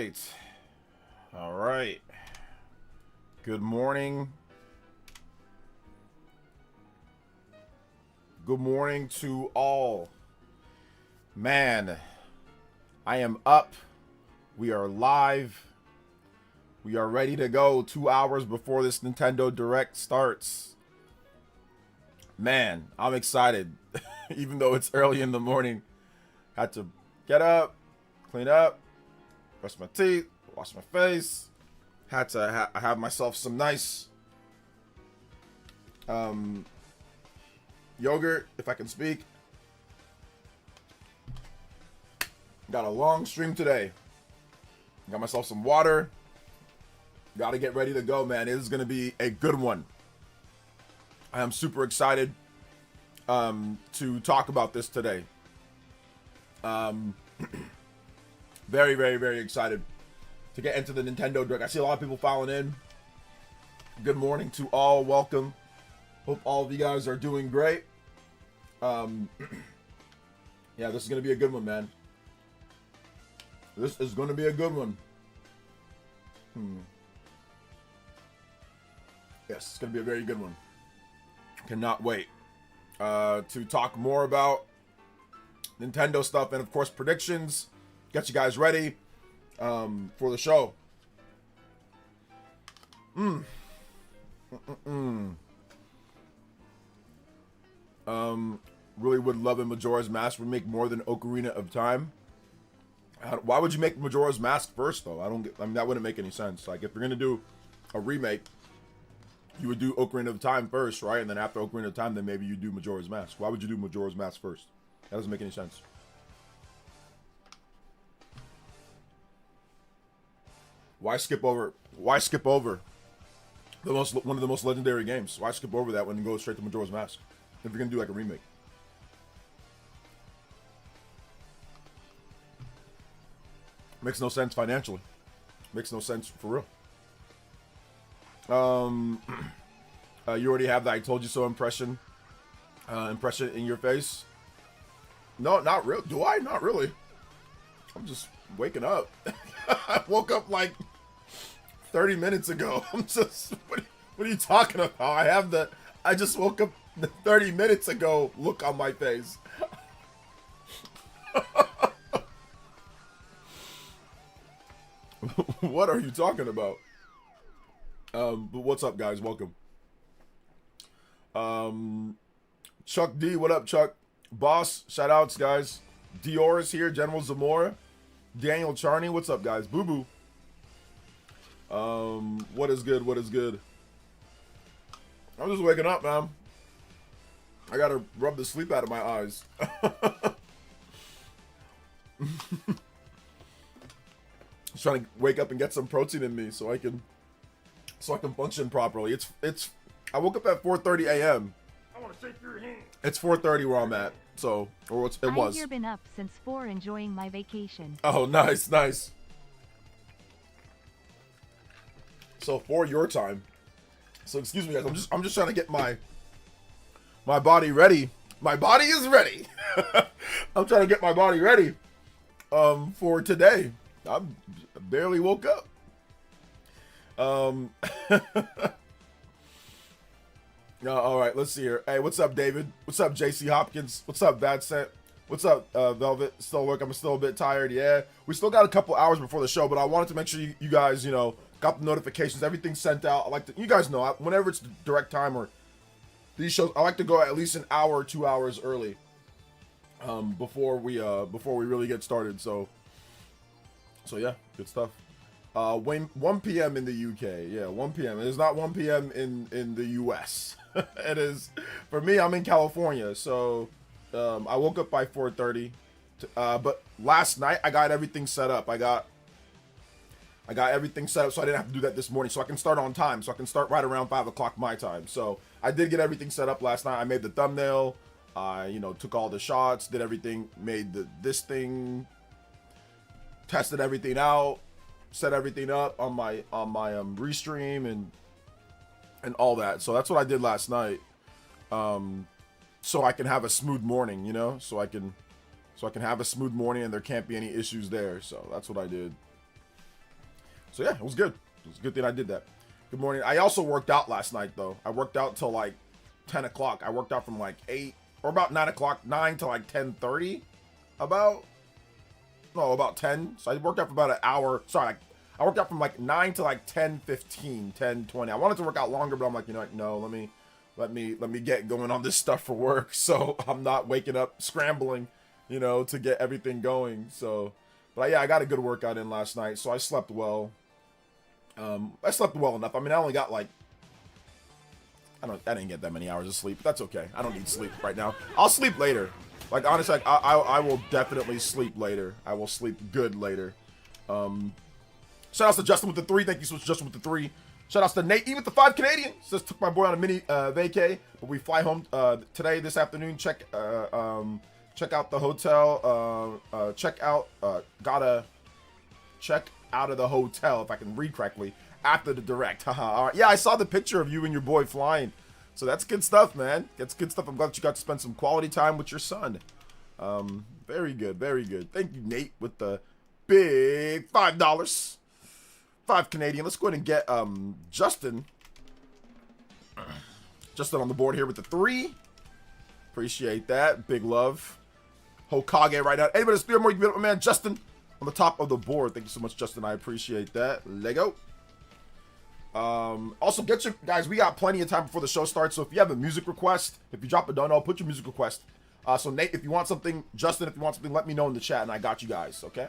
right. All right. Good morning. Good morning to all. Man, I am up. We are live. We are ready to go 2 hours before this Nintendo Direct starts. Man, I'm excited. Even though it's early in the morning. Had to get up, clean up, brush my teeth, wash my face. Had to have myself some nice yogurt, if I can speak. Got a long stream today. Got myself some water. Got to get ready to go, man. It is going to be a good one. I am super excited to talk about this today. Very, very, very excited to get into the Nintendo Direct. I see a lot of people filing in. Good morning to all. Welcome. Hope all of you guys are doing great. Yeah, this is going to be a good one, man. This is going to be a good one. Yes, it's going to be a very good one. Cannot wait to talk more about Nintendo stuff and, of course, predictions. Get you guys ready for the show. Really would love a Majora's Mask remake more than Ocarina of Time. Why would you make Majora's Mask first, though? I mean, that wouldn't make any sense. Like, if you're gonna do a remake, you would do Ocarina of Time first, right? And then after Ocarina of Time, then maybe you do Majora's Mask. Why would you do Majora's Mask first? That doesn't make any sense. Why skip over one of the most legendary games? Why skip over that when you go straight to Majora's Mask? If you're gonna do like a remake. Makes no sense financially. Makes no sense for real. You already have the "I told you so" impression in your face. No, not real. Do I? Not really. I'm just waking up. I woke up like 30 minutes ago. I'm just, what are you talking about? I just woke up 30 minutes ago look on my face. What are you talking about? But what's up, guys? Welcome. Chuck D, what up, Chuck? Boss, shout outs, guys. Dior is here. General Zamora. Daniel Charney, what's up, guys? Boo Boo. What is good? What is good? I'm just waking up, man. I gotta rub the sleep out of my eyes. Just trying to wake up and get some protein in me so I can function properly. I woke up at 4:30 a.m. I want to shake your hand. It's 4:30 where I'm at. So, it was. I've here been up since 4 enjoying my vacation. Oh, nice, nice. So, for your time. So, excuse me, guys. I'm just trying to get my body ready. My body is ready. I'm trying to get my body ready for today. I barely woke up. All right, let's see here. Hey, what's up, David? What's up, JC Hopkins? What's up, Bad Scent? What's up, Velvet? Still work. I'm still a bit tired. Yeah, we still got a couple hours before the show, but I wanted to make sure you guys, got the notifications, everything sent out. I like to, you guys know, whenever it's direct time or these shows, I like to go at least an hour or 2 hours early, before we really get started. So yeah, good stuff. 1 p.m. in the UK. Yeah, 1 p.m. It is not 1 p.m. in the US. It is, for me, I'm in California, so I woke up by 4:30. But last night I got everything set up. I got everything set up, so I didn't have to do that this morning. So I can start on time. So I can start right around 5 o'clock my time. So I did get everything set up last night. I made the thumbnail. I took all the shots, did everything, made this thing, tested everything out, set everything up on my restream and all that. So that's what I did last night. So I can have a smooth morning, so I can have a smooth morning and there can't be any issues there. So that's what I did. So yeah, it was good. It was a good thing I did that. Good morning. I also worked out last night though. I worked out till like 10 o'clock. I worked out from like 8 or about 9 o'clock, 9 to like 10:30. About 10. So I worked out for about an hour. Sorry, I worked out from like 9 to like 10:15, 10:20. I wanted to work out longer, but I'm like, you know what? No, let me get going on this stuff for work. So I'm not waking up scrambling, you know, to get everything going. So, but yeah, I got a good workout in last night. So I slept well. I slept well enough. I mean, I only got like, I didn't get that many hours of sleep. But that's okay. I don't need sleep right now. I'll sleep later. Like, honestly, like, I will definitely sleep later. I will sleep good later. Shout outs to Justin with the 3. Thank you so much, Justin with the 3. Shout outs to Nate E with the 5 Canadian. Says took my boy on a mini vacay, but we fly home today, this afternoon. Check out the hotel. Gotta check out of the hotel, if I can read correctly, after the direct. All right. Yeah, I saw the picture of you and your boy flying. So that's good stuff, man. That's good stuff. I'm glad you got to spend some quality time with your son. Very good, very good. Thank you, Nate, with the big $5. 5 Canadian. Let's go ahead and get Justin. Justin on the board here with the 3. Appreciate that. Big love. Hokage right now. Anybody spear more, you can be my man Justin on the top of the board. Thank you so much, Justin. I appreciate that. Lego. Also, get your guys. We got plenty of time before the show starts. So if you have a music request, if you drop a dono, put your music request. So Nate, if you want something, Justin, if you want something, let me know in the chat, and I got you guys. Okay.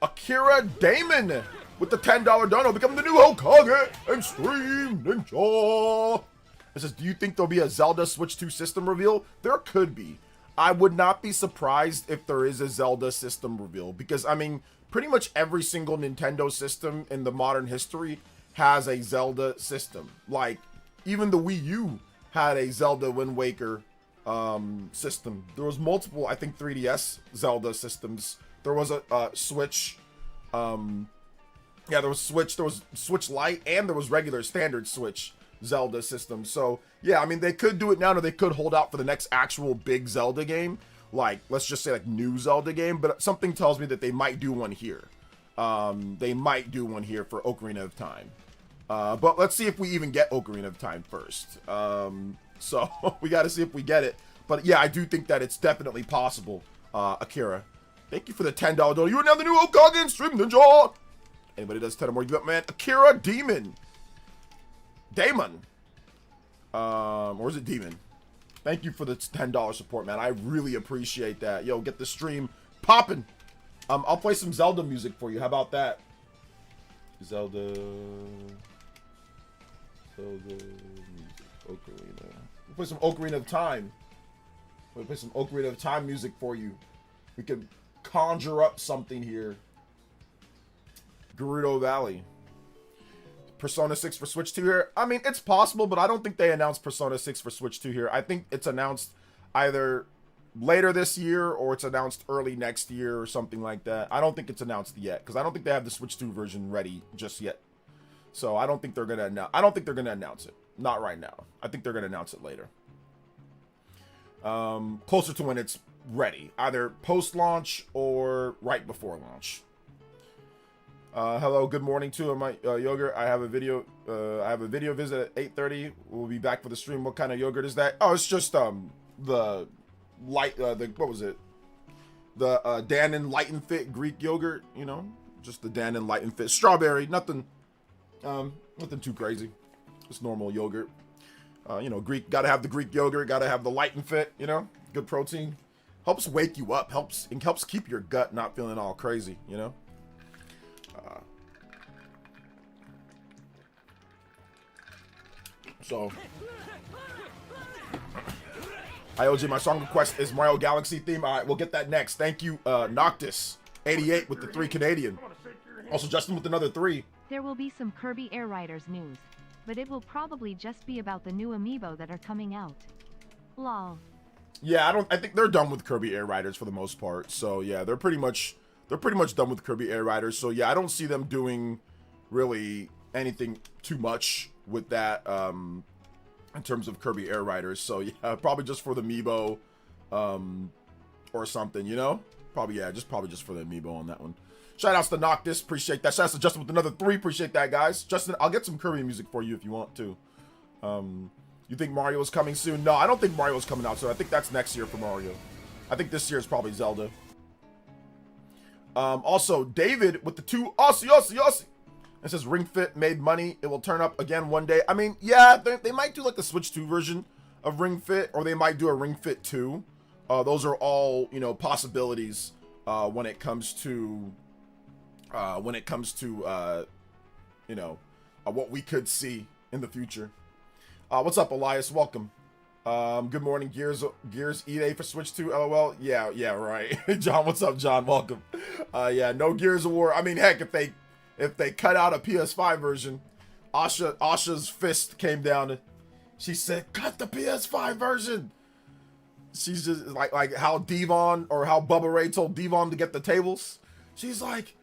Akira Damon with the $10 dono, becoming the new Hokage and Stream Ninja. It says, do you think there'll be a Zelda Switch 2 system reveal? There could be. I would not be surprised if there is a Zelda system reveal, because, I mean, pretty much every single Nintendo system in the modern history has a Zelda system. Like, even the Wii U had a Zelda Wind Waker system. There was multiple, I think, 3DS Zelda systems. There was a Switch. Yeah, there was Switch. There was Switch Lite, and there was regular standard Switch Zelda system. So yeah, I mean, they could do it now, or they could hold out for the next actual big Zelda game, like, let's just say, like, new Zelda game. But something tells me that they might do one here. They might do one here for Ocarina of Time. But let's see if we even get Ocarina of Time first. So we got to see if we get it. But yeah, I do think that it's definitely possible. Akira, thank you for the $10 donation. You are now the new Hokage and Stream Ninja. Anybody does 10 or more, you got, man. Akira Damon. Or is it Demon? Thank you for the $10 support, man. I really appreciate that. Yo, get the stream popping. I'll play some Zelda music for you. How about that? Zelda music. Ocarina. We'll play some Ocarina of Time. We'll play some Ocarina of Time music for you. We can conjure up something here. Gerudo Valley. Persona 6 for Switch 2 here. I mean, it's possible, but I don't think they announced Persona 6 for Switch 2 here. I think it's announced either later this year or it's announced early next year or something like that. I don't think it's announced yet, because I don't think they have the Switch 2 version ready just yet. So I don't think they're gonna announce. I don't think they're gonna announce it. Not right now. I think they're gonna announce it later. Closer to when it's ready, either post-launch or right before launch. Hello, good morning to my yogurt. I have a video visit at 8:30. We'll be back for the stream. What kind of yogurt is that? Oh, it's just the light what was it? The Dannon Light and Fit Greek yogurt, you know? Just the Dannon Light and Fit strawberry, nothing too crazy. Just normal yogurt. You know, Greek, got to have the Greek yogurt, got to have the Light and Fit, you know? Good protein. Helps wake you up, helps keep your gut not feeling all crazy, you know? So, IOG, my song request is Mario Galaxy theme. All right, we'll get that next. Thank you, Noctis88 with the 3 Canadian. Also, Justin with another 3. There will be some Kirby Air Riders news, but it will probably just be about the new amiibo that are coming out. Lol. Yeah, I think they're done with Kirby Air Riders for the most part. So yeah, they're pretty much done with Kirby Air Riders. So yeah, I don't see them doing really anything too much with that in terms of Kirby Air Riders. So yeah, probably just for the amiibo or something, you know? Probably just for the amiibo on that one. Shout outs to Noctis, appreciate that. Shout outs to Justin with another 3, appreciate that, guys. Justin, I'll get some Kirby music for you if you want to. You think Mario is coming soon? No, I don't think Mario is coming out soon. I think that's next year for Mario. I think this year is probably Zelda. Also, David with the 2 Aussie. It says Ring Fit made money. It will turn up again one day. I mean, yeah, they might do like the Switch 2 version of Ring Fit, or they might do a Ring Fit 2. Those are all, you know, possibilities when it comes to you know, what we could see in the future. What's up, Elias? Welcome. Good morning, Gears EA for Switch 2, LOL. Yeah, right. John, what's up, John? Welcome. Yeah, no Gears of War. I mean, heck, if they cut out a PS5 version, Asha's fist came down. She said, "Cut the PS5 version." She's just like how Devon or how Bubba Ray told Devon to get the tables. She's like,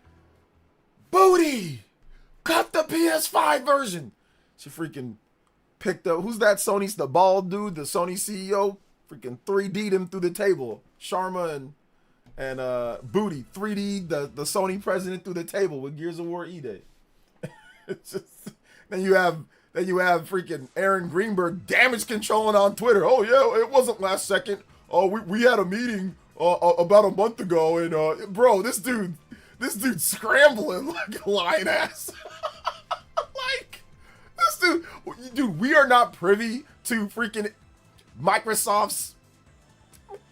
"Booty, cut the PS5 version." She freaking picked up, who's that Sony's, the bald dude, the Sony CEO, freaking 3D'd him through the table. Sharma and Booty 3D the Sony president through the table with Gears of War E-Day. It's just, then you have freaking Aaron Greenberg damage controlling on Twitter. "Oh yeah, it wasn't last second. Oh, we had a meeting about a month ago, and bro, this dude scrambling like a lion ass." Like, this dude, we are not privy to freaking Microsoft's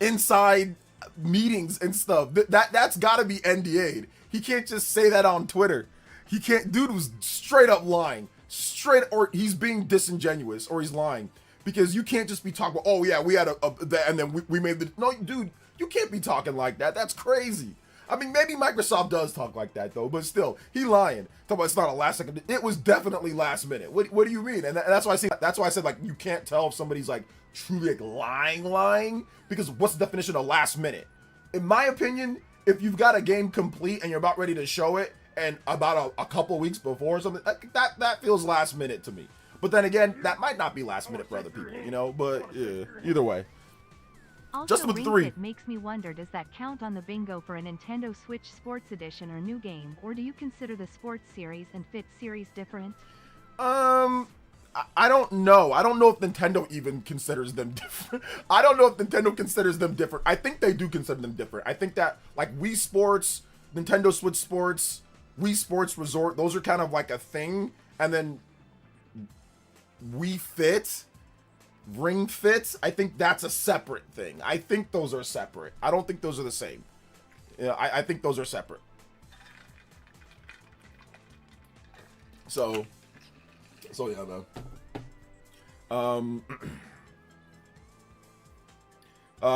inside meetings and stuff. That's gotta be NDA'd. He can't just say that on Twitter. He can't. Dude was straight up lying. Or he's being disingenuous, or he's lying, because you can't just be talking about, "Oh yeah, we had and then we made the." No, dude, you can't be talking like that. That's crazy. I mean, maybe Microsoft does talk like that though, but still, he lying. Talking about it's not a last second. It was definitely last minute. What do you mean? And that's why I said like you can't tell if somebody's like truly like lying, because what's the definition of last minute? In my opinion, if you've got a game complete and you're about ready to show it, and about a couple weeks before or something, that feels last minute to me. But then again, that might not be last minute for other people, you know. But yeah, either way. Also, Just with Ring 3. Fit makes me wonder, does that count on the bingo for a Nintendo Switch Sports Edition or new game, or do you consider the Sports Series and Fit Series different? I don't know. I don't know if Nintendo even considers them different. I don't know if Nintendo considers them different. I think they do consider them different. I think that like Wii Sports, Nintendo Switch Sports, Wii Sports Resort, those are kind of like a thing. And then Wii Fit, Ring Fit, I think that's a separate thing. I think those are separate. I don't think those are the same. Yeah, I think those are separate. So yeah, man.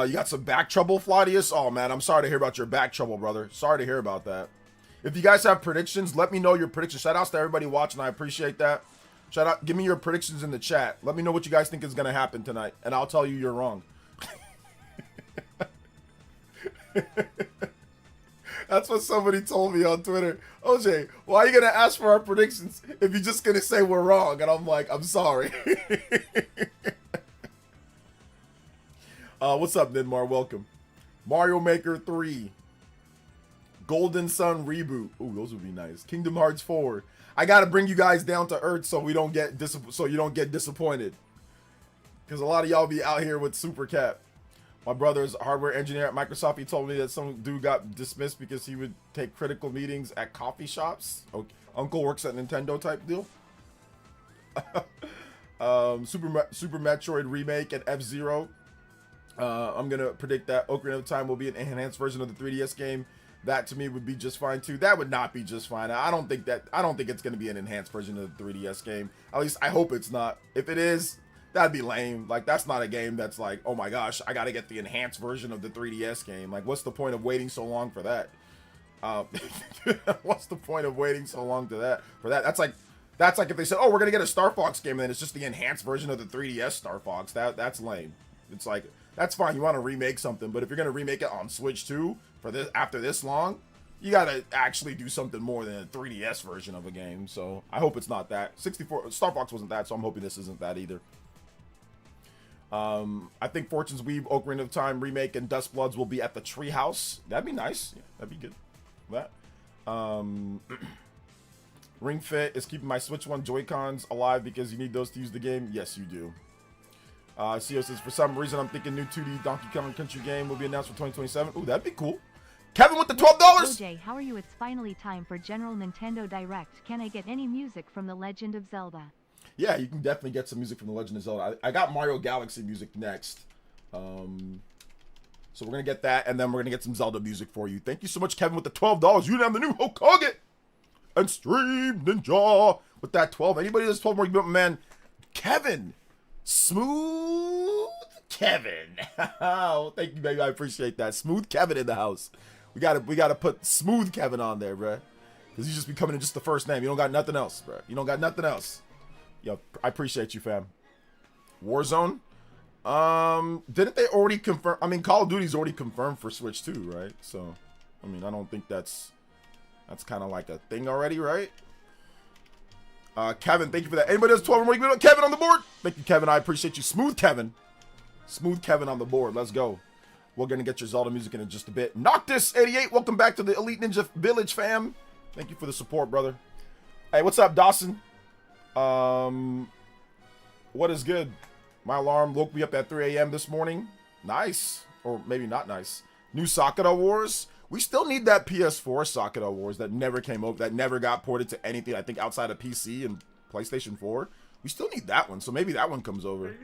You got some back trouble, Flaudius? Oh man, I'm sorry to hear about your back trouble, brother. Sorry to hear about that. If you guys have predictions, let me know your predictions. Shout outs to everybody watching. I appreciate that. Shout out, give me your predictions in the chat. Let me know what you guys think is gonna happen tonight, and I'll tell you you're wrong. That's what somebody told me on Twitter. OJ, why are you gonna ask for our predictions if you're just gonna say we're wrong? And I'm like, I'm sorry. What's up, Nidmar? Welcome. Mario Maker 3. Golden Sun reboot. Ooh, those would be nice. Kingdom Hearts 4. I gotta bring you guys down to earth so we don't get so you don't get disappointed. Because a lot of y'all be out here with Super Cat. My brother's a hardware engineer at Microsoft. He told me that some dude got dismissed because he would take critical meetings at coffee shops. Okay. Uncle works at Nintendo type deal. Super Metroid Remake and F-Zero. I'm gonna predict that Ocarina of Time will be an enhanced version of the 3DS game. That to me would be just fine too. That would not be just fine. I don't think it's gonna be an enhanced version of the 3DS game. At least I hope it's not. If it is, that'd be lame. Like, that's not a game that's like, oh my gosh, I gotta get the enhanced version of the 3DS game. Like, what's the point of waiting so long for that? What's the point of waiting so long for that? That's like if they said, oh, we're gonna get a Star Fox game, and then it's just the enhanced version of the 3DS Star Fox. That's lame. It's like, that's fine. You want to remake something, but if you're gonna remake it on Switch 2 for this after this long, you gotta actually do something more than a 3DS version of a game. So I hope it's not that. 64 Star Fox wasn't that, so I'm hoping this isn't that either. I think Fortune's Weave, Ocarina of Time remake, and Dust Bloods will be at the Treehouse. That'd be nice. Yeah, that'd be good. That. Ring Fit is keeping my Switch 1 Joy-Cons alive because you need those to use the game. Yes, you do. CEO says, for some reason, I'm thinking new 2D Donkey Kong Country game will be announced for 2027. Ooh, that'd be cool. Kevin with the $12. OJ, how are you? It's finally time for General Nintendo Direct. Can I get any music from The Legend of Zelda? Yeah, you can definitely get some music from The Legend of Zelda. I got Mario Galaxy music next. So we're going to get that, and then we're going to get some Zelda music for you. Thank you so much, Kevin, with the $12. You have the new Hokage and Stream Ninja with that 12. Anybody that's 12 more, man, Kevin. Smooth Kevin. Oh, thank you, baby. I appreciate that. Smooth Kevin in the house. We gotta put Smooth Kevin on there, bruh. Because he's just be coming in just the first name. You don't got nothing else, bruh. You don't got nothing else. Yo, I appreciate you, fam. Warzone? Didn't they already confirm? I mean, Call of Duty's already confirmed for Switch too, right? So, I mean, I don't think that's kind of like a thing already, right? Kevin, thank you for that. Anybody that's 12 or more, Kevin on the board? Thank you, Kevin. I appreciate you. Smooth Kevin. Smooth Kevin on the board. Let's go. We're going to get your Zelda music in just a bit. Noctis88, welcome back to the Elite Ninja Village, fam. Thank you for the support, brother. Hey, what's up, Dawson? What is good? My alarm woke me up at 3 a.m. this morning. Nice. Or maybe not nice. New Sakura Wars. We still need that PS4 Sakura Wars that never came over, that never got ported to anything, I think, outside of PC and PlayStation 4. We still need that one, so maybe that one comes over.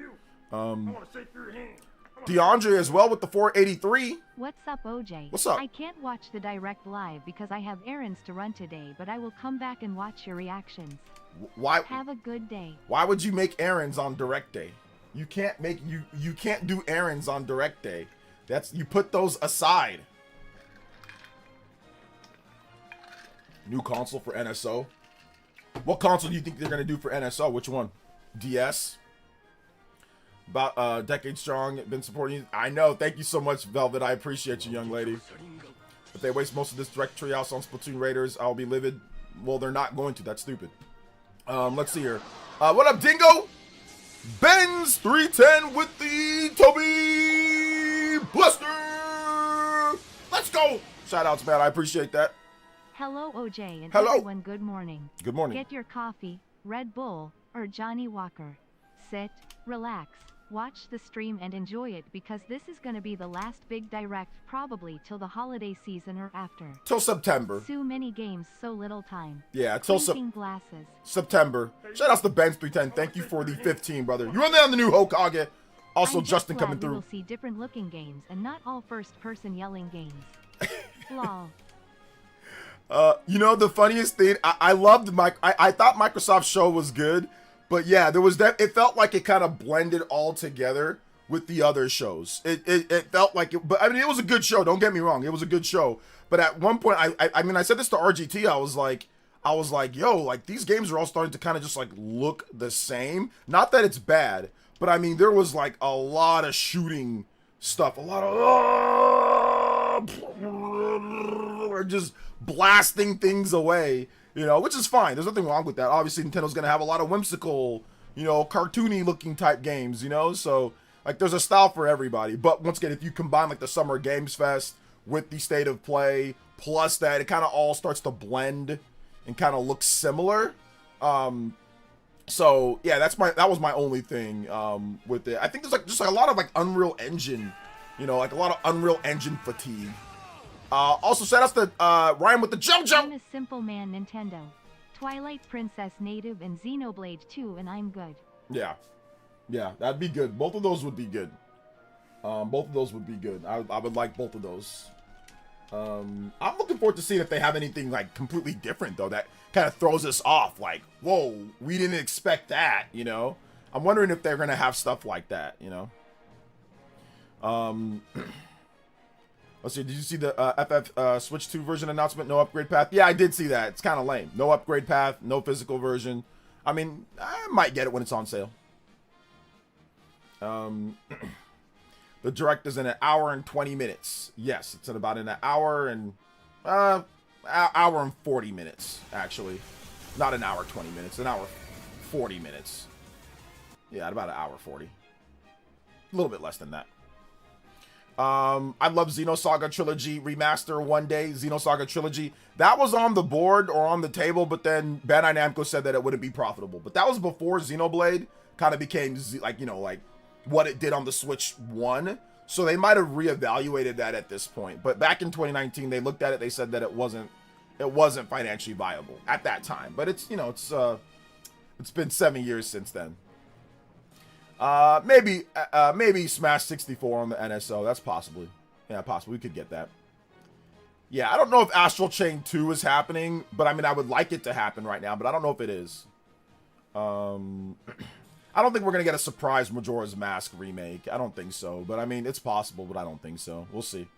DeAndre as well with the 483. What's up, OJ? What's up? I can't watch the Direct live because I have errands to run today, but I will come back and watch your reactions. Why? Have a good day. Why would you make errands on Direct Day? You can't make you can't do errands on Direct Day. You put those aside. New console for NSO. What console do you think they're gonna do for NSO? Which one? DS? About a decade strong, been supporting you. I know. Thank you so much, Velvet. I appreciate you, young lady. If they waste most of this direct Treehouse on Splatoon Raiders, I'll be livid. Well, they're not going to. That's stupid. Let's see here. What up, Dingo? Ben's 310 with the Toby Buster. Let's go. Shout outs, man. I appreciate that. Hello, OJ, and Hello. everyone. Good morning. Good morning. Get your coffee, Red Bull, or Johnny Walker. Sit, relax, watch the stream and enjoy it because this is gonna be the last big direct probably till the holiday season or after. Till September. So many games, so little time. Yeah, till glasses. September. Shout outs to Ben's 310. Thank you for the 15, brother. You run down the new Hokage. Also, I'm Justin just glad coming through. We'll see different looking games and not all first person yelling games. Lol. You know, the funniest thing, I loved I thought Microsoft's show was good, but yeah, there was that, it felt like it kind of blended all together with the other shows. It felt like it, but I mean, it was a good show, don't get me wrong, it was a good show, but at one point, I mean, I said this to RGT, I was like, yo, like, these games are all starting to kind of just, like, look the same. Not that it's bad, but I mean, there was, like, a lot of shooting stuff, a lot of, or just blasting things away, you know, which is fine. There's nothing wrong with that. Obviously, Nintendo's gonna have a lot of whimsical, you know, cartoony looking type games, you know, so like there's a style for everybody. But once again, if you combine like the Summer Games Fest with the State of Play plus that, it kind of all starts to blend and kind of look similar. So yeah, that was my only thing with it. I think there's like just like a lot of like Unreal Engine, you know, like a lot of Unreal Engine fatigue. Also, shout outs to Ryan with the JoJo. I'm a simple man, Nintendo. Twilight Princess Native and Xenoblade 2, and I'm good. Yeah, that'd be good. Both of those would be good. Both of those would be good. I would like both of those. I'm looking forward to seeing if they have anything like completely different though that kind of throws us off. Like, whoa, we didn't expect that. You know, I'm wondering if they're gonna have stuff like that. You know. Let's see, did you see the FF Switch 2 version announcement? No upgrade path? Yeah, I did see that. It's kind of lame. No upgrade path, no physical version. I mean, I might get it when it's on sale. The direct is in an hour and 20 minutes. Yes, it's in about an hour and... hour and 40 minutes, actually. Not an hour 20 minutes, an hour 40 minutes. Yeah, about an hour 40. A little bit less than that. I love Xenosaga Trilogy Remaster one day. Xenosaga Trilogy. That was on the board or on the table, but then Bandai Namco said that it wouldn't be profitable. But that was before Xenoblade kind of became like, you know, like what it did on the Switch 1. So they might have reevaluated that at this point. But back in 2019, they looked at it, they said that it wasn't financially viable at that time. But it's, you know, it's been 7 years since then. Maybe Smash 64 on the NSO. That's possibly. Yeah, possibly. We could get that. Yeah, I don't know if Astral Chain 2 is happening, but I mean, I would like it to happen right now, but I don't know if it is. I don't think we're going to get a surprise Majora's Mask remake. I don't think so, but I mean, it's possible, but I don't think so. We'll see.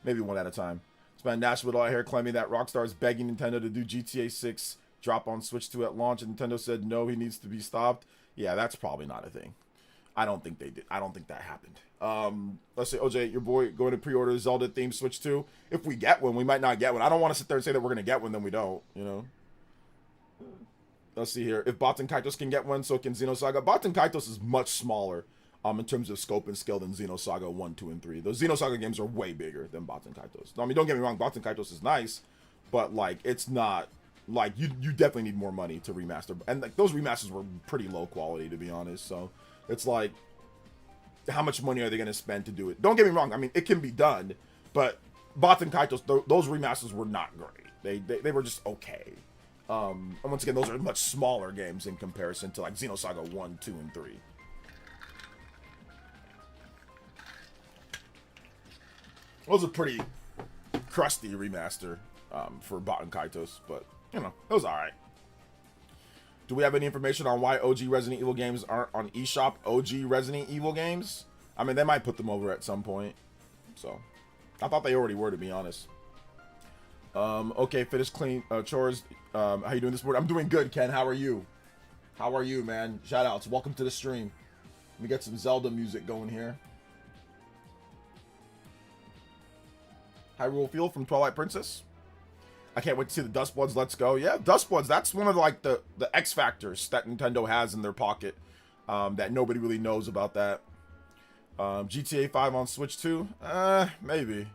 Maybe one at a time. Spend Nashville out here claiming that Rockstar is begging Nintendo to do GTA 6 drop on Switch 2 at launch, and Nintendo said no, he needs to be stopped. Yeah, that's probably not a thing. I don't think they did. I don't think that happened. Let's say, OJ, your boy going to pre-order Zelda themed Switch 2. If we get one, we might not get one. I don't want to sit there and say that we're going to get one, then we don't, you know? Let's see here. If Baten Kaitos can get one, so can Xenosaga. Baten Kaitos is much smaller in terms of scope and scale than Xenosaga 1, 2, and 3. Those Xenosaga games are way bigger than Baten Kaitos. I mean, don't get me wrong, Baten Kaitos is nice, but, like, it's not... Like, you definitely need more money to remaster. And, like, those remasters were pretty low quality, to be honest, so... It's like, how much money are they going to spend to do it? Don't get me wrong. I mean, it can be done, but Baten Kaitos, those remasters were not great. They were just okay. And once again, those are much smaller games in comparison to like Xenosaga 1, 2, and 3. Those are pretty crusty remaster for Baten Kaitos, but you know, it was all right. Do we have any information on why OG Resident Evil games aren't on eShop? OG Resident Evil games? I mean, they might put them over at some point. So, I thought they already were, to be honest. Okay, finish clean chores. How you doing this morning? I'm doing good, Ken. How are you? How are you, man? Shout outs. Welcome to the stream. Let me get some Zelda music going here. Hyrule Field from Twilight Princess. I can't wait to see the Dust Bloods. Let's go. Yeah, Dust Bloods. That's one of like the X factors that Nintendo has in their pocket that nobody really knows about that. GTA 5 on Switch 2? Maybe.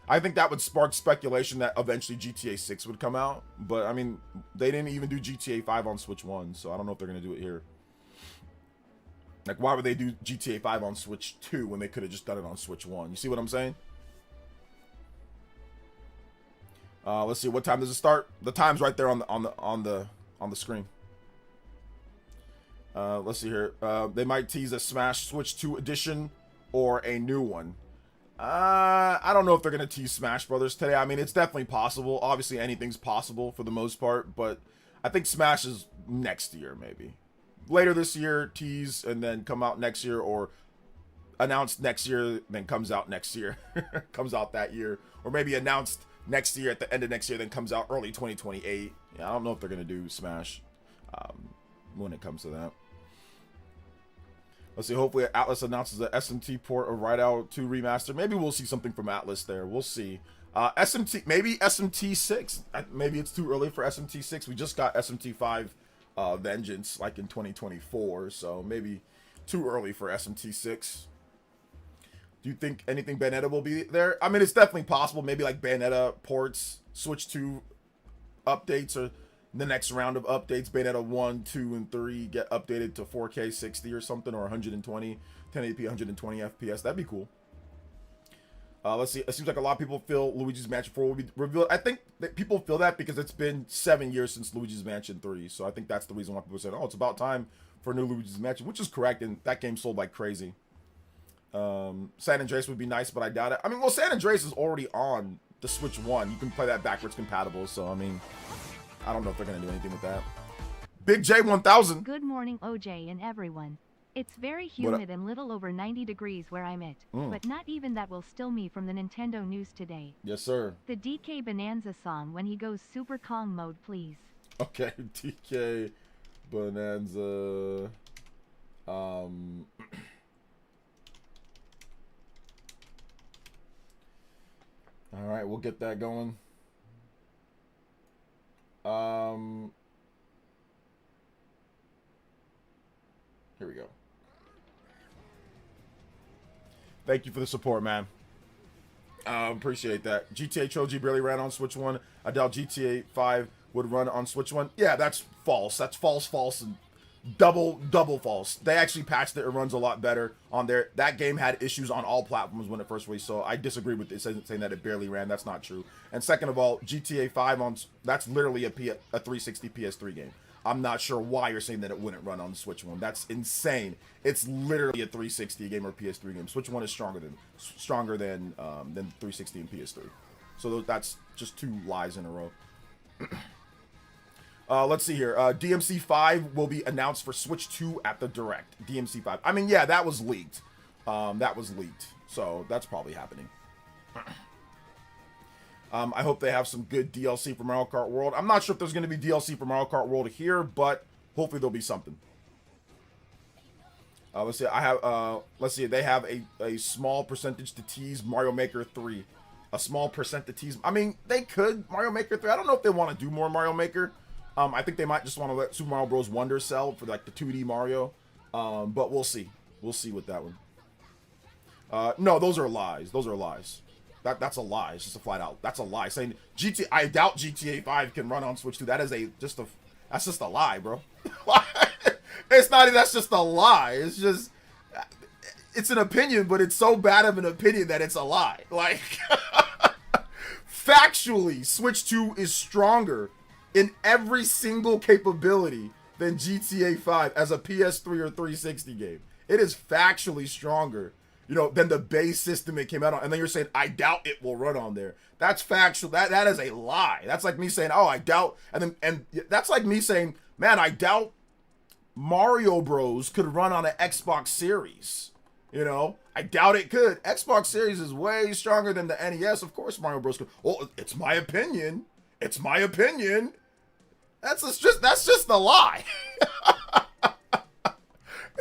I think that would spark speculation that eventually GTA 6 would come out. But, I mean, they didn't even do GTA 5 on Switch 1, so I don't know if they're going to do it here. Like, why would they do GTA 5 on Switch 2 when they could have just done it on Switch 1? You see what I'm saying? Let's see, what time does it start? The time's right there on the screen. Let's see here. They might tease a Smash Switch 2 edition or a new one. I don't know if they're gonna tease Smash Brothers today. I mean, it's definitely possible. Obviously, anything's possible for the most part, but I think Smash is next year, maybe later this year. Tease and then come out next year, or announced next year, then comes out next year, comes out that year, or maybe announced next year at the end of next year, then comes out early 2028. Yeah, I don't know if they're gonna do Smash when it comes to that. Let's see. Hopefully, Atlas announces the SMT port of Rideout 2 remaster. Maybe we'll see something from Atlas there. We'll see. SMT, maybe SMT 6. Maybe it's too early for SMT 6. We just got SMT 5 Vengeance like in 2024, so maybe too early for SMT 6. Do you think anything Bayonetta will be there? I mean, it's definitely possible. Maybe like Bayonetta ports, Switch 2 updates, or the next round of updates. Bayonetta 1, 2, and 3 get updated to 4K 60 or something, or 120, 1080p, 120 FPS. That'd be cool. Let's see. It seems like a lot of people feel Luigi's Mansion 4 will be revealed. I think that people feel that because it's been 7 years since Luigi's Mansion 3. So I think that's the reason why people said, oh, it's about time for a new Luigi's Mansion, which is correct. And that game sold like crazy. San Andreas would be nice, but I doubt it. I mean, well, San Andreas is already on the Switch 1. You can play that backwards compatible, so I mean, I don't know if they're gonna do anything with that. Big J 1000. Good morning, OJ and everyone. It's very humid and little over 90 degrees where I'm at, but not even that will still me from the Nintendo news today. Yes, sir. The DK Bonanza song when he goes Super Kong mode, please. Okay, DK Bonanza. All right, we'll get that going. Here we go. Thank you for the support, man. Appreciate that. GTA Trilogy barely ran on Switch 1. I doubt GTA 5 would run on Switch 1. Yeah, that's false. That's false, and double false. They actually patched it. It runs a lot better on there. That game had issues on all platforms when it first released, so I disagree with it saying that it barely ran. That's not true. And second of all, GTA 5 that's literally a 360 PS3 game. I'm not sure why you're saying that it wouldn't run on the Switch 1. That's insane. It's literally a 360 game or PS3 game. Switch 1 is stronger than 360 and PS3. So that's just 2 lies in a row. Let's see here. DMC 5 will be announced for Switch 2 at the Direct. DMC 5. I mean, yeah, that was leaked. So that's probably happening. I hope they have some good DLC for Mario Kart World. I'm not sure if there's going to be DLC for Mario Kart World here, but hopefully there'll be something. Let's see. Let's see. They have a small percentage to tease Mario Maker 3. A small percent to tease. I mean, they could Mario Maker 3. I don't know if they want to do more Mario Maker. I think they might just want to let Super Mario Bros. Wonder sell for like the 2D Mario. But we'll see. We'll see with that one. No, those are lies. Those are lies. That's a lie. It's just a flat out. That's a lie. Saying I doubt GTA 5 can run on Switch 2. That is that's just a lie, bro. It's not. That's just a lie. It's an opinion, but it's so bad of an opinion that it's a lie. Like factually, Switch 2 is stronger in every single capability than GTA 5 as a PS3 or 360 game. It is factually stronger, than the base system it came out on. And then you're saying, I doubt it will run on there. That's factual. That is a lie. That's like me saying, oh, I doubt. And that's like me saying, man, I doubt Mario Bros. Could run on an Xbox Series. I doubt it could. Xbox Series is way stronger than the NES. Of course Mario Bros. Could. Oh, it's my opinion. It's my opinion. That's just a lie.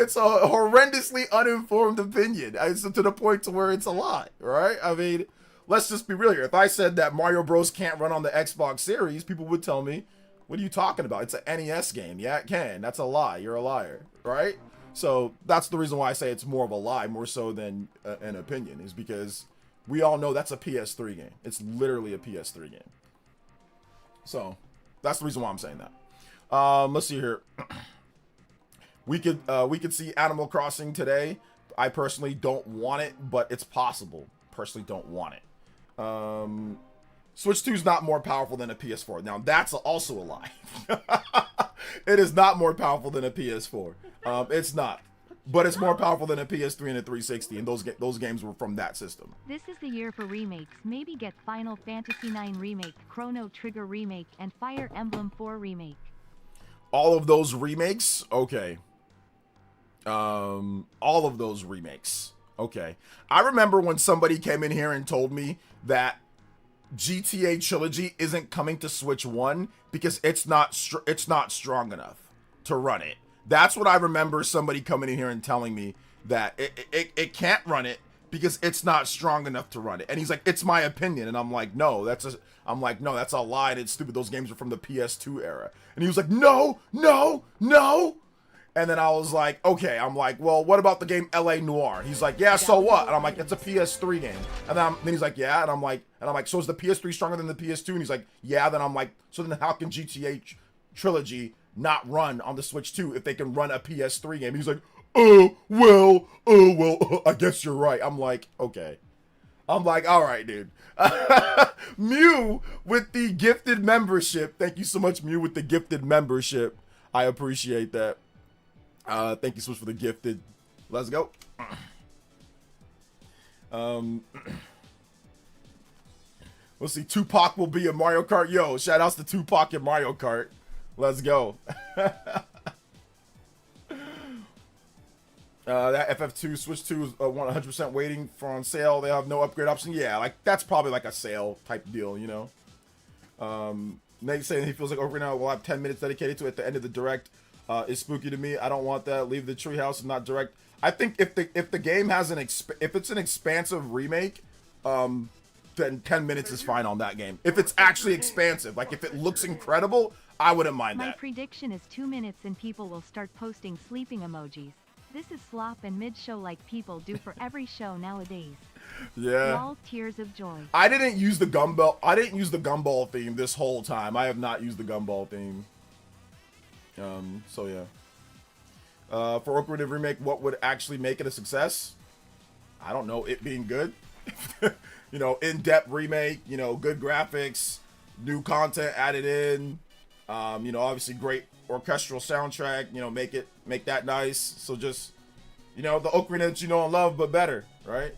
It's a horrendously uninformed opinion. It's to the point to where it's a lie, right? I mean, let's just be real here. If I said that Mario Bros. Can't run on the Xbox Series, people would tell me, what are you talking about? It's an NES game. Yeah, it can. That's a lie. You're a liar, right? So that's the reason why I say it's more of a lie, more so than an opinion, is because we all know that's a PS3 game. It's literally a PS3 game. So that's the reason why I'm saying that. Let's see here. We could see Animal Crossing today. I personally don't want it, but it's possible. Personally don't want it. Switch 2 is not more powerful than a PS4. Now that's also a lie. It is not more powerful than a PS4. It's not. But it's more powerful than a PS3 and a 360, and those games were from that system. This is the year for remakes. Maybe get Final Fantasy IX Remake, Chrono Trigger Remake, and Fire Emblem 4 Remake. All of those remakes? Okay. All of those remakes. Okay. I remember when somebody came in here and told me that GTA Trilogy isn't coming to Switch 1 because it's not strong enough to run it. That's what I remember somebody coming in here and telling me, that it can't run it because it's not strong enough to run it. And he's like, it's my opinion. And I'm like, no, that's a lie and it's stupid. Those games are from the PS2 era. And he was like, no. And then I was like, okay. I'm like, well, what about the game LA Noire? He's like, yeah, so what? And I'm like, it's a PS3 game. And then he's like, yeah. And I'm like, so is the PS3 stronger than the PS2? And he's like, yeah. Then I'm like, so then how can GTA Trilogy not run on the Switch 2 if they can run a PS3 game? He's like, well, I guess you're right. I'm like, okay. I'm like, all right, dude. Mew with the gifted membership. Thank you so much, Mew, with the gifted membership. I appreciate that. Thank you so much for the gifted. Let's go. Let's see. Tupac will be a Mario Kart. Yo, shout outs to Tupac and Mario Kart. Let's go. That FF2 Switch 2 is 100% waiting for on sale. They have no upgrade option. Yeah, like that's probably like a sale type deal, you know. Nate saying he feels like over now we'll have 10 minutes dedicated to it at the end of the direct. Is spooky to me. I don't want that. Leave the Treehouse and not direct. I think if the game has if it's an expansive remake, then 10 minutes is fine on that game. If it's actually expansive, like if it looks incredible, I wouldn't mind that. My prediction is 2 minutes and people will start posting sleeping emojis. This is slop and mid-show like people do for every show nowadays. Yeah. Lol tears of joy. I didn't use the gumball. I didn't use the gumball theme this whole time. I have not used the gumball theme. So yeah. For Ocarina Remake, what would actually make it a success? I don't know. It being good. You know, in-depth remake. You know, good graphics, new content added in. You know, obviously great orchestral soundtrack. You know, make that nice. So just, you know, the Ocarina that you know and love, but better, right?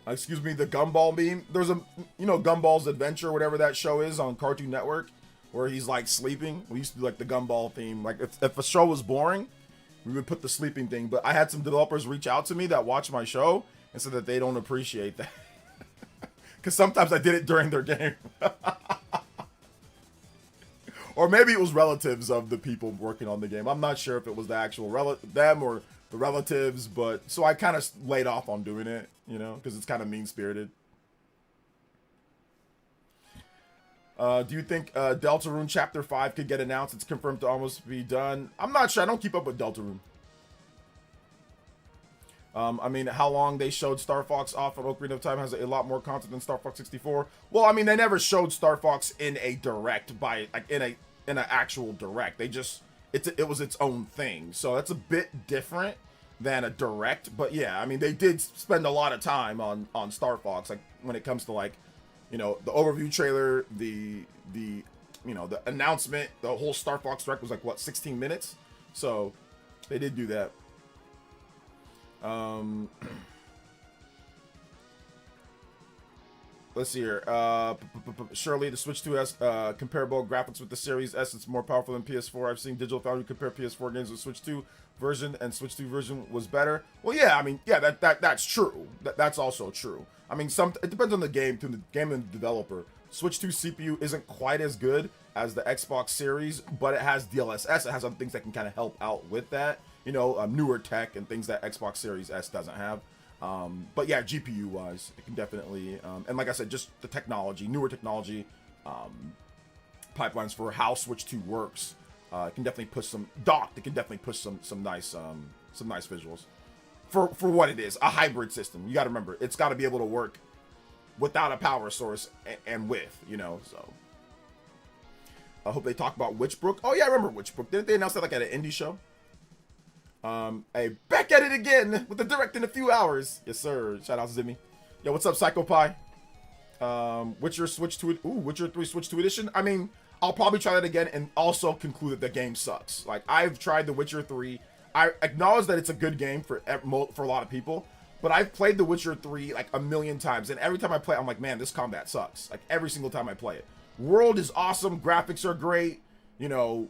Excuse me, the Gumball meme. There's a, you know, Gumball's Adventure, whatever that show is on Cartoon Network, where he's like sleeping. We used to do like the Gumball theme. Like if a show was boring, we would put the sleeping thing. But I had some developers reach out to me that watch my show and said that they don't appreciate that. Because sometimes I did it during their game. Or maybe it was relatives of the people working on the game. I'm not sure if it was the actual them or the relatives, but so I kind of laid off on doing it, you know, because it's kind of mean-spirited. Do you think Deltarune Chapter 5 could get announced? It's confirmed to almost be done. I'm not sure. I don't keep up with Deltarune. I mean, how long they showed Star Fox off on Ocarina of Time has a lot more content than Star Fox 64. Well, I mean, they never showed Star Fox in a direct in an actual direct. They just it was its own thing. So that's a bit different than a direct. But yeah, I mean, they did spend a lot of time on Star Fox, like when it comes to like, you know, the overview trailer, the you know, the announcement, the whole Star Fox direct was like what, 16 minutes. So they did do that. Let's see here. Surely the Switch 2 has comparable graphics with the Series S. It's more powerful than PS4. I've seen Digital Foundry compare PS4 games with Switch 2 version, and Switch 2 version was better. Well, yeah, I mean, yeah, that's true. That's also true. I mean, it depends on the game, to the game and the developer. Switch 2 CPU isn't quite as good as the Xbox Series, but it has DLSS. It has some things that can kind of help out with that. You know, newer tech and things that Xbox Series S doesn't have. But yeah, GPU wise, it can definitely, and like I said, just the technology, newer technology, pipelines for how Switch 2 works, it can definitely push some docked. It can definitely push some nice visuals for what it is, a hybrid system. You got to remember, it's got to be able to work without a power source and with, you know. So I hope they talk about Witchbrook. Oh yeah, I remember Witchbrook. Didn't they announce that like at an indie show? Hey, back at it again with the direct in a few hours. Yes, sir. Shout out to Zimmy. Yo, what's up, Psycho Pie? Witcher Switch 2, Witcher 3 Switch 2 edition. I mean, I'll probably try that again and also conclude that the game sucks. Like, I've tried The Witcher 3. I acknowledge that it's a good game for a lot of people, but I've played The Witcher 3 like a million times, and every time I play it, I'm like, man, this combat sucks. Like, every single time I play it. World is awesome, graphics are great, you know,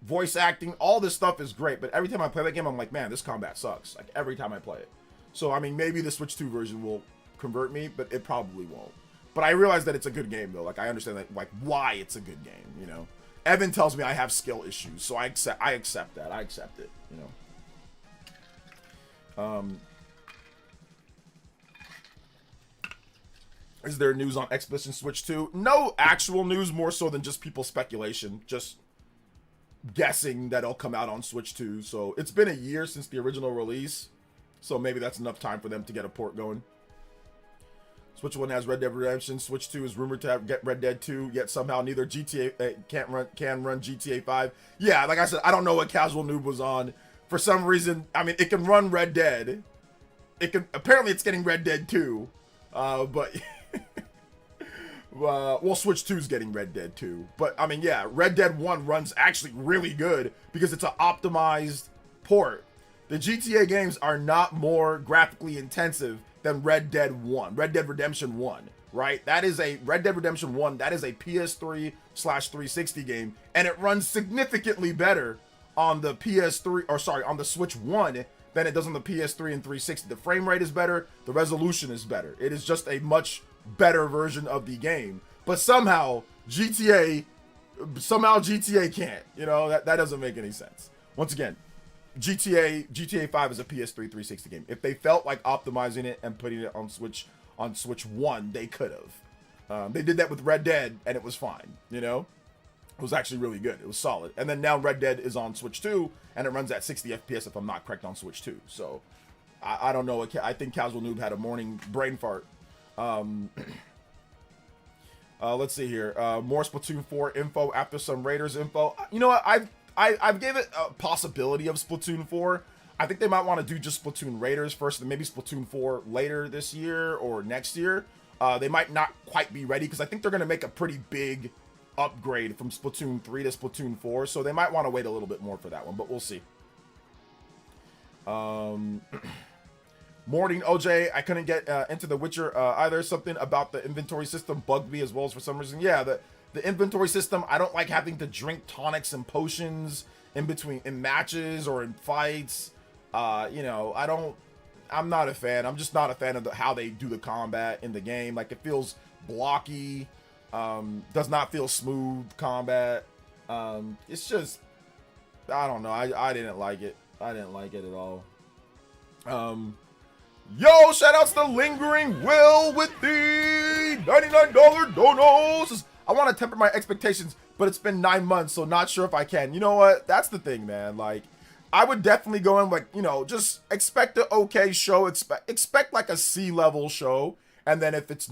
voice acting, all this stuff is great, but every time I play that game, I'm like, man, this combat sucks. Like, every time I play it. So, I mean, maybe the Switch 2 version will convert me, but it probably won't. But I realize that it's a good game, though. Like, I understand that, like, why it's a good game, you know? Evan tells me I have skill issues, so I accept that. I accept it, you know? Is there news on Expedition Switch 2? No actual news, more so than just people's speculation. Just guessing that it'll come out on Switch 2. So it's been a year since the original release, so maybe that's enough time for them to get a port going. Switch 1 has Red Dead Redemption. Switch 2 is rumored to get Red Dead 2, yet somehow neither GTA can run GTA 5. Yeah, like I said, I don't know what Casual Noob was on. For some reason, I mean, it can run Red Dead. Apparently it's getting Red Dead 2. But well, Switch 2 is getting Red Dead 2. But, I mean, yeah, Red Dead 1 runs actually really good because it's an optimized port. The GTA games are not more graphically intensive than Red Dead 1. Red Dead Redemption 1, right? That is a Red Dead Redemption 1. That is a PS3/360 game. And it runs significantly better on the on the Switch 1 than it does on the PS3 and 360. The frame rate is better. The resolution is better. It is just a much better version of the game. But somehow GTA can't. You know, that doesn't make any sense. Once again, GTA 5 is a PS3 360 game. If they felt like optimizing it and putting it on Switch 1, they could have. They did that with Red Dead and it was fine, you know? It was actually really good. It was solid. And then now Red Dead is on Switch 2, and it runs at 60 FPS if I'm not correct on Switch 2. So I don't know. I think Casual Noob had a morning brain fart. Let's see here. More Splatoon 4 info after some Raiders info. You know what? I've gave it a possibility of Splatoon 4. I think they might want to do just Splatoon Raiders first, and maybe Splatoon 4 later this year or next year. They might not quite be ready because I think they're going to make a pretty big upgrade from Splatoon 3 to Splatoon 4, so they might want to wait a little bit more for that one, but we'll see. Morning OJ, I couldn't get into The Witcher either. Something about the inventory system bugged me as well as for some reason. Yeah, the inventory system, I don't like having to drink tonics and potions in matches or in fights. You know, I'm not a fan. I'm just not a fan of how they do the combat in the game. Like, it feels blocky. Does not feel smooth combat. It's just, I don't know. I didn't like it. I didn't like it at all. Yo, shout outs to Lingering Will with the $99 donos. I want to temper my expectations, but it's been 9 months, so not sure if I can. You know what? That's the thing, man. Like, I would definitely go in, like, you know, just expect an okay show. Expect like a C level show. And then if it's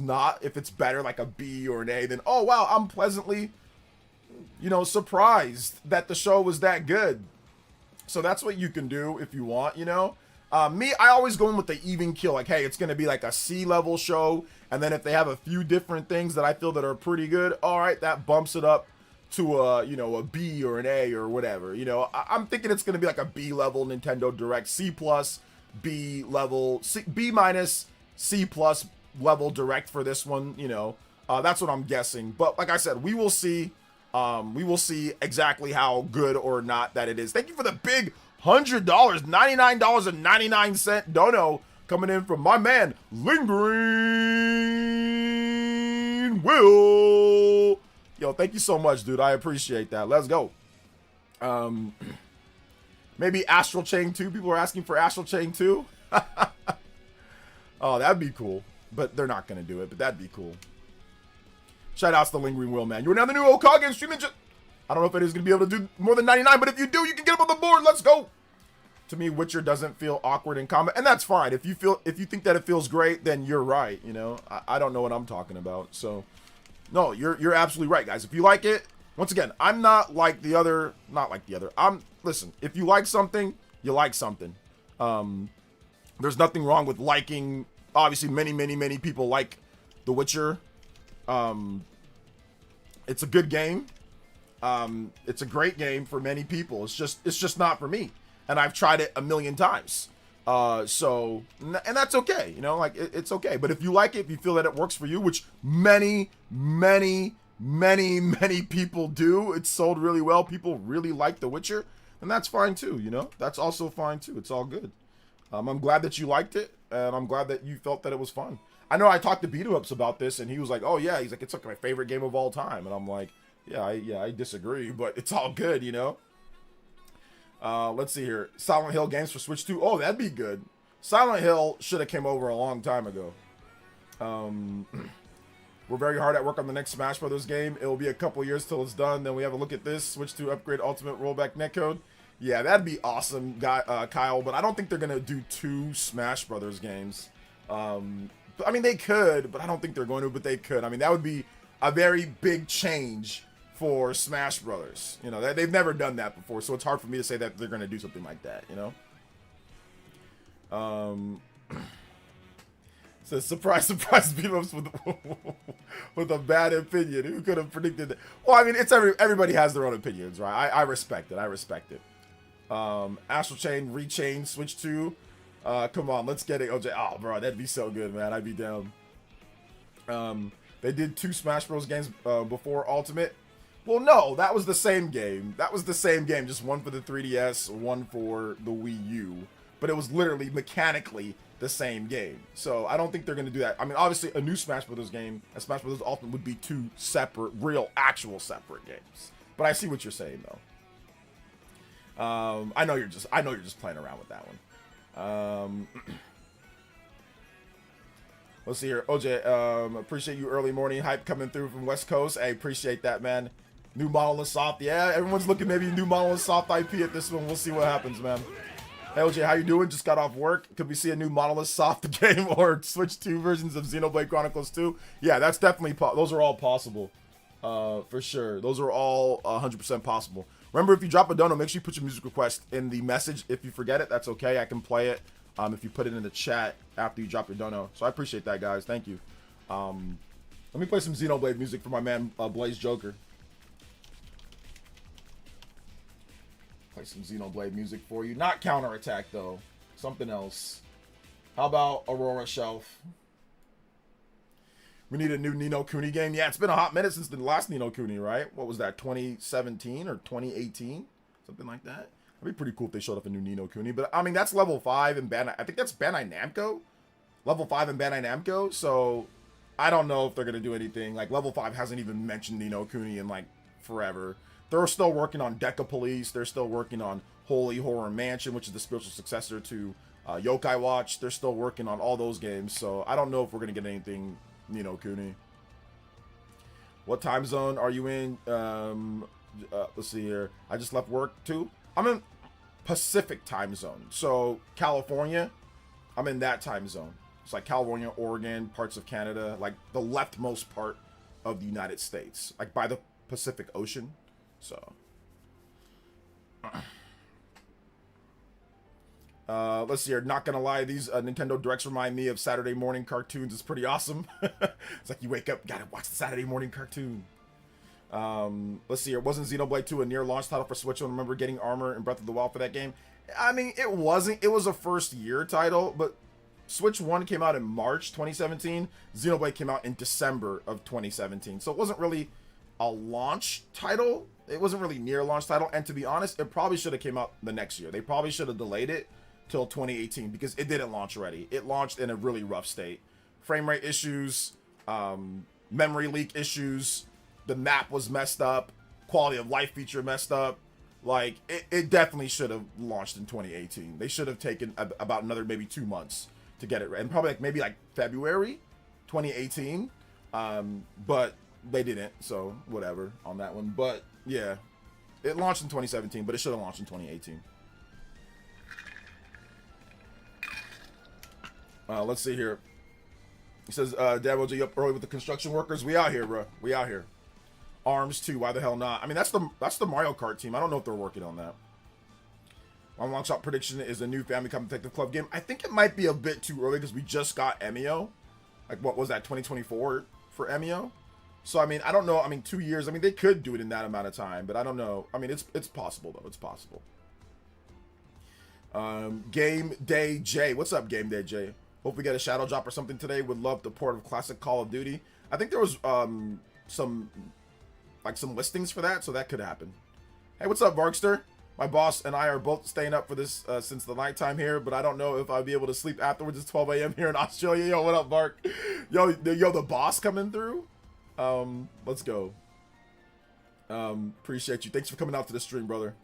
better, like a B or an A, then, oh, wow, I'm pleasantly, you know, surprised that the show was that good. So that's what you can do if you want, you know. Me, I always go in with the even keel. Like, hey, it's going to be like a C level show. And then if they have a few different things that I feel that are pretty good, all right, that bumps it up to a, you know, a B or an A or whatever. You know, I'm thinking it's going to be like a B level Nintendo Direct, C plus, B level, B minus, C plus level Direct for this one, you know. That's what I'm guessing. But like I said, we will see. We will see exactly how good or not that it is. Thank you for the big $100, $99.99 dono coming in from my man, Lingering Will. Yo, thank you so much, dude. I appreciate that. Let's go. Maybe Astral Chain 2. People are asking for Astral Chain 2. Oh, that'd be cool. But they're not going to do it, but that'd be cool. Shout outs to Lingering Will, man. You're now the new Okage and streaming. I don't know if it is going to be able to do more than 99, but if you do, you can get him on the board. Let's go. To me, Witcher doesn't feel awkward in combat, and that's fine. If you think that it feels great, then you're right. You know, I don't know what I'm talking about. So, no, you're absolutely right, guys. If you like it, once again, I'm not like the other. Listen. If you like something, you like something. There's nothing wrong with liking. Obviously, many people like The Witcher. It's a good game. It's a great game for many people. It's just not for me. And I've tried it a million times. And that's okay. You know, like it's okay. But if you like it, if you feel that it works for you, which many people do, it's sold really well. People really like The Witcher, and that's fine too. You know, that's also fine too. It's all good. I'm glad that you liked it, and I'm glad that you felt that it was fun. I know I talked to Beat Ups about this, and he was like, "Oh yeah," he's like, "It's like my favorite game of all time," and I'm like, "Yeah, I disagree, but it's all good, you know." Let's see here. Silent Hill games for Switch 2. Oh, that'd be good. Silent Hill should have came over a long time ago. We're very hard at work on the next Smash Brothers game. It will be a couple years till it's done. Then we have a look at this. Switch 2 upgrade ultimate rollback netcode. Yeah, that'd be awesome, Kyle. But I don't think they're gonna do 2 Smash Brothers games. I mean, they could, but I don't think they're going to. But they could. I mean, that would be a very big change for Smash Brothers. You know, they've never done that before, so it's hard for me to say that they're going to do something like that, you know? So surprise, beat-ups with a bad opinion. Who could have predicted that? Well, I mean, it's everybody has their own opinions, right? I respect it. I respect it. Astral Chain, Rechain, Switch 2. Come on, let's get it, OJ. Oh, bro, that'd be so good, man. I'd be down. They did 2 Smash Bros. Games before Ultimate. Well, no, that was the same game. Just one for the 3DS, one for the Wii U. But it was literally mechanically the same game. So I don't think they're going to do that. I mean, obviously, a new Smash Bros. Game, a Smash Bros. Ultimate would be 2 separate, actual separate games. But I see what you're saying, though. I know you're just playing around with that one. Let's see here. OJ, appreciate you early morning hype coming through from West Coast. I appreciate that, man. New Monolith Soft. Yeah, everyone's looking maybe new Monolith Soft IP at this one. We'll see what happens, man. Hey, LJ, how you doing? Just got off work. Could we see a new Monolith Soft game or Switch 2 versions of Xenoblade Chronicles 2? Yeah, that's definitely, those are all possible. For sure. Those are all 100% possible. Remember, if you drop a dono, make sure you put your music request in the message. If you forget it, that's okay. I can play it if you put it in the chat after you drop your dono. So I appreciate that, guys. Thank you. Let me play some Xenoblade music for my man, Blaze Joker. Play some Xenoblade music for you. Not Counterattack, though. Something else. How about Aurora Shelf? We need a new Ni no Kuni game. Yeah, it's been a hot minute since the last Ni no Kuni, right? What was that, 2017 or 2018? Something like that. That'd be pretty cool if they showed up a new Ni no Kuni. But, I mean, that's level 5 in Bandai. I think that's Bandai Namco. Level 5 in Bandai Namco. So, I don't know if they're going to do anything. Like, level 5 hasn't even mentioned Ni no Kuni in, like, forever. They're still working on Deca Police. They're still working on Holy Horror Mansion, which is the spiritual successor to Yokai Watch. They're still working on all those games. So, I don't know if we're going to get anything Ni no Kuni. What time zone are you in? Let's see here. I just left work too. I'm in Pacific time zone. So California, I'm in that time zone. It's like California, Oregon, parts of Canada, like the leftmost part of the United States, like by the Pacific Ocean. So let's see here. Not gonna lie, these Nintendo Directs remind me of Saturday morning cartoons. It's pretty awesome. It's like you wake up, gotta watch the Saturday morning cartoon. Let's see here. Wasn't Xenoblade 2 a near launch title for Switch? I remember getting Armor and Breath of the Wild for that game. I mean, it wasn't. It was a first year title, but Switch 1 came out in March 2017. Xenoblade came out in December of 2017. So it wasn't really a launch title. It wasn't really near launch title. And to be honest, it probably should have came out the next year. They probably should have delayed it till 2018 because it didn't launch already. It launched in a really rough state. Frame rate issues, memory leak issues, the map was messed up, quality of life feature messed up. Like, it definitely should have launched in 2018. They should have taken about another maybe 2 months to get it right. And probably like maybe like February 2018. But they didn't, so whatever on that one. But yeah, it launched in 2017, but it should have launched in 2018. Let's see here. He says, Dad, you up early with the construction workers? We out here, bro. We out here. ARMS 2, why the hell not? I mean, that's the Mario Kart team. I don't know if they're working on that. My long shot prediction is a new Famicom Detective Club game. I think it might be a bit too early because we just got Emio. Like, what was that, 2024 for Emio? So, I mean, I don't know. I mean, 2 years. I mean, they could do it in that amount of time, but I don't know. I mean, it's possible, though. It's possible. Game Day J. What's up, Game Day J? Hope we get a shadow drop or something today. Would love the port of classic Call of Duty. I think there was some listings for that, so that could happen. Hey, what's up, Varkster? My boss and I are both staying up for this since the nighttime here, but I don't know if I'll be able to sleep afterwards. It's 12 a.m. here in Australia. Yo, what up, Vark? Yo, the boss coming through? Let's go. Appreciate you. Thanks for coming out to the stream, brother.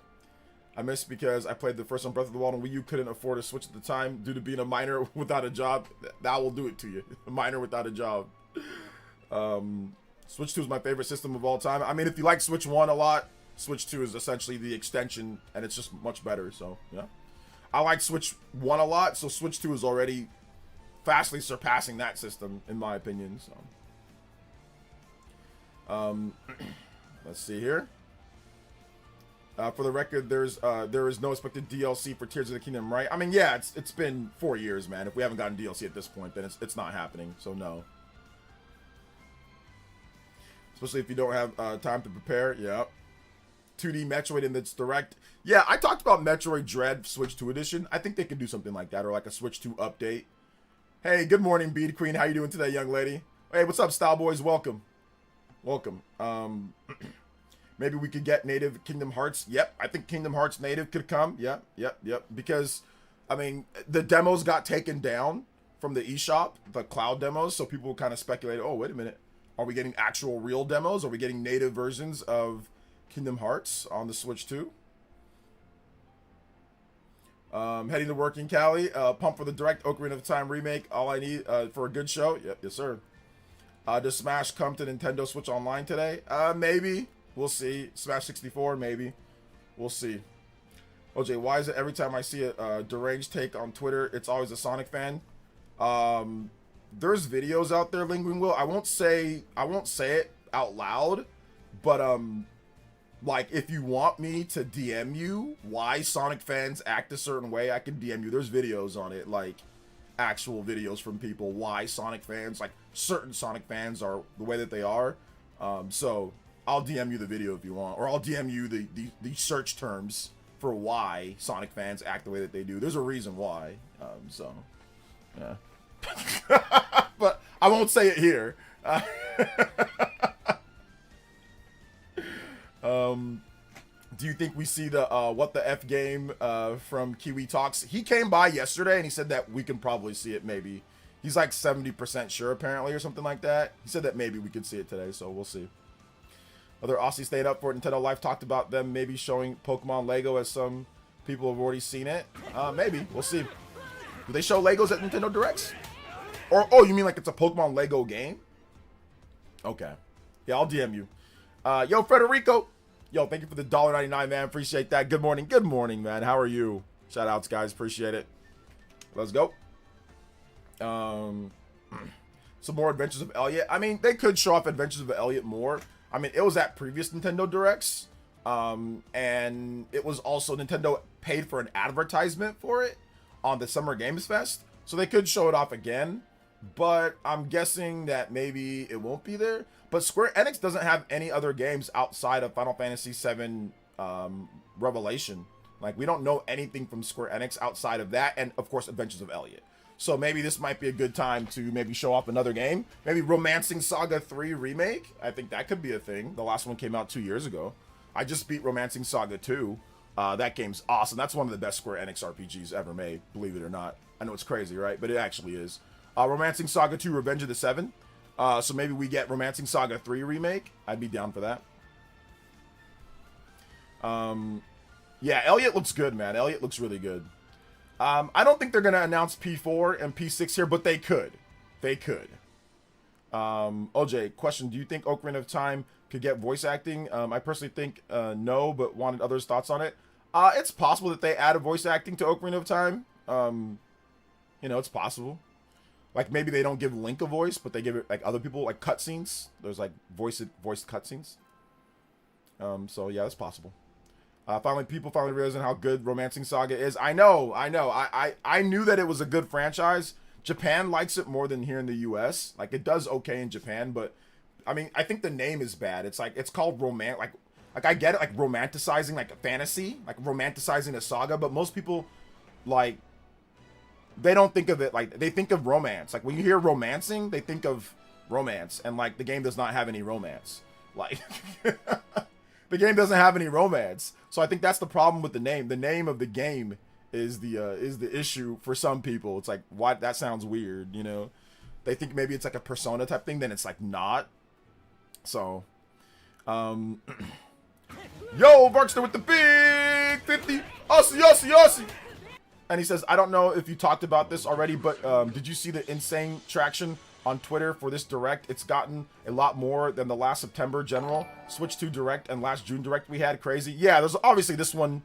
I missed because I played the first on Breath of the Wild and Wii U, couldn't afford a Switch at the time due to being a minor without a job. That will do it to you. A minor without a job. Switch 2 is my favorite system of all time. I mean, if you like Switch 1 a lot, Switch 2 is essentially the extension, and it's just much better, so, yeah. I like Switch 1 a lot, so Switch 2 is already fastly surpassing that system, in my opinion, so. Let's see here. For the record, there is no expected DLC for Tears of the Kingdom, right? I mean, yeah, it's been 4 years, man. If we haven't gotten DLC at this point, then it's not happening, so no. Especially if you don't have time to prepare. Yep. 2D Metroid in this direct. Yeah, I talked about Metroid Dread Switch 2 edition. I think they could do something like that, or like a Switch 2 update. Hey, good morning, Bead Queen. How you doing today, young lady? Hey, what's up, Style Boys? Welcome. Welcome. Maybe we could get native Kingdom Hearts. Yep, I think Kingdom Hearts native could come. Yep. Because, I mean, the demos got taken down from the eShop, the cloud demos, so people kind of speculated, oh, wait a minute. Are we getting actual real demos? Are we getting native versions of Kingdom Hearts on the Switch 2? Heading to work in Cali. Pump for the direct Ocarina of Time remake. All I need for a good show. Yep, yes, sir. Does Smash come to Nintendo Switch Online today? Maybe. We'll see. Smash 64, maybe. We'll see. OJ, why is it every time I see a deranged take on Twitter, it's always a Sonic fan? There's videos out there, Lingering Will. I won't say it out loud, but like if you want me to DM you why Sonic fans act a certain way, I can DM you. There's videos on it, like actual videos from people why Sonic fans, like certain Sonic fans are the way that they are. So I'll DM you the video if you want, or I'll DM you the search terms for why Sonic fans act the way that they do. There's a reason why. So yeah. But I won't say it here. Do you think we see the What the F game from Kiwi Talks? He came by yesterday and he said that we can probably see it maybe. He's like 70% sure apparently or something like that. He said that maybe we could see it today, so we'll see. Other Aussie stayed up for it. Nintendo Life talked about them maybe showing Pokemon Lego, as some people have already seen it. Maybe. We'll see. Do they show Legos at Nintendo Directs? Or, oh, you mean like it's a Pokemon Lego game? Okay. Yeah, I'll DM you. Yo, Federico. Yo, thank you for the $1.99, man. Appreciate that. Good morning. Good morning, man. How are you? Shout outs, guys. Appreciate it. Let's go. Some more Adventures of Elliot. I mean, they could show off Adventures of Elliot more. I mean, it was at previous Nintendo Directs. And it was also Nintendo paid for an advertisement for it on the Summer Games Fest. So they could show it off again. But I'm guessing that maybe it won't be there. But Square Enix doesn't have any other games outside of Final Fantasy VII Revelation. Like, we don't know anything from Square Enix outside of that. And, of course, Adventures of Elliot. So maybe this might be a good time to maybe show off another game. Maybe Romancing Saga 3 Remake. I think that could be a thing. The last one came out 2 years ago. I just beat Romancing Saga 2. That game's awesome. That's one of the best Square Enix RPGs ever made, believe it or not. I know it's crazy, right? But it actually is. Romancing Saga 2 Revenge of the Seven. So maybe we get Romancing Saga 3 Remake. I'd be down for that. Yeah, Elliot looks good, man. Elliot looks really good. I don't think they're going to announce P4 and P6 here, but they could. They could. OJ, question. Do you think Ocarina of Time could get voice acting? I personally think no, but wanted others' thoughts on it. It's possible that they add a voice acting to Ocarina of Time. You know, it's possible. Like, maybe they don't give Link a voice, but they give it, like, other people, like, cutscenes. There's, like, voiced cutscenes. So, yeah, that's possible. People finally realizing how good Romancing Saga is. I know. I knew that it was a good franchise. Japan likes it more than here in the US. Like, it does okay in Japan, but, I mean, I think the name is bad. It's, like, it's called like, I get it, like, romanticizing, like, a fantasy. Like, romanticizing a saga, but most people, like, they don't think of it like, they think of romance. Like, when you hear romancing, they think of romance, and like the game does not have any romance. Like, the game doesn't have any romance. So I think that's the problem with the name. The name of the game is the issue for some people. It's like, why, that sounds weird, you know? They think maybe it's like a Persona type thing, then it's like not. So, yo, Varkster with the big 50. Aussie. And he says, I don't know if you talked about this already, but did you see the insane traction on Twitter for this Direct? It's gotten a lot more than the last September General Switch 2 Direct and last June Direct we had. Crazy. Yeah, there's obviously this one,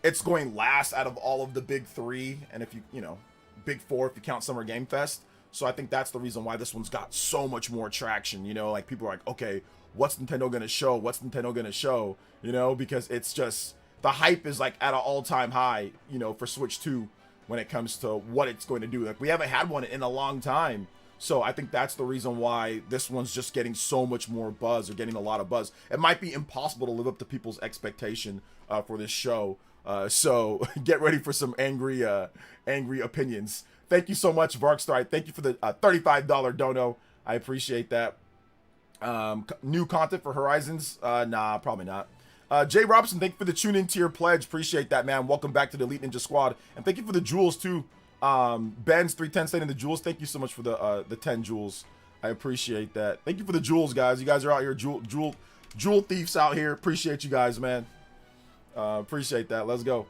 it's going last out of all of the big three. And if you know, big four if you count Summer Game Fest. So I think that's the reason why this one's got so much more traction. You know, like people are like, okay, what's Nintendo going to show? What's Nintendo going to show? You know, because it's just, the hype is like at an all-time high, you know, for Switch 2 when it comes to what it's going to do. Like, we haven't had one in a long time. So I think that's the reason why this one's just getting so much more buzz, or getting a lot of buzz. It might be impossible to live up to people's expectation for this show. So get ready for some angry opinions. Thank you so much, Varkstar. Thank you for the $35 dono. I appreciate that. New content for Horizons? Nah, probably not. Jay Robinson, thank you for the tune-in tier pledge. Appreciate that, man. Welcome back to the Elite Ninja Squad. And thank you for the jewels, too. Ben's 310 saying the jewels. Thank you so much for the 10 jewels. I appreciate that. Thank you for the jewels, guys. You guys are out here, jewel thieves out here. Appreciate you guys, man. Appreciate that. Let's go.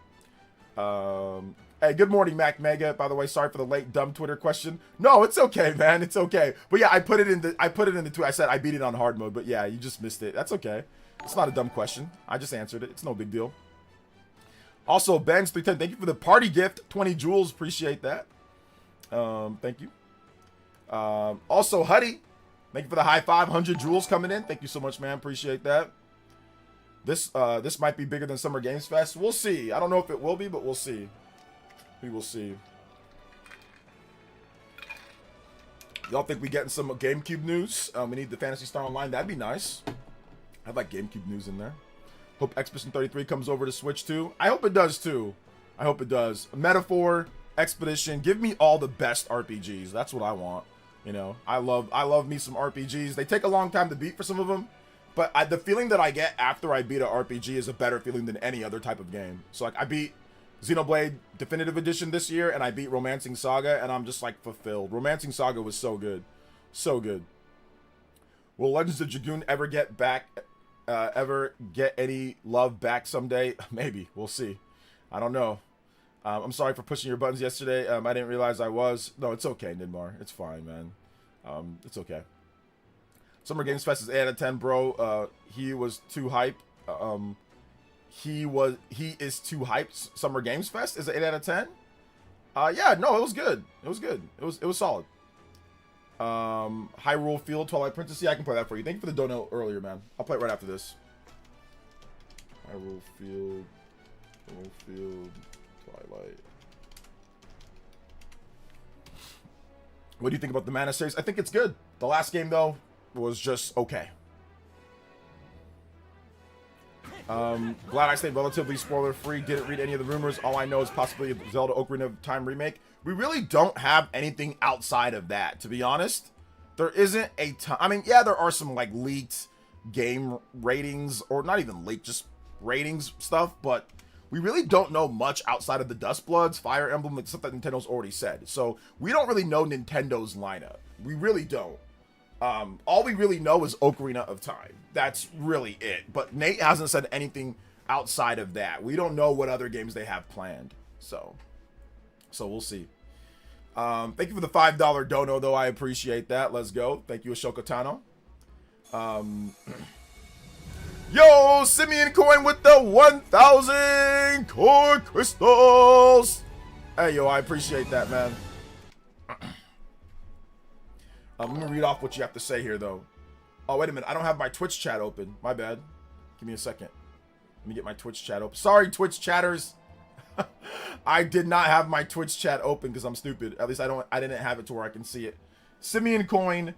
Hey, good morning, Mac Mega. By the way, sorry for the late dumb Twitter question. No, it's okay, man. It's okay. But yeah, I put it in the tweet. I said I beat it on hard mode, but yeah, you just missed it. That's okay. It's not a dumb question. I just answered it. It's no big deal. Also, Ben's 310, thank you for the party gift. 20 jewels, appreciate that. Thank you. Also, Huddy, thank you for the high 500 jewels coming in. Thank you so much, man. Appreciate that. This might be bigger than Summer Games Fest. We'll see. I don't know if it will be, but we'll see. We will see. Y'all think we getting some GameCube news? We need the Phantasy Star Online. That'd be nice. I'd like GameCube news in there. Hope Expedition 33 comes over to Switch too. I hope it does too. I hope it does. Metaphor, Expedition, give me all the best RPGs. That's what I want. You know, I love me some RPGs. They take a long time to beat for some of them, but the feeling that I get after I beat an RPG is a better feeling than any other type of game. So like I beat Xenoblade Definitive Edition this year, and I beat Romancing Saga, and I'm just like fulfilled. Romancing Saga was so good. So good. Will Legends of Dragoon ever get any love back someday? Maybe. We'll see. I don't know. I'm sorry for pushing your buttons yesterday. I didn't realize I was. No, it's okay, Nidmar. It's fine, man. It's okay. Summer Games Fest is 8 out of 10, bro. He was too hype. He is too hyped. Summer Games Fest is an 8 out of 10. Yeah, no, it was good. It was good. It was solid. Hyrule Field, Twilight Princess. Yeah, I can play that for you. Thank you for the dono earlier, man. I'll play it right after this. Hyrule Field, Twilight. What do you think about the Mana series? I think it's good. The last game, though, was just okay. Glad I stayed relatively spoiler-free. Didn't read any of the rumors. All I know is possibly a Zelda Ocarina of Time remake. We really don't have anything outside of that, to be honest. There isn't a ton. I mean, yeah, there are some, like, leaked game ratings, or not even leaked, just ratings stuff, but we really don't know much outside of the Dustbloods, Fire Emblem, and stuff that Nintendo's already said. So we don't really know Nintendo's lineup. We really don't. All we really know is Ocarina of Time. That's really it. But Nate hasn't said anything outside of that. We don't know what other games they have planned. So we'll see. Thank you for the $5 dono, though. I appreciate that. Let's go. Thank you, Ashoka Tano. Yo, Simeon Coin with the 1,000 core crystals. Hey, yo, I appreciate that, man. Let me read off what you have to say here, though. Oh, wait a minute. I don't have my Twitch chat open. My bad. Give me a second. Let me get my Twitch chat open. Sorry, Twitch chatters. I did not have my Twitch chat open because I'm stupid. At least I didn't have it to where I can see it. Simeon Coin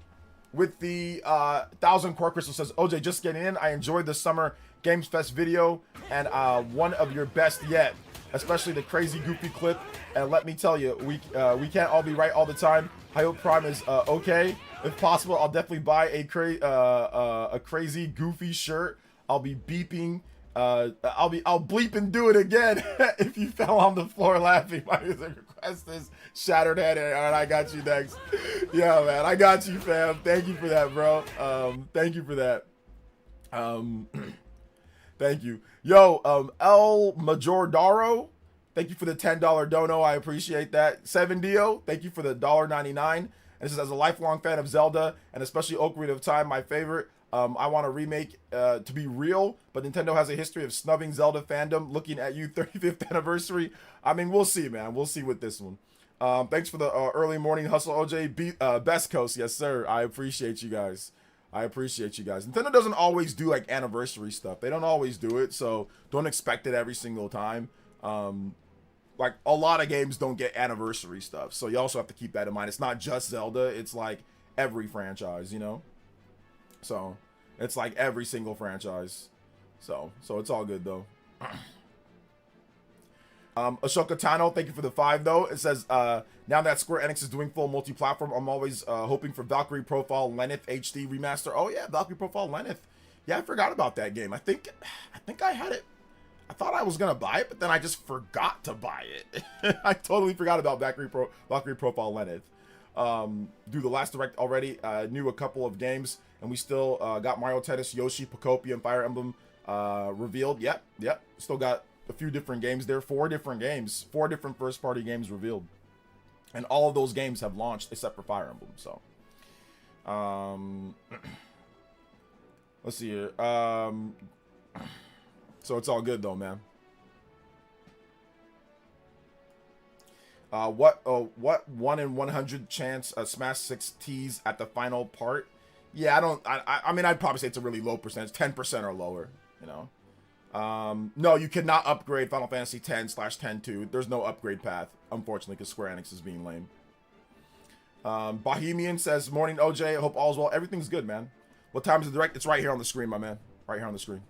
with the 1,000 core crystal says, OJ, just getting in. I enjoyed the Summer Games Fest video and one of your best yet, especially the crazy goofy clip. And let me tell you, we can't all be right all the time. I hope Prime is okay. If possible, I'll definitely buy a crazy goofy shirt. I'll be beeping. I'll bleep and do it again if you fell on the floor laughing. My music request is Shattered Head. All right, I got you next. Yeah, man, I got you, fam. Thank you for that, bro. Thank you for that. Thank you. Yo, El Majordaro, thank you for the $10 dono. I appreciate that. 7Dio, thank you for the $1.99. And this is as a lifelong fan of Zelda and especially Ocarina of Time, my favorite. I want a remake to be real, but Nintendo has a history of snubbing Zelda fandom. Looking at you, 35th anniversary. I mean, we'll see, man. We'll see with this one. Thanks for the early morning hustle, OJ. Best Coast, yes, sir. I appreciate you guys. Nintendo doesn't always do like anniversary stuff. They don't always do it, so don't expect it every single time. Like a lot of games don't get anniversary stuff, so you also have to keep that in mind. It's not just Zelda. It's like every franchise, you know. So it's like every single franchise. So it's all good though. Ashoka Tano, thank you for the 5 though. It says, now that Square Enix is doing full multi-platform, I'm always hoping for Valkyrie Profile Lenneth HD remaster. Oh yeah, Valkyrie Profile Lenneth. Yeah, I forgot about that game. I think I had it. I thought I was gonna buy it, but then I just forgot to buy it. I totally forgot about Valkyrie Profile Lenneth. Do the last direct already. Knew a couple of games, and we still got Mario Tennis, Yoshi, Pocopia, and Fire Emblem revealed. Yep. Still got a few different games there. 4 different games. 4 different first-party games revealed. And all of those games have launched except for Fire Emblem. So, let's see here. So it's all good though, man. What 1 in 100 chance Smash 6 tease at the final part? Yeah, I mean, I'd probably say it's a really low percentage, 10% or lower, you know. No, you cannot upgrade Final Fantasy X/10-2. There's no upgrade path, unfortunately, because Square Enix is being lame. Bohemian says, morning OJ, hope all's well. Everything's good, man. What time is the direct? It's right here on the screen, my man. Right here on the screen.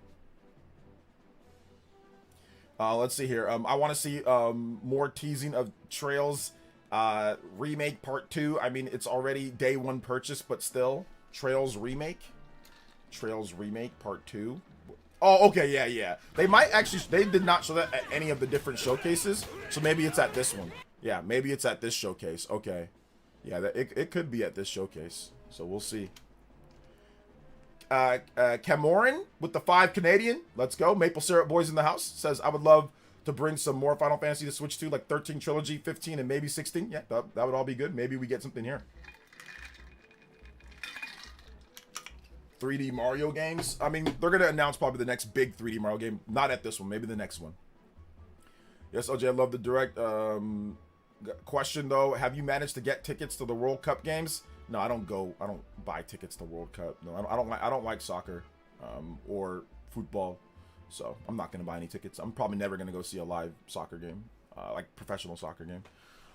Let's see here. I want to see more teasing of Trails Remake Part 2. I mean, it's already day 1 purchase, but still. Trails Remake Part 2. Oh, okay, yeah. They might actually, they did not show that at any of the different showcases, so maybe it's at this one. Yeah, maybe it's at this showcase. Okay. Yeah, it could be at this showcase, so we'll see. Cameron with the 5 Canadian. Let's go. Maple Syrup Boys in the house says, I would love to bring some more Final Fantasy to Switch 2, like 13 Trilogy, 15, and maybe 16. Yeah, that would all be good. Maybe we get something here. 3D Mario games. I mean, they're going to announce probably the next big 3D Mario game. Not at this one. Maybe the next one. Yes, OJ, I love the direct. Question, though. Have you managed to get tickets to the World Cup games? No, I don't buy tickets to World Cup. No, I don't like soccer or football. So I'm not going to buy any tickets. I'm probably never going to go see a live soccer game, like professional soccer game.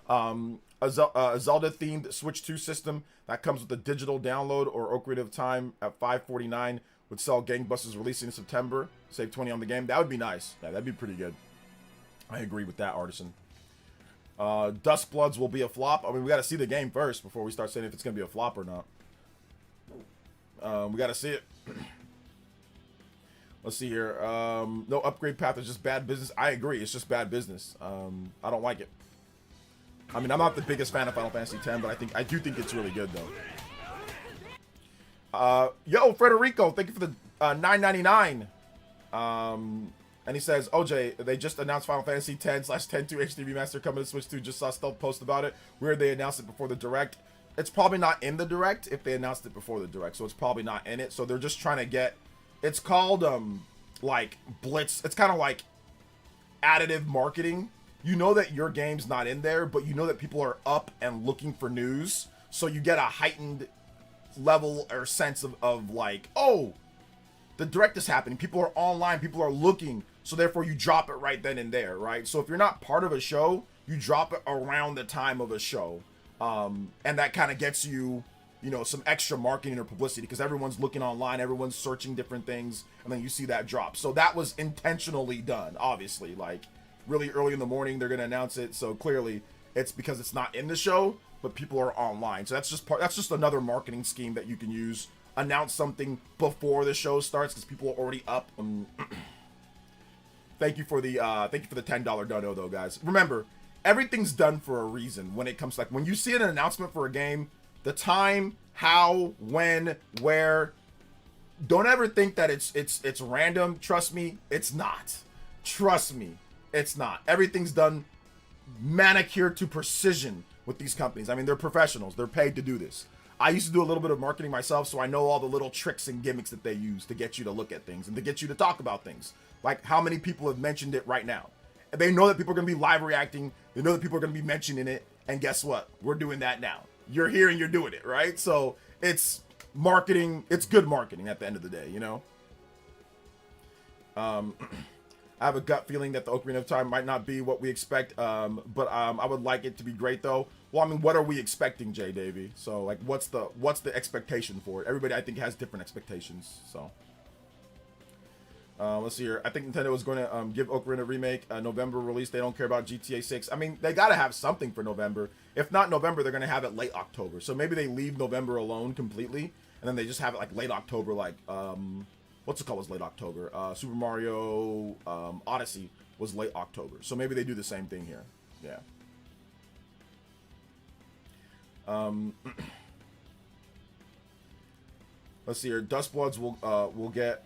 A Zelda-themed Switch 2 system that comes with a digital download or Ocarina of Time at $549 would sell gangbusters, releasing in September. Save 20 on the game. That would be nice. Yeah, that'd be pretty good. I agree with that, Artisan. Duskbloods will be a flop. I mean, we got to see the game first before we start saying if it's going to be a flop or not. We got to see it. Let's see here. No upgrade path is just bad business. I agree. It's just bad business. I don't like it. I mean, I'm not the biggest fan of Final Fantasy X, but I do think it's really good, though. Yo, Federico, thank you for the $9.99. And he says, OJ, they just announced Final Fantasy X/10-2 HD Remaster coming to Switch 2. Just saw Stealth post about it. Weird they announced it before the Direct. It's probably not in the Direct if they announced it before the Direct, so it's probably not in it. So they're just trying to get... It's called, like, Blitz. It's kind of like additive marketing. You know that your game's not in there, but you know that people are up and looking for news. So you get a heightened level or sense of like, oh, the Direct is happening. People are online. People are looking. So therefore you drop it right then and there, right? So if you're not part of a show, you drop it around the time of a show. And that kind of gets you, you know, some extra marketing or publicity because everyone's looking online. Everyone's searching different things. And then you see that drop. So that was intentionally done, obviously. Like, really early in the morning they're going to announce it, so clearly it's because it's not in the show but people are online, so that's just another marketing scheme that you can use. Announce something before the show starts because people are already up. Thank you for the $10 dono though, guys. Remember, everything's done for a reason when it comes to, like, when you see an announcement for a game, the time, how, when, where, don't ever think that it's random. Trust me, it's not. Trust me, it's not. Everything's done manicured to precision with these companies. I mean, they're professionals. They're paid to do this. I used to do a little bit of marketing myself, so I know all the little tricks and gimmicks that they use to get you to look at things and to get you to talk about things. Like how many people have mentioned it right now. And they know that people are going to be live reacting. They know that people are going to be mentioning it. And guess what? We're doing that now. You're here and you're doing it, right? So it's marketing. It's good marketing at the end of the day, you know? I have a gut feeling that the Ocarina of Time might not be what we expect, but I would like it to be great, though. Well, I mean, what are we expecting, Jay Davy? So, like, what's the expectation for it? Everybody, I think, has different expectations. So, let's see here. I think Nintendo is going to give Ocarina a remake, November release. They don't care about GTA 6. I mean, they got to have something for November. If not November, they're going to have it late October. So maybe they leave November alone completely, and then they just have it like late October, like what's it called was late October. Super Mario Odyssey was late October. So maybe they do the same thing here. Yeah. Let's see here. Dustbloods will get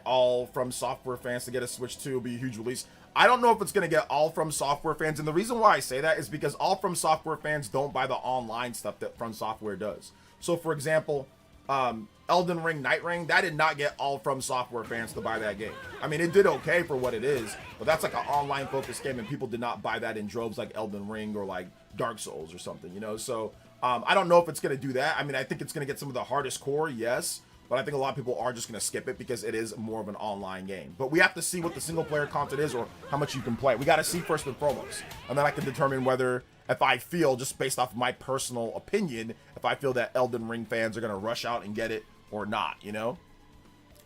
all from software fans to get a Switch 2. It'll be a huge release. I don't know if it's going to get all from software fans. And the reason why I say that is because all from software fans don't buy the online stuff that From Software does. So, for example, Elden Ring, Night Ring, that did not get all From Software fans to buy that game. I mean, it did okay for what it is, but that's like an online focused game, and people did not buy that in droves like Elden Ring or like Dark Souls or something, you know? So I don't know if it's going to do that. I mean, I think it's going to get some of the hardest core, yes, but I think a lot of people are just going to skip it because it is more of an online game. But we have to see what the single player content is or how much you can play. We got to see first and foremost, and then I can determine whether, if I feel, just based off my personal opinion, if I feel that Elden Ring fans are going to rush out and get it or not, you know?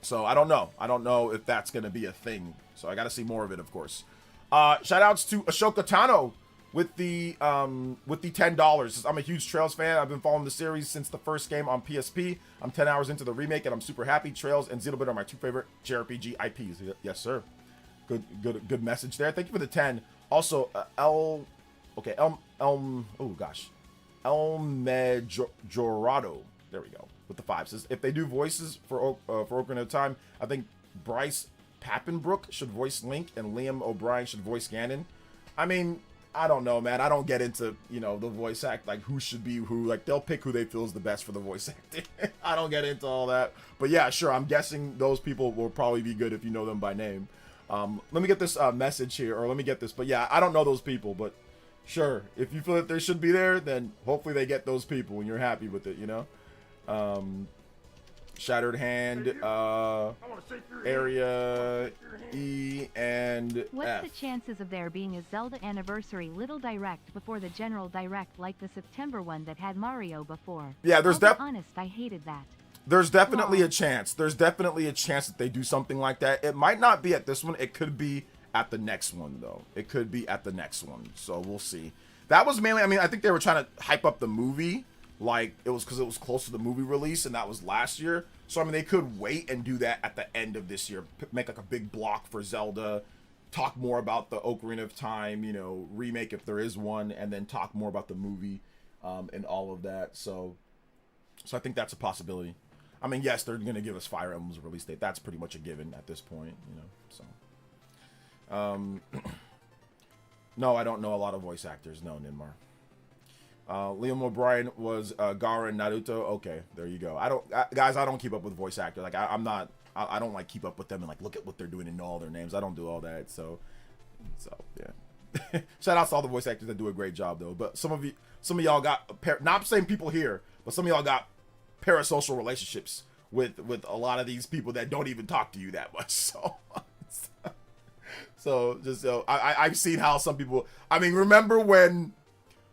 So I don't know. I don't know if that's going to be a thing. So I got to see more of it, of course. Shout outs to Ashoka Tano with the $10. I'm a huge Trails fan. I've been following the series since the first game on PSP. I'm 10 hours into the remake and I'm super happy. Trails and Xenoblade are my 2 favorite JRPG IPs. Yes, sir. Good message there. Thank you for the 10. Also, El Elmejorado. There we go. With the 5 says, if they do voices for Ocarina of Time, I think Bryce Papenbrook should voice Link and Liam O'Brien should voice Ganon. I mean, I don't know, man. I don't get into, you know, the voice act, like who should be who. Like, they'll pick who they feel is the best for the voice acting. I don't get into all that. But yeah, sure, I'm guessing those people will probably be good if you know them by name. Let me get this message here, or let me get this. But yeah, I don't know those people, but sure, if you feel that they should be there, then hopefully they get those people and you're happy with it, you know? Shattered Hand, Area E, and What's F. the chances of there being a Zelda Anniversary Little Direct before the general Direct like the September one that had Mario before? Yeah, I'll be honest, I hated that. There's definitely a chance. There's definitely a chance that they do something like that. It might not be at this one. It could be at the next one, though. It could be at the next one. So we'll see. That was mainly, I mean, I think they were trying to hype up the movie. Like, it was because it was close to the movie release, and that was last year. So, I mean, they could wait and do that at the end of this year. Make, like, a big block for Zelda. Talk more about the Ocarina of Time, you know, remake if there is one. And then talk more about the movie and all of that. So I think that's a possibility. I mean, yes, they're going to give us Fire Emblem's release date. That's pretty much a given at this point, you know. So, no, I don't know a lot of voice actors. No, Ninmar. Liam O'Brien was Gaara in Naruto. Okay, there you go. Guys, I don't keep up with voice actors. Like, I don't like keep up with them and like look at what they're doing and know all their names. I don't do all that. So yeah. Shout out to all the voice actors that do a great job though. But some of y'all got not saying people here, but some of y'all got parasocial relationships with a lot of these people that don't even talk to you that much. So I've seen how some people. I mean, remember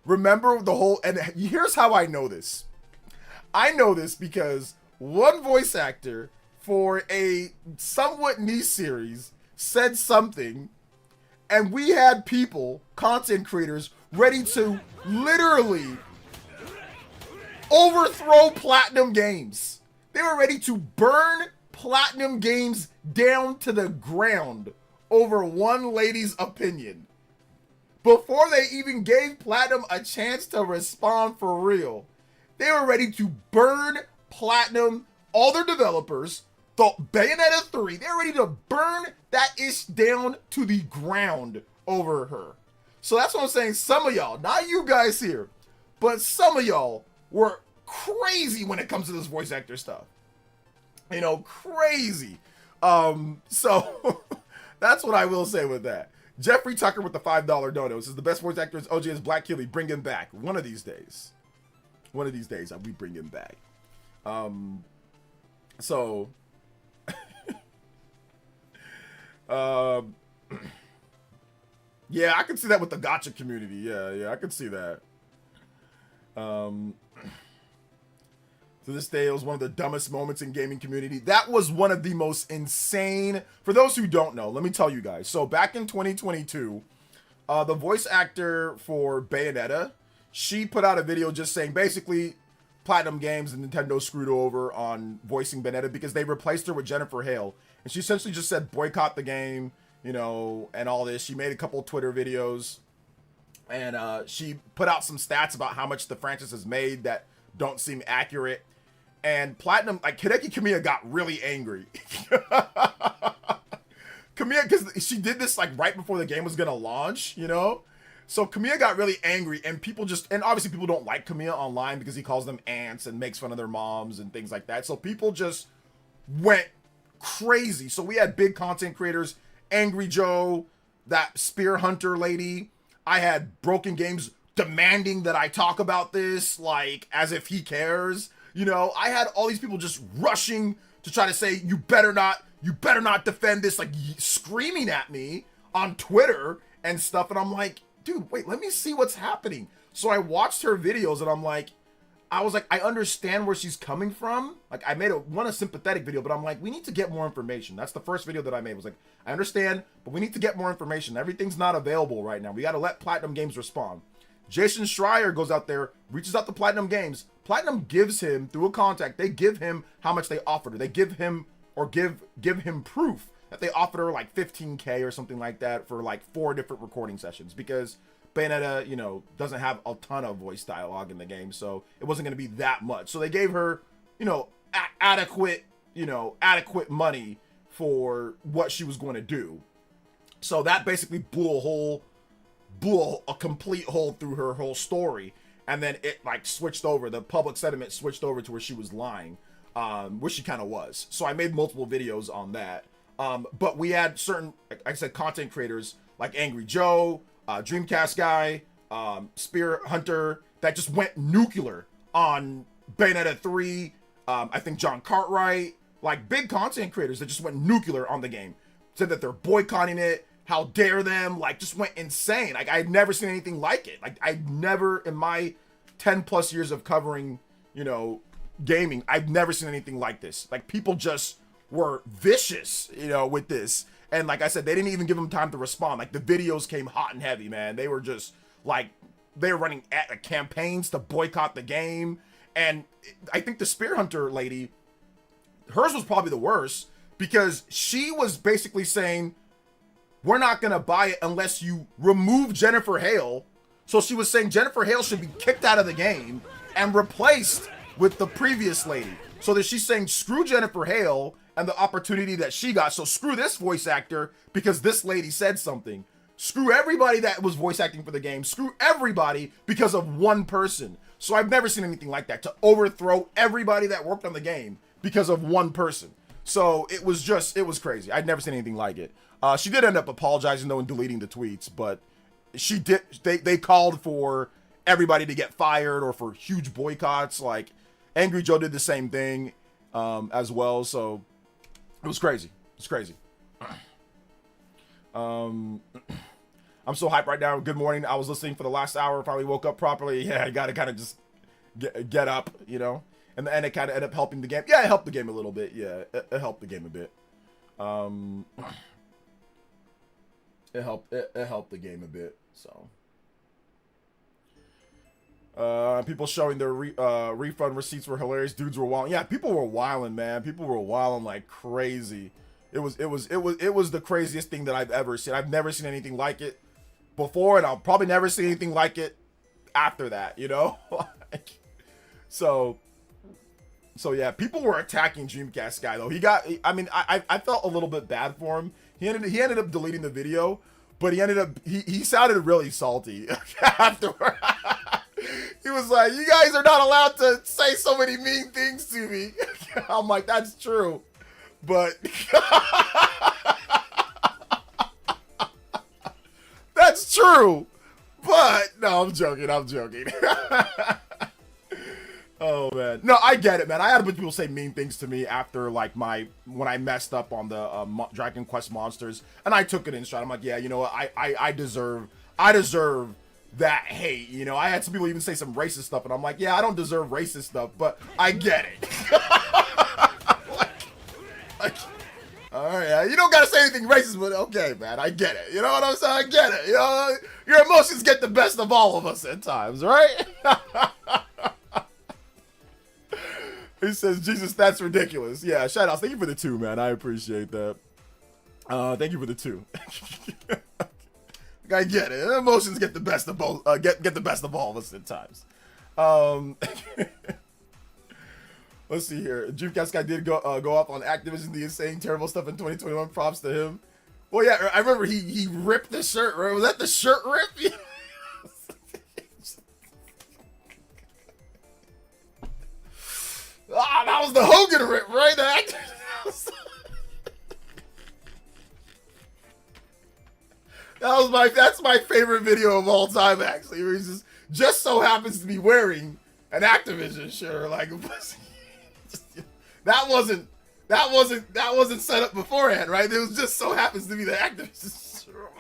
the whole, and here's how I know this. I know this because one voice actor for a somewhat niche series said something, and we had people, content creators, ready to literally overthrow Platinum Games. They were ready to burn Platinum Games down to the ground over one lady's opinion. Before they even gave Platinum a chance to respond for real, they were ready to burn Platinum, all their developers, the Bayonetta 3. They were ready to burn that ish down to the ground over her. So that's what I'm saying. Some of y'all, not you guys here, but some of y'all were crazy when it comes to this voice actor stuff. You know, crazy. So that's what I will say with that. Jeffrey Tucker with the $5 dono says the best voice actor is OJ is Black Keely. Bring him back. One of these days, we bring him back. So, yeah, I can see that with the gacha community. Yeah, I can see that. To this day, it was one of the dumbest moments in gaming community. That was one of the most insane. For those who don't know, let me tell you guys. So back in 2022, the voice actor for Bayonetta, she put out a video just saying basically Platinum Games and Nintendo screwed over on voicing Bayonetta because they replaced her with Jennifer Hale. And she essentially just said boycott the game, you know, and all this. She made a couple Twitter videos and she put out some stats about how much the franchise has made that don't seem accurate. And Platinum, like Hideki Kamiya got really angry. Kamiya, because she did this like right before the game was gonna launch, you know? So Kamiya got really angry, and and obviously people don't like Kamiya online because he calls them ants and makes fun of their moms and things like that. So people just went crazy. So we had big content creators, Angry Joe, that Spear Hunter lady. I had Broken Games demanding that I talk about this, like, as if he cares. You know, I had all these people just rushing to try to say, you better not defend this, like, screaming at me on Twitter and stuff. And I'm like, dude, wait, let me see what's happening. So I watched her videos, and I was like, I understand where she's coming from. Like, I made a sympathetic video, but I'm like, we need to get more information. That's the first video that I made. It was like, I understand, but we need to get more information. Everything's not available right now. We got to let Platinum Games respond. Jason Schreier goes out there, reaches out to Platinum Games. Platinum gives him, through a contact, they give him how much they offered her. They give him, or give him proof that they offered her like 15K or something like that for like 4 different recording sessions, because Bayonetta, you know, doesn't have a ton of voice dialogue in the game, so it wasn't going to be that much. So they gave her, you know, adequate money for what she was going to do. So that basically blew a complete hole through her whole story. And then it like switched over, the public sentiment switched over to where she was lying, which she kind of was. So I made multiple videos on that. But we had certain, like I said, content creators like Angry Joe, Dreamcast Guy, Spear Hunter, that just went nuclear on Bayonetta 3. I think John Cartwright, like big content creators that just went nuclear on the game. Said that they're boycotting it. How dare them? Like, just went insane. Like, I'd never seen anything like it. Like, I'd never, in my 10 plus years of covering, you know, gaming, I've never seen anything like this. Like, people just were vicious, you know, with this. And like I said, they didn't even give them time to respond. Like, the videos came hot and heavy, man. They were just, like, they were running campaigns to boycott the game. And I think the Spear Hunter lady, hers was probably the worst, because she was basically saying, we're not going to buy it unless you remove Jennifer Hale. So she was saying Jennifer Hale should be kicked out of the game and replaced with the previous lady. So that she's saying, screw Jennifer Hale and the opportunity that she got. So screw this voice actor because this lady said something. Screw everybody that was voice acting for the game. Screw everybody because of one person. So I've never seen anything like that, to overthrow everybody that worked on the game because of one person. So it was crazy. I'd never seen anything like it. She did end up apologizing though and deleting the tweets, but they called for everybody to get fired or for huge boycotts. Like Angry Joe did the same thing as well. So it was crazy. It's crazy. I'm so hyped right now. Good morning. I was listening for the last hour. Finally woke up properly. Yeah, I gotta kind of just get up, you know. And it kind of ended up helping the game. Yeah, it helped the game a little bit. Yeah, it helped the game a bit. It helped the game a bit. So, people showing their refund receipts were hilarious. Dudes were wilding. Yeah, people were wilding, man. People were wilding like crazy. It was the craziest thing that I've ever seen. I've never seen anything like it before, and I'll probably never see anything like it after that. You know, So yeah, people were attacking Dreamcast Guy though. I felt a little bit bad for him. He ended up deleting the video, but he sounded really salty afterward. He was like, "You guys are not allowed to say so many mean things to me." I'm like, "That's true," but that's true. But no, I'm joking. Oh man, no, I get it, man. I had a bunch of people say mean things to me after like when I messed up on the Dragon Quest monsters, and I took it in stride. I'm like, yeah, you know what, I deserve that hate. You know, I had some people even say some racist stuff, and I'm like, yeah, I don't deserve racist stuff, but I get it. like, all right, yeah, you don't gotta say anything racist, but okay, man, I get it. You know what I'm saying? I get it. You know, your emotions get the best of all of us at times, right? He says, Jesus, that's ridiculous. Yeah, shout outs. Thank you for the 2, man. I appreciate that. Thank you for the 2. I get it. Emotions get the best of both. Get the best of all of us at times. Let's see here. Dreamcast Guy did go off on Activision, the insane, terrible stuff in 2021. Props to him. Well, yeah, I remember he ripped the shirt. Right? Was that the shirt rip? the Hogan rip, right? That's my favorite video of all time, actually. Where he just so happens to be wearing an Activision shirt, like that wasn't set up beforehand, right? It was just so happens to be the Activision shirt.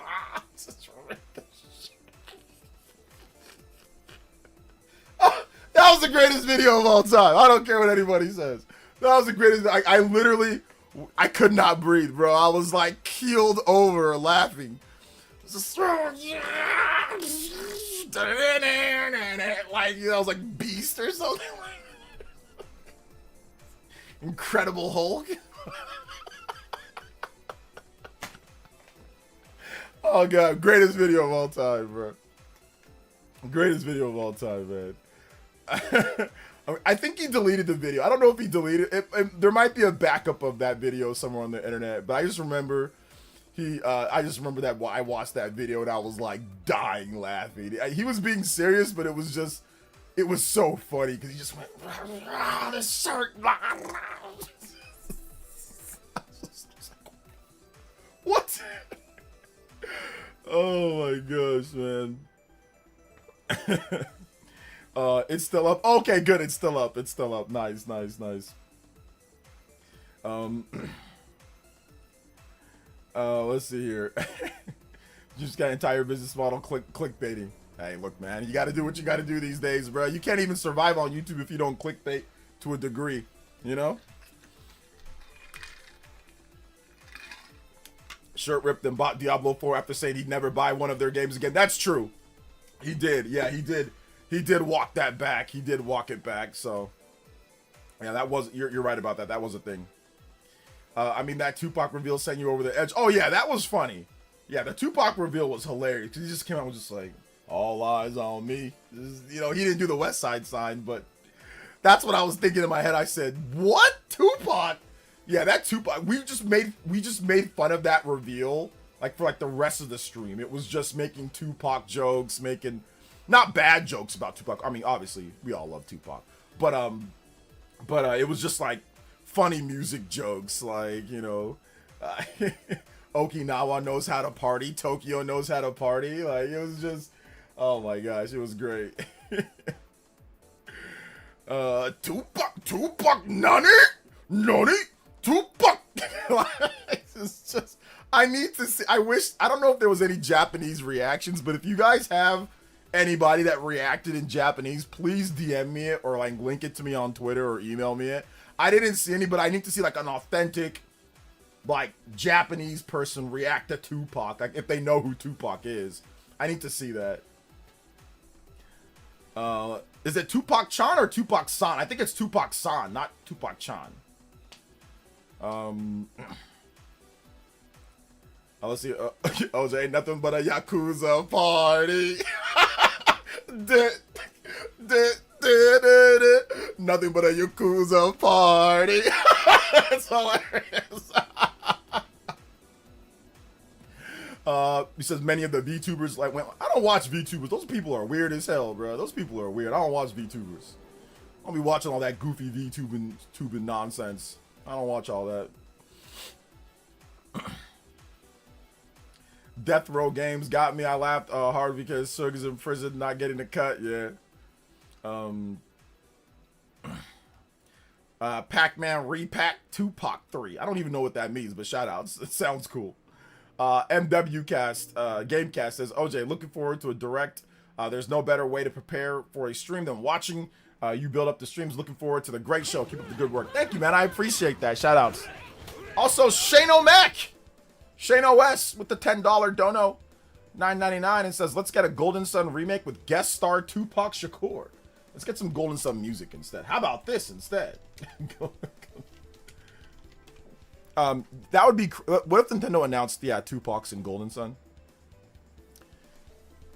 That was the greatest video of all time. I don't care what anybody says. That was the greatest. I literally, I could not breathe, bro. I was like keeled over laughing. Like, you know, I was like Beast or something. Incredible Hulk. Oh god, greatest video of all time, bro. Greatest video of all time, man. I think he deleted the video. I don't know if he deleted it. There might be a backup of that video somewhere on the internet, but I just remember I just remember that I watched that video and I was like dying laughing. He was being serious, but it was so funny because he just went, this shirt. What? Oh my gosh, man. It's still up. Okay, good. It's still up. It's still up. Nice. Let's see here. Just got entire business model clickbaiting. Hey, look, man, you got to do what you got to do these days, bro. You can't even survive on YouTube if you don't clickbait to a degree, you know? Shirt ripped and bought Diablo 4 after saying he'd never buy one of their games again. That's true. He did. Yeah, he did. He did walk that back. He did walk it back. So, yeah, that was. You're right about that. That was a thing. I mean, that Tupac reveal sent you over the edge. Oh yeah, that was funny. Yeah, the Tupac reveal was hilarious because he just came out and was just like, "All eyes on me." You know, he didn't do the West Side sign, but that's what I was thinking in my head. I said, "What, Tupac?" Yeah, that Tupac. We just made fun of that reveal like for like the rest of the stream. It was just making Tupac jokes, making not bad jokes about Tupac. I mean, obviously we all love Tupac, but it was just like funny music jokes, like, you know, Okinawa knows how to party, Tokyo knows how to party. Like, it was just, oh my gosh, it was great. Tupac, nani, Tupac. It's just, I need to see. I don't know if there was any Japanese reactions, but if you guys have anybody that reacted in Japanese, please DM me it or like link it to me on Twitter or email me it. I didn't see any, but I need to see like an authentic, like, Japanese person react to Tupac, like if they know who Tupac is. I need to see that. Is it Tupac-chan or Tupac-san? I think it's Tupac-san, not Tupac-chan. Let's see. OJ, ain't nothing but a Yakuza party. Nothing but a Yakuza party. It's hilarious. He says many of the VTubers like, well, I don't watch VTubers. Those people are weird as hell, bro. Those people are weird. I don't watch VTubers. I'll be watching all that goofy VTubing nonsense. I don't watch all that. Death Row Games got me. I laughed hard because Suge is in prison, not getting the cut. Yeah. Pac-Man Repack Tupac 3. I don't even know what that means, but shout outs. It sounds cool. MWcast Gamecast says, OJ, looking forward to a direct. There's no better way to prepare for a stream than watching you build up the streams. Looking forward to the great show. Keep up the good work. Thank you, man. I appreciate that. Shout outs. Also, Shane O'Mac. Shane OS with the $10 dono. $9.99 and says, let's get a Golden Sun remake with guest star Tupac Shakur. Let's get some Golden Sun music instead. How about this instead? That would be. What if Nintendo announced, yeah, Tupac's in Golden Sun?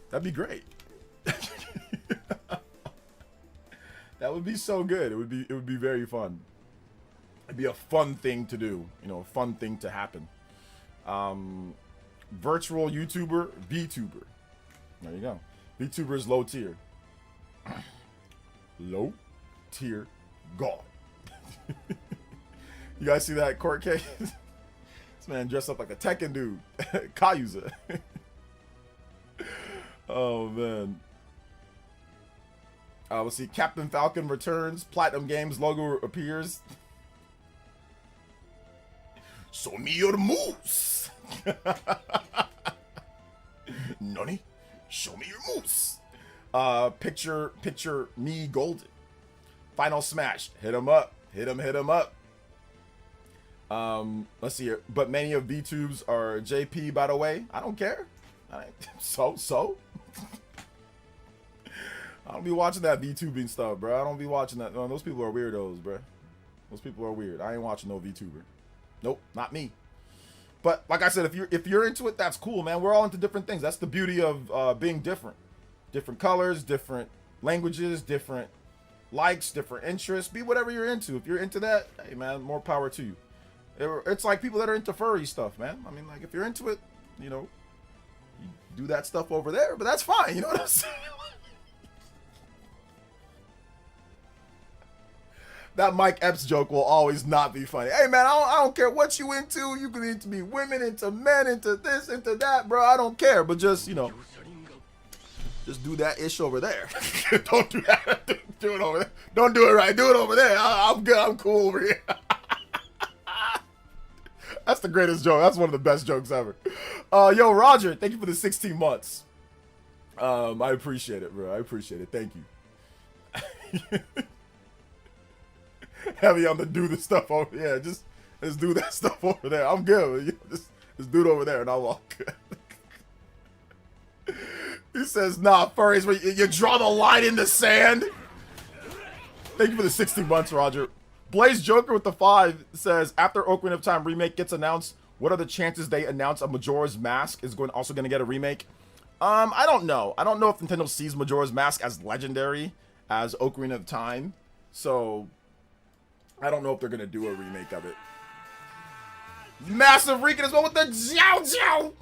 That'd be great. That would be so good. It would be very fun. It'd be a fun thing to do. You know, a fun thing to happen. Virtual YouTuber, VTuber. There you go. VTuber is low tier. Low tier God. You guys see that court case? This man dressed up like a Tekken dude. Kayuza. Oh, man. Let's see. Captain Falcon returns. Platinum Games logo appears. Show me your moves. Nani? Show me your moves. Picture me golden. Final smash. Hit him up. Hit him up. Let's see here. But many of VTubes are JP, by the way. I don't care. So? I don't be watching that VTubing stuff, bro. I don't be watching that. No, those people are weirdos, bro. Those people are weird. I ain't watching no VTuber. Nope, not me. But like I said, if you're into it, that's cool, man. We're all into different things. That's the beauty of being different. Different colors, different languages, different likes, different interests. Be whatever you're into. If you're into that, hey, man, more power to you. It's like people that are into furry stuff, man. I mean, like, if you're into it, you know, you do that stuff over there, but that's fine. You know what I'm saying? That Mike Epps joke will always not be funny. Hey, man, I don't care what you into. You can into be women, into men, into this, into that, bro. I don't care. But just, you know, just do that ish over there. Don't do that. Do it over there. Don't do it right. Do it over there. I'm good. I'm cool over here. That's the greatest joke. That's one of the best jokes ever. Yo, Roger, thank you for the 16 months. I appreciate it, bro. I appreciate it. Thank you. Heavy on the do the stuff over. Yeah, just do that stuff over there. I'm good. Just do it over there, and I'll walk. He says, "Nah, furries, you draw the line in the sand." Thank you for the 16 months, Roger. Blaze Joker with the 5 says, after Ocarina of Time remake gets announced, what are the chances they announce a Majora's Mask is also going to get a remake? I don't know. I don't know if Nintendo sees Majora's Mask as legendary as Ocarina of Time. So, I don't know if they're going to do a remake of it. Massive Rican as well with the Jiao Jiao!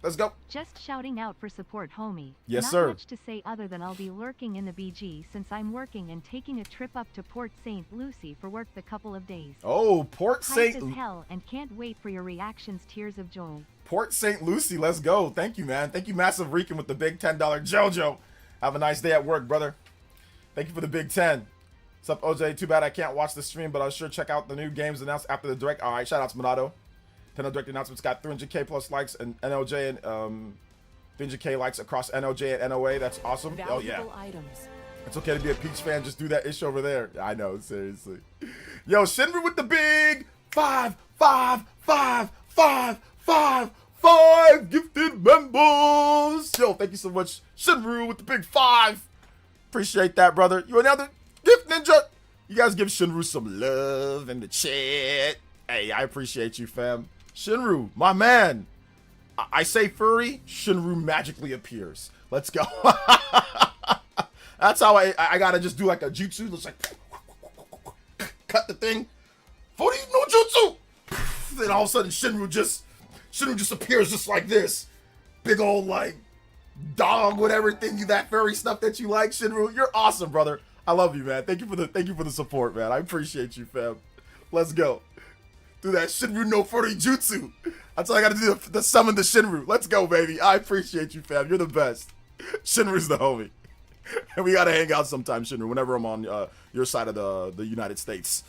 Let's go. Just shouting out for support, homie. Yes, Not sir. Not much to say other than I'll be lurking in the BG since I'm working and taking a trip up to Port St. Lucie for work the couple of days. Oh, Port Hyped St. as hell and can't wait for your reactions, tears of joy. Port St. Lucie, let's go. Thank you, man. Thank you, Massive Rican with the big $10 JoJo. Have a nice day at work, brother. Thank you for the big 10. What's up, OJ? Too bad I can't watch the stream, but I'll sure check out the new games announced after the direct. All right, shout out to Monado. Nintendo Direct announcements got 300k plus likes and NOJ and 300k likes across NOJ and NOA. That's awesome. Oh yeah. Items. It's okay to be a Peach fan. Just do that ish over there. I know, seriously. Yo, Shinru with the big 5 gifted members. Yo, thank you so much, Shinru with the big 5. Appreciate that, brother. You another gift ninja. You guys give Shinru some love in the chat. Hey, I appreciate you, fam. Shinru, my man. I say furry, Shinru magically appears. Let's go. That's how I gotta just do like a jutsu. It's like cut the thing. Furi no jutsu. Then all of a sudden Shinru just appears just like this. Big old like dog with everything, that furry stuff that you like, Shinru. You're awesome, brother. I love you, man. Thank you for the support, man. I appreciate you, fam. Let's go. Do that Shinru no Furi jutsu. That's all I gotta do to summon the Shinru. Let's go, baby. I appreciate you, fam. You're the best. Shinru's the homie. And we gotta hang out sometime, Shinru, whenever I'm on your side of the United States.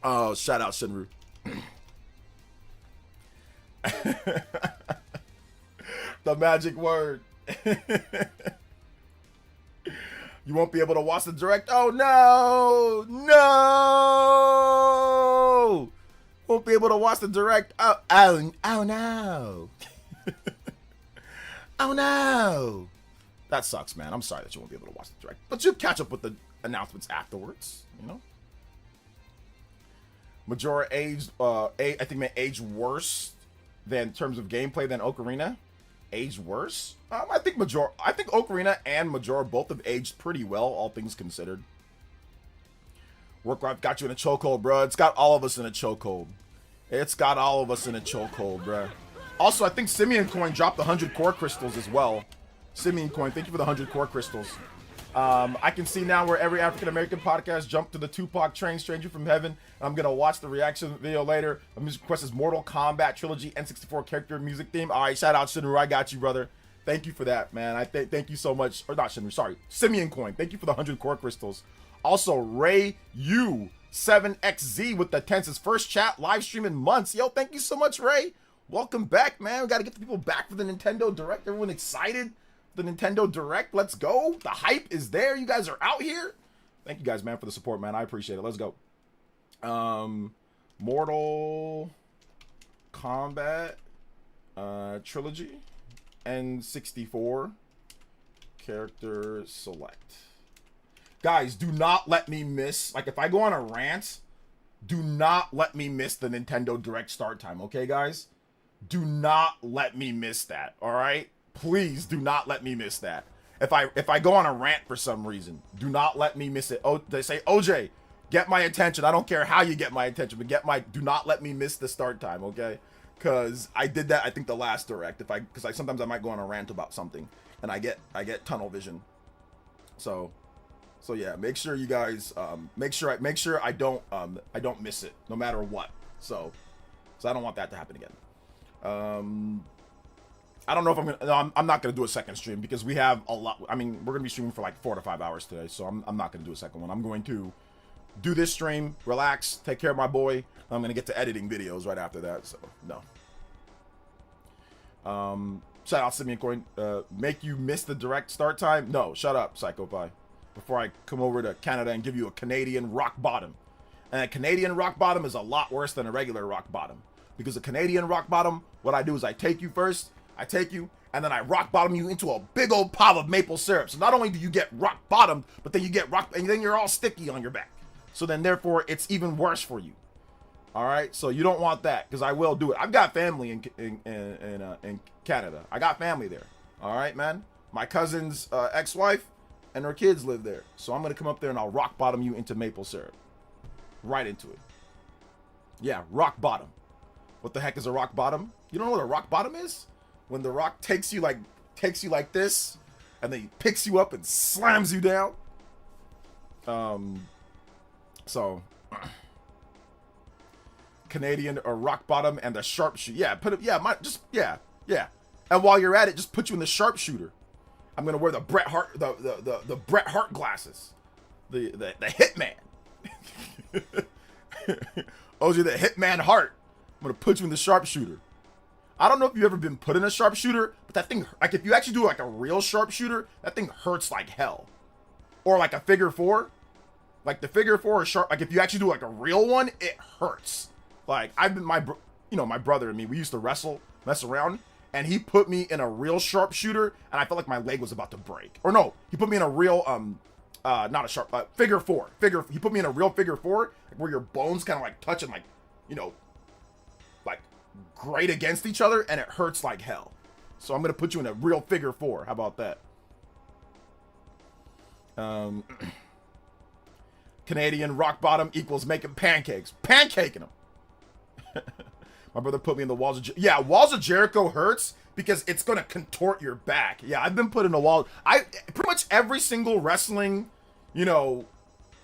Oh, shout out, Shinru. The magic word. You won't be able to watch the direct. Oh, no. No. Won't be able to watch the direct. Oh no. Oh no. That sucks, man. I'm sorry that you won't be able to watch the direct. But you'll catch up with the announcements afterwards, you know? Majora aged, I think may age worse than in terms of gameplay than Ocarina. Aged worse? I think Ocarina and Majora both have aged pretty well, all things considered. Work life got you in a chokehold, bro. It's got all of us in a chokehold. It's got all of us in a chokehold, bro. Also, I think Simeon Coin dropped 100 core crystals as well. Simeon Coin, thank you for the 100 core crystals. I can see now where every African American podcast jumped to the Tupac train, Stranger from Heaven. I'm gonna watch the reaction video later. The music request is Mortal Kombat Trilogy N64 character music theme. All right, shout out Shinru, I got you, brother. Thank you for that, man. I thank you so much, or not Shinru, sorry, Simeon Coin. Thank you for the 100 core crystals. Also, Ray U7XZ with the tenses first chat live stream in months. Yo, thank you so much, Ray. Welcome back, man. We gotta get the people back for the Nintendo Direct. Everyone excited? The Nintendo Direct, let's go. The hype is there. You guys are out here. Thank you guys, man, for the support, man. I appreciate it. Let's go. Mortal Kombat Trilogy N64 character select. Guys, do not let me miss, like if I go on a rant, do not let me miss the Nintendo Direct start time, okay, guys? Do not let me miss that, all right? Please do not let me miss that. If I go on a rant for some reason, do not let me miss it. Oh, they say, OJ, get my attention. I don't care how you get my attention, but do not let me miss the start time, okay? Because I did that, I think, the last Direct. Because sometimes I might go on a rant about something, and I get tunnel vision. So yeah, make sure you guys make sure I don't miss it no matter what. So I don't want that to happen again. I don't know if I'm not gonna do a second stream because we have a lot. I mean, we're gonna be streaming for like 4 to 5 hours today, so I'm not gonna do a second one. I'm going to do this stream, relax, take care of my boy. I'm gonna get to editing videos right after that. So no. Shout out Simeon Coin. Make you miss the Direct start time? No, shut up, Psycho Pie. Before I come over to Canada and give you a Canadian rock bottom. And a Canadian rock bottom is a lot worse than a regular rock bottom. Because a Canadian rock bottom, what I do is I take you first, and then I rock bottom you into a big old pile of maple syrup. So not only do you get rock bottomed, but then you get and then you're all sticky on your back. So then therefore it's even worse for you. All right, so you don't want that because I will do it. I've got family in Canada. I got family there. All right, man. My cousin's ex-wife and her kids live there. So I'm gonna come up there and I'll rock bottom you into maple syrup, right into it. Yeah, rock bottom. What the heck is a rock bottom? You don't know what a rock bottom is? When the rock takes you like this, and then he picks you up and slams you down. So Canadian or rock bottom and the sharpshooter. Yeah, put it. Yeah, yeah. And while you're at it, just put you in the sharpshooter. I'm gonna wear the Bret Hart, the Bret Hart glasses, the Hitman. OJ, the Hitman Hart. I'm gonna put you in the sharpshooter. I don't know if you've ever been put in a sharpshooter, but that thing, like if you actually do like a real sharpshooter, that thing hurts like hell. Or like a figure four, like the figure four or sharp. Like if you actually do like a real one, it hurts. Like I've been my brother and me, we used to mess around, and he put me in a real sharpshooter, and I felt like my leg was about to break. Or no, he put me in a real not a sharp figure four. He put me in a real figure four, like where your bones kind of like touch and like, like grate against each other, and it hurts like hell. So I'm gonna put you in a real figure four. How about that? Canadian rock bottom equals making pancakes. Pancaking them. My brother put me in the walls of walls of Jericho hurts because it's gonna contort your back. Yeah, I've been put in a wall. Pretty much every single wrestling,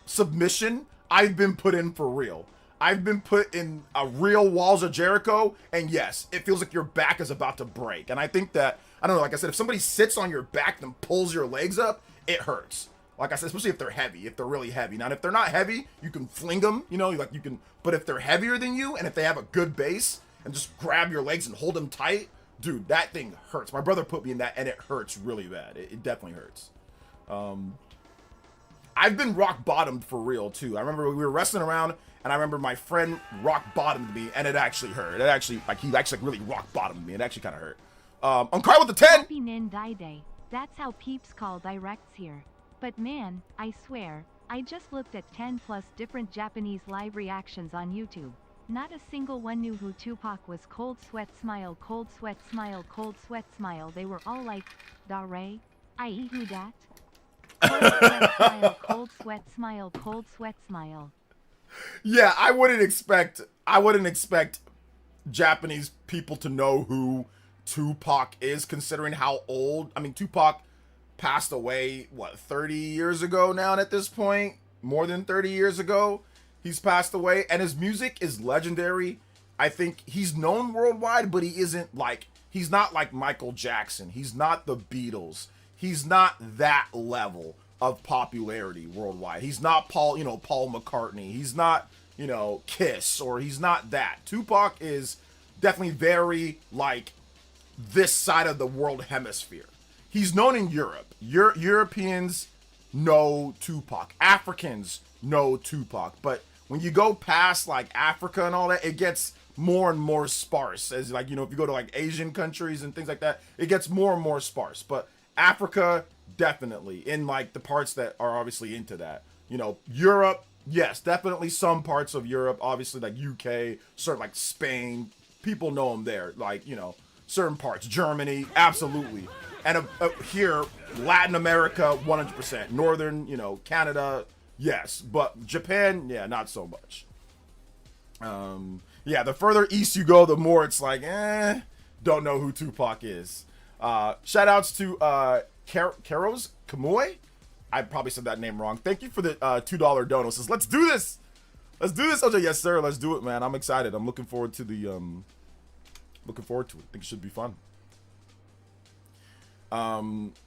submission I've been put in for real. I've been put in a real walls of Jericho, and yes, it feels like your back is about to break. And I think that, I don't know, like I said, if somebody sits on your back and pulls your legs up, it hurts. Like I said, especially if they're heavy, if they're really heavy. Now, if they're not heavy, you can fling them, but if they're heavier than you, and if they have a good base, and just grab your legs and hold them tight, dude, that thing hurts. My brother put me in that, and it hurts really bad. It definitely hurts. I've been rock bottomed for real, too. I remember we were wrestling around, and I remember my friend rock bottomed me, and it actually hurt. He actually really rock bottomed me. It actually kind of hurt. Uncry with the 10! Happy Nin Dai Day. That's how peeps call directs here. But man, I swear, I just looked at 10 plus different Japanese live reactions on YouTube. Not a single one knew who Tupac was. Cold sweat smile, cold sweat smile, cold sweat smile. They were all like, "Dare, I who dat?" Cold sweat smile, cold sweat smile, cold sweat smile. Yeah, I wouldn't expect Japanese people to know who Tupac is, considering how old. I mean, Tupac passed away, what, 30 years ago now at this point? More than 30 years ago, he's passed away. And his music is legendary. I think he's known worldwide, but he isn't like, he's not like Michael Jackson. He's not the Beatles. He's not that level of popularity worldwide. He's not Paul McCartney. He's not, Kiss, or he's not that. Tupac is definitely very like this side of the world hemisphere. He's known in Europe. Europeans know Tupac. Africans know Tupac. But when you go past like Africa and all that, it gets more and more sparse. As like, if you go to like Asian countries and things like that, it gets more and more sparse. But Africa, definitely, in like the parts that are obviously into that. Europe, yes, definitely some parts of Europe, obviously like UK, certain like Spain, people know him there. Like, certain parts, Germany, absolutely. And here, Latin America, 100%. Northern, Canada, yes. But Japan, yeah, not so much. Yeah, the further east you go, the more it's like, don't know who Tupac is. Shout outs to Karos Kamoy. I probably said that name wrong. Thank you for the $2 dono. Says, let's do this. Let's do this, OJ. Yes, sir. Let's do it, man. I'm excited. I'm looking forward to the looking forward to it. I think it should be fun.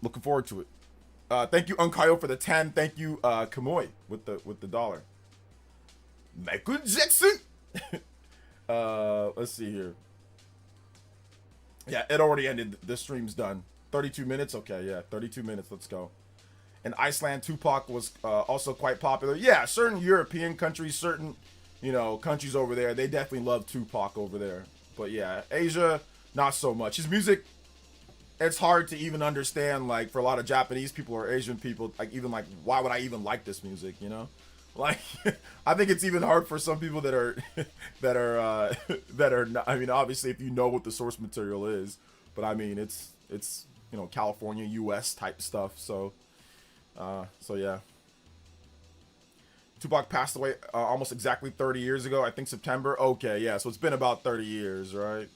Looking forward to it. Thank you, Unkayo, for the 10. Thank you, Kamoy, with the dollar. Michael Jackson. Let's see here. Yeah, it already ended. The stream's done. 32 minutes. Okay, yeah, 32 minutes. Let's go. In Iceland, Tupac was also quite popular. Yeah, certain European countries, certain countries over there, they definitely love Tupac over there. But yeah, Asia, not so much. His music, it's hard to even understand, like, for a lot of Japanese people or Asian people, like, even like, why would I even like this music, Like, I think it's even hard for some people that are not, I mean, obviously if you know what the source material is, but I mean, it's California, US type stuff. So yeah. Tupac passed away almost exactly 30 years ago. I think September. Okay, yeah. So it's been about 30 years, right?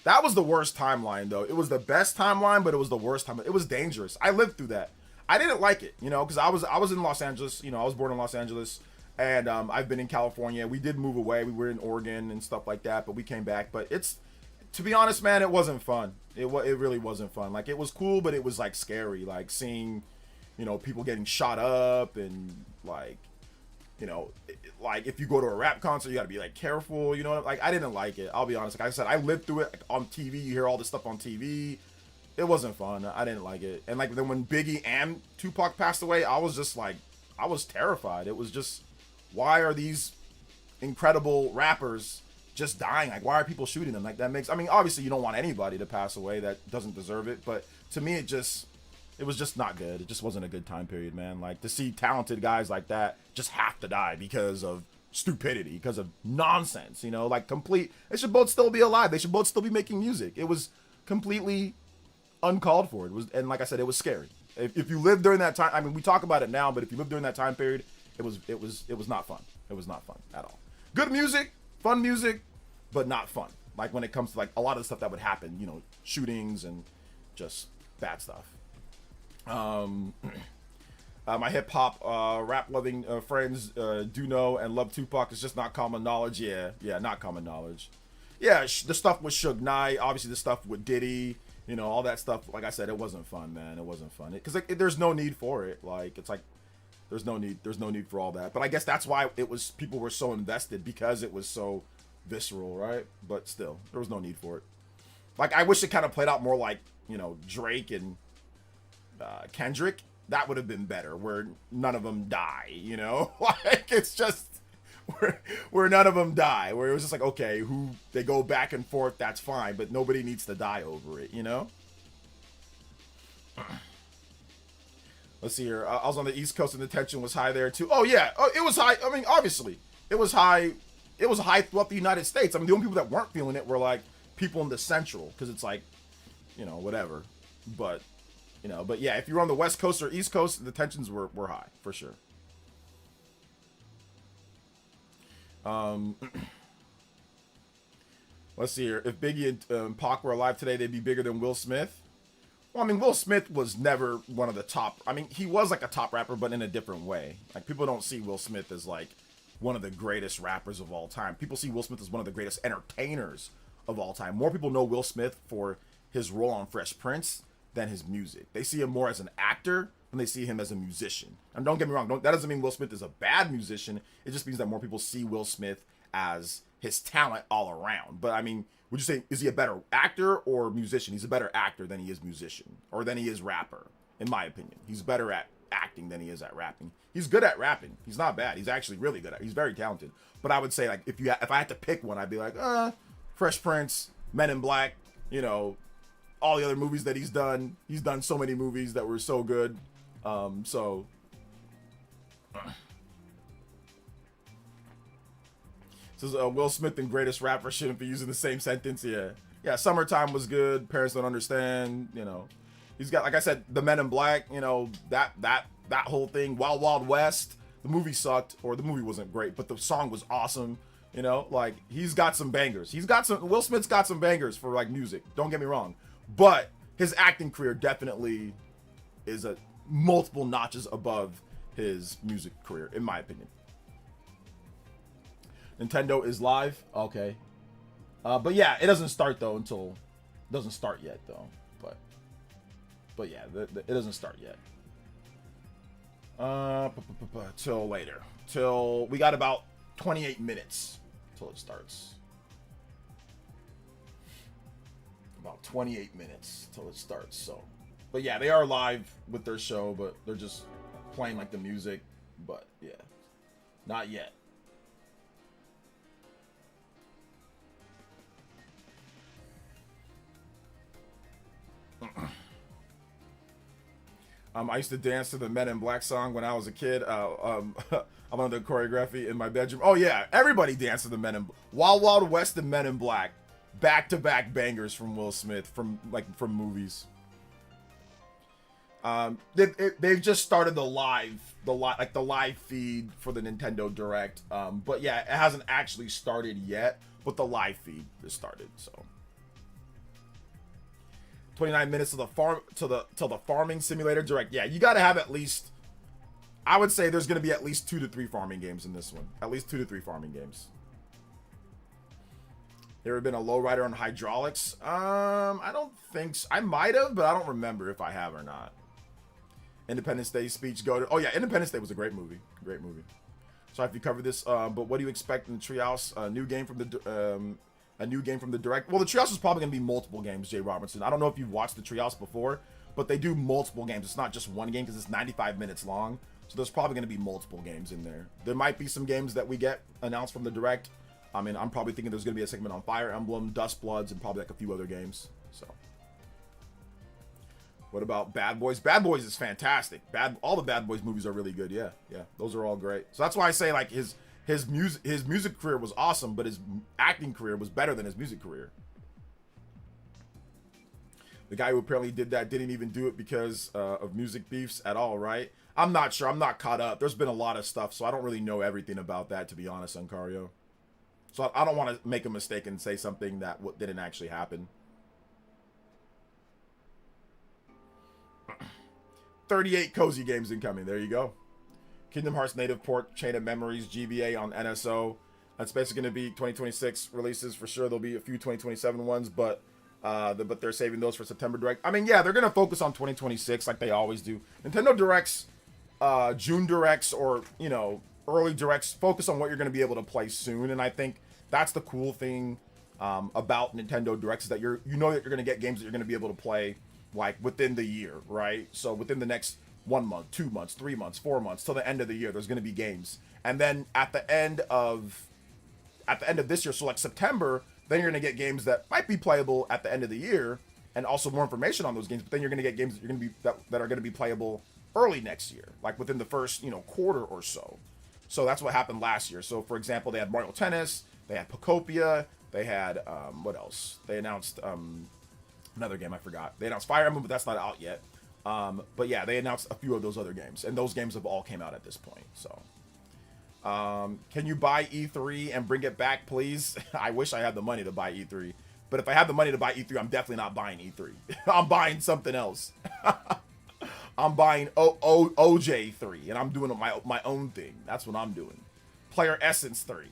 That was the worst timeline, though. It was the best timeline, but it was the worst time. It was dangerous. I lived through that. I didn't like it, because I was in Los Angeles. I was born in Los Angeles, and I've been in California. We did move away. We were in Oregon and stuff like that, but we came back. But to be honest, man, it wasn't fun. It really wasn't fun. Like, it was cool, but it was like scary. Like seeing, people getting shot up and like, like if you go to a rap concert, you got to be like careful. Like I didn't like it. I'll be honest. Like I said, I lived through it on TV. You hear all this stuff on TV. It wasn't fun. I didn't like it. And like then when Biggie and Tupac passed away, I was just like, I was terrified. It was just, why are these incredible rappers just dying? Like, why are people shooting them? Like, that makes, I mean, obviously you don't want anybody to pass away that doesn't deserve it. But to me, it was just not good. It just wasn't a good time period, man. Like, to see talented guys like that just have to die because of stupidity, because of nonsense, like they should both still be alive. They should both still be making music. It was completely uncalled for. It was, and like I said, it was scary. If you lived during that time, I mean, we talk about it now, but if you lived during that time period, it was not fun. It was not fun at all. Good music, fun music, but not fun. Like when it comes to like a lot of the stuff that would happen, shootings and just bad stuff. My hip hop rap loving friends do know and love Tupac. It's just not common knowledge. Yeah, not common knowledge. Yeah, the stuff with Suge Knight, obviously the stuff with Diddy, all that stuff. Like I said, it wasn't fun, man. It wasn't fun because there's no need for it. Like it's like there's no need for all that. But I guess that's why people were so invested, because it was so visceral, right? But still, there was no need for it. Like I wish it kind of played out more like Drake and Kendrick. That would have been better, where none of them die, like it's just where none of them die, where it was just like, okay, they go back and forth, that's fine, but nobody needs to die over it, Let's see here. I was on the East Coast and the tension was high there too. Oh yeah, it was high. I mean, obviously it was high. It was high throughout the United States. I mean, the only people that weren't feeling it were like people in the Central, because it's like, whatever. But yeah, if you're on the West Coast or East Coast, the tensions were high for sure. Let's see here. If Biggie and Pac were alive today, they'd be bigger than Will Smith. Well, I mean, Will Smith was never one of the top. I mean, he was like a top rapper, but in a different way. Like, people don't see Will Smith as like one of the greatest rappers of all time. People see Will Smith as one of the greatest entertainers of all time. More people know Will Smith for his role on Fresh Prince than his music. They see him more as an actor than they see him as a musician. And don't get me wrong, that doesn't mean Will Smith is a bad musician. It just means that more people see Will Smith as his talent all around. But I mean, would you say, is he a better actor or musician? He's a better actor than he is musician, or than he is rapper, in my opinion. He's better at acting than he is at rapping. He's good at rapping. He's not bad. He's actually really good at it. He's very talented. But I would say, like, if I had to pick one, I'd be like, Fresh Prince, Men in Black, you know, all the other movies that he's done. He's done so many movies that were so good. Says Will Smith and greatest rapper shouldn't be using the same sentence. Yeah. Summertime was good. Parents don't understand. You know, he's got, like I said, the Men in Black. You know, that whole thing. Wild Wild West. The movie sucked, or the movie wasn't great, but the song was awesome. You know, like, he's got some bangers. Will Smith's got some bangers for like music. Don't get me wrong, but his acting career definitely is a multiple notches above his music career, in my opinion. Nintendo is live. Okay. But yeah, it doesn't start though until... It doesn't start yet though. But yeah, it doesn't start yet. Till later. Till... We got about 28 minutes till it starts. About 28 minutes till it starts, so... But yeah, they are live with their show, but they're just playing like the music. But yeah. Not yet. I used to dance to the Men in Black song when I was a kid. I'm on the choreography in my bedroom. Oh yeah, everybody danced to the Men in Wild Wild West and Men in Black, back-to-back bangers from Will Smith from movies. They've just started the live feed for the Nintendo Direct. But yeah, it hasn't actually started yet, but the live feed has started. So 29 minutes to the farming simulator Direct. Yeah, you got to have at least, I would say there's going to be at least 2 to 3 farming games in this one. At least 2 to 3 farming games. There have been a lowrider on hydraulics. I don't think so. I might have, but I don't remember if I have or not. Independence Day speech oh yeah, Independence Day was a great movie. Great movie. Sorry if you covered this, but what do you expect in the Treehouse? A new game from the Direct. Well, the Treehouse is probably going to be multiple games, Jay Robertson. I don't know if you've watched the Treehouse before, but they do multiple games. It's not just one game because it's 95 minutes long. So there's probably going to be multiple games in there. There might be some games that we get announced from the Direct. I mean, I'm probably thinking there's going to be a segment on Fire Emblem, Dust Bloods, and probably like a few other games. So, what about Bad Boys? Bad Boys is fantastic. All the Bad Boys movies are really good. Yeah, those are all great. So that's why I say, like, his music career was awesome, but his acting career was better than his music career. The guy who apparently did that didn't even do it because of music beefs at all, right? I'm not sure. I'm not caught up. There's been a lot of stuff, so I don't really know everything about that, to be honest, Uncario. So I don't want to make a mistake and say something that didn't actually happen. 38 cozy games incoming. There you go. Kingdom Hearts native port, Chain of Memories, GBA on NSO. That's basically going to be 2026 releases for sure. There'll be a few 2027 ones, but they're saving those for September Direct. I mean, yeah, they're going to focus on 2026 like they always do. Nintendo Directs, June Directs, or, you know, early Directs focus on what you're going to be able to play soon, and I think that's the cool thing about Nintendo Directs, is that you know that you're going to get games that you're going to be able to play like within the year, right? So within the next 1 month, 2 months, 3 months, 4 months, till the end of the year, there's going to be games. And then at the end of this year, so like September, then you're going to get games that might be playable at the end of the year, and also more information on those games. But then you're going to get games that you're going to be that are going to be playable early next year, like within the first, you know, quarter or so. So that's what happened last year. So for example, they had Mario Tennis, they had Pocopia, they had what else? They announced another game I forgot. They announced Fire Emblem, but that's not out yet. But yeah, they announced a few of those other games, and those games have all came out at this point. So, can you buy E3 and bring it back, please? I wish I had the money to buy E3. But if I have the money to buy E3, I'm definitely not buying E3. I'm buying something else. I'm buying OJ3, and I'm doing my own thing. That's what I'm doing. PlayerEssence 3.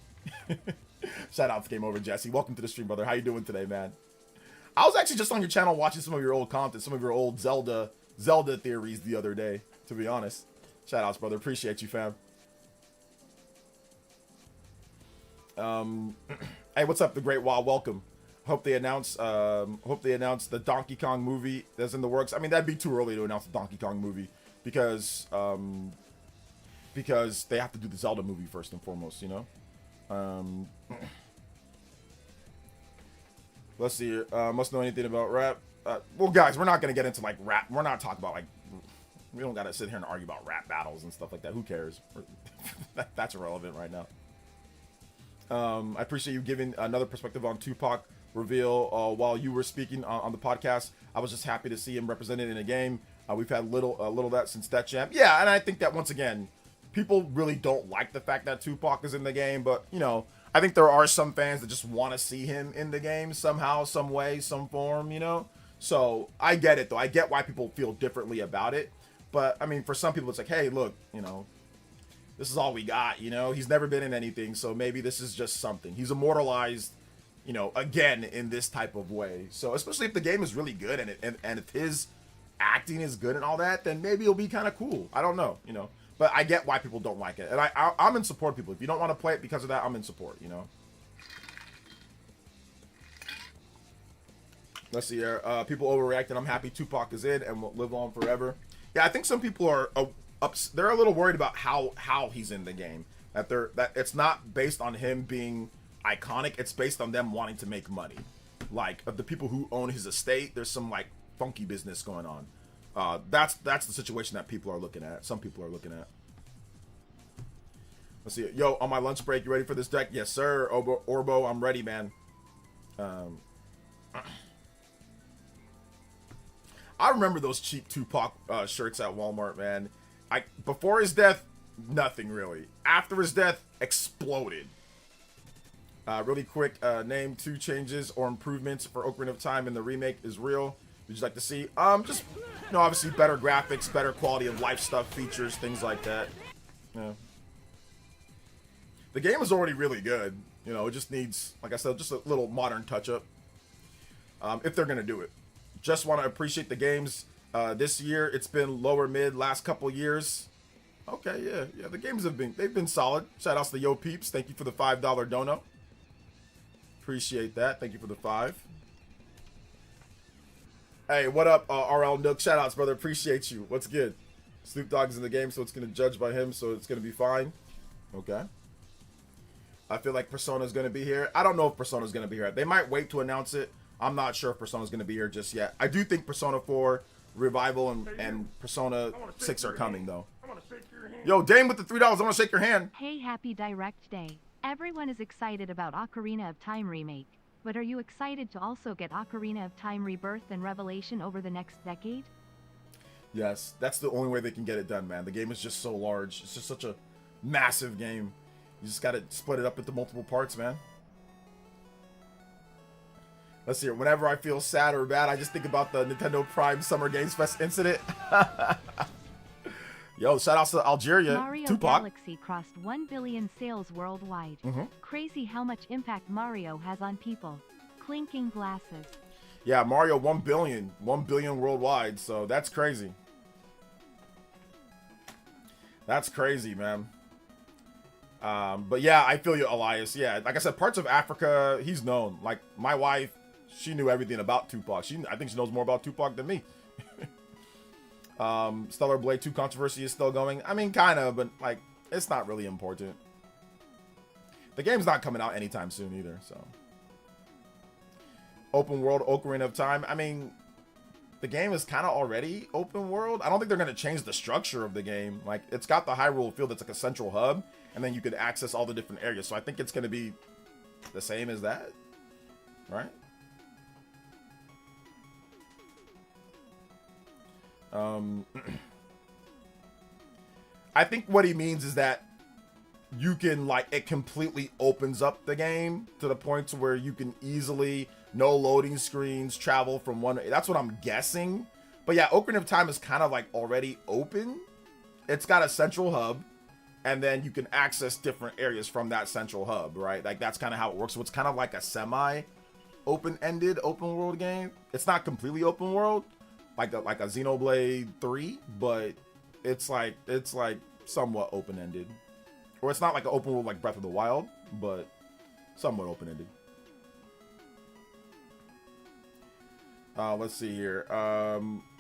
Shout out to Game Over Jesse. Welcome to the stream, brother. How you doing today, man? I was actually just on your channel watching some of your old content, some of your old Zelda theories the other day, to be honest. Shout outs, brother. Appreciate you, fam. Hey, what's up, the Great Wall? Welcome. Hope they announce the Donkey Kong movie that's in the works. I mean, that'd be too early to announce the Donkey Kong movie because they have to do the Zelda movie first and foremost, you know. Let's see here. Must know anything about rap. Well, guys, we're not gonna get into like rap. We're not talking about like, we don't gotta sit here and argue about rap battles and stuff like that. Who cares? That's irrelevant right now. I appreciate you giving another perspective on Tupac reveal while you were speaking on the podcast. I was just happy to see him represented in a game. We've had a little of that since Death Jam. Yeah, and I think that once again, people really don't like the fact that Tupac is in the game, but you know, I think there are some fans that just want to see him in the game somehow, some way, some form, you know? So I get it though. I get why people feel differently about it. But I mean, for some people it's like, hey, look, you know, this is all we got, you know? He's never been in anything, so maybe this is just something. He's immortalized, you know, again in this type of way. So especially if the game is really good and if his acting is good and all that, then maybe it'll be kind of cool. I don't know, you know. But I get why people don't like it. And I'm in support of people. If you don't want to play it because of that, I'm in support, you know. Let's see here. People overreacting. I'm happy Tupac is in and will live on forever. Yeah, I think some people are they're a little worried about how he's in the game. That it's not based on him being iconic. It's based on them wanting to make money. Like of the people who own his estate, there's some like funky business going on. That's the situation that people are looking at. Some people are looking at. Let's see. Yo, on my lunch break, you ready for this deck? Yes, sir. Orbo, I'm ready, man. I remember those cheap Tupac shirts at Walmart, man. Before his death, nothing really. After his death, exploded. Really quick, name 2 changes or improvements for Ocarina of Time in the remake is real. Would you like to see? Just, you know, obviously better graphics, better quality of life stuff, features, things like that. Yeah. The game is already really good. You know, it just needs, like I said, just a little modern touch-up. If they're going to do it. Just want to appreciate the games. This year, it's been lower mid last couple years. Okay, yeah. The games they've been solid. Shout outs to Yo Peeps. Thank you for the $5 dono. Appreciate that. Thank you for the 5. Hey, what up, RL Nook? Shout outs, brother. Appreciate you. What's good? Snoop Dogg is in the game, so it's going to judge by him, so it's going to be fine. Okay. I feel like Persona's going to be here. I don't know if Persona's going to be here. They might wait to announce it. I'm not sure if Persona's going to be here just yet. I do think Persona 4 Revival and Persona 6 are coming, though. Yo, Dame with the $3. I want to shake your hand. Hey, happy Direct Day. Everyone is excited about Ocarina of Time remake. But are you excited to also get Ocarina of Time Rebirth and Revelation over the next decade? Yes, that's the only way they can get it done, man. The game is just so large. It's just such a massive game. You just got to split it up into multiple parts, man. Let's see here. Whenever I feel sad or bad, I just think about the Nintendo Prime Summer Games Fest incident. Yo, shout outs to Algeria. Mario Tupac. Galaxy crossed 1 billion sales worldwide. Crazy how much impact Mario has on people. Clinking glasses. Yeah, Mario 1 billion. 1 billion worldwide, so that's crazy. That's crazy, man. But yeah, I feel you, Elias. Yeah, like I said, parts of Africa, he's known. Like, my wife, she knew everything about Tupac. I think she knows more about Tupac than me. Stellar Blade 2 controversy is still going. I mean, kind of, but like, it's not really important. The game's not coming out anytime soon either, so. Open world Ocarina of Time. I mean, the game is kind of already open world. I don't think they're going to change the structure of the game. Like, it's got the Hyrule field that's like a central hub, and then you can access all the different areas. So I think it's going to be the same as that, right? I think what he means is that you can, like, it completely opens up the game to the point to where you can easily no loading screens, travel from one. That's what I'm guessing. But yeah, Ocarina of Time is kind of like already open. It's got a central hub, and then you can access different areas from that central hub, right? Like that's kind of how it works. So it's kind of like a semi-open-ended open world game. It's not completely open world, like a Xenoblade 3, but it's like somewhat open-ended. Or it's not like an open world like Breath of the Wild, but somewhat open-ended. Let's see here.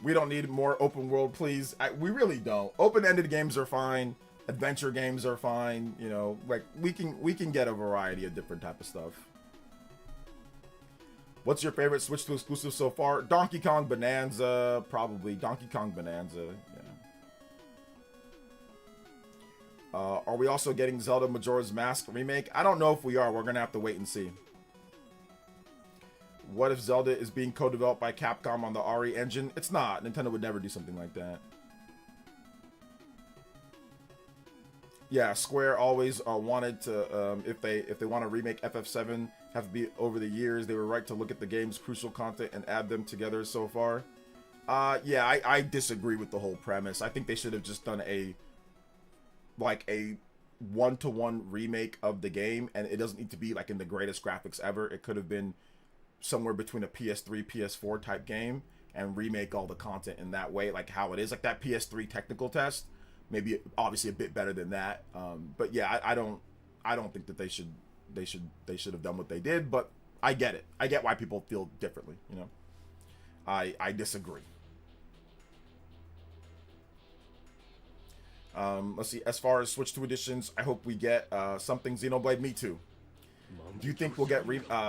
We don't need more open world, please. We really don't. Open-ended games are fine. Adventure games are fine. You know, like we can get a variety of different type of stuff. What's your favorite Switch 2 exclusive so far? Donkey Kong Bonanza, probably. Donkey Kong Bonanza, yeah. Are we also getting Zelda Majora's Mask remake? I don't know if we are. We're gonna have to wait and see. What if Zelda is being co-developed by Capcom on the RE engine? It's not. Nintendo would never do something like that. Yeah, Square always wanted to, if they want to remake FF7, have to be over the years. They were right to look at the game's crucial content and add them together so far. Yeah, I disagree with the whole premise. I think they should have just done a one-to-one remake of the game, and it doesn't need to be like in the greatest graphics ever. It could have been somewhere between a PS3, PS4 type game, and remake all the content in that way, like how it is, like that PS3 technical test. Maybe obviously a bit better than that, but yeah, I don't think that they should have done what they did. But I get it. I get why people feel differently. You know, I disagree. Let's see. As far as Switch 2 editions, I hope we get something Xenoblade. Me too. Do you think we'll get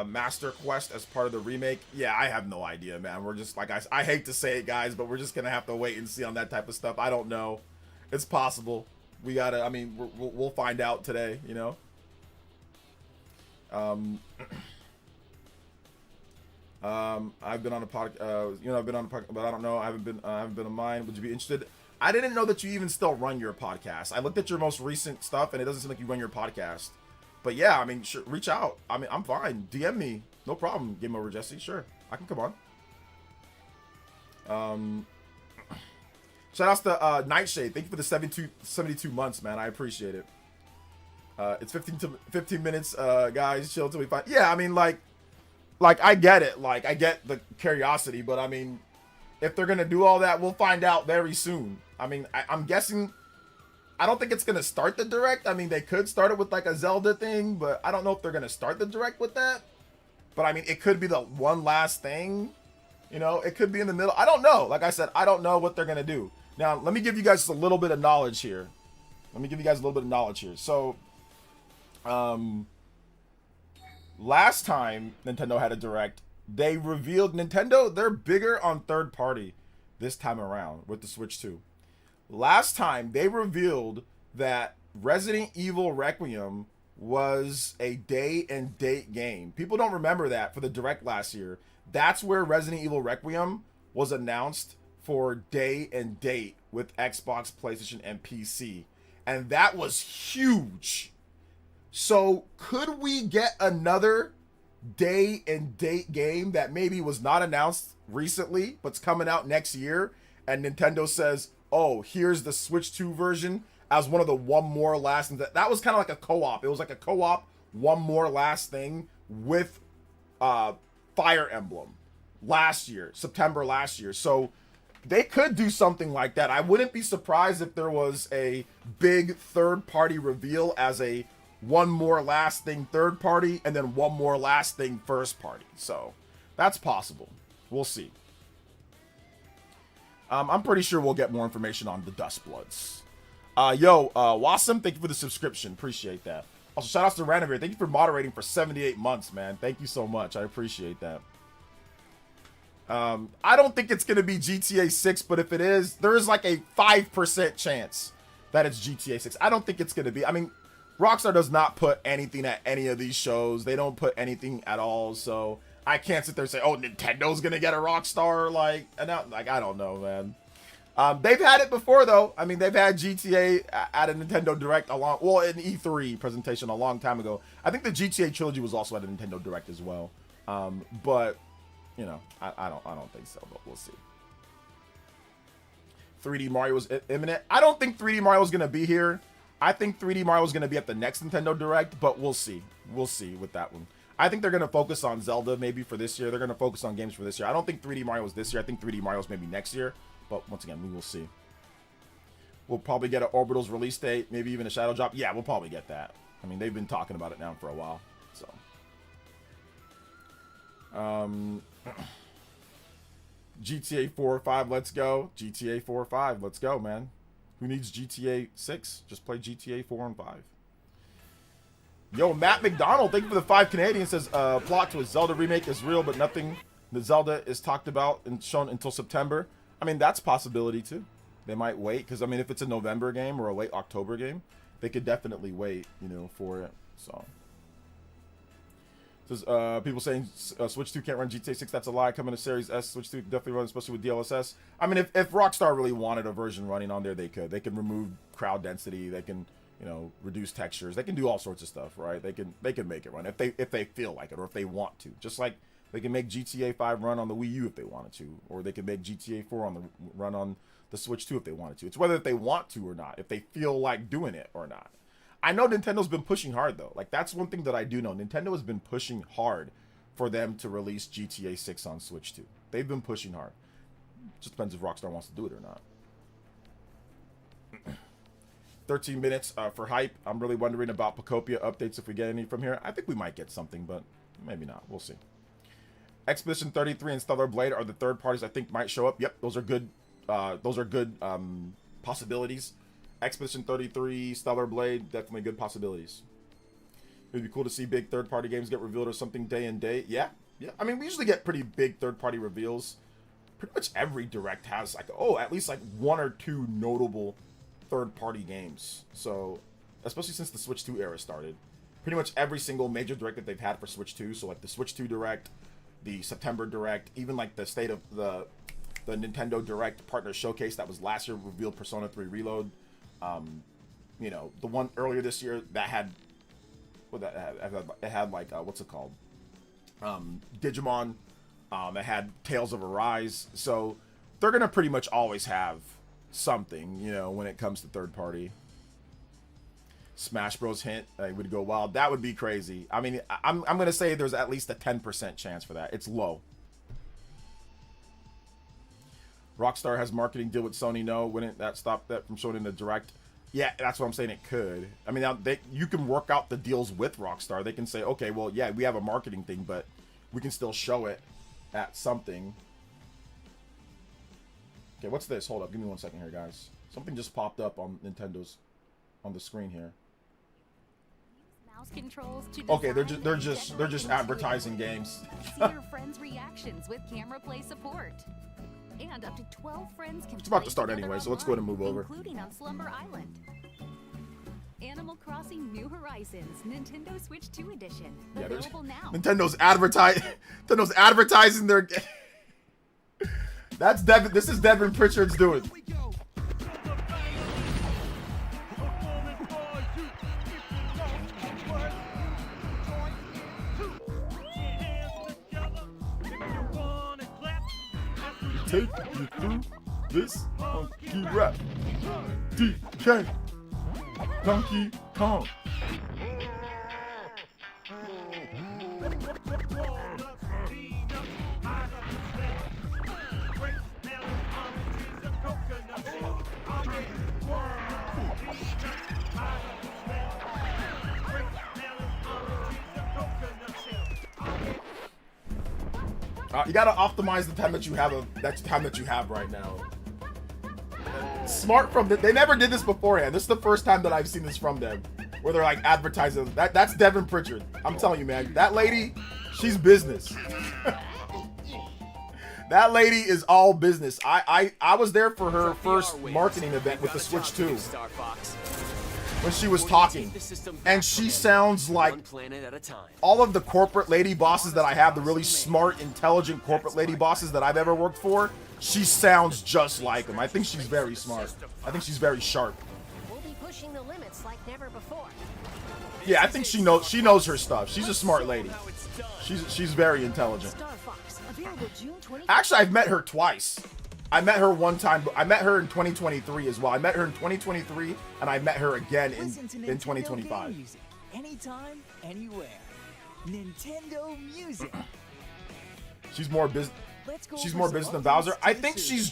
Master Quest as part of the remake? Yeah, I have no idea, man. We're just like I hate to say it, guys, but we're just gonna have to wait and see on that type of stuff. I don't know. It's possible. We gotta. I mean, we'll find out today. You know. I've been on a podcast. You know, I've been on a podcast, but I don't know. I haven't been on mine. Would you be interested? I didn't know that you even still run your podcast. I looked at your most recent stuff, and it doesn't seem like you run your podcast. But yeah, I mean, sure, reach out. I mean, I'm fine. DM me, no problem. Game over, Jesse. Sure, I can come on. Shout outs to Nightshade. Thank you for the 72 months, man. I appreciate it. It's 15 minutes, guys. Chill till we find. Yeah, I mean, like I get it. Like I get the curiosity, but I mean, if they're gonna do all that, we'll find out very soon. I mean, I'm guessing. I don't think it's gonna start the direct. I mean, they could start it with like a Zelda thing, but I don't know if they're gonna start the direct with that. But I mean, it could be the one last thing. You know, it could be in the middle. I don't know. Like I said, I don't know what they're gonna do. Now, let me give you guys just a little bit of knowledge here. So, last time Nintendo had a direct, they revealed they're bigger on third party this time around with the Switch 2. Last time they revealed that Resident Evil Requiem was a day and date game. People don't remember that for the direct last year. That's where Resident Evil Requiem was announced for day and date with Xbox, PlayStation, and PC. And that was huge. So could we get another day and date game that maybe was not announced recently, but's coming out next year, and Nintendo says, oh, here's the Switch 2 version as one of the one more last things. That was kind of like a co-op. It was like a co-op one more last thing with Fire Emblem last year, September last year. So they could do something like that. I wouldn't be surprised if there was a big third-party reveal as a one more last thing third party and then one more last thing first party. So that's possible. We'll see. I'm pretty sure we'll get more information on the Dustbloods. Wasm, thank you for the subscription. Appreciate that. Also, shout outs to Ranavir. Thank you for moderating for 78 months, man. Thank you so much. I appreciate that. I don't think it's going to be GTA 6, but if it is, there is like a 5% chance that it's GTA 6. I don't think it's going to be. I mean, Rockstar does not put anything at any of these shows. They don't put anything at all, so I can't sit there and say, oh, Nintendo's going to get a Rockstar, like, I don't know, man. They've had it before, though. I mean, they've had GTA at a Nintendo Direct an E3 presentation a long time ago. I think the GTA trilogy was also at a Nintendo Direct as well. But you know, I don't think so, but we'll see. 3D Mario is imminent. I don't think 3D Mario is gonna be here. I think 3D Mario is gonna be at the next Nintendo Direct, but we'll see. We'll see with that one. I think they're gonna focus on Zelda maybe for this year. They're gonna focus on games for this year. I don't think 3D Mario is this year. I think 3D Mario is maybe next year. But once again, we will see. We'll probably get an Orbital's release date, maybe even a Shadow Drop. Yeah, we'll probably get that. I mean, they've been talking about it now for a while. So, GTA 4 or 5, let's go. GTA 4 or 5, let's go, man. Who needs GTA 6? Just play GTA 4 and 5. Yo, Matt McDonald, thank you for the 5 Canadian. Says, plot to a Zelda remake is real, but nothing the Zelda is talked about and shown until September. I mean, that's a possibility, too. They might wait, because, I mean, if it's a November game or a late October game, they could definitely wait, you know, for it. So, says, people saying Switch 2 can't run GTA 6, that's a lie. Coming to Series S, Switch 2 definitely runs, especially with DLSS. I mean, if Rockstar really wanted a version running on there, they could. They can remove crowd density, they can, you know, reduce textures, they can do all sorts of stuff, right? They can make it run if they feel like it or if they want to. Just like they can make GTA 5 run on the Wii U if they wanted to, or they can make GTA 4 run on the Switch 2 if they wanted to. It's whether they want to or not, if they feel like doing it or not. I know Nintendo's been pushing hard, though. Like, that's one thing that I do know. Nintendo has been pushing hard for them to release GTA 6 on Switch 2. They've been pushing hard. Just depends if Rockstar wants to do it or not. 13 minutes for hype. I'm really wondering about Pocopia updates if we get any from here. I think we might get something, but maybe not. We'll see. Expedition 33 and Stellar Blade are the third parties I think might show up. Yep, those are good. Possibilities. Expedition 33, Stellar Blade, definitely good possibilities. It'd be cool to see big third-party games get revealed or something day and date. Yeah. I mean, we usually get pretty big third-party reveals. Pretty much every Direct has like, at least like 1 or 2 notable third-party games. So, especially since the Switch 2 era started, pretty much every single major Direct that they've had for Switch 2. So like the Switch 2 Direct, the September Direct, even like the state of the Nintendo Direct Partner Showcase that was last year revealed Persona 3 Reload. You know, the one earlier this year that had, it had like, what's it called? Digimon. It had Tales of Arise. So they're going to pretty much always have something, you know, when it comes to third party. Smash Bros. Hint, would go wild. That would be crazy. I mean, I'm going to say there's at least a 10% chance for that. It's low. Rockstar has marketing deal with Sony. No, wouldn't that stop that from showing in the Direct? Yeah, that's what I'm saying. It could. I mean, now you can work out the deals with Rockstar. They can say, okay, well, yeah, we have a marketing thing, but we can still show it at something. Okay, what's this? Hold up, give me 1 second here, guys. Something just popped up on Nintendo's on the screen here. Mouse controls to okay, they're just advertising games. See your friends' reactions with camera play support. And up to 12 friends can. It's about to start anyway, so let's go ahead and move over. Including on Slumber Island. Animal Crossing New Horizons, Nintendo Switch 2 Edition. Yeah, Available now. Nintendo's advertising their. That's Devin. This is Devin Pritchard's doing. Take you through this funky rap. DK Donkey Kong. You gotta optimize the time that you have right now. Smart from they never did this beforehand. This is the first time that I've seen this from them, where they're like advertising. That's Devin Pritchard. I'm telling you, man. That lady, she's business. That lady is all business. I was there for her first marketing event with the Switch 2. When she was talking, and she sounds like all of the corporate lady bosses that I have, the really smart, intelligent corporate lady bosses that I've ever worked for, she sounds just like them. I think she's very smart. I think she's very sharp. We'll be pushing the limits like never before. Yeah, I think she knows her stuff. She's a smart lady. She's very intelligent. Star Fox, available June 20. Actually, I've met her twice. I met her one time. I met her in 2023 as well. I met her in 2023, and I met her again in Listen to 2025. game music, anytime, anywhere. Nintendo Music. She's more business. Let's go She's over more some business than updates Bowser. to I the think series.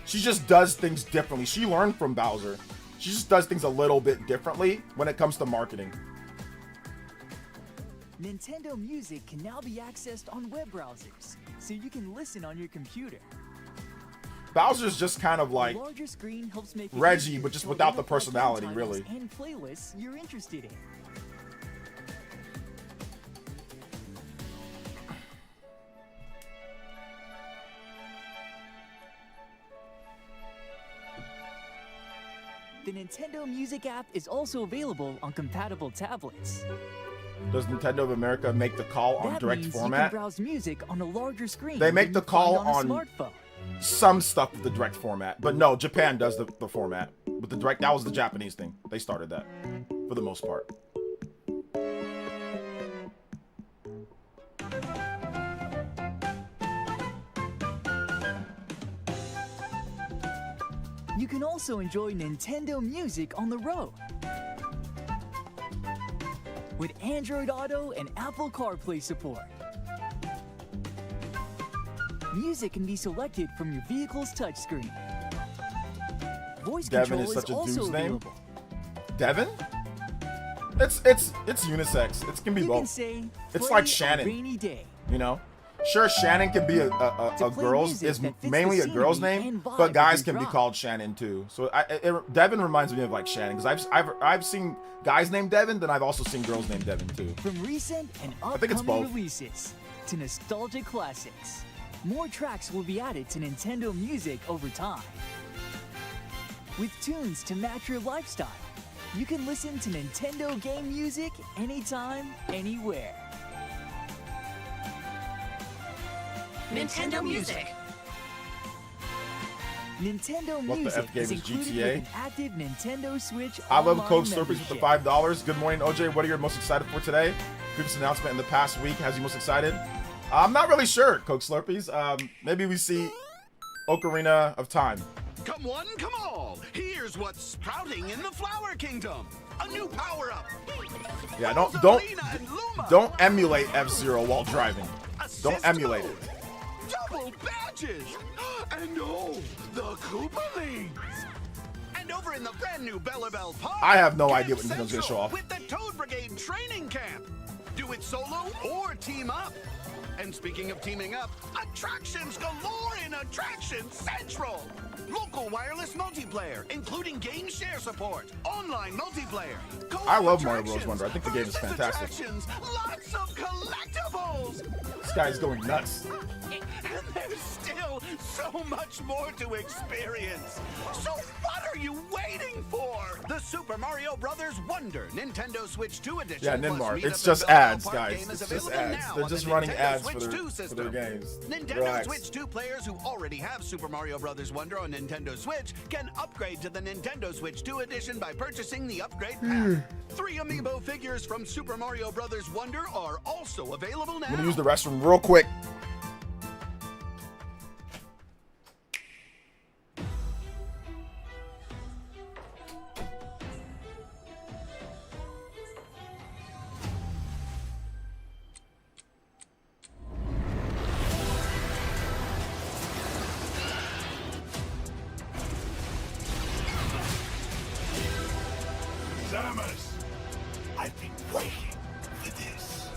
she just does things differently. She learned from Bowser. She just does things a little bit differently when it comes to marketing. Nintendo Music can now be accessed on web browsers, so you can listen on your computer. Bowser's just kind of like The larger screen helps make it Reggie, easier but just to without the identify personality, game really. titles and playlists you're interested in. The Nintendo Music app is also available on compatible tablets. Does Nintendo of America make the call on That direct means format? you can browse music on a larger screen. They make than the you'd call find on a smartphone. Some stuff with the direct format, but no, Japan does the format. With the direct, that was the Japanese thing. They started that for the most part. You can also enjoy Nintendo Music on the road. With Android Auto and Apple CarPlay support. Music can be selected from your vehicle's touchscreen. Voice Devin control is such a also dude's name. available. Devin? It's unisex. It can be You both. can say, It's "Play like a Shannon. rainy day." You know, sure, Shannon can be a To play girl's music is that fits mainly the a girl's scenery name, and vibe but of guys your can be drive. called Shannon too. So Devin reminds me of like Shannon because I've seen guys named Devin, then I've also seen girls named Devin too. From recent and think it's upcoming both. releases to nostalgic classics, more tracks will be added to Nintendo Music over time. With tunes to match your lifestyle, you can listen to Nintendo game music anytime, anywhere. Nintendo Music. Nintendo What the Music F game is is included GTA? with an active Nintendo Switch I love online Coach Slurpees with the membership. $5. Good morning, OJ. What are you most excited for today? Previous announcement in the past week has you most excited? I'm not really sure, Coach Slurpees. Maybe we see Ocarina of Time. Come one, come all. Here's what's sprouting in the Flower Kingdom. A new power-up. Yeah, Rosalina and Luma. don't emulate F-Zero while driving. Assist Don't emulate it. mode. Double badges. And oh, the Koopalings. And over in the brand new Bellabelle Park. I have no Camp idea what Nintendo's gonna show Central off. With the Toad Brigade training camp. Do it solo or team up. And speaking of teaming up, attractions galore in Attraction Central. Local wireless multiplayer, including game share support, online multiplayer. I love Mario attractions, Bros. Wonder. I think the game is versus fantastic. attractions, lots of collectibles. This guy's going nuts. And there's still so much more to experience. So what are you waiting for? The Super Mario Brothers Wonder Nintendo Switch 2 edition. Yeah, plus Ninmar. Meet It's Up just in Bellabelle ads, Park guys. game is It's just available ads. now They're on just the running Nintendo ads for Switch their 2 for their system. games. Nintendo Relax. Switch 2 players who already have Super Mario Brothers Wonder on Nintendo Switch can upgrade to the Nintendo Switch 2 edition by purchasing the upgrade pack. 3 amiibo figures from Super Mario Brothers Wonder are also available now. I'm gonna use the restroom real quick. Samus, I've been waiting for this.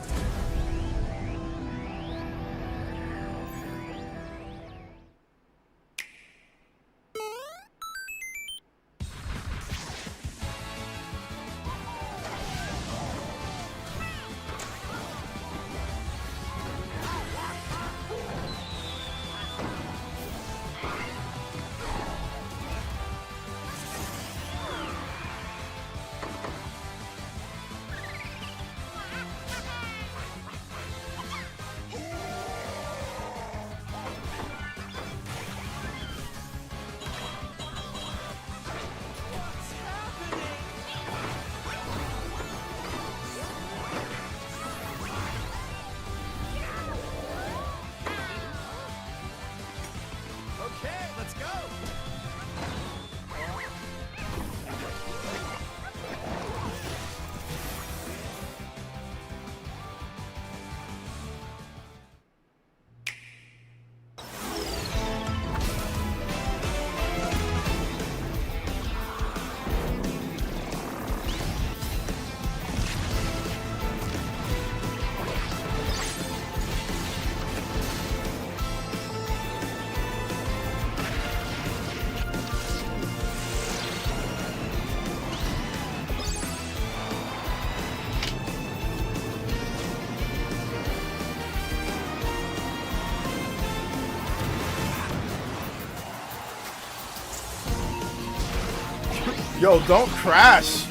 Yo, don't crash.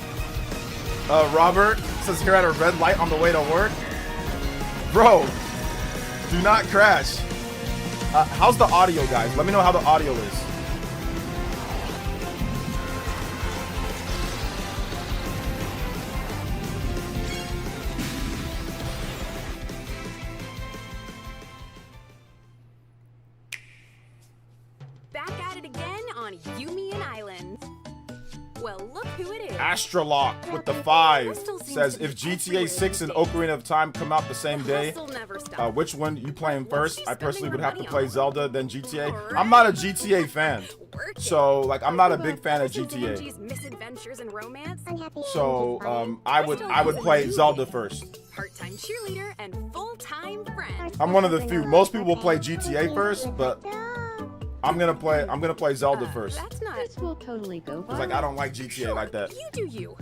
Robert says here at a red light on the way to work. Bro, do not crash. How's the audio, guys? Let me know how the audio is. Back at it again on Yumian Islands. Well, look who it is. Astrolock with the 5 Crystal seems says to be if GTA everywhere 6 and these days. Ocarina of Time come out the same day, Hustle never stops. which one you playing first? I personally would have to play Money on. Zelda, then GTA. I'm not a GTA fan, Work it. so like I'm not a big fan of Listen to GTA. Angie's misadventures and romance. So I would play Zelda first. Part-time cheerleader and full-time friend. I'm one of the few. Most people will play GTA first, but I'm gonna play Zelda first. That's not. This will totally go Cause like I don't like GTA like that. You do you.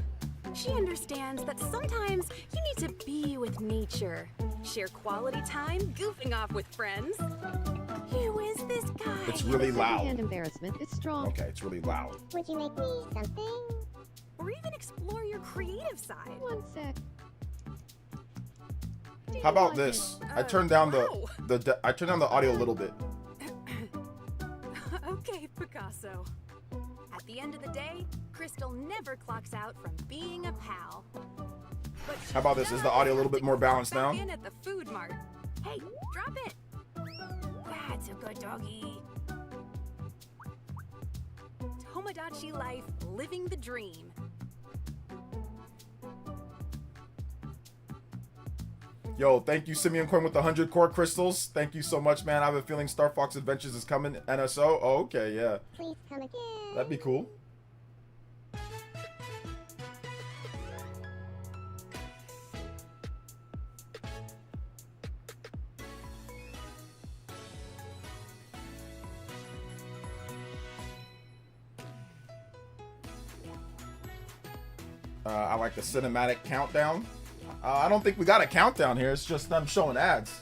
She understands that sometimes you need to be with nature. Share quality time, goofing off with friends. Who is this guy? It's really And loud. embarrassment is strong. Okay, it's really loud. Would you make me something? Or even explore your creative side. One sec. Do How you about like this? it? I turned down wow. I turned down the audio a little bit. Okay, Picasso. At the end of the day, Crystal never clocks out from being a pal. But she How about this? Is the audio a little bit more balanced now? In at the food mart. Hey, drop it. That's a good doggy. Tomodachi life, living the dream. Yo, thank you, Simeon Coin with the 100 core crystals. Thank you so much, man. I have a feeling Star Fox Adventures is coming. NSO. Oh, okay, yeah. Please come again. That'd be cool. I like the cinematic countdown. I don't think we got a countdown here. It's just them showing ads.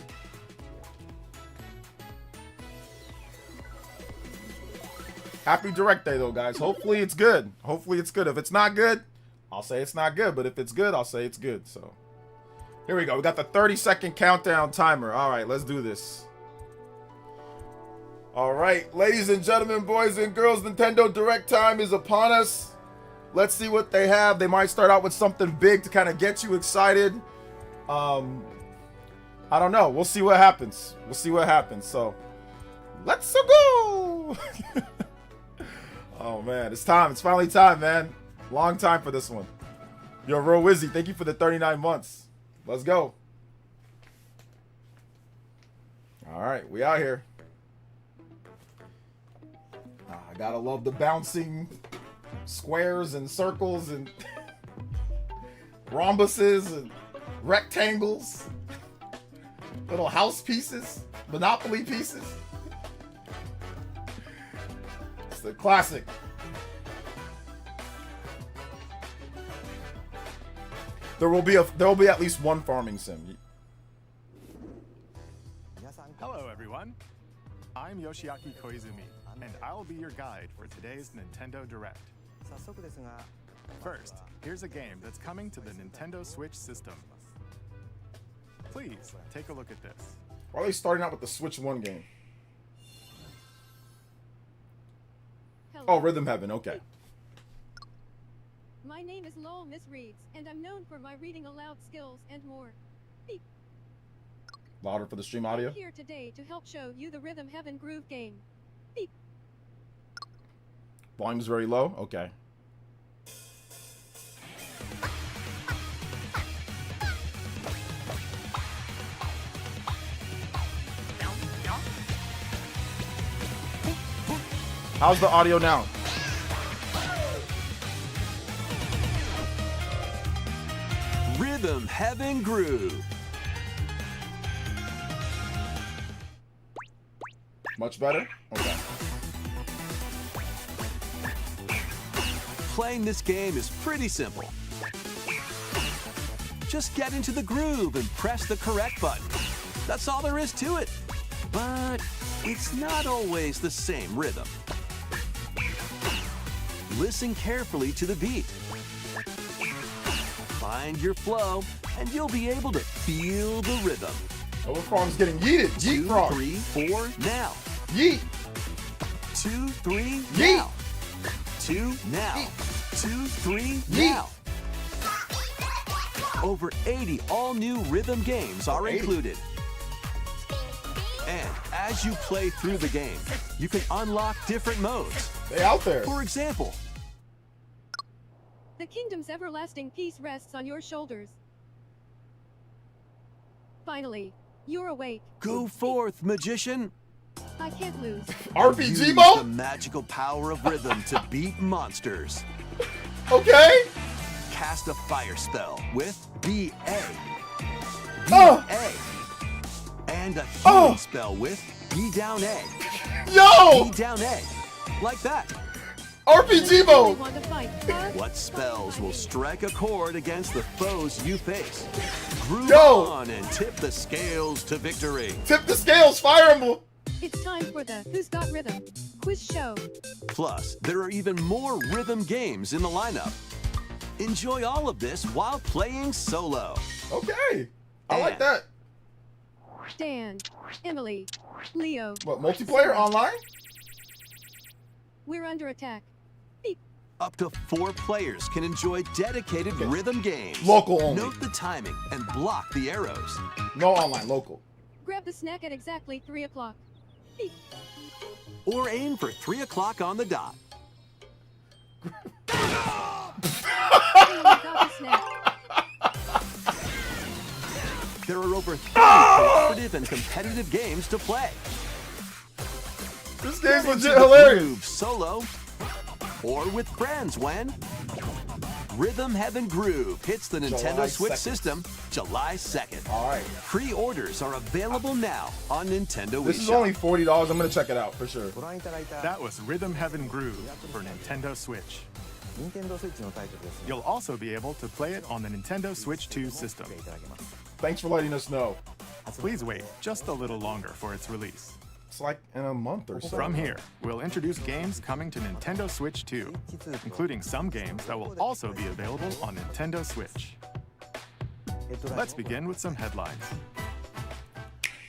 Happy Direct Day, though, guys. Hopefully it's good. Hopefully it's good. If it's not good, I'll say it's not good. But if it's good, I'll say it's good. So here we go. We got the 30-second countdown timer. All right, let's do this. All right, ladies and gentlemen, boys and girls, Nintendo Direct time is upon us. Let's see what they have. They might start out with something big to kind of get you excited. I don't know. We'll see what happens. We'll see what happens. So let's go. Oh man, it's time. It's finally time, man. Long time for this one. Yo, Real Wizzy, thank you for the 39 months. Let's go. All right, we out here. I gotta love the bouncing squares and circles and rhombuses and rectangles, little house pieces, Monopoly pieces. It's the classic. There will be at least one farming sim. Hello everyone, I'm Yoshiaki Koizumi, and I'll be your guide for today's Nintendo Direct. First, here's a game that's coming to the Nintendo Switch system. Please, take a look at this. Why are they starting out with the Switch 1 game? Hello. Oh, Rhythm Heaven, okay. My name is Lowell Miss Reeds, and I'm known for my reading aloud skills and more. Beep. Louder for the stream audio. I'm here today to help show you the Rhythm Heaven Groove game. Beep. Volume's very low, okay. How's the audio now? Rhythm Heaven Groove. Much better? Okay. Playing this game is pretty simple. Just get into the groove and press the correct button. That's all there is to it. But it's not always the same rhythm. Listen carefully to the beat. Find your flow, and you'll be able to feel the rhythm. Over Farm's getting yeeted. Yeet 2, Frog. 3, 4, now. Yeet. 2, 3, Yeet. now. 2, now. 2, 3, Yeet. now. Over 80 all-new rhythm games are 80. included. And as you play through the game, you can unlock different modes. They out there. For example, The kingdom's everlasting peace rests on your shoulders. Finally, you're awake. go forth, magician. I can't lose. RPG Use the mode? magical power of rhythm to beat monsters. Okay. Cast a fire spell with B.A. Oh. B.A. And a healing spell with B down A. Yo. B down A. Like that. RPG They mode. want to fight, huh? What spells will strike a chord against the foes you face? Groove Yo. on and tip the scales to victory. Tip the scales. Fire Emblem. It's time for the Who's Got Rhythm quiz show. Plus, there are even more rhythm games in the lineup. Enjoy all of this while playing solo. Okay. I like And- that. Dan, Emily, Leo. What, multiplayer online? We're under attack. Beep. Up to 4 players can enjoy dedicated rhythm games. Local only. Note the timing and block the arrows. No online, local. Grab the snack at exactly 3 o'clock. Beep. Or aim for 3 o'clock on the dot. Everyone got the snack. There are over 30 cooperative and competitive games to play. This game's Into legit the hilarious. groove solo or with friends when Rhythm Heaven Groove hits the Nintendo July Switch 2nd. system July 2nd. All right. Pre-orders are available now on Nintendo Wii This is Shop. only $40. I'm gonna check it out for sure. That was Rhythm Heaven Groove for Nintendo Switch. You'll also be able to play it on the Nintendo Switch 2 system. Thanks for letting us know. Please wait just a little longer for its release. It's like in a month or so. From here, we'll introduce games coming to Nintendo Switch 2, including some games that will also be available on Nintendo Switch. Let's begin with some headlines.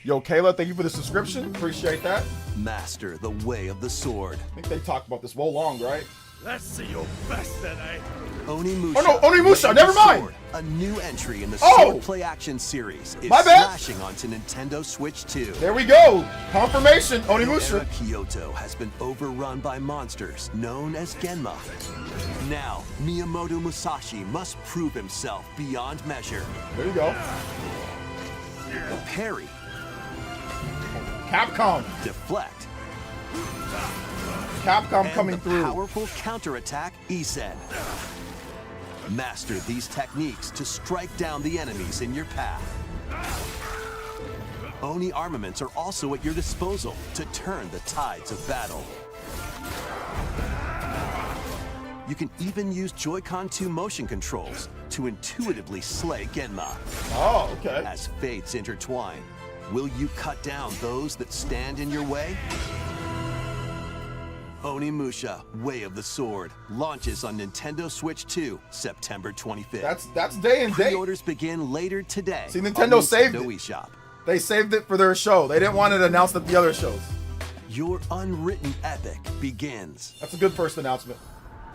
Yo, Kayla, thank you for the subscription. Appreciate that. Master the way of the sword. I think they talked about this well long, right? Let's see your best tonight. Onimusha. Oh no, Onimusha, Way of never the mind. Sword, a new entry in the Oh! Sword Play Action series is My bad. slashing onto Nintendo Switch 2. There we go. Confirmation. Era Onimusha. Kyoto has been overrun by monsters known as Genma. Now, Miyamoto Musashi must prove himself beyond measure. There you go. Parry, Capcom. deflect, Capcom and coming the through. powerful counterattack Isen. Master these techniques to strike down the enemies in your path. Oni armaments are also at your disposal to turn the tides of battle. You can even use Joy-Con 2 motion controls to intuitively slay Genma. Oh, okay. As fates intertwine, will you cut down those that stand in your way? Onimusha, Way of the Sword, launches on Nintendo Switch 2, September 25th. That's day and date. Pre-orders begin later today. See, Nintendo on saved Nintendo it. eShop. They saved it for their show. They didn't want it announced at the other shows. Your unwritten epic begins. That's a good first announcement.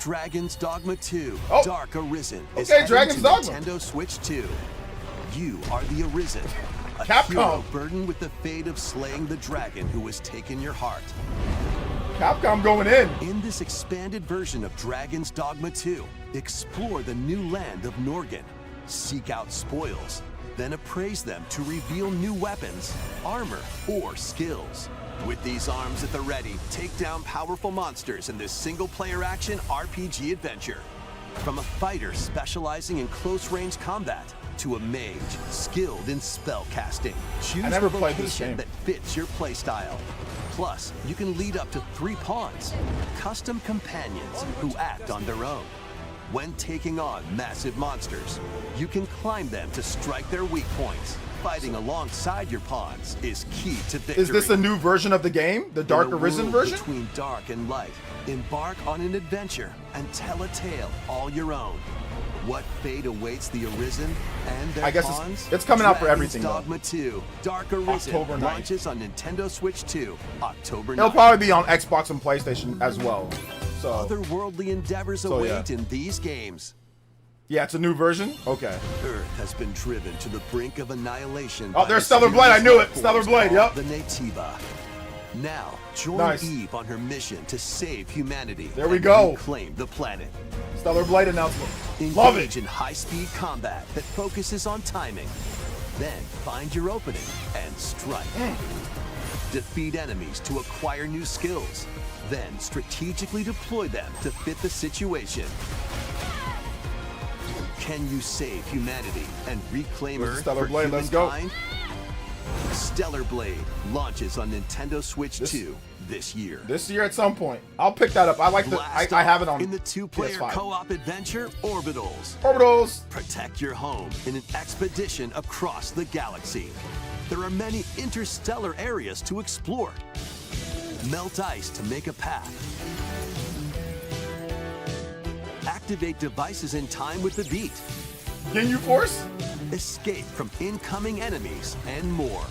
Dragon's Dogma 2, Oh. Dark Arisen is Okay, heading Dragon's to Dogma. Nintendo Switch 2. You are the Arisen, a Capcom. hero burdened with the fate of slaying the dragon who has taken your heart. Capcom going in. In this expanded version of Dragon's Dogma 2, explore the new land of Norgan, seek out spoils, then appraise them to reveal new weapons, armor, or skills. With these arms at the ready, take down powerful monsters in this single-player action RPG adventure. From a fighter specializing in close-range combat to a mage skilled in spell casting, choose I never the played this vocation game. that fits your playstyle. Plus, you can lead up to 3 pawns, custom companions who act on their own. When taking on massive monsters, you can climb them to strike their weak points, Fighting alongside your pawns is key to victory. Is this a new version of the game? The Dark In a Arisen world version? Between dark and light, embark on an adventure and tell a tale all your own. What fate awaits the Arisen and their I guess pawns? it's coming out for Dragon's everything, though. Dogma 2, Dark Arisen, October 9th. launches on Nintendo Switch 2, October 9th. It'll probably be on Xbox and PlayStation as well. So Otherworldly endeavors So, yeah. await in these games. yeah, it's a new version. Okay. Earth has been driven to the brink of annihilation. Oh, by there's a Stellar series Blade. I knew of it. Stellar forms Blade, called yep. The Nativa. Now, join Nice. Eve on her mission to save humanity. There we and go. Reclaim the planet. Stellar Blade announcement. Love Engage it. in high-speed combat that focuses on timing. Then find your opening and strike. Defeat enemies to acquire new skills. Then strategically deploy them to fit the situation. Can you save humanity and reclaim Where's Earth Stellar for Blade? Let's go. humankind? Stellar Blade launches on Nintendo Switch This- 2 this year. This year at some point. I'll pick that up. I like the. Blast I have off it on in the two-player PS5. co-op adventure Orbitals. Orbitals. Protect your home in an expedition across the galaxy. There are many interstellar areas to explore. Melt ice to make a path. Activate devices in time with the beat. Ginyu Force. Escape from incoming enemies and more.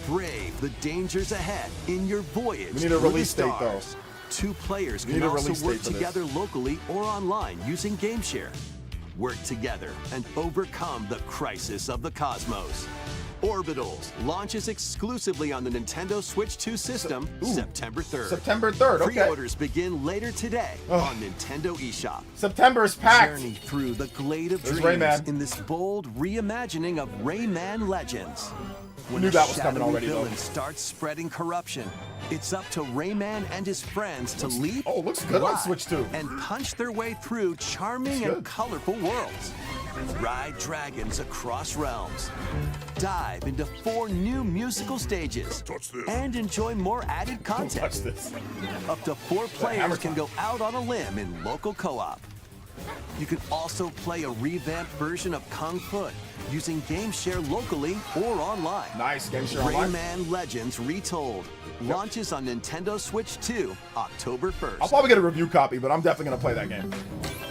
Brave the dangers ahead in your voyage. We need a through the release date, though. stars. Two players We can need a also release work date for this. together locally or online using GameShare. Work together and overcome the crisis of the cosmos. Orbitals launches exclusively on the Nintendo Switch 2 system Ooh. September 3rd. September 3rd. Okay. Pre-orders begin later today Ugh. on Nintendo eShop. September's packed. Journey through the glade of There's dreams Rayman. in this bold reimagining of Rayman Legends. When Knew a that was coming shadowy already, though. villain starts spreading corruption, it's up to Rayman and his friends to leap, Oh, looks good on ride, Switch 2. and punch their way through charming Looks and good. colorful worlds. Ride dragons across realms. Dive into 4 new musical stages. And enjoy more added Don't content. touch this. Up to 4 players hammer can time. go out on a limb in local co-op. You can also play a revamped version of Kung Fu using GameShare locally or online. Nice. Game Share Online. Rayman Legends Retold launches on Nintendo Switch 2 October 1st. I'll probably get a review copy, but I'm definitely gonna play that game.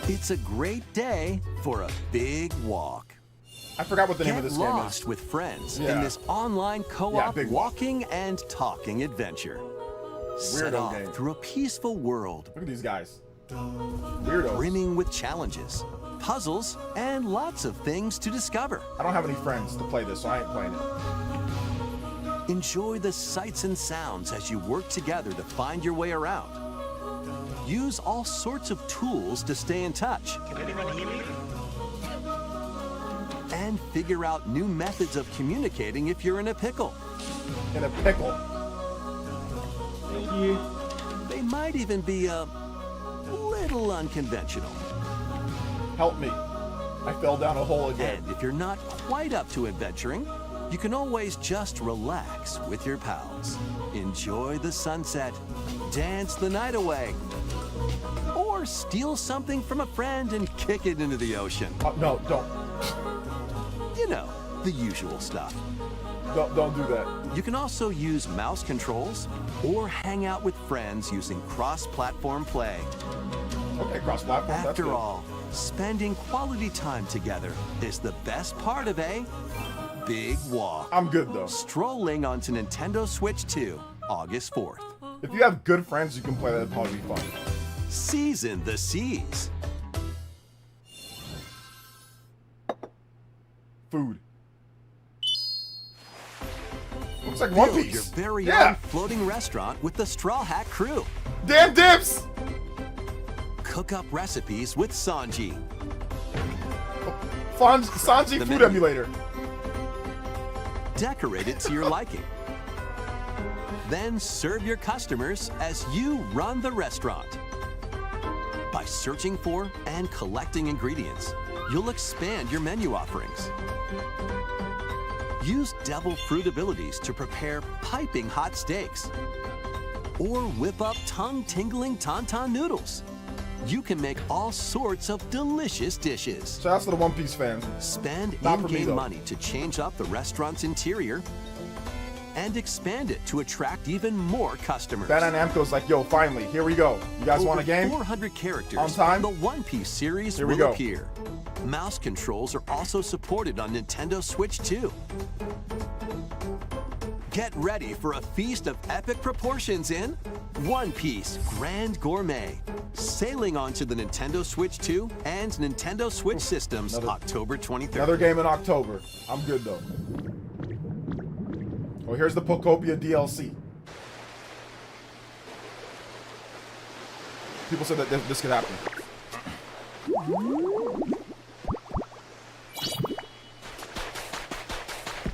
It's a great day for a big walk. I forgot what the name of Get this game lost is. with friends Yeah. in this online Yeah, co-op big walk. walking and talking adventure. Set Weirdo off game. through a peaceful world Look at these guys. Weirdos. brimming with challenges, puzzles, and lots of things to discover. I don't have any friends to play this, so I ain't playing it. Enjoy the sights and sounds as you work together to find your way around. Use all sorts of tools to stay in touch. And figure out new methods of communicating if you're in a pickle. In a pickle. They might even be a little unconventional. Help me. I fell down a hole again. And if you're not quite up to adventuring, you can always just relax with your pals. Enjoy the sunset, dance the night away, or steal something from a friend and kick it into the ocean. No, don't. You know, the usual stuff. Don't do that. You can also use mouse controls or hang out with friends using cross-platform play. Okay, cross-platform. that's After good. all, spending quality time together is the best part of a big walk. I'm good though. Strolling onto Nintendo Switch 2, August 4th. If you have good friends, you can play that. It'd probably be fun. Season the seas. Food. Looks like One Build Piece. your very Yeah. own floating restaurant with the Straw Hat crew. Damn dips. Cook up recipes with Sanji. Sanji The Food menu. Emulator. Decorate it to your liking. Then serve your customers as you run the restaurant. By searching for and collecting ingredients, you'll expand your menu offerings. Use devil fruit abilities to prepare piping hot steaks. Or whip up tongue-tingling tauntaun noodles. you can make all sorts of delicious dishes. Shout out to the One Piece fans. Spend Not for me, in-game though. money to change up the restaurant's interior and expand it to attract even more customers. Bandai Namco's like, yo, finally, here we go. You guys want a Over game? 400 characters On time? from the One Piece series Here we will go. appear. Mouse controls are also supported on Nintendo Switch 2. Get ready for a feast of epic proportions in One Piece Grand Gourmet. Sailing onto the Nintendo Switch 2 and Nintendo Switch systems October 23rd. Another game in October. I'm good though. Oh, here's the Pokopia DLC. People said that this could happen.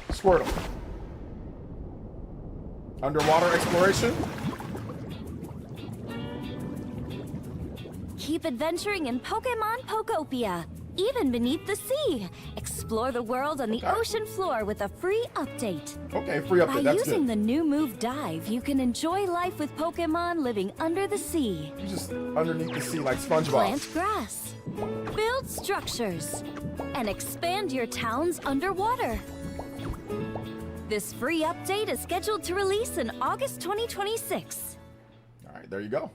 Squirtle. Underwater exploration. Keep adventuring in Pokemon Pokopia, even beneath the sea. Explore the world on the ocean floor with a free update. Okay, free update. By That's using good. the new move Dive, you can enjoy life with Pokemon living under the sea. You just underneath the sea like SpongeBob. Plant grass, build structures, and expand your towns underwater. This free update is scheduled to release in August 2026. All right, there you go.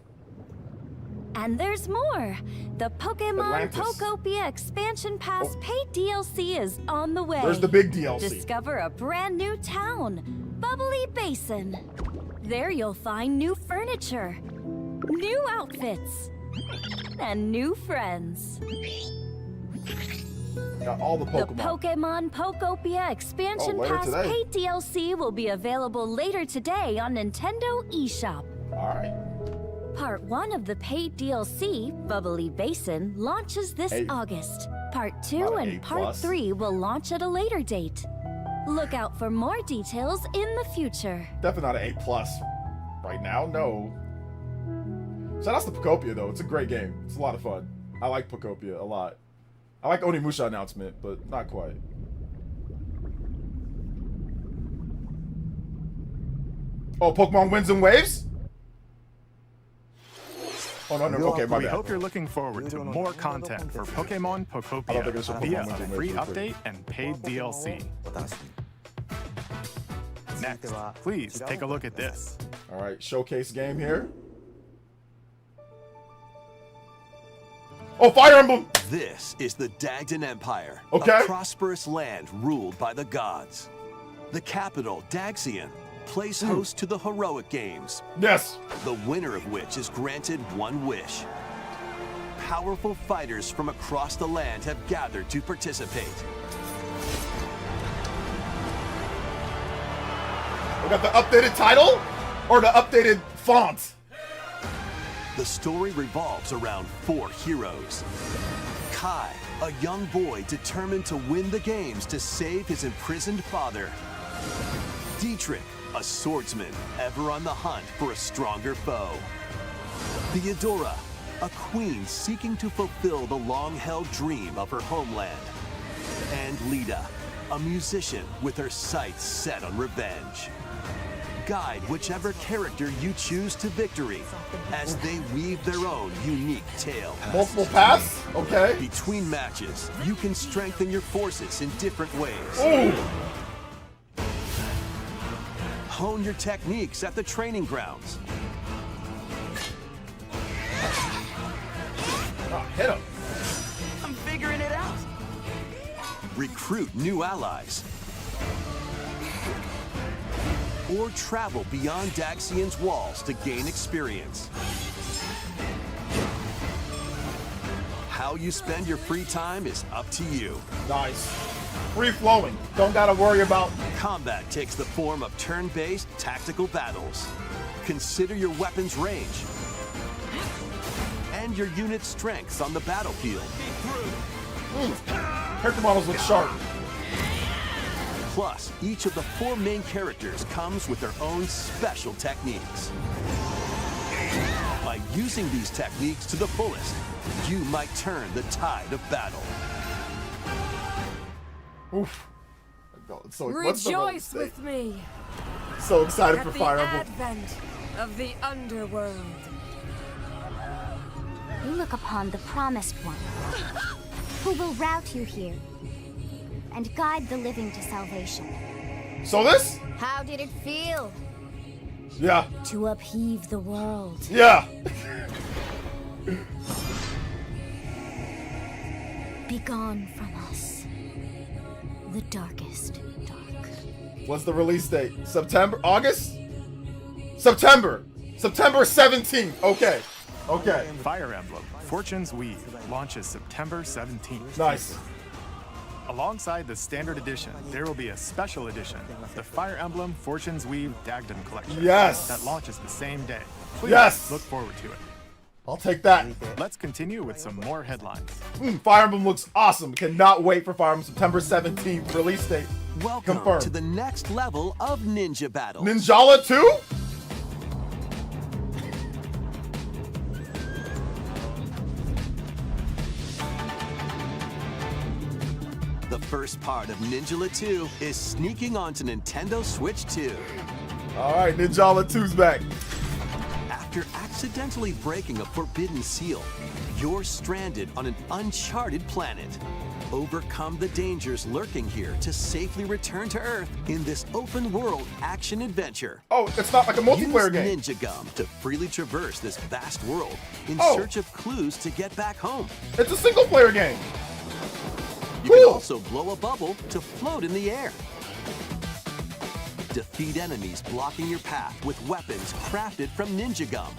And there's more. The Pokemon Atlantis. Pokopia Expansion Pass paid DLC is on the way. There's the big DLC. Discover a brand new town, Bubbly Basin. There you'll find new furniture, new outfits, and new friends. Got all the The Pokemon. Pokemon Pokopia Expansion later Pass today. paid DLC will be available later today on Nintendo eShop. All right. Part 1 of the paid DLC, Bubbly Basin, launches this Hey. August. Part 2 Not an and A+. Part 3 will launch at a later date. Look out for more details in the future. Definitely not an A+ right now. No. Shout out to Pokopia though. It's a great game. It's a lot of fun. I like Pokopia a lot. I like Onimusha announcement, but not quite. Oh, Pokemon Winds and Waves? Oh, no, no, okay, my We bad. hope you're looking forward to more content for Pokemon I don't think Pokopia it's a via Pokemon a Winds free and Waves. update and paid DLC. Next, please take a look at this. All right, showcase game here. Oh, Fire Emblem! This is the Dagdan Empire, Okay. a prosperous land ruled by the gods. The capital, Daxian, plays host to the heroic games, Yes. the winner of which is granted one wish. Powerful fighters from across the land have gathered to participate. We got the updated title or the updated font? The story revolves around 4 heroes. Kai, a young boy determined to win the games to save his imprisoned father. Dietrich, a swordsman ever on the hunt for a stronger foe. Theodora, a queen seeking to fulfill the long-held dream of her homeland. And Lita, a musician with her sights set on revenge. Guide whichever character you choose to victory as they weave their own unique tale. Multiple paths? Okay. Between matches, you can strengthen your forces in different ways. Ooh. Hone your techniques at the training grounds. Oh, hit him. I'm figuring it out. Recruit new allies. Or travel beyond Daxian's walls to gain experience. How you spend your free time is up to you. Nice. Free flowing. Don't gotta worry about. Combat takes the form of turn-based tactical battles. Consider your weapon's range and your unit's strengths on the battlefield. Character models look sharp. Plus, each of the 4 main characters comes with their own special techniques. By using these techniques to the fullest, you might turn the tide of battle. Oof. So, what's the Rejoice with me So excited at for the Fire Emblem. advent of the underworld. You look upon the Promised One, who will route you here and guide the living to salvation. So this? How did it feel Yeah. to upheave the world? Yeah. Begone from us, the darkest dark. What's the release date? September? August? September 17th. Okay. Okay. Fire Emblem Fortune's Weave launches September 17th. Nice. Alongside the standard edition, there will be a special edition, the Fire Emblem Fortune's Weave Dagdom Collection. Yes. That launches the same day. Please Yes. look forward to it. I'll take that. Let's continue with some more headlines. Fire Emblem looks awesome. Cannot wait for Fire Emblem September 17th release date. Welcome Confirmed. to the next level of ninja battle. Ninjala 2? The first part of Ninjala 2 is sneaking onto Nintendo Switch 2. All right, Ninjala 2's back. After accidentally breaking a forbidden seal, you're stranded on an uncharted planet. Overcome the dangers lurking here to safely return to Earth in this open-world action-adventure. Oh, it's not like a multiplayer game. Use Ninja Gum to freely traverse this vast world in Oh. search of clues to get back home. It's a single-player game. You can Cool. also blow a bubble to float in the air. Defeat enemies blocking your path with weapons crafted from Ninja Gum.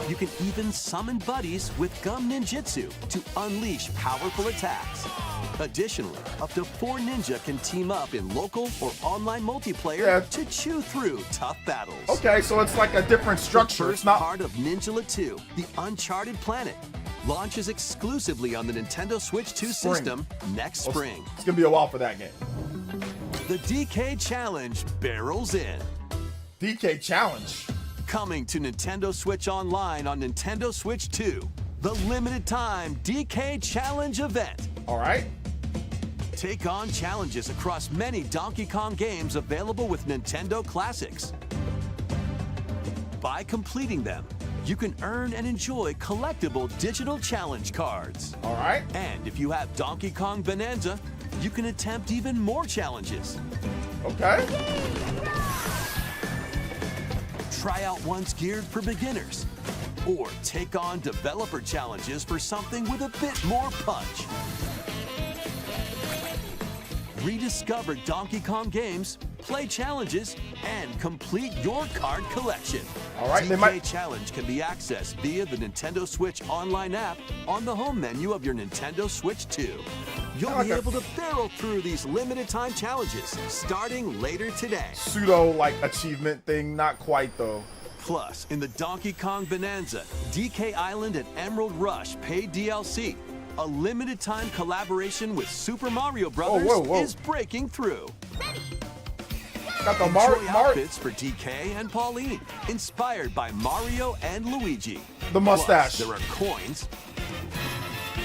You can even summon buddies with Gum Ninjutsu to unleash powerful attacks. Additionally, up to 4 ninja can team up in local or online multiplayer Yeah. to chew through tough battles. Okay, so it's like a different structure. The It's first not. part of Ninjala 2, The Uncharted Planet, launches exclusively on the Nintendo Switch 2 Spring. system next spring. It's gonna be a while for that game. The DK Challenge barrels in. DK Challenge. Coming to Nintendo Switch Online on Nintendo Switch 2, the limited time DK Challenge event. All right. Take on challenges across many Donkey Kong games available with Nintendo Classics. By completing them, you can earn and enjoy collectible digital challenge cards. All right. And if you have Donkey Kong Bonanza, you can attempt even more challenges. Okay. Try out ones geared for beginners, or take on developer challenges for something with a bit more punch. Rediscover Donkey Kong games, play challenges, and complete your card collection. All right, they DK might- Challenge can be accessed via the Nintendo Switch Online app on the home menu of your Nintendo Switch 2. You'll Kinda be like able to barrel through these limited time challenges starting later today. Pseudo like achievement thing, not quite though. Plus, in the Donkey Kong Bonanza, DK Island and Emerald Rush paid DLC, a limited time collaboration with Super Mario Brothers whoa. is breaking through. Got the Enjoy outfits for DK and Pauline, inspired by Mario and Luigi. The mustache. Plus, there are coins,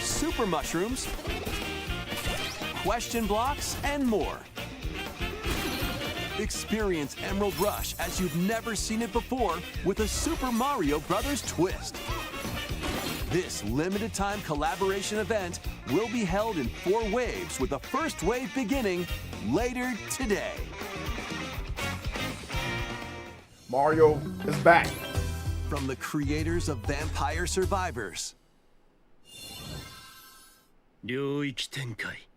super mushrooms, question blocks, and more. Experience Emerald Rush as you've never seen it before with a Super Mario Brothers twist. This limited time collaboration event will be held in 4 waves, with the first wave beginning later today. Mario is back. From the creators of Vampire Survivors. 領域展開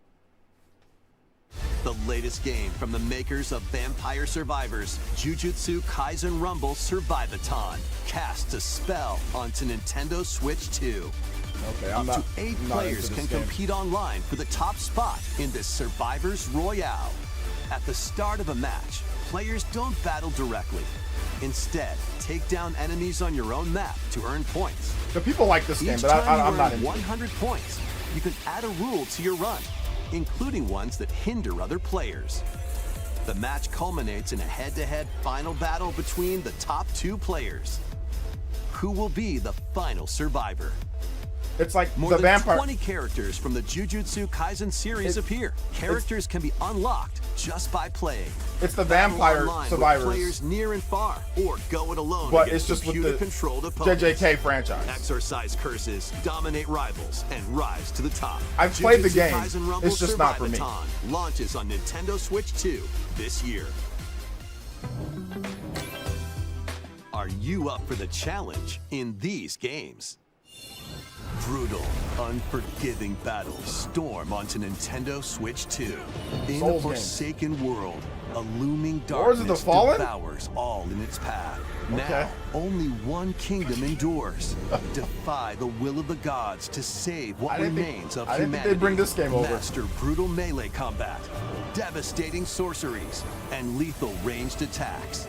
The latest game from the makers of Vampire Survivors, Jujutsu Kaisen Rumble Survivathon, casts a spell onto Nintendo Switch 2. Okay, Up to 8 I'm not players into can this game. compete online for the top spot in this Survivors Royale. At the start of a match, players don't battle directly. Instead, take down enemies on your own map to earn points. The people like this game, Each but time I'm you not earn into it. 100 points, you can add a rule to your run, including ones that hinder other players. The match culminates in a head-to-head final battle between the top 2 players. Who will be the final survivor? It's like More the than vampire. 20 characters from the Jujutsu Kaisen series appear. Characters can be unlocked just by playing. It's the Battle Vampire online Survivors. with players near and far, or go it alone But against it's just with the computer-controlled opponents. JJK franchise. Exorcise curses, dominate rivals, and rise to the top. I've played the Jujutsu game. Kaisen Rumble It's just not for me. Survivathon launches on Nintendo Switch 2 this year. Are you up for the challenge in these games? Brutal, unforgiving battles storm onto Nintendo Switch 2. In Souls a game. forsaken world, a looming Lords of the darkness Fallen? devours all in its path. Now, Okay. only one kingdom endures. Defy the will of the gods to save what I didn't think- remains of I didn't humanity. think they'd bring this game over. Master brutal melee combat, devastating sorceries, and lethal ranged attacks.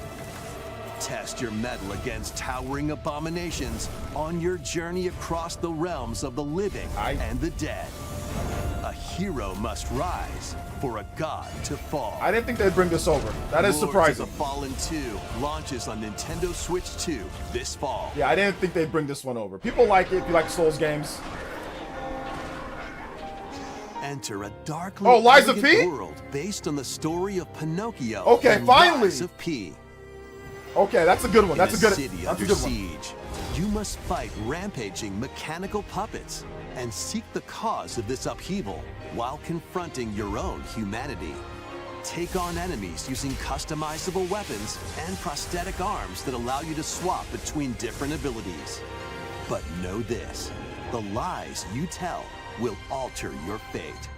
Test your mettle against towering abominations on your journey across the realms of the living and the dead. A hero must rise for a god to fall. I didn't think they'd bring this over. That is surprising. Lords of the Fallen 2 launches on Nintendo Switch 2 this fall. Yeah, I didn't think they'd bring this one over. People like it if you like Souls games. Enter a darkly Lies of elegant P? world based on the story of Pinocchio. Okay, and finally. Lies of P. Okay, that's a good one. That's a good city that's a under good one. siege. You must fight rampaging mechanical puppets and seek the cause of this upheaval while confronting your own humanity. Take on enemies using customizable weapons and prosthetic arms that allow you to swap between different abilities. But know this, the lies you tell will alter your fate.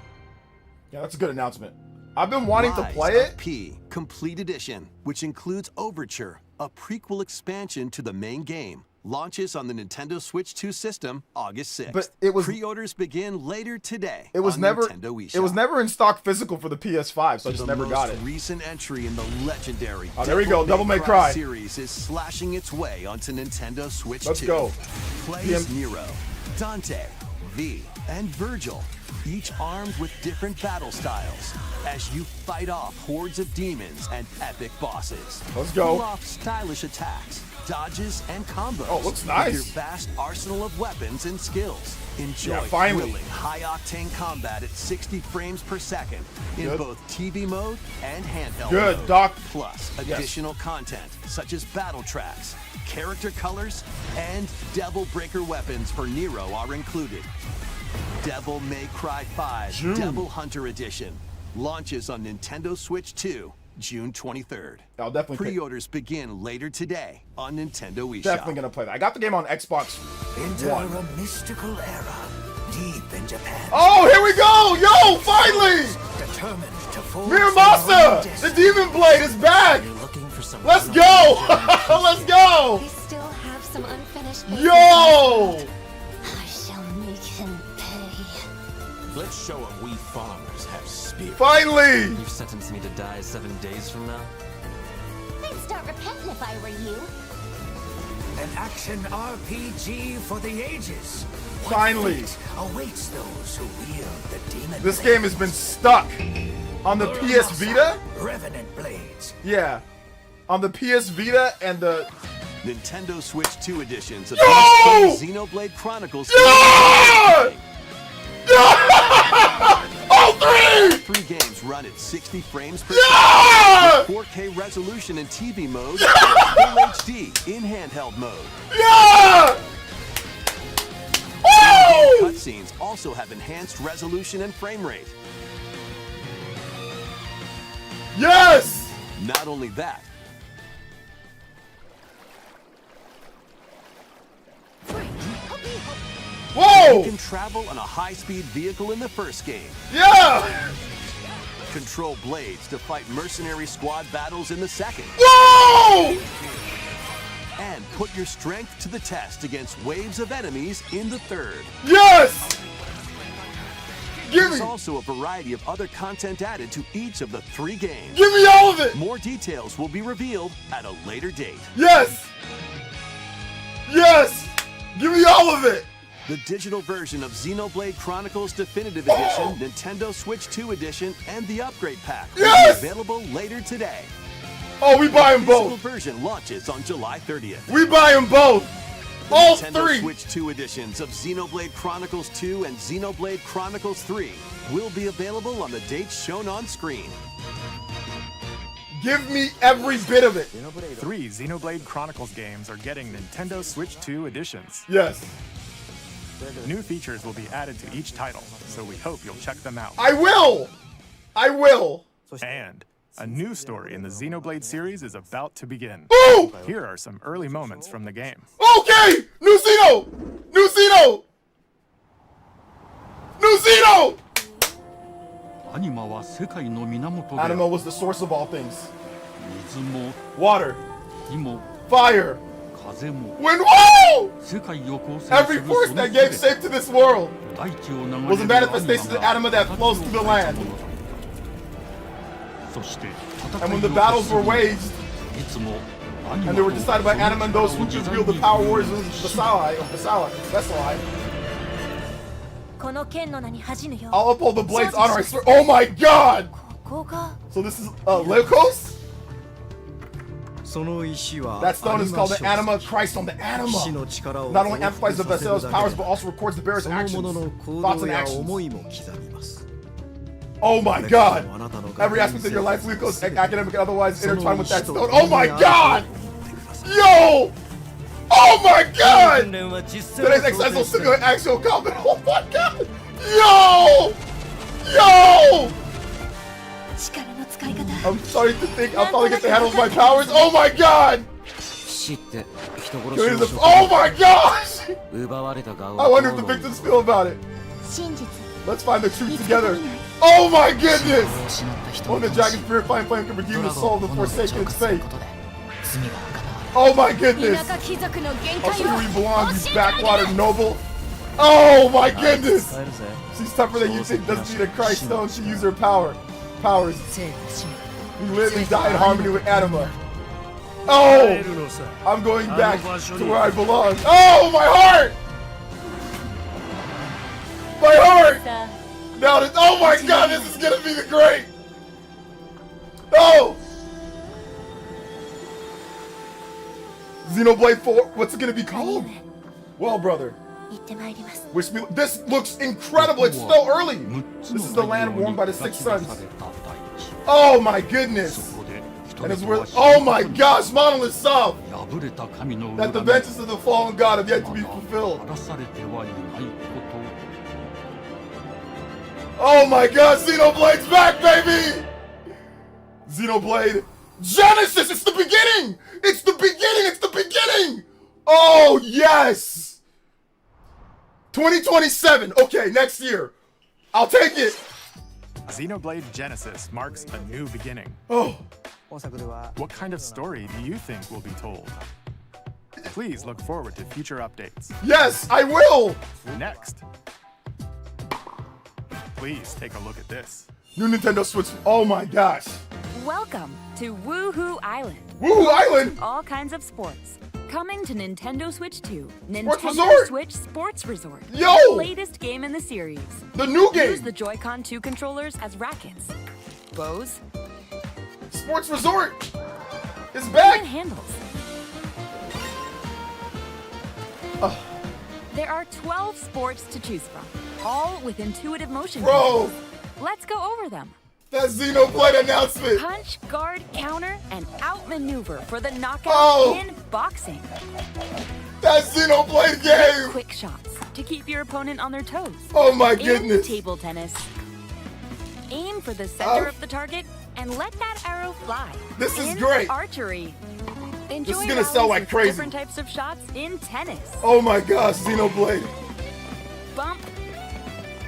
Yeah, that's a good announcement. I've been wanting to Lies play of it. P Complete Edition, which includes Overture, a prequel expansion to the main game, launches on the Nintendo Switch 2 system August 6th. But it was- Pre-orders begin later today. It was on never Nintendo eShop. it was never in stock physical for the PS5, so I just The never most got it. recent entry in the legendary Oh, there we go. Devil May Cry series is slashing its way onto Nintendo Switch 2. Let's go. Play as Nero, Dante, V, and Virgil, each armed with different battle styles, as you fight off hordes of demons and epic bosses. Let's go. Pull off stylish attacks, dodges, and combos. Oh, looks nice. With your vast arsenal of weapons and skills. Enjoy Yeah, finally. thrilling, high-octane combat at 60 frames per second in Good. both TV mode and handheld Good, mode. Doc. Plus, Yes. additional content such as battle tracks, character colors, and Devil Breaker weapons for Nero are included. Devil May Cry 5 June. Devil Hunter Edition launches on Nintendo Switch 2 June 23rd. I'll definitely pick- Pre-orders begin later today on Nintendo eShop. Definitely gonna play that. I got the game on Xbox One. a mystical era deep in Japan. Oh, here we go! Yo, finally! Determined to forge Miramasa! The Demon Blade is back! looking for some Let's go! Let's go! I still have some unfinished. Yo! I shall make him pay. Let's show him we farmers have spirit. Finally! You've sentenced me to die 7 days from now? I'd start repenting if I were you. An action RPG for the ages. What Finally. fate awaits those who wield the demon. This game has been stuck on the PS Vita. Revenant blades. Yeah, on the PS Vita and the Nintendo Switch 2 editions of Yo! Xenoblade Chronicles. Yeah! All three! 3 games run at 60 frames per Yeah! second, with 4K resolution in TV mode, and Full HD in handheld mode. Yeah! Woo! Cutscenes also have enhanced resolution and frame rate. Yes! Not only that, you Whoa! can travel on a high-speed vehicle in the first game, Yeah! control blades to fight mercenary squad battles in the second, Whoa! and put your strength to the test against waves of enemies in the third. Yes! Give There's me, also a variety of other content added to each of the 3 games. give me all of it! More details will be revealed at a later date. Yes! Yes! Give me all of it! The digital version of Xenoblade Chronicles Definitive Edition, Nintendo Switch 2 Edition, and the upgrade pack will Yes! be available later today. Oh, we buy them The physical both. version launches on July 30th. We buy them both. The All Nintendo 3. Switch 2 editions of Xenoblade Chronicles 2 and Xenoblade Chronicles 3 will be available on the dates shown on screen. Give me every bit of it. 3 Xenoblade Chronicles games are getting Nintendo Switch 2 editions. Yes. New features will be added to each title, so we hope you'll check them out. I will! I will! And a new story in the Xenoblade series is about to begin. Ooh! Here are some early moments from the game. Okay! New Xeno! New Xeno! New Xeno! Anima was the source of all things. Water. Fire. Wind. Whoa! Every force that gave shape to this world was a manifestation of Anima that flows through the land. And when the battles were waged, and they were decided by Anima and those who could wield the power warriors of Vesali. I'll uphold the blade's honor, I swear. Oh my god! So this is Leukos? That stone is called the Anima Christstone. The Anima not only amplifies the Vesali's powers, but also records the bearer's actions, thoughts, and actions. Oh my god! Every aspect of your life, Leukos, academic and otherwise, intertwined with that stone. Oh my god! Yo! Oh my god! Today's exercise will simulate actual combat. Oh my god! Yo! Yo! I'm starting to think I'll probably get the handle of my powers. Oh my god! Oh my gosh! I wonder if the victims feel about it. Let's find the truth together. Oh my goodness! Only the dragon's purifying flame can redeem the soul of the Forsaken faith. Oh my goodness! I'll show you where you belong, you backwater noble. Oh my goodness! She's tougher than you think, doesn't need a Christ stone to use her powers. We live and die in harmony with Anima. Oh! I'm going back to where I belong. Oh, my heart! My heart! Now this, oh my god, this is gonna be the great! Oh! Xenoblade 4, what's it gonna be called? Well, brother. Wish me, this looks incredible, it's still early! This is the land warmed by the 6 suns. Oh my goodness! And it's where, oh my gosh, Monolith saw that the vengeance of the fallen god have yet to be fulfilled. Oh my god, Xenoblade's back, baby! Xenoblade Genesis, it's the beginning! It's the beginning, it's the beginning! Oh, yes! 2027, okay, next year. I'll take it! Xenoblade Genesis marks a new beginning. Oh. What kind of story do you think will be told? Please look forward to future updates. Yes, I will! Next. Please take a look at this. New Nintendo Switch, oh my gosh. Welcome to Woohoo Island. Woohoo Island? All kinds of sports. Coming to Nintendo Switch 2. Sports Nintendo Resort? Switch Sports Resort. Yo! The latest game in the series. The new game! Use the Joy-Con 2 controllers as rackets. Bows. Sports Resort is back! And handles. There are 12 sports to choose from, all with intuitive motion. Bro! Controls. Let's go over them. That Xenoblade announcement! Punch, guard, counter, and outmaneuver for the knockout in boxing. That Xenoblade game! Quick shots to keep your opponent on their toes. Oh my goodness! In table tennis. Aim for the center of the target and let that arrow fly. This is in great! Archery. Enjoy this is gonna sell like crazy. Different types of shots in tennis. Oh my gosh, Xenoblade. Bump,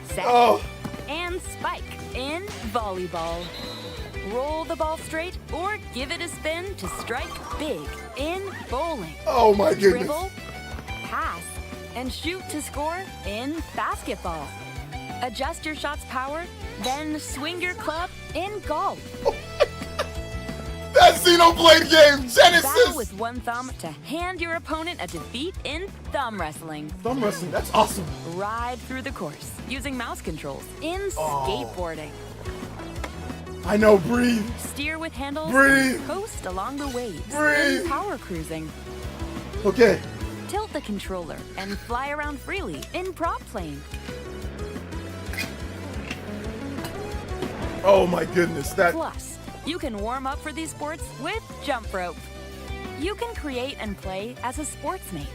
set, and spike in volleyball. Roll the ball straight or give it a spin to strike big in bowling. Oh my goodness. Dribble, pass, and shoot to score in basketball. Adjust your shot's power, then swing your club in golf. That Xenoblade game, Genesis! Battle with one thumb to hand your opponent a defeat in thumb wrestling. Thumb wrestling, that's awesome. Ride through the course using mouse controls in skateboarding. I know, breathe. Steer with handles. Breathe. Coast along the waves. Breathe. In power cruising. Okay. Tilt the controller and fly around freely in prop plane. Oh my goodness, that. Plus, You can warm up for these sports with jump rope. You can create and play as a sportsmate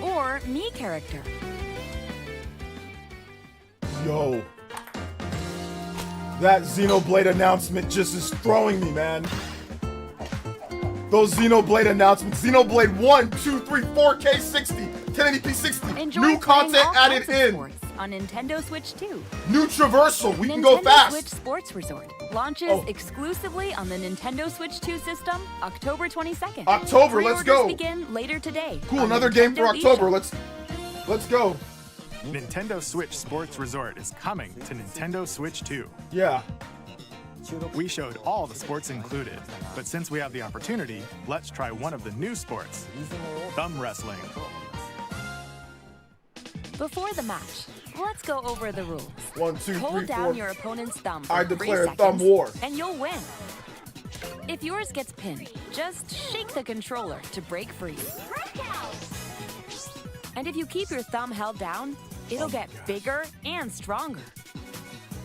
or me character. Yo. That Xenoblade announcement just is throwing me, man. Those Xenoblade announcements. Xenoblade 1, 2, 3, 4K 60, 1080p 60. Enjoy New content all added kinds of in. sports on Nintendo Switch 2. New traversal. We can go Nintendo fast. Switch Sports Resort launches exclusively on the Nintendo Switch 2 system October 22nd. October, let's go. Pre-orders begin later today. Cool, on another game for Nintendo October. eShop. Let's go. Nintendo Switch Sports Resort is coming to Nintendo Switch 2. Yeah. We showed all the sports included, but since we have the opportunity, let's try one of the new sports, thumb wrestling. Before the match, let's go over the rules. 1, 2, 3, 4. Hold down your opponent's thumb for I 3 declare seconds, thumb war. and you'll win. If yours gets pinned, just shake the controller to break free. And if you keep your thumb held down, it'll get bigger and stronger.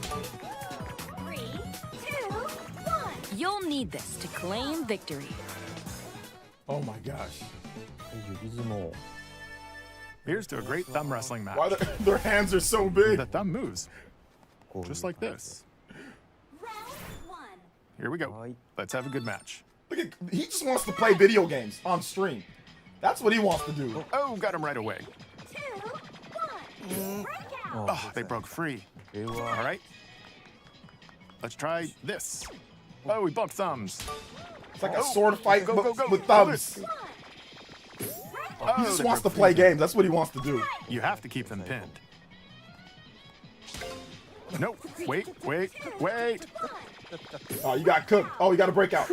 3, 2, 1. You'll need this to claim victory. Oh my gosh. Here's to a great thumb wrestling match. Why their hands are so big? The thumb moves, just like this. Here we go. Let's have a good match. Look at, he just wants to play video games on stream. That's what he wants to do. Oh, got him right away. Oh, they broke free. All right. Let's try this. Oh, we bumped thumbs. It's like a sword fight go, go, go. with thumbs. Oh, He just they wants to broke play free. games. That's what he wants to do. You have to keep them pinned. Nope. Wait. Oh, you got cooked. Oh, you got to break out.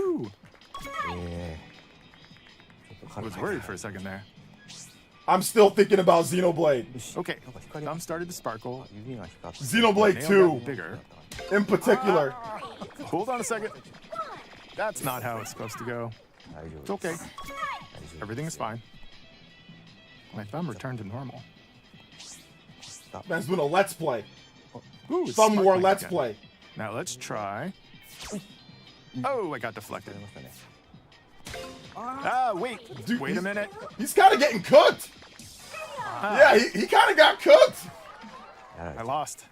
I was worried for a second there. I'm still thinking about Xenoblade. Okay, thumb started to sparkle. Xenoblade Nail 2, got bigger. in particular. Hold on a second. That's not how it's supposed to go. It's okay. Everything is fine. My thumb returned to normal. Man's doing a let's play. Ooh, it's Thumb war sparkling let's again. play. Now let's try. Oh, I got deflected. Wait. Dude, Wait a minute. He's kind of getting cooked. Yeah, he kind of got cooked. I lost.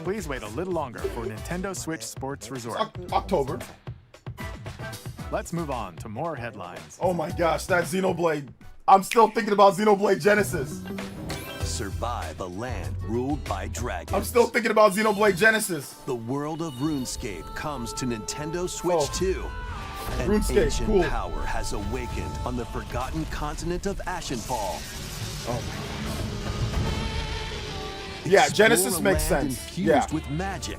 Please wait a little longer for Nintendo Switch Sports Resort. October. Let's move on to more headlines. Oh my gosh, that Xenoblade. I'm still thinking about Xenoblade Genesis. Survive a land ruled by dragons. I'm still thinking about Xenoblade Genesis. The world of RuneScape comes to Nintendo Switch 2. An RuneScape, ancient cool. power has awakened on the forgotten continent of Ashenfall. Oh. Yeah, Genesis Explore a makes land sense. infused Yeah. with magic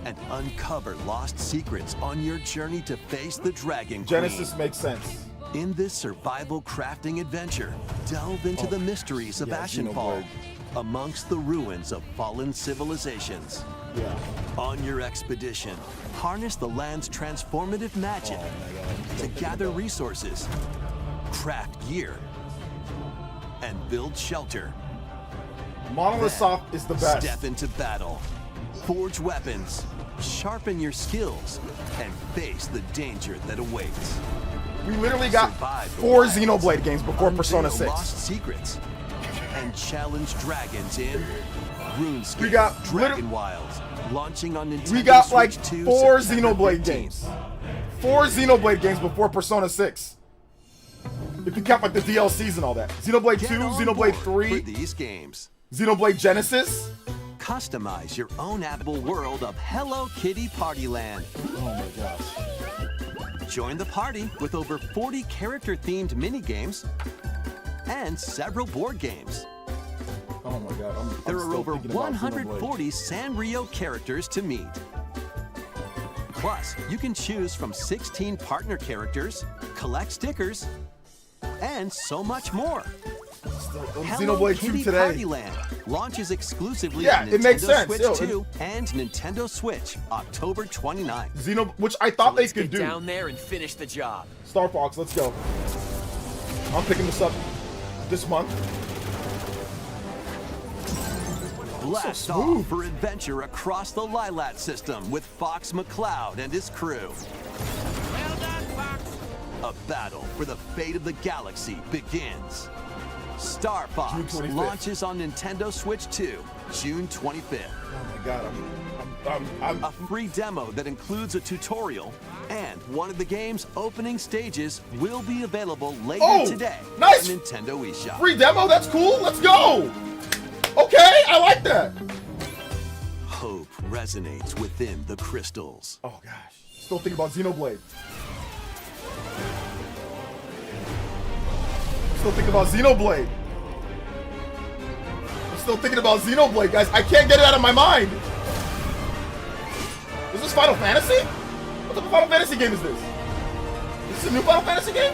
and uncover lost secrets on your journey to face the Dragon Genesis Queen. makes sense. In this survival crafting adventure, delve into the mysteries of Ashenfall, Xenoblade. amongst the ruins of fallen civilizations. Yeah. On your expedition, harness the land's transformative magic to gather resources, craft gear, and build shelter. Monolith Soft is the best. Step into battle, forge weapons, sharpen your skills, and face the danger that awaits. We literally got Survive the 4 wilds, Xenoblade games before Persona unveil 6. lost secrets, and challenge dragons in RuneScape. We got Dragon Wilds, launching on Nintendo We got Switch like 2 4 September Xenoblade 15th. games. 4 Xenoblade games before Persona 6. If you count like the DLCs and all that. Xenoblade Get 2, on Xenoblade board 3, for these games. Xenoblade Genesis. Customize your own habitable world of Hello Kitty Partyland. Oh my gosh. Join the party with over 40 character-themed mini-games and several board games. Oh my god. There I'm are still over thinking about Xenoblade. 140 Sanrio characters to meet. Plus, you can choose from 16 partner characters, collect stickers, and so much more. Hello Xenoblade 2 Kitty today. Partyland launches exclusively Yeah, on it makes Nintendo sense. Switch Yo, 2 and Nintendo Switch, October 29th. Which I thought they could do. Down there and finish the job. Star Fox, let's go. I'm picking this up this month. Blast off for adventure across the Lilat system with Fox McCloud and his crew. Well done, Fox. A battle for the fate of the galaxy begins. Star Fox launches on Nintendo Switch 2, June 25th. Oh my god, I'm a free demo that includes a tutorial, and one of the game's opening stages will be available later today nice. on Nintendo eShop. Free demo? That's cool. Let's go. Okay, I like that. Hope resonates within the crystals. Oh gosh, still thinking about Xenoblade. Still thinking about Xenoblade. I'm still thinking about Xenoblade, guys. I can't get it out of my mind. Is this Final Fantasy? What type of Final Fantasy game is this? Is this a new Final Fantasy game?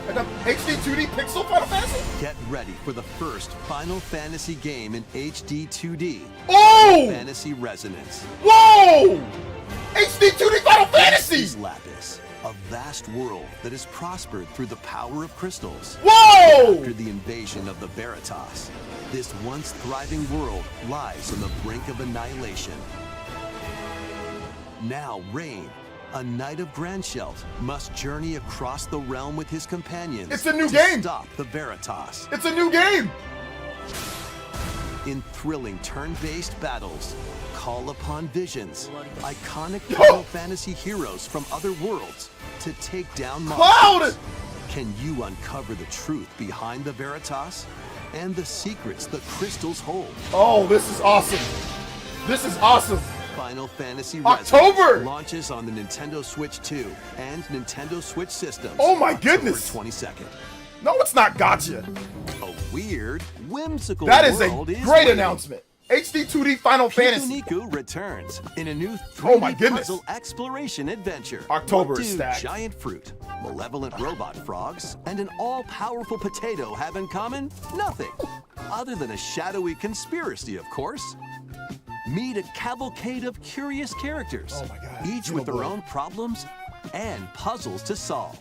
Like a HD 2D pixel Final Fantasy? Get ready for the first Final Fantasy game in HD 2D. Oh! Final Fantasy Resonance. Whoa! HD 2D Final Fantasy! This is Lapis, a vast world that has prospered through the power of crystals. Whoa! After the invasion of the Veritas, this once thriving world lies on the brink of annihilation. Now Rain, a knight of Grandshelt, must journey across the realm with his companions. It's a new to game! Stop the Veritas. It's a new game! In thrilling turn-based battles, call upon visions, iconic Final Fantasy heroes from other worlds to take down monsters. Cloud! Can you uncover the truth behind the Veritas and the secrets the crystals hold? Oh, this is awesome. This is awesome. Final Fantasy October! Resonance launches on the Nintendo Switch 2 and Nintendo Switch systems. Oh my goodness! October 22nd. No, it's not gotcha. A weird, whimsical That is world a is great waiting. announcement. HD 2D Final Fantasy. Niku returns in a new 3D Oh my goodness. puzzle exploration adventure. October What is do stacked. giant fruit, malevolent robot frogs, and an all-powerful potato have in common? Nothing. Other than a shadowy conspiracy, of course. Meet a cavalcade of curious characters, Oh my God. each with their Xenoblade. own problems and puzzles to solve.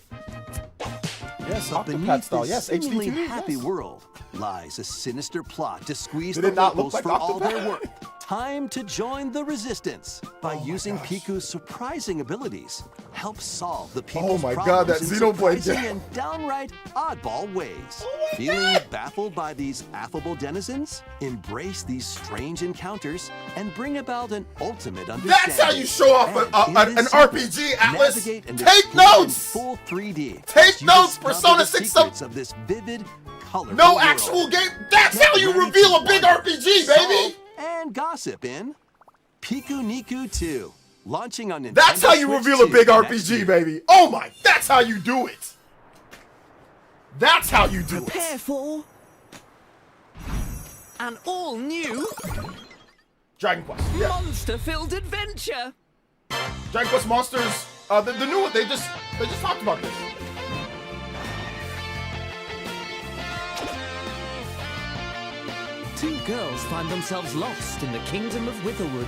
Yes, But Octopath beneath style. this Yes, seemingly HD 2D. happy Yes. world lies a sinister plot to squeeze Did the it not look locals like for all Octopath? their worth. Time to join the resistance by Oh my using gosh. Piku's surprising abilities. Help solve the people's my God, problems that in Xenoblade surprising game. and downright oddball ways. Oh my Feeling God. baffled by these affable denizens? Embrace these strange encounters and bring about an ultimate understanding. That's how you show off And in an this RPG, Atlas. navigate and Take explore in notes. Full 3D. Take as you notes, discover Persona the 6 secrets of this vivid, colorful No world. actual game. That's Get how you ready reveal to a big wonder, RPG, solve, baby. and gossip in Piku Niku 2, launching on Nintendo That's how you Switch reveal a 2 big next RPG, year. baby. Oh my, that's how you do it. That's how you do Prepare it. for an all-new Dragon Quest. Yeah. monster-filled adventure. Dragon Quest Monsters. The new one. They just talked about this. Two girls find themselves lost in the kingdom of Witherwood.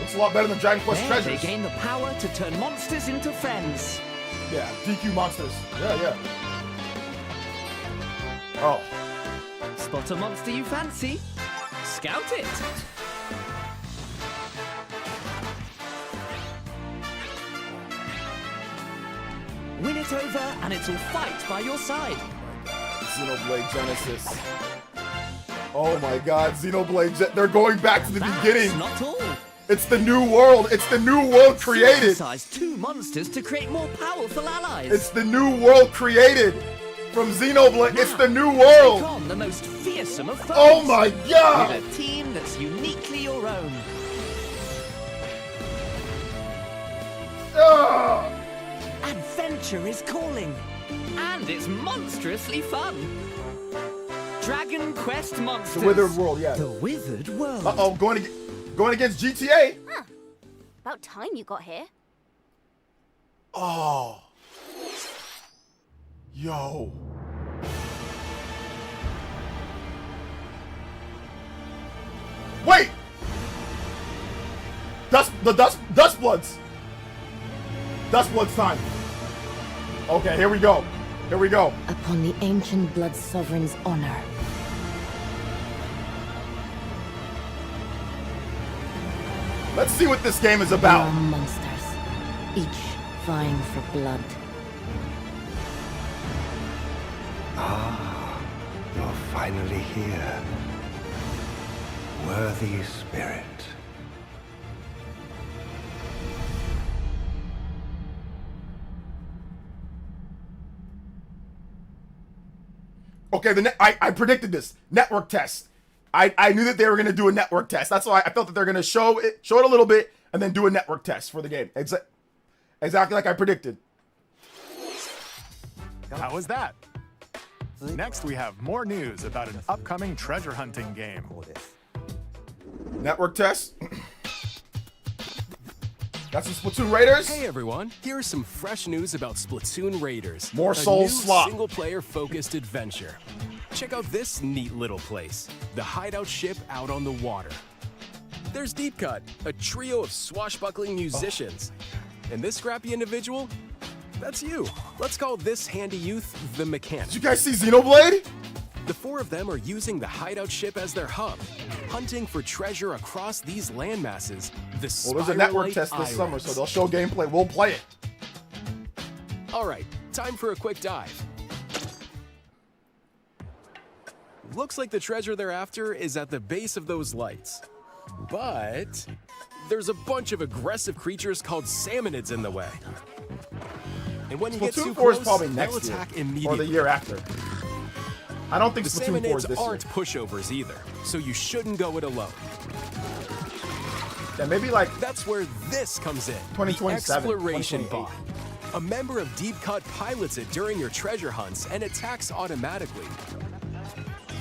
It's a lot better than Dragon Quest There they Treasures. gain the power to turn monsters into friends. Yeah, DQ Monsters. Yeah. Oh. Spot a monster you fancy, scout it. Win it over and it'll fight by your side. Xenoblade Genesis. Oh my God, they're going back to the beginning. Not all. It's the new world. It's the new world created. Synthesize two monsters to create more powerful allies. It's the new world created from Xenoblade. It's the new Take world. on the most fearsome of foes. Oh my God. With a team that's uniquely your own. Ugh. Adventure is calling. And it's monstrously fun. Dragon Quest Monsters. The Withered World, yeah. The Withered World. Uh-oh, going against GTA. Huh. About time you got here. Oh. Yo. Wait. Dust Bloods. Dust Bloods time. Okay, here we go. Here we go. Upon the ancient blood sovereign's honor. Let's see what this game is about. We are monsters, each vying for blood. Ah, you're finally here. Worthy spirit. Okay, I predicted this. Network test. I knew that they were going to do a network test. That's why I felt that they're going to show it a little bit and then do a network test for the game. Exactly like I predicted. How was that? Next, we have more news about an upcoming treasure hunting game. Network test. Got some Splatoon Raiders. Hey everyone, here's some fresh news about Splatoon Raiders. More Soul Slot. Single-player focused adventure. Check out this neat little place, the hideout ship out on the water. There's Deep Cut, a trio of swashbuckling musicians. And this scrappy individual, that's you. Let's call this handy youth the mechanic. Did you guys see Xenoblade? The four of them are using the hideout ship as their hub, hunting for treasure across these landmasses. Well, there's a network test this summer, so they'll show gameplay. We'll play it. All right, time for a quick dive. Looks like the treasure they're after is at the base of those lights. But there's a bunch of aggressive creatures called salmonids in the way. And when you get too 4 close, is probably they'll next year attack immediately. or the year after. I don't think the Splatoon 4 is salmonids this aren't year. pushovers either, so you shouldn't go it alone. Yeah, maybe like that's where this comes in. 2027, The exploration 2028. bot. A member of Deep Cut pilots it during your treasure hunts and attacks automatically.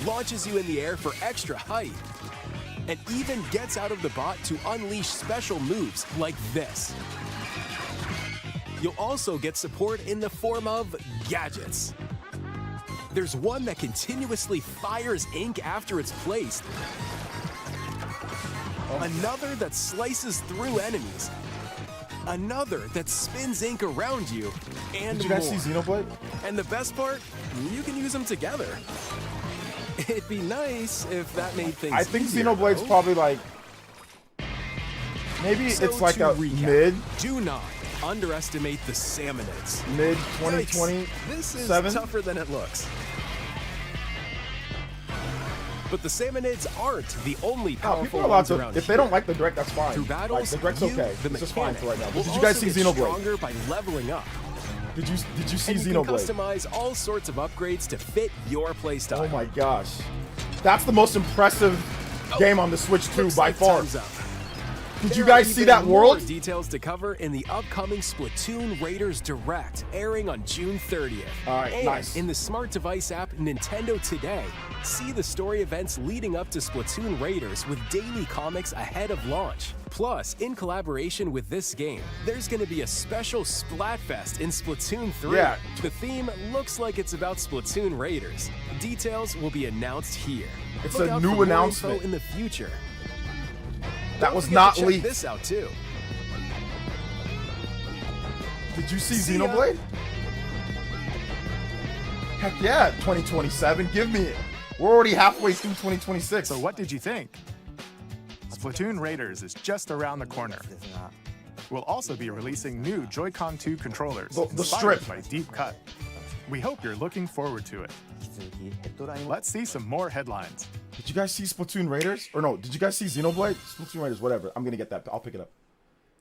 Launches you in the air for extra height. And even gets out of the bot to unleash special moves like this. You'll also get support in the form of gadgets. There's one that continuously fires ink after it's placed. Another that slices through enemies. Another that spins ink around you, and Did you guys more. see Xenoblade? And the best part, you can use them together. It'd be nice if that made things I think easier, Xenoblade's though. probably like maybe So it's like to a recap, mid Do not underestimate the salmonids. mid Yikes, 2020. This is 7? tougher than it looks. But the salmonids aren't the only No, powerful people are allowed ones to. around If they here. don't like the direct, that's fine. Through battles, Like, the direct's you, okay. the It's just fine for right now. will Did you guys see also get Xenoblade? stronger by leveling up. Did you see And you Xenoblade? can customize all sorts of upgrades to fit your playstyle. Oh my gosh, that's the most impressive game on the Switch 2 Looks by like far. time's up. Did you There are guys see even that more world? details to cover in the upcoming Splatoon Raiders Direct, airing on June 30th. All right, and nice. in the smart device app Nintendo Today, see the story events leading up to Splatoon Raiders with daily comics ahead of launch. Plus, in collaboration with this game, there's going to be a special Splatfest in Splatoon 3. Yeah. The theme looks like it's about Splatoon Raiders. Details will be announced here. It's Look a out new for more announcement. info in the future. That Don't was forget not to check leaked. this out too. Did you see See ya. Xenoblade? Heck yeah, 2027. Give me it. We're already halfway through 2026. So what did you think? Splatoon Raiders is just around the corner. We'll also be releasing new Joy-Con 2 controllers The inspired strip. by Deep Cut. We hope you're looking forward to it. Let's see some more headlines. Did you guys see Splatoon Raiders? Or no, did you guys see Xenoblade? Splatoon Raiders, whatever. I'm gonna get that. I'll pick it up.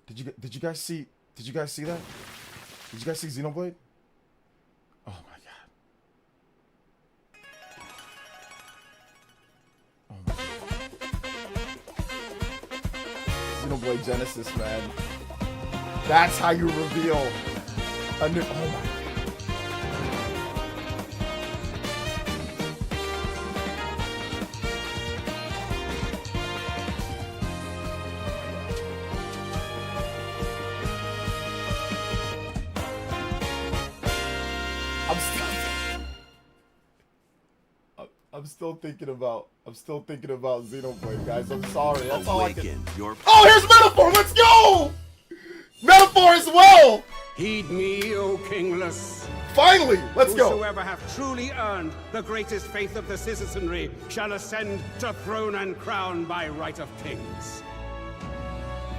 Did you guys see that? Did you guys see Xenoblade? Oh my god. Xenoblade Genesis, man. That's how you reveal a new. Oh my. I'm still thinking about Xenoblade, guys. I'm sorry. That's all I can. Awaken your Oh, here's Metaphor. Let's go. Metaphor as well. Heed me, O kingless. Finally, let's go. Whosoever hath truly earned the greatest faith of the citizenry shall ascend to throne and crown by right of kings.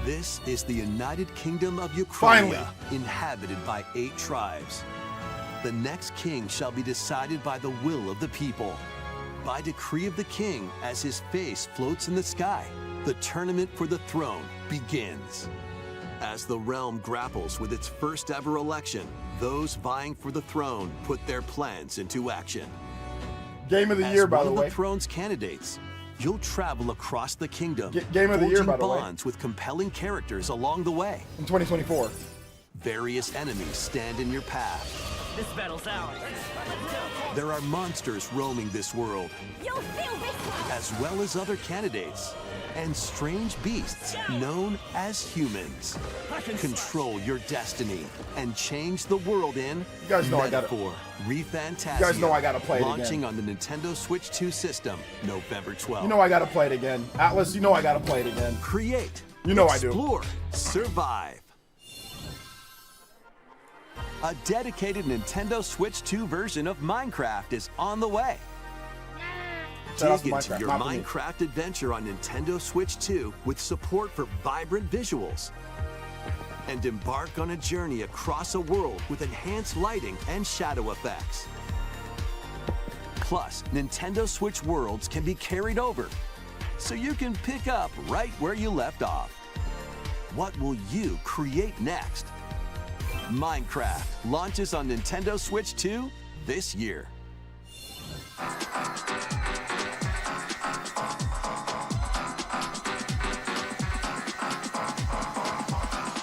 This is the United Kingdom of Ukraine, Finally. inhabited by 8 tribes. The next king shall be decided by the will of the people. By decree of the king, as his face floats in the sky, the tournament for the throne begins. As the realm grapples with its first ever election, those vying for the throne put their plans into action. Game of the year, by the As one way. of the throne's candidates, you'll travel across the kingdom, Game of the year, forging by the way. bonds with compelling characters along the way. In 2024. Various enemies stand in your path. This battle's ours. There are monsters roaming this world, You'll feel this. as well as other candidates, and strange beasts known as humans. Control your destiny and change the world in You guys know I gotta- Metaphor Refantasia. You guys know I gotta play it launching again. on the Nintendo Switch 2 system November 12th. You know I gotta play it again. Atlas, you know I gotta play it again. Create. You know I do. Explore. Survive. A dedicated Nintendo Switch 2 version of Minecraft is on the way. Shout out to Dig into Minecraft, your not for me. Minecraft adventure on Nintendo Switch 2 with support for vibrant visuals. And embark on a journey across a world with enhanced lighting and shadow effects. Plus, Nintendo Switch worlds can be carried over, so you can pick up right where you left off. What will you create next? Minecraft launches on Nintendo Switch 2 this year.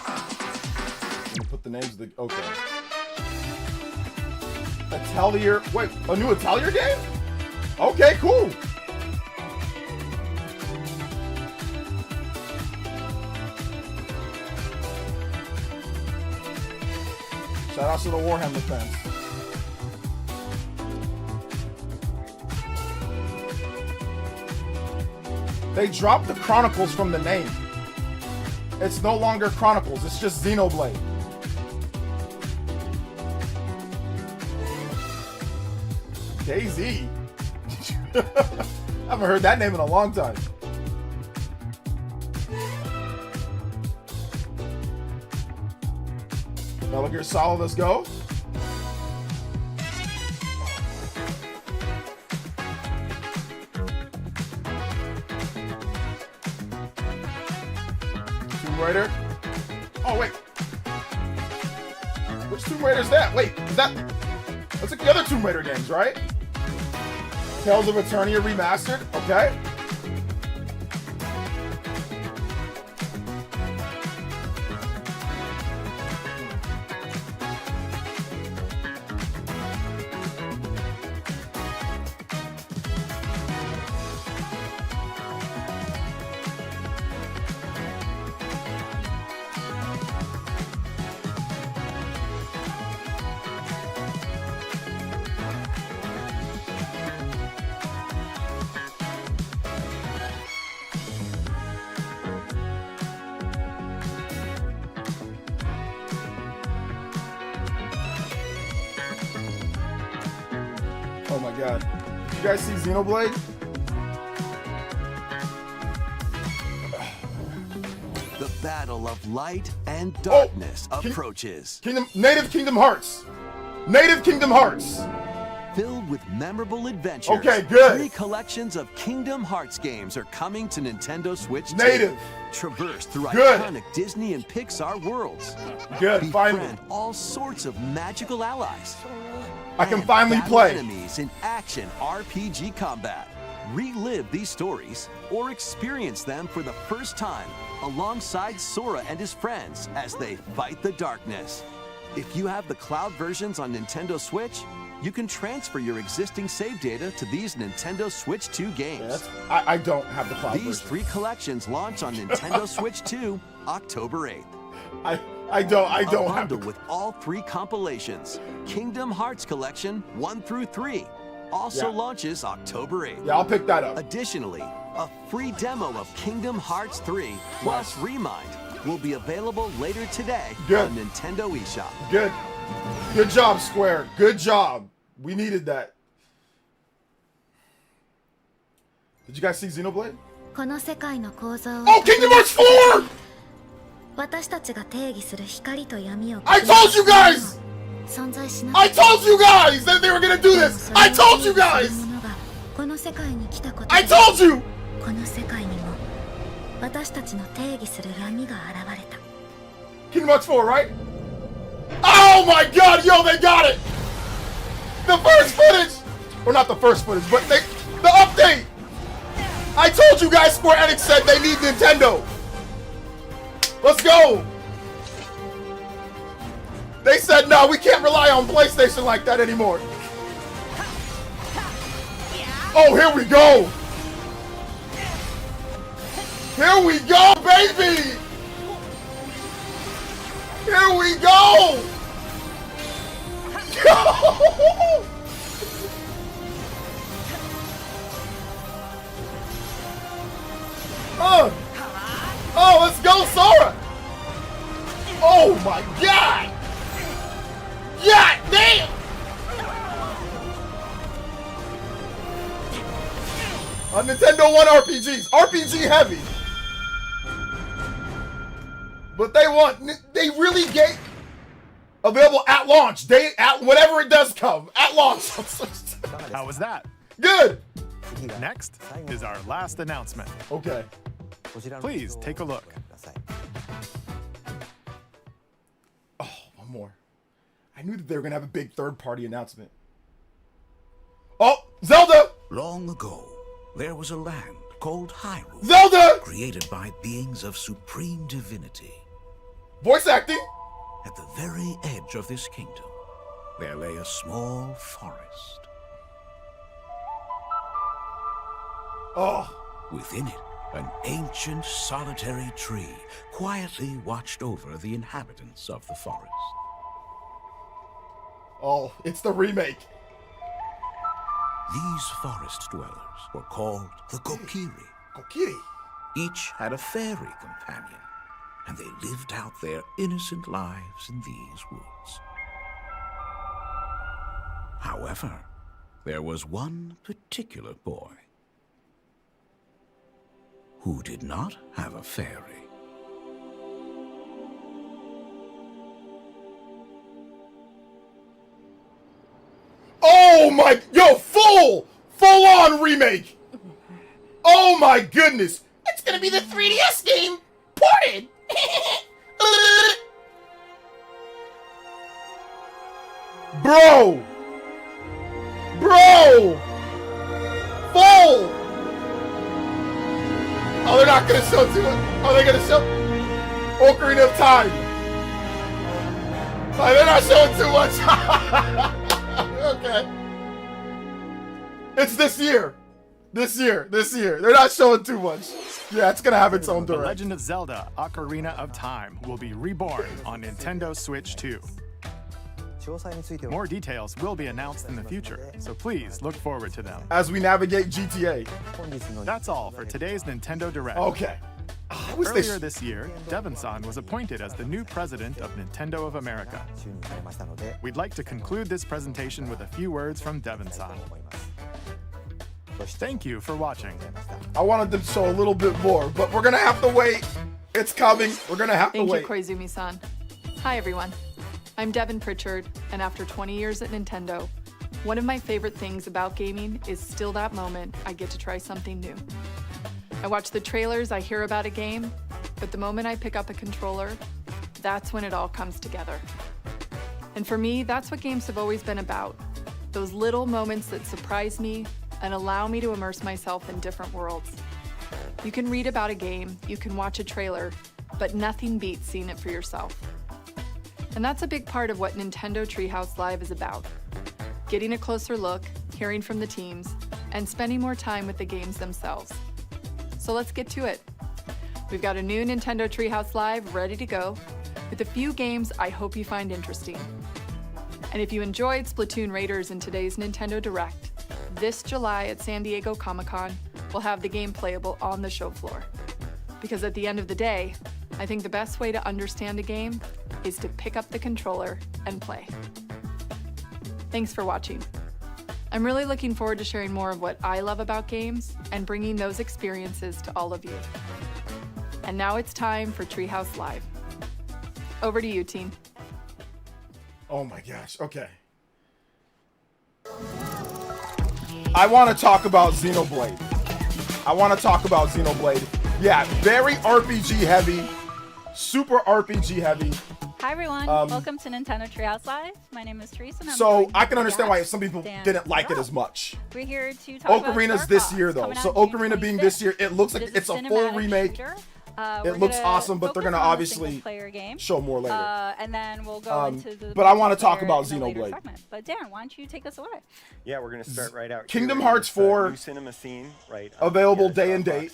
I'm gonna put the names of the. Okay. Atelier. Wait, a new Atelier game? Okay, cool. Shout out to the Warhammer fans. They dropped the Chronicles from the name. It's no longer Chronicles, it's just Xenoblade. KZ. I haven't heard that name in a long time. Metal Gear Solid, let's go. Tomb Raider. Oh, wait. Which Tomb Raider is that? Wait, is that... That's like the other Tomb Raider games, right? Tales of Eternia Remastered. Okay. Oh my god. Did you guys see Xenoblade? The battle of light and darkness approaches. Native Kingdom Hearts. Native Kingdom Hearts. Filled with memorable adventures. Okay, good. 3 collections of Kingdom Hearts games are coming to Nintendo Switch 2. Native. Traverse through Good. iconic Disney and Pixar worlds. Good, finally. Befriend all sorts of magical allies. I can And finally battle play. enemies in action RPG combat. Relive these stories or experience them for the first time alongside Sora and his friends as they fight the darkness. If you have the cloud versions on Nintendo Switch, you can transfer your existing save data to these Nintendo Switch 2 games. I don't have the cloud These version. 3 collections launch on Nintendo Switch 2 October 8th. I don't A have bundle with all 3 compilations. Kingdom Hearts Collection 1 through 3 also Yeah. launches October 8th. Yeah, I'll pick that up. Additionally, a free demo of Kingdom Hearts 3 plus Remind will be available later today on Nintendo eShop. Good. Good job, Square. Good job. We needed that. Did you guys see Xenoblade? Oh, Kingdom Hearts 4! 私たちが定義する光と闇を I told you guys! 存在しな I told you guys that they were gonna do this! I told you guys! この世界に来たこと I told you! この世界にも私たちの定義する闇が現れた Kingdom Hearts 4, right? Oh my god, yo, they got it! The first footage! Or not the first footage, but the update! I told you guys Square Enix said they need Nintendo! Let's go! They said, no, we can't rely on PlayStation like that anymore. Oh, here we go! Here we go, baby! Here we go! Oh, let's go, Sora! Oh my god! God damn! On Nintendo 1 RPGs. RPG heavy. But they really get available at launch. Whenever it does come. At launch. How was that? Good. Next is our last announcement. Okay. Please take a look. Oh, one more. I knew that they were going to have a big third-party announcement. Oh, Zelda! Long ago, there was a land called Hyrule. Zelda! Created by beings of supreme divinity. Voice acting. At the very edge of this kingdom, there lay a small forest. Oh. Within it, an ancient solitary tree quietly watched over the inhabitants of the forest. Oh, it's the remake. These forest dwellers were called the Kokiri. Kokiri? Each had a fairy companion, and they lived out their innocent lives in these woods. However, there was one particular boy who did not have a fairy. Oh my, yo, full on remake. Oh my goodness. It's gonna be the 3DS game ported. Bro. Full. Oh, they're not gonna show too much. Oh, they're gonna show Ocarina of Time. Oh, they're not showing too much. Okay. It's this year. This year. They're not showing too much. Yeah, it's gonna have its own direct. The Legend of Zelda: Ocarina of Time will be reborn on Nintendo Switch 2. More details will be announced in the future, so please look forward to them. As we navigate GTA. That's all for today's Nintendo Direct. Okay. Earlier this year, Devon-san was appointed as the new president of Nintendo of America. We'd like to conclude this presentation with a few words from Devon-san. Thank you for watching. I wanted them to show a little bit more, but we're gonna have to wait. It's coming. We're gonna have to wait. Thank you, Koizumi-san. Hi, everyone. I'm Devin Pritchard, and after 20 years at Nintendo, one of my favorite things about gaming is still that moment I get to try something new. I watch the trailers, I hear about a game, but the moment I pick up a controller, that's when it all comes together. And for me, that's what games have always been about. Those little moments that surprise me and allow me to immerse myself in different worlds. You can read about a game, you can watch a trailer, but nothing beats seeing it for yourself. And that's a big part of what Nintendo Treehouse Live is about. Getting a closer look, hearing from the teams, and spending more time with the games themselves. So let's get to it. We've got a new Nintendo Treehouse Live ready to go, with a few games I hope you find interesting. And if you enjoyed Splatoon Raiders in today's Nintendo Direct, this July at San Diego Comic-Con, we'll have the game playable on the show floor. Because at the end of the day, I think the best way to understand a game is to pick up the controller and play. Thanks for watching. I'm really looking forward to sharing more of what I love about games and bringing those experiences to all of you. And now it's time for Treehouse Live. Over to you, Teen. Oh my gosh. Okay. I want to talk about Xenoblade. Yeah, very RPG heavy. Super RPG heavy. Hi everyone, welcome to Nintendo Treehouse Live. My name is Teresa. And I'm So joined I can by understand Jack, why some people Dan, didn't like and it as much. We're here to talk Ocarina's about this Star year Fox though. coming So out June Ocarina being 26th. this year, it looks like It is it's a full cinematic remake. shooter. It looks awesome, but they're gonna focus on the obviously single-player game. show more later. And then we'll go into the but I want to talk multiplayer about in a later Xenoblade. segment. But Dan, why don't you take us away? Yeah, we're gonna start right out. Kingdom here in Hearts this, 4 new cinema scene, right? available the day Star and Fox date.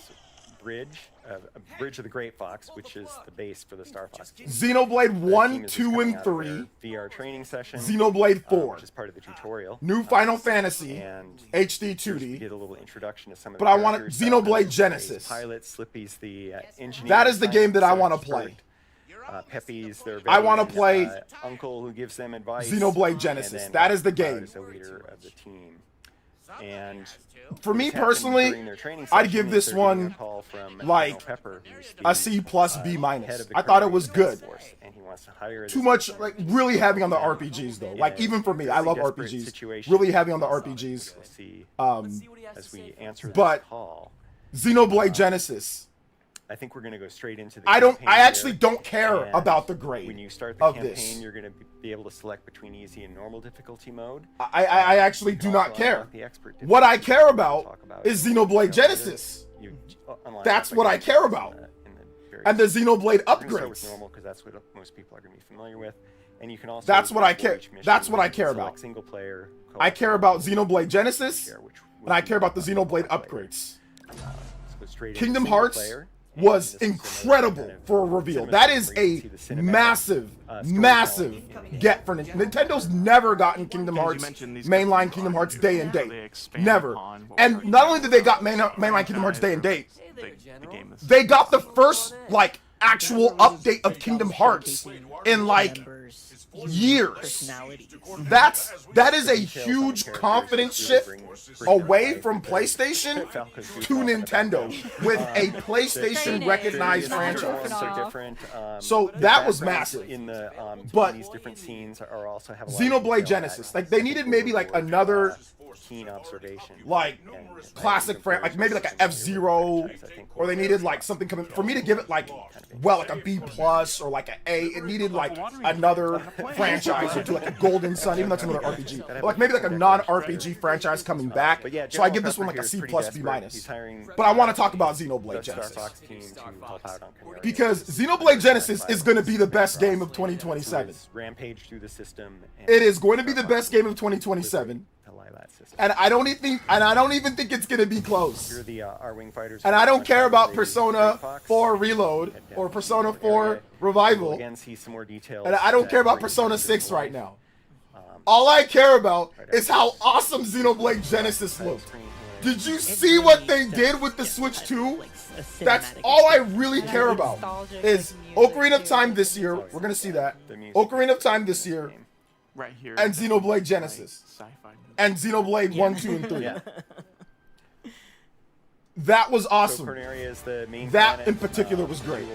Bridge, a bridge of the Great Fox, which is the base for the Star Fox team. Xenoblade The 1, team is 2, coming and out of 3. their VR training session. Xenoblade 4. Which is part of the tutorial. New Final Fantasy. And HD we 2D. did a little introduction to some of But the I want characters. Xenoblade Genesis. Pilot, Slippy's the engineer. That is the game that I want to expert. play. Pepe's their I want to veteran, play uncle who gives them advice. Xenoblade Genesis. And then That is the Cloud game. is the leader of the team. And For me this happened personally, during their training I'd session, give is this they're getting one a call from like Pepper, who's a the, C plus B head minus. of the I thought it Korean was Task good. Force, and he wants to hire Too this much, like really heavy on the RPGs though. Like even for me, I love desperate RPGs. situation. Really heavy on the RPGs. We'll see as we answer But this call. Xenoblade Genesis. I think we're going to go straight into the I campaign actually here. don't care And about the grade when you start the of campaign, this. you're going to be able to select between easy and normal difficulty mode. I actually do not Also care. unlock the expert What I difficulty. care about is Xenoblade Genesis. You unlock That's what I applications care about. in the various- And the Xenoblade We're gonna start with upgrades. normal because that's what most people are going to be familiar with. And you can also That's what I before care. each mission, That's what I care select about. Single player. I care about Xenoblade Genesis, and I care about the Xenoblade upgrades. Kingdom Hearts was incredible for a reveal. That is a massive, massive get for Nintendo's never gotten Kingdom Hearts, mainline Kingdom Hearts day and date. Never. And not only did they got mainline Kingdom Hearts day and date, they got the first, like, actual update of Kingdom Hearts in, like, years. That is a huge confidence shift away from PlayStation to Nintendo with a PlayStation recognized franchise. So that was massive. In the But these different scenes are also have a lot of Xenoblade detail Genesis, that like they needed maybe like another keen observation, like classic like maybe like an F-Zero, or they needed like something coming for me to give it like like a B plus or like an A. It needed like another franchise or to like a Golden Sun, even though that's another RPG. But like maybe like a non-RPG franchise coming back. So I give this one like a C plus B minus. But I want to talk about Xenoblade Genesis because Xenoblade Genesis is going to be the best game of 2027. Rampage through the system. It is going to be the best game of 2027. And I don't even think it's gonna be close. You're the R-Wing fighters. And I don't care about Persona 4 Reload or Persona 4 Revival. Again, see some more details. And I don't care about Persona 6 right now. All I care about is how awesome Xenoblade Genesis looked. Did you see what they did with the Switch 2? That's all I really care about. Is Ocarina of Time this year. We're gonna see that. Ocarina of Time this year. Right here. And Xenoblade Genesis. And Xenoblade 1, 2, and 3. Yeah. That was awesome. That in particular was great.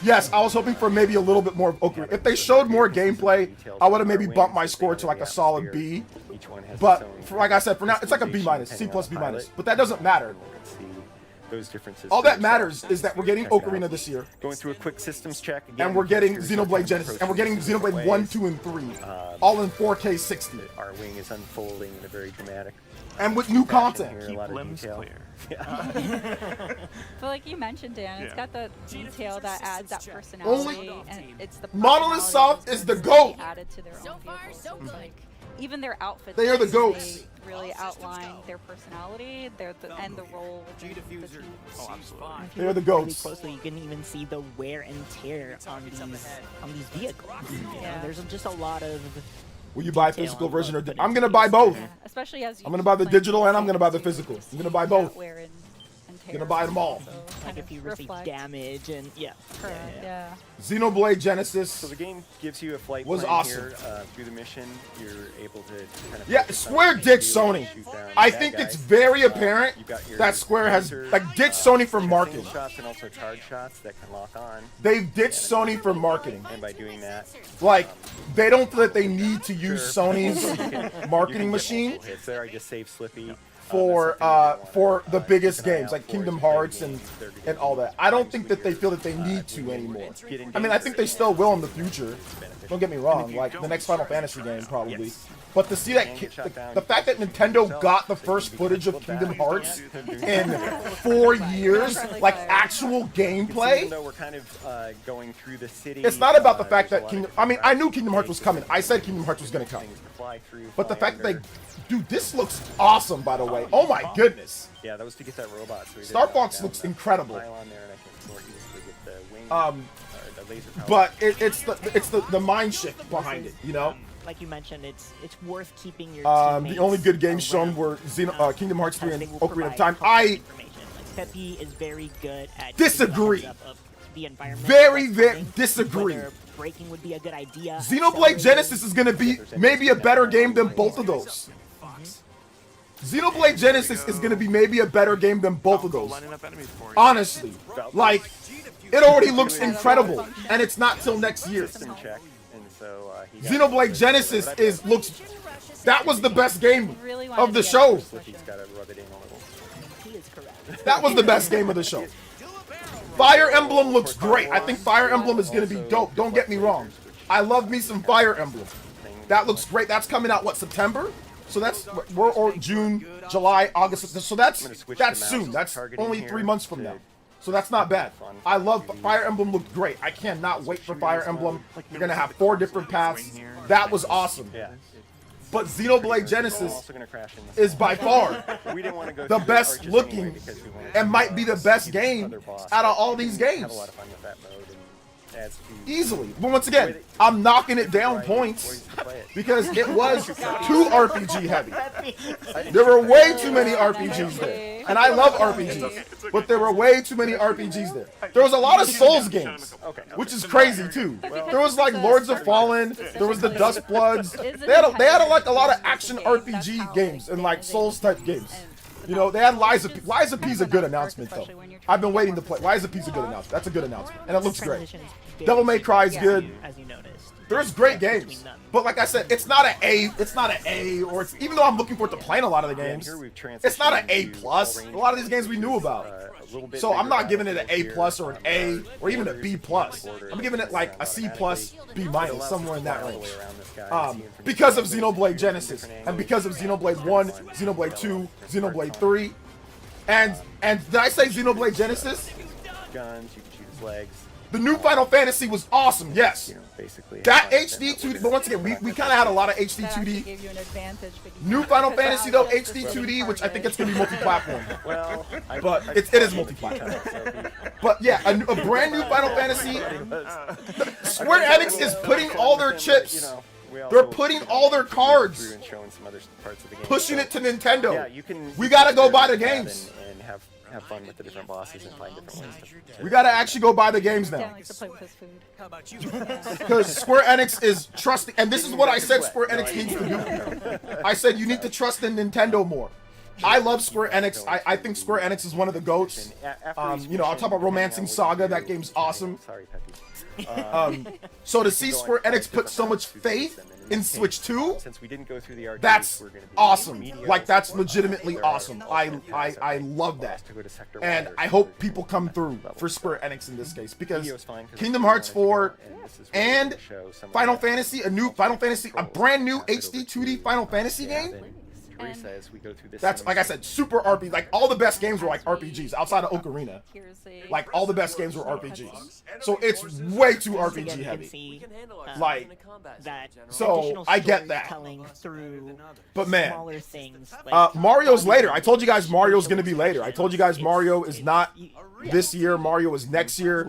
Yes, I was hoping for maybe a little bit more of Ocarina. If they showed more gameplay, I would have maybe bumped my score to like a solid B. But like I said, for now, it's like a B minus, C plus B minus. But that doesn't matter. Those differences. All that matters is that we're getting Ocarina this year. Going through a quick systems check. Again, And we're getting Xenoblade Genesis. And we're getting Xenoblade 1, 2, and 3. All in 4K 60. Our wing is unfolding in a very dramatic. And with new content. Keep limbs clear. But like you mentioned, Dan, it's got the detail that adds that personality, and it's the Monolith Soft is the GOAT. Added to their own vehicles. Like even their outfits. They are the goats. They really outline their personality, and the role within the team. Oh, absolutely. If you They're the look really goats. closely, you can even see the wear and tear on these vehicles. You know, there's just a lot of. Will you buy a physical version or I'm gonna buy both. Especially as I'm gonna buy the digital and I'm gonna buy the physical. I'm gonna buy both. Wear and Gonna buy them all. Like if you receive damage and Correct, yeah. Xenoblade Genesis. So the game gives you a flight was plan awesome. Here, through the mission. You're able to kind of Yeah, Square ditched Sony. I think it's very apparent that Square has ditched Sony for marketing. Shots and also charge shots that can lock on. They've ditched Sony for marketing. And by doing that, they don't feel that they need to use Sony's marketing machine hits there. I just save Slippy. For the biggest games like Kingdom Hearts and all that. I don't think that they feel that they need to anymore. I mean, I think they still will in the future. Don't get me wrong, like the next Final Fantasy game probably. But to see that, the fact that Nintendo got the first footage of Kingdom Hearts in 4 years, like actual gameplay. Even though we're kind of going through the city, it's not about the fact that I knew Kingdom Hearts was coming. I said Kingdom Hearts was gonna come. But the fact that dude, this looks awesome, by the way. Oh my goodness. Yeah, that was to get that robot. So Star Fox looks incredible. But it's the mind shift behind it, you know. Like you mentioned, it's worth keeping your the only good games shown were Kingdom Hearts 3 and Ocarina of Time. Peppy is very good at disagree. The environment. Very disagree. Breaking would be a good idea. Xenoblade Genesis is gonna be maybe a better game than both of those. Xenoblade Genesis is gonna be maybe a better game than both of those. Honestly, like it already looks incredible, and it's not till next year. Xenoblade Genesis that was the best game of the show. That was the best game of the show. Fire Emblem looks great. I think Fire Emblem is gonna be dope. Don't get me wrong. I love me some Fire Emblem. That looks great. That's coming out September? So we're June, July, August. So that's soon. That's only 3 months from now. So that's not bad. I love Fire Emblem. Looked great. I cannot wait for Fire Emblem. You're gonna have 4 different paths. That was awesome. But Xenoblade Genesis is by far the best looking and might be the best game out of all these games. Easily. But once again, I'm knocking it down points because it was too RPG heavy. There were way too many RPGs there. And I love RPGs, but there were way too many RPGs there. There was a lot of Souls games, which is crazy too. There was like Lords of Fallen, there was the Dust Bloods. They had like a lot of action RPG games and like Souls type games. You know, they had Liza P. Liza P's a good announcement, though. I've been waiting to play. Liza P's a good announcement. That's a good announcement. And it looks great. Devil May Cry is good. There's great games. But like I said, it's not an A. It's not an A. Or even though I'm looking forward to playing a lot of the games, it's not an A+. A lot of these games we knew about. So I'm not giving it an A+ or an A or even a B+. I'm giving it like a C+, B-, somewhere in that range. Because of Xenoblade Genesis and because of Xenoblade 1, Xenoblade 2, Xenoblade 3. And did I say Xenoblade Genesis? Guns, you can shoot his legs. The new Final Fantasy was awesome, yes. That HD 2D, but once again, we kind of had a lot of HD 2D. New Final Fantasy though, HD 2D, which I think it's gonna be multi-platform. Well, but it is multi-platform. But yeah, a brand new Final Fantasy. Square Enix is putting all their chips. They're putting all their cards, pushing it to Nintendo. We gotta go buy the games. Have fun with the different bosses and find different ways to we gotta actually go buy the games now. Because Square Enix is trusting, and this is what I said Square Enix needs to do. I said you need to trust in Nintendo more. I love Square Enix. I think Square Enix is one of the GOATs. You know, I'll talk about Romancing Saga. That game's awesome. So to see Square Enix put so much faith in Switch 2, that's awesome. Like, that's legitimately awesome. I love that. And I hope people come through for Square Enix in this case, because Kingdom Hearts 4 and Final Fantasy, a brand new HD 2D Final Fantasy game. That's, like I said, super RPG. Like, all the best games were like RPGs outside of Ocarina. Like, all the best games were RPGs. So it's way too RPG heavy. Like, so I get that. But man, Mario's later. I told you guys Mario's gonna be later. I told you guys Mario is not this year. Mario is next year.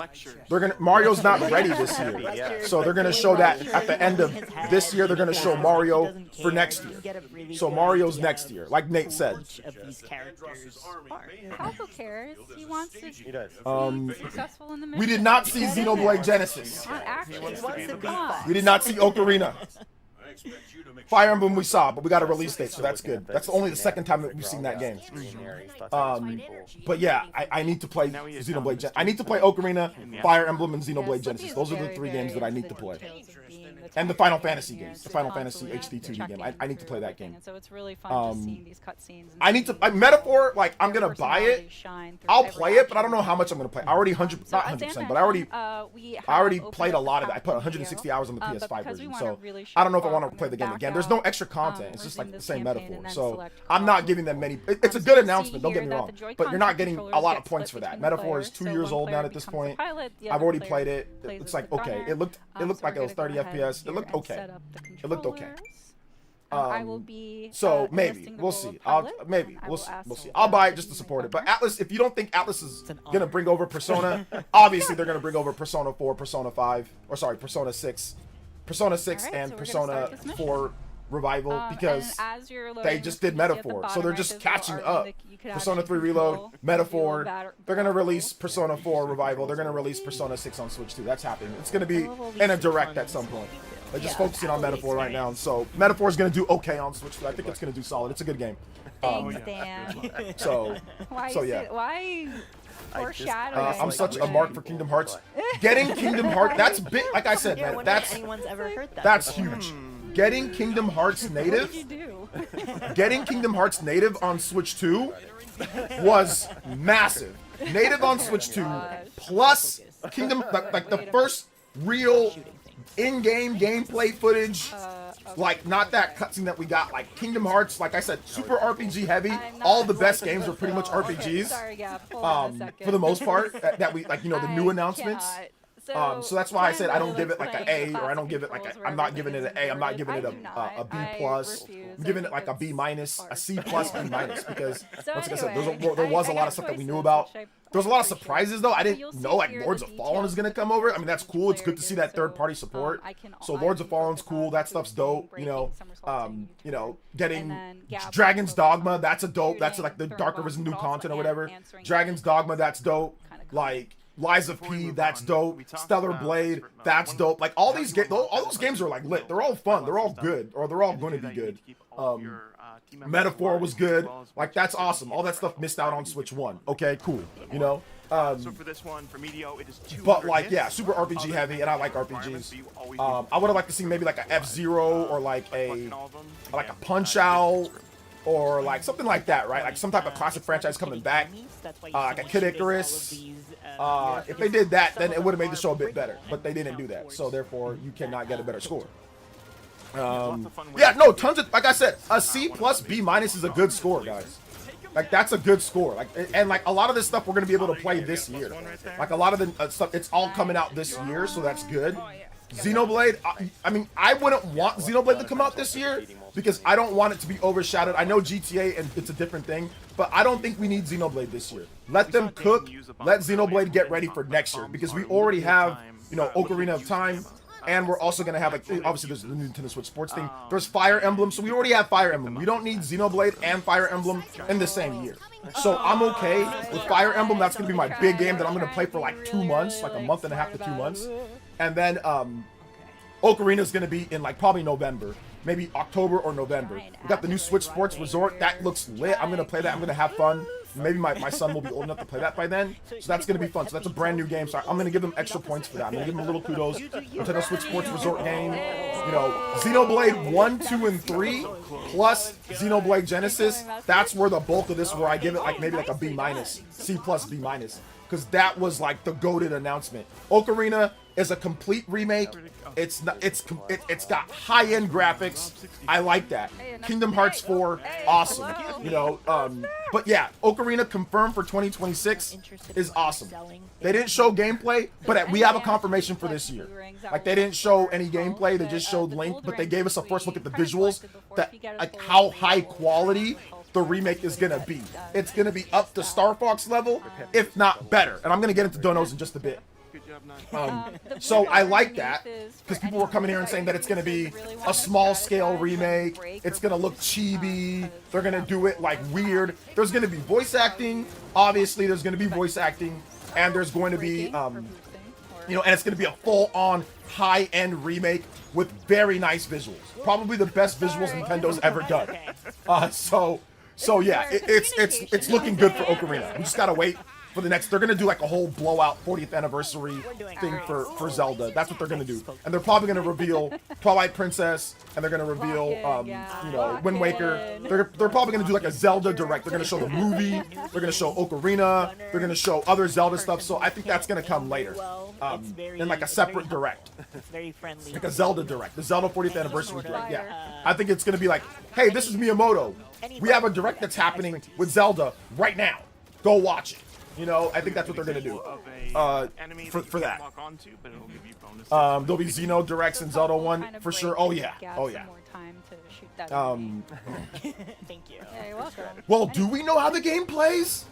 Mario's not ready this year. So they're gonna show that at the end of this year. They're gonna show Mario for next year. So Mario's next year, like Nate said. Which of these characters are. Falco cares. He wants to He does. be successful in the mission. We did not see Xenoblade Genesis. Not actually. He wants to be fun. We did not see Ocarina. Fire Emblem we saw, but we got a release date, so that's good. That's only the second time that we've seen that game. But yeah, I need to play Xenoblade. I need to play Ocarina, Fire Emblem, and Xenoblade Genesis. Those are the 3 games that I need to play. And the Final Fantasy games, the Final Fantasy HD 2D game. I need to play that game. And so it's really fun just seeing these cutscenes. I need to Metaphor. Like I'm gonna buy it. I'll play it, but I don't know how much I'm gonna play. I already not 100%, but I already played a lot of it. I put 160 hours on the PS5 version, so I don't know if I want to play the game again. There's no extra content. It's just like the same Metaphor. So I'm not giving them many. It's a good announcement. Don't get me wrong, but you're not getting a lot of points for that. Metaphor is 2 years old now at this point. I've already played it. It's like okay. It looked like it was 30 FPS. It looked okay. It looked okay. So maybe we'll see. We'll see. I'll buy it just to support it. But Atlas, if you don't think Atlas is gonna bring over Persona, obviously they're gonna bring over Persona 4, Persona 5, or sorry, Persona 6, Persona 6, and Persona 4 Revival because they just did Metaphor, so they're just catching up. Persona 3 Reload, Metaphor. They're gonna release Persona 4 Revival. They're gonna release Persona 6 on Switch too. That's happening. It's gonna be in a direct at some point. They're just focusing on Metaphor right now, so Metaphor is gonna do okay on Switch. I think it's gonna do solid. It's a good game. So yeah. Why? I'm such a mark for Kingdom Hearts. Getting Kingdom Hearts, that's big. Like I said, man, that's huge. Getting Kingdom Hearts native, getting Kingdom Hearts native on Switch 2 was massive. Native on Switch 2 plus Kingdom, like the first real in-game gameplay footage, like not that cutscene that we got, like Kingdom Hearts, like I said, super RPG heavy. All the best games are pretty much RPGs, for the most part, that we, like, you know, the new announcements. So that's why I said I don't give it like an A, or I don't give it like I'm not giving it an A. I'm not giving it a B plus. I'm giving it like a B minus, a C plus, B minus, because once like I said, there was a lot of stuff that we knew about. There was a lot of surprises though. I didn't know like Lords of Fallen is gonna come over. I mean, that's cool. It's good to see that third-party support. So Lords of Fallen's cool. That stuff's dope. You know, getting Dragon's Dogma. That's a dope. That's like the Dark Arisen new content or whatever. Dragon's Dogma. That's dope. Like Lies of P, that's dope. Stellar Blade, that's dope. Like all these games, all those games are like lit. They're all fun. They're all good, or they're all going to be good. Metaphor was good. Like that's awesome. All that stuff missed out on Switch 1. Okay, cool. You know. So for this one, for Medio, it is 200 but like yeah, super RPG heavy, and I like RPGs. I would have liked to see maybe like a F-Zero or like a Punch Out. Or like something like that, right? Like some type of classic franchise coming back, like a Kid Icarus. If they did that, then it would have made the show a bit better. But they didn't do that, so therefore you cannot get a better score. Yeah, no, tons of, like I said, a C plus B minus is a good score, guys. Like that's a good score. Like, and like a lot of this stuff we're gonna be able to play this year. Like a lot of the stuff, it's all coming out this year, so that's good. Xenoblade, I mean, I wouldn't want Xenoblade to come out this year because I don't want it to be overshadowed. I know GTA and it's a different thing, but I don't think we need Xenoblade this year. Let them cook, let Xenoblade get ready for next year because we already have, you know, Ocarina of Time, and we're also going to have, like, obviously there's the Nintendo Switch Sports thing. There's Fire Emblem, so we already have Fire Emblem. We don't need Xenoblade and Fire Emblem in the same year. So I'm okay with Fire Emblem. That's going to be my big game that I'm going to play for like 2 months, like a month and a half to 2 months. And then Ocarina is going to be in like probably November, maybe October or November. We got the new Switch Sports Resort. That looks lit. I'm going to play that. I'm going to have fun. Maybe my son will be old enough to play that by then. So that's going to be fun. So that's a brand new game. So I'm going to give them extra points for that. I'm going to give them a little kudos. Nintendo Switch Sports Resort game. You know, Xenoblade 1, 2, and 3 plus Xenoblade Genesis. That's where the bulk of this, where I give it like maybe like a B minus, C plus, B minus. Because that was like the goated announcement. Ocarina is a complete remake. It's not. It's got high-end graphics. I like that. Kingdom Hearts 4, awesome. You know, but yeah, Ocarina confirmed for 2026 is awesome. They didn't show gameplay, but we have a confirmation for this year. Like they didn't show any gameplay. They just showed Link, but they gave us a first look at the visuals. That like how high quality the remake is gonna be. It's gonna be up to Star Fox level, if not better. And I'm gonna get into donos in just a bit. So I like that. because people were coming here and saying that it's gonna be a small scale remake. It's gonna look chibi. They're gonna do it like weird. There's gonna be voice acting. Obviously, there's gonna be voice acting, and there's going to be you know, and it's gonna be a full-on high-end remake with very nice visuals. Probably the best visuals Nintendo's ever done. So yeah, it's looking good for Ocarina. We just gotta wait for the next. They're gonna do like a whole blowout 40th anniversary thing for Zelda. That's what they're gonna do, and they're probably gonna reveal Twilight Princess, and they're gonna reveal you know, Wind Waker. They're probably gonna do like a Zelda direct. They're gonna show the movie. They're gonna show Ocarina. They're gonna show other Zelda stuff. So I think that's gonna come later, in like a separate direct, like a Zelda direct, the Zelda 40th anniversary direct. Yeah, I think it's gonna be like, hey, this is Miyamoto. We have a direct that's happening with Zelda right now. Go watch it. You know, I think that's what they're gonna do. For that. There'll be Xeno directs in Zelda 1 for sure. Oh yeah. Oh yeah. Thank you. Yeah, you're welcome. Well, do we know how the game plays?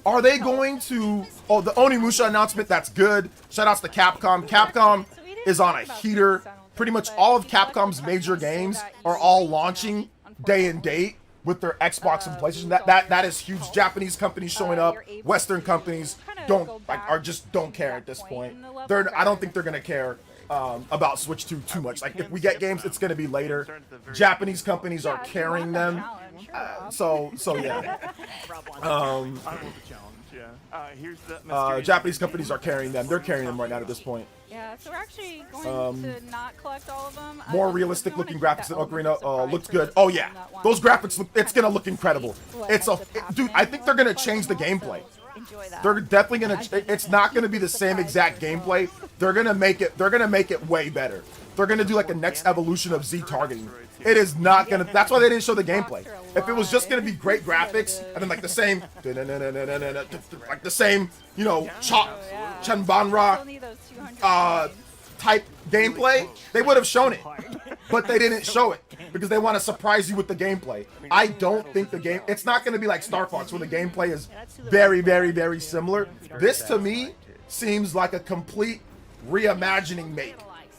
Are they going to? Oh, the Onimusha announcement. That's good. Shoutouts to Capcom. Capcom is on a heater. Pretty much all of Capcom's major games are all launching day and date with their Xbox and PlayStation. That is huge. Japanese companies showing up. Western companies don't care at this point. I don't think they're gonna care about Switch 2 too much. Like, if we get games, it's gonna be later. Japanese companies are carrying them. So yeah. Japanese companies are carrying them. They're carrying them right now at this point. Yeah, so we're actually going to not collect all of them. More realistic looking graphics in Ocarina looks good. Oh yeah, those graphics look. It's gonna look incredible. Dude. I think they're gonna change the gameplay. They're definitely gonna. It's not gonna be the same exact gameplay. They're gonna make it. They're gonna make it way better. They're gonna do like a next evolution of Z targeting. It is not gonna. That's why they didn't show the gameplay. If it was just gonna be great graphics and then like the same, like the same, you know, Chanbanra type gameplay, they would have shown it. But they didn't show it because they want to surprise you with the gameplay. I don't think the game. It's not gonna be like Star Fox where the gameplay is very, very, very similar. This to me seems like a complete reimagining make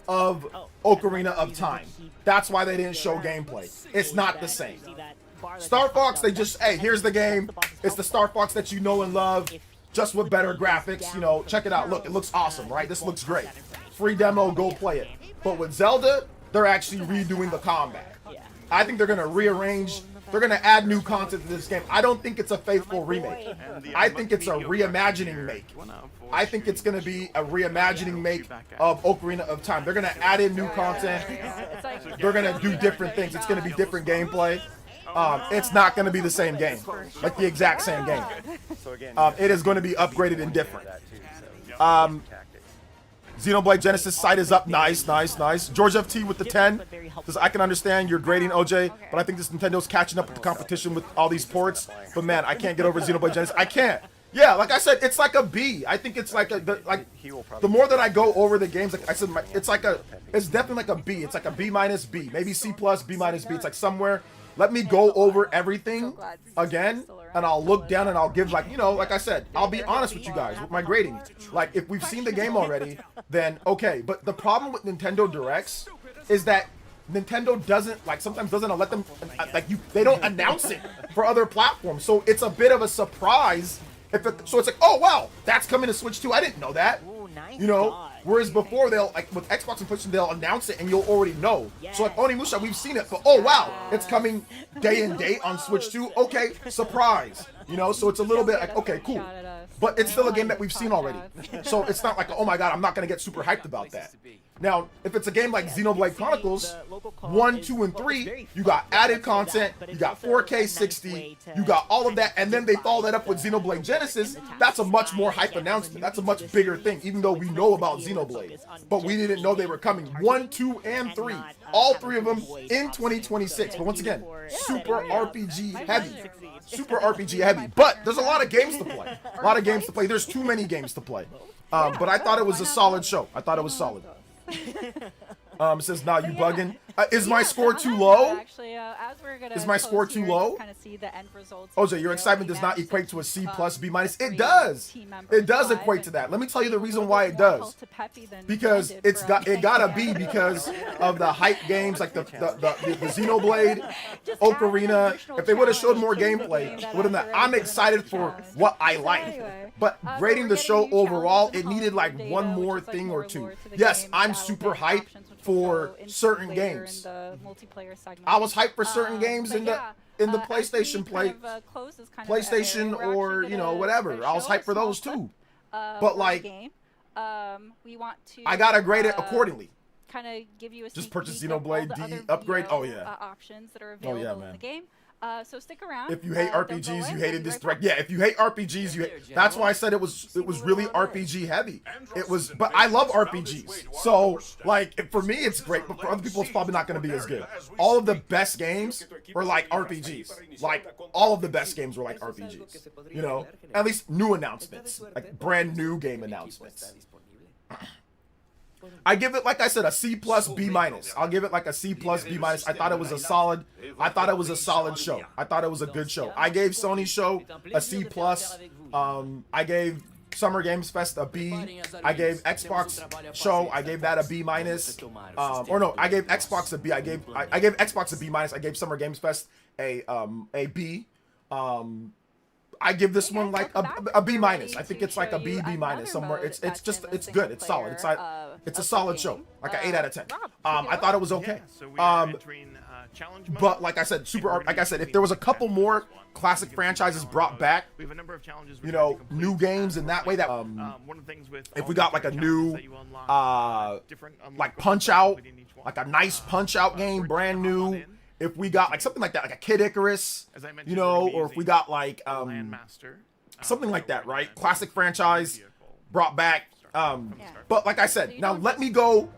of Ocarina of Time. That's why they didn't show gameplay. It's not the same. Star Fox, they just, hey, here's the game. It's the Star Fox that you know and love, just with better graphics. You know, check it out. Look, it looks awesome, right? This looks great. Free demo, go play it. But with Zelda, they're actually redoing the combat. I think they're gonna rearrange. They're gonna add new content to this game. I don't think it's a faithful remake. I think it's a reimagining make. I think it's gonna be a reimagining make of Ocarina of Time. They're gonna add in new content. They're gonna do different things. It's gonna be different gameplay. It's not gonna be the same game, like the exact same game. It is going to be upgraded and different. Xenoblade Genesis site is up. Nice, nice, nice. George FT with the 10. Says, I can understand you're grading OJ, but I think this Nintendo's catching up with the competition with all these ports. But man, I can't get over Xenoblade Genesis. I can't. Yeah, like I said, it's like a B. I think it's like the more that I go over the games, like I said, it's definitely like a B. It's like a B minus B, maybe C plus, B minus B. It's like somewhere. Let me go over everything again, and I'll look down and I'll give, like, you know, like I said, I'll be honest with you guys with my grading. Like, if we've seen the game already, then okay. But the problem with Nintendo Directs is that Nintendo doesn't, like, sometimes doesn't let them, like, they don't announce it for other platforms. So it's a bit of a surprise. So it's like, oh wow, that's coming to Switch 2. I didn't know that. You know, whereas before they'll, like with Xbox and PlayStation, they'll announce it and you'll already know. So like Onimusha, we've seen it, but oh wow, it's coming day and date on Switch 2. Okay, surprise. You know, so it's a little bit like, okay, cool. But it's still a game that we've seen already. So it's not like, oh my god, I'm not gonna get super hyped about that. Now, if it's a game like Xenoblade Chronicles 1, 2, and 3, you got added content, you got 4K 60, you got all of that, and then they follow that up with Xenoblade Genesis. That's a much more hype announcement. That's a much bigger thing, even though we know about Xenoblade. But we didn't know they were coming. 1, 2, and 3. All 3 of them in 2026. But once again, super RPG heavy. Super RPG heavy. But there's a lot of games to play. A lot of games to play. There's too many games to play. But I thought it was a solid show. I thought it was solid. It says, "Nah, you bugging." Is my score too low? Actually, as we're gonna Is my score too low? Kind of see the end results. OJ, your excitement does not equate to a C plus, B minus. It does. It does equate to that. Let me tell you the reason why it does. Because it got a B because of the hype games like the Xenoblade, Ocarina. If they would have showed more gameplay, would have. I'm excited for what I like. But grading the show overall, it needed like one more thing or two. Yes, I'm super hyped for certain games. I was hyped for certain games in the PlayStation PlayStation or whatever. I was hyped for those too. But like, we want to. I gotta grade it accordingly. Kind of give you a just purchase Xenoblade D upgrade. Oh yeah. Options that are available in the game. So stick around. If you hate RPGs, you hated this direct. Yeah, if you hate RPGs, you hate. That's why I said it was really RPG heavy. It was, but I love RPGs. So like for me, it's great, but for other people, it's probably not going to be as good. All of the best games were like RPGs. Like all of the best games were like RPGs. You know, at least new announcements, like brand new game announcements. I give it, like I said, a C plus B minus. I'll give it like a C plus B minus. I thought it was a solid show. I thought it was a good show. I gave Sony's show a C plus. I gave Summer Games Fest a B. I gave Xbox show, I gave that a B minus. Or no, I gave Xbox a B. I gave Xbox a B minus. I gave Summer Games Fest a B. I give this one like a B minus. I think it's like a B minus somewhere. It's good. It's solid. It's a solid show. Like an 8 out of 10. I thought it was okay. But like I said, if there was a couple more classic franchises brought back, new games in that way, that if we got like a new like Punch Out, like a nice Punch Out game, brand new. If we got like something like that, like a Kid Icarus, or if we got like something like that, right? Classic franchise brought back. But like I said, now let me go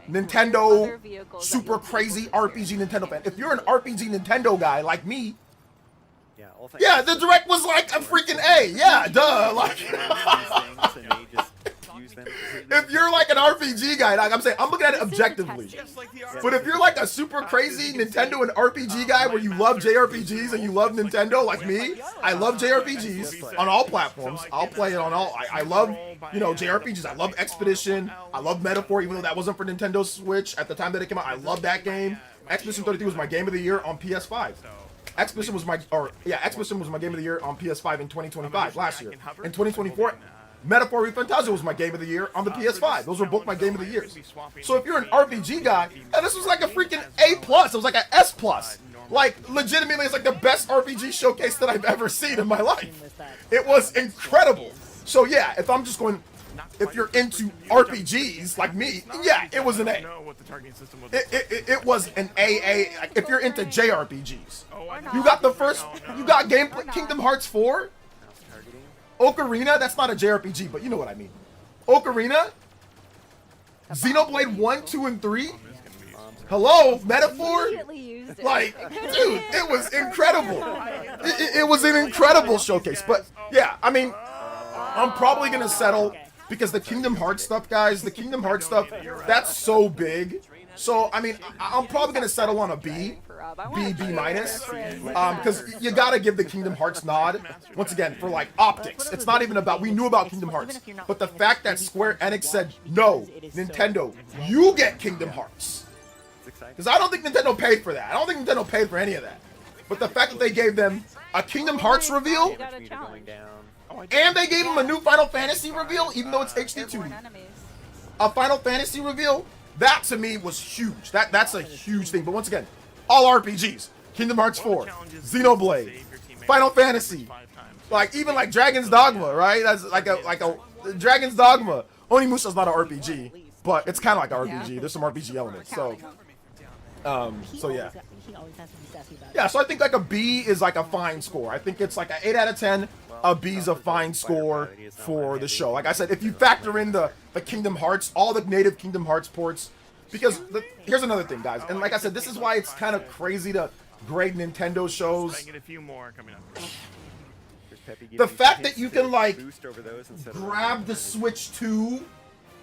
Nintendo super crazy RPG Nintendo fan. If you're an RPG Nintendo guy like me, yeah, the Direct was like a freaking A. Yeah, duh. Like, if you're like an RPG guy, like I'm saying, I'm looking at it objectively. But if you're like a super crazy Nintendo and RPG guy where you love JRPGs and you love Nintendo like me, I love JRPGs on all platforms. I'll play it on all. I love, JRPGs. I love Expedition. I love Metaphor, even though that wasn't for Nintendo Switch at the time that it came out. I love that game. Expedition 33 was my game of the year on PS5. Expedition was my game of the year on PS5 in 2025 last year. In 2024, Metaphor Fantasia was my game of the year on the PS5. Those were both my game of the years. So if you're an RPG guy, this was like a freaking A+. It was like an S+. Like, legitimately, it's like the best RPG showcase that I've ever seen in my life. It was incredible. So yeah, if you're into RPGs like me, yeah, it was an A. It was an AA. Like, if you're into JRPGs, you got gameplay. Kingdom Hearts 4, Ocarina. That's not a JRPG, but you know what I mean. Ocarina, Xenoblade 1, 2, and 3. Hello, Metaphor. Like, dude, it was incredible. It was an incredible showcase. But yeah, I mean, I'm probably gonna settle. Because the Kingdom Hearts stuff, guys, that's so big. So, I mean, I'm probably going to settle on a B minus. Because you got to give the Kingdom Hearts nod, once again, for, like, optics. It's not even about, we knew about Kingdom Hearts. But the fact that Square Enix said, no, Nintendo, you get Kingdom Hearts. Because I don't think Nintendo paid for that. I don't think Nintendo paid for any of that. But the fact that they gave them a Kingdom Hearts reveal, and they gave him a new Final Fantasy reveal, even though it's HD 2D. A Final Fantasy reveal, that to me was huge. That's a huge thing. But once again, all RPGs. Kingdom Hearts 4, Xenoblade, Final Fantasy, like even like Dragon's Dogma, right? That's like a Dragon's Dogma. Onimusha's not an RPG, but it's kind of like an RPG. There's some RPG elements. So yeah. Yeah, so I think like a B is like a fine score. I think it's like an 8 out of 10. A B's a fine score for the show. Like I said, if you factor in the Kingdom Hearts, all the native Kingdom Hearts ports, because here's another thing, guys. And like I said, this is why it's kind of crazy to grade Nintendo shows. The fact that you can like grab the Switch 2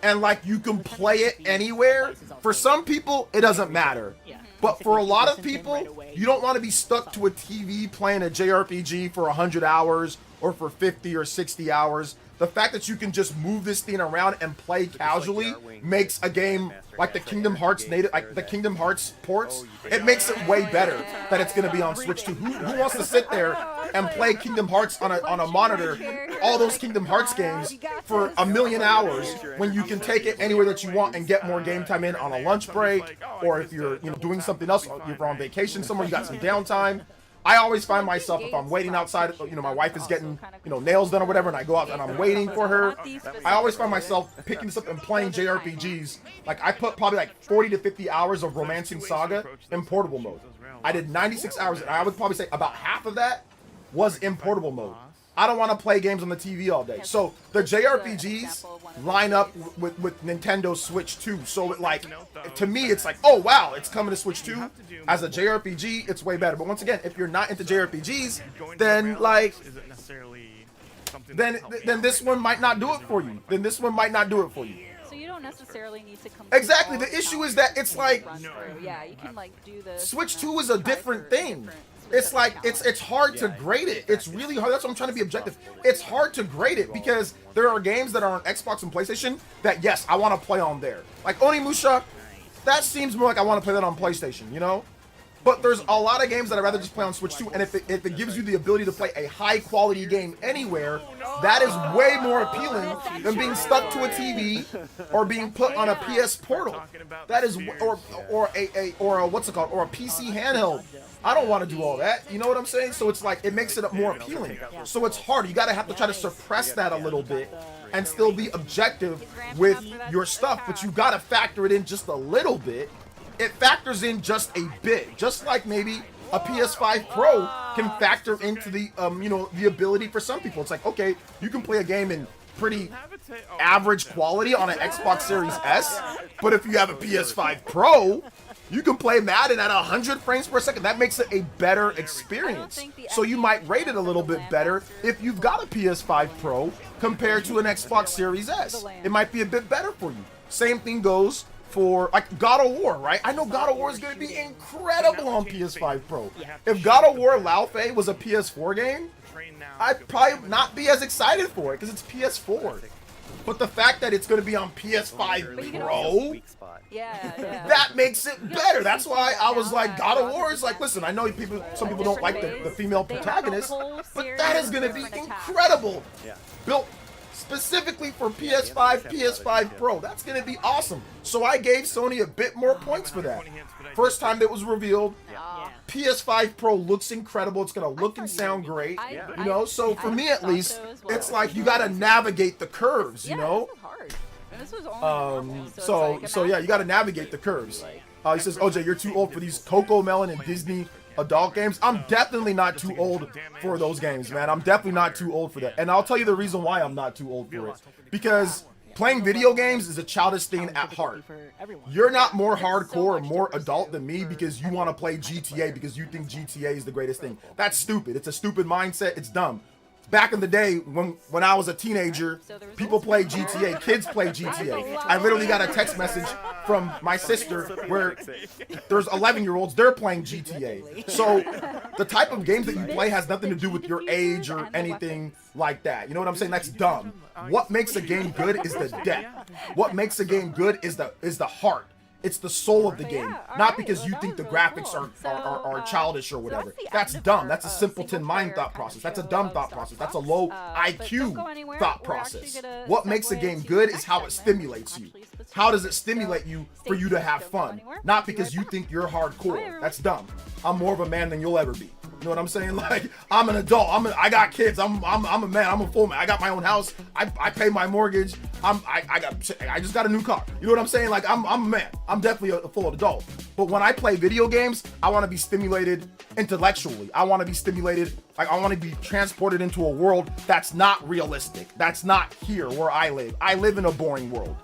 and like you can play it anywhere. For some people, it doesn't matter. But for a lot of people, you don't want to be stuck to a TV playing a JRPG for 100 hours or for 50 or 60 hours. The fact that you can just move this thing around and play casually makes a game like the Kingdom Hearts Kingdom Hearts ports, it makes it way better that it's going to be on Switch 2. Who wants to sit there and play Kingdom Hearts on a monitor, all those Kingdom Hearts games for 1,000,000 hours when you can take it anywhere that you want and get more game time in on a lunch break, or if you're doing something else, you're on vacation somewhere, you got some downtime. I always find myself, if I'm waiting outside, my wife is getting, nails done or whatever, and I go out and I'm waiting for her, I always find myself picking this up and playing JRPGs. Like, I put probably like 40 to 50 hours of Romancing Saga in portable mode. I did 96 hours, and I would probably say about half of that was in portable mode. I don't want to play games on the TV all day. So the JRPGs line up with Nintendo Switch 2. So it, like, to me, it's like, oh wow, it's coming to Switch 2. As a JRPG, it's way better. But once again, if you're not into JRPGs, then like, then this one might not do it for you. So you don't necessarily need to complete. Exactly. The issue is that it's like, yeah, you can like do the Switch 2 is a different thing. It's like, it's hard to grade it. It's really hard. That's why I'm trying to be objective. It's hard to grade it because there are games that are on Xbox and PlayStation that, yes, I want to play on there. Like Onimusha, that seems more like I want to play that on PlayStation, But there's a lot of games that I'd rather just play on Switch 2, and if it gives you the ability to play a high-quality game anywhere, that is way more appealing than being stuck to a TV or being put on a PS Portal. That is, or a what's it called, or a PC handheld. I don't want to do all that. You know what I'm saying? So it's like, it makes it more appealing. So it's hard. You have to try to suppress that a little bit and still be objective with your stuff, but you got to factor it in just a little bit. It factors in just a bit, just like maybe a PS5 Pro can factor into the the ability for some people. It's like, okay, you can play a game in pretty average quality on an Xbox Series S, but if you have a PS5 Pro, you can play Madden at 100 frames per second. That makes it a better experience. So you might rate it a little bit better if you've got a PS5 Pro compared to an Xbox Series S. It might be a bit better for you. Same thing goes for like God of War, right? I know God of War is going to be incredible on PS5 Pro. If God of War Lao Fei was a PS4 game, I'd probably not be as excited for it because it's PS4. But the fact that it's going to be on PS5 Pro, that makes it better. That's why I was like, God of War is like, listen, I know some people don't like the female protagonist, but that is going to be incredible. Built specifically for PS5 Pro. That's going to be awesome. So I gave Sony a bit more points for that. First time that was revealed, PS5 Pro looks incredible. It's going to look and sound great, so for me at least, it's like you got to navigate the curves, So yeah, you got to navigate the curves. He says, OJ, you're too old for these Coco Melon and Disney adult games. I'm definitely not too old for those games, man. I'm definitely not too old for that. And I'll tell you the reason why I'm not too old for it. Because playing video games is a childish thing at heart. You're not more hardcore or more adult than me because you want to play GTA because you think GTA is the greatest thing. That's stupid. It's a stupid mindset. It's dumb. Back in the day, when I was a teenager, people played GTA. Kids play GTA. I literally got a text message from my sister where there's 11-year-olds, they're playing GTA. So the type of games that you play has nothing to do with your age or anything like that. You know what I'm saying? That's dumb. What makes a game good is the depth. What makes a game good is the heart. It's the soul of the game, not because you think the graphics are childish or whatever. That's dumb. That's a simpleton mind thought process. That's a dumb thought process. That's a low IQ thought process. What makes a game good is how it stimulates you. How does it stimulate you for you to have fun? Not because you think you're hardcore. That's dumb. I'm more of a man than you'll ever be. You know what I'm saying? Like, I'm an adult. I got kids. I'm a man. I'm a full man. I got my own house. I pay my mortgage. I just got a new car. You know what I'm saying? Like, I'm a man. I'm definitely a full adult. But when I play video games, I want to be stimulated intellectually. I want to be stimulated. Like, I want to be transported into a world that's not realistic. That's not here where I live. I live in a boring world.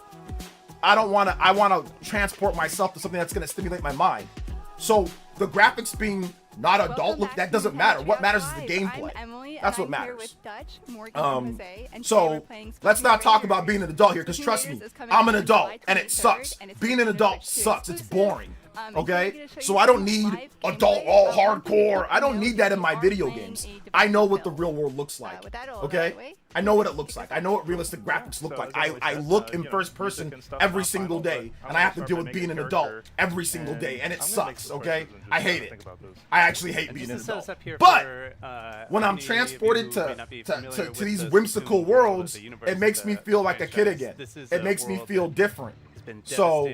I want to transport myself to something that's going to stimulate my mind. So the graphics being not adult look, that doesn't matter. What matters is the gameplay. I'm Emily, That's what and I'm here matters. with Dutch, Morgan, and Jose, and today we're So playing let's not talk Splatoon about being an adult here, because Splatoon trust me, Years is coming I'm out an on adult July and it 23rd, sucks. and it's Being gonna an be adult Switch 2 sucks. It's exclusive. boring. And today I'm Okay? gonna show So you I don't some need live adult gameplay all of one thing hardcore. that I don't you need that in know my you are video playing games. a I know development what the build. real world looks like. with that all out of Okay? the way, I know what it looks like. I know what realistic graphics look like. I look in first person every single day, and I have to deal with being an adult every single day, and it sucks. Okay? I hate it. I actually hate being an adult. But when I'm transported to these whimsical worlds, it makes me feel like a kid again. It makes me feel different. So,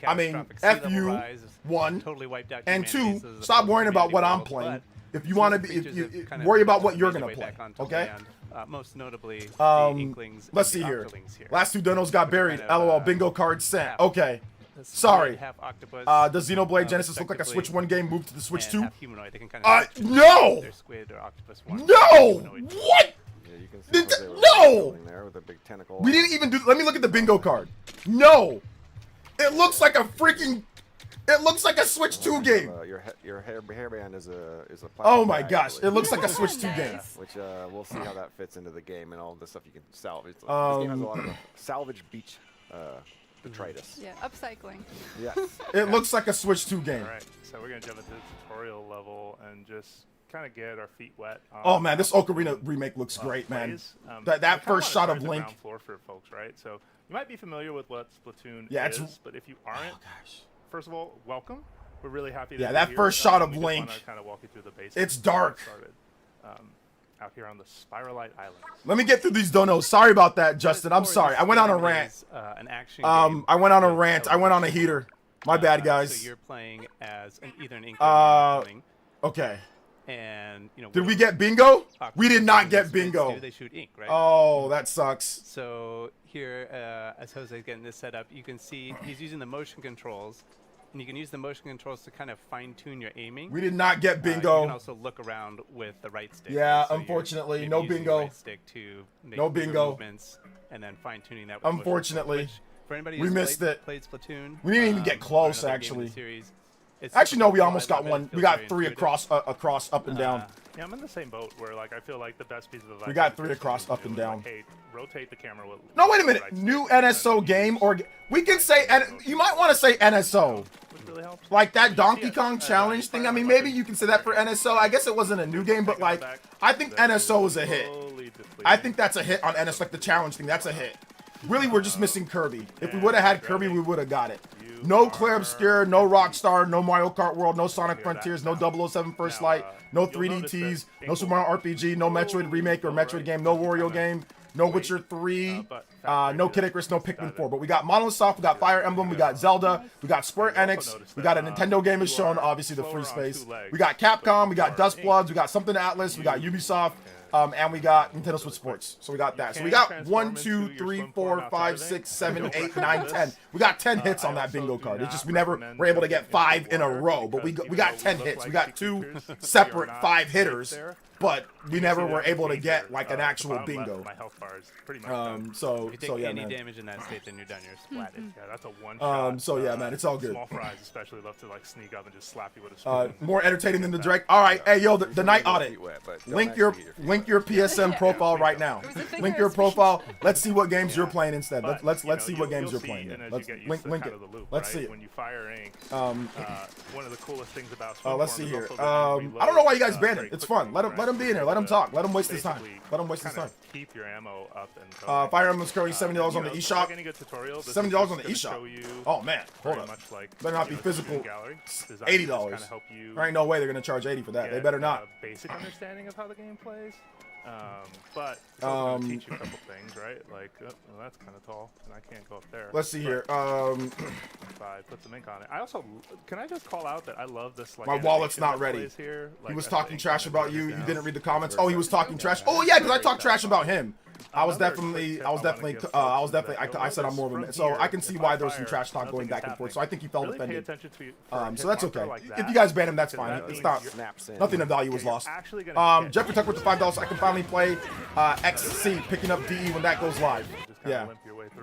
I mean, F you, one, and two, stop worrying about what I'm playing. If you want to be, if you worry about what you're gonna play, okay? Most notably, Let's see here. Last two donos got buried. LOL. Bingo card sent. Okay. Sorry. Does Xenoblade Genesis look like a Switch 1 game moved to the Switch 2? No! No! What? No! We didn't even do. Let me look at the bingo card. No! It looks like a freaking. It looks like a Switch 2 game. Your hairband is a. Oh my gosh! It looks like a Switch 2 game. Which we'll see how that fits into the game and all the stuff you can salvage. This game has a lot of salvage beach detritus. Yeah, upcycling. Yes. It looks like a Switch 2 game. All right, so we're gonna jump into the tutorial level and just kind of get our feet wet. Oh man, this Ocarina remake looks great, man. That first shot of Link. Floor for folks, right? So you might be familiar with what Splatoon is, but if you aren't, first of all, welcome. We're really happy. Yeah, that first shot of Link. Kind of walk you through the basics. It's dark. Out here on the Spiralite Islands. Let me get through these donos. Sorry about that, Justin. I'm sorry. I went on a rant. I went on a rant. I went on a heater. My bad, guys. So you're playing as either an ink or okay. And you know, did we get bingo? We did not get bingo. They shoot ink, right? Oh, that sucks. So here, as Jose's getting this set up, you can see he's using the motion controls, and you can use the motion controls to kind of fine-tune your aiming. We did not get bingo. You can also look around with the right stick. Yeah, right? So unfortunately, no bingo. Right stick to make no bingo. Movements, and then fine-tuning that. With Unfortunately, for anybody we who's missed it. Played Splatoon, we didn't even get close, actually. Actually, no, we almost got one. We got three across, up and down. Yeah, I'm in the same boat where like I feel like the best piece of advice. We got three across, up and down. Like, hey, rotate the camera. With no, wait a minute. New NSO game, or we can say you might want to say NSO. Really helps. Like that Donkey Kong challenge thing. I mean, maybe you can say that for NSO. I guess it wasn't a new game, but like I think NSO is a hit. I think that's a hit on NSO, like the challenge thing. That's a hit. Really, we're just missing Kirby. If we would have had Kirby, we would have got it. No Clair Obscure, no Rockstar, no Mario Kart World, no Sonic Frontiers, no 007 First Light, no 3DTs, no Super Mario RPG, no Metroid Remake or Metroid game, no Wario game, no Witcher 3, no Kid Icarus, no Pikmin 4. But we got Monolith Soft, we got Fire Emblem, we got Zelda, we got Square Enix, we got a Nintendo game as shown, obviously the free space. We got Capcom, we got Dust Bloods, we got Something Atlas, we got Ubisoft. And we got Nintendo Switch Sports. So we got that. So we got 1, 2, 3, 4, 5, 6, 7, 8, 9, 10. We got 10 hits on that bingo card. It's just we never were able to get 5 in a row. But we got 10 hits. We got 2 separate 5 hitters. But we never were able to get like an actual bingo. My health bar is pretty much done. So if you take yeah, any man. damage in that state, then you're done. You're splatted. Yeah, that's a one shot. So yeah, man, it's all good. Small fries especially love to like sneak up and just slap you with a spoon. More entertaining than the direct. All right, hey yo, the night audit. Link your PSN profile right now. Link your profile. Let's see what games you're playing instead. Let's see what games you're playing. Let's link it. Let's see it. When you fire ink, one of the coolest things about let's see here. I don't know why you guys banned it. It's fun. Let him be in here. Let him talk. Let him waste his time. Let him waste his time. Keep your ammo up and Fire Emblem's currently $70 on the eShop. $70 on the eShop. Oh man, hold up. Better not be physical. $80. There ain't no way they're gonna charge $80 for that. They better not. Basic understanding of how the game plays. But it's also gonna teach you a couple things, right? Like, well, that's kind of tall, and I can't go up there. Let's see here. If I put some ink on it, I also can I just call out that I love this. Like, my wallet's not ready. Here. Like, he was talking trash about you. You didn't read the comments. Oh, he was talking trash. Oh yeah, because I talked trash about him. I said I'm more of a man. So I can see why there's some trash talk going back and forth. So I think he felt offended. So that's okay. If you guys ban him, that's fine. It's not, nothing of value was lost. Jeffrey Tuck with the $5 so I can finally play XC, picking up DE when that goes live. Yeah.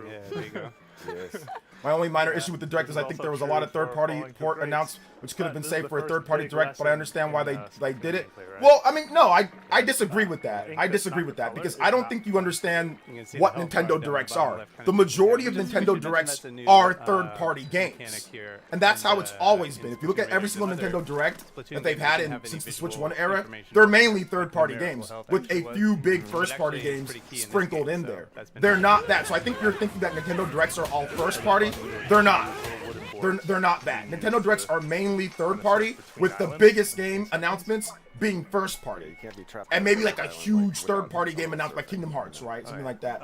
Yeah, there you go. My only minor issue with the direct is I think there was a lot of third-party port announced, which could have been safe for a third-party direct, but I understand why they did it. Well, I mean, no, I disagree with that. I disagree with that because I don't think you understand what Nintendo Directs are. The majority of Nintendo Directs are third-party games, and that's how it's always been. If you look at every single Nintendo Direct that they've had since the Switch 1 era, they're mainly third-party games with a few big first-party games sprinkled in there. They're not that. So I think you're thinking that Nintendo Directs are all first-party. They're not. They're not that. Nintendo Directs are mainly third-party, with the biggest game announcements being first-party, and maybe like a huge third-party game announced like Kingdom Hearts, right? Something like that.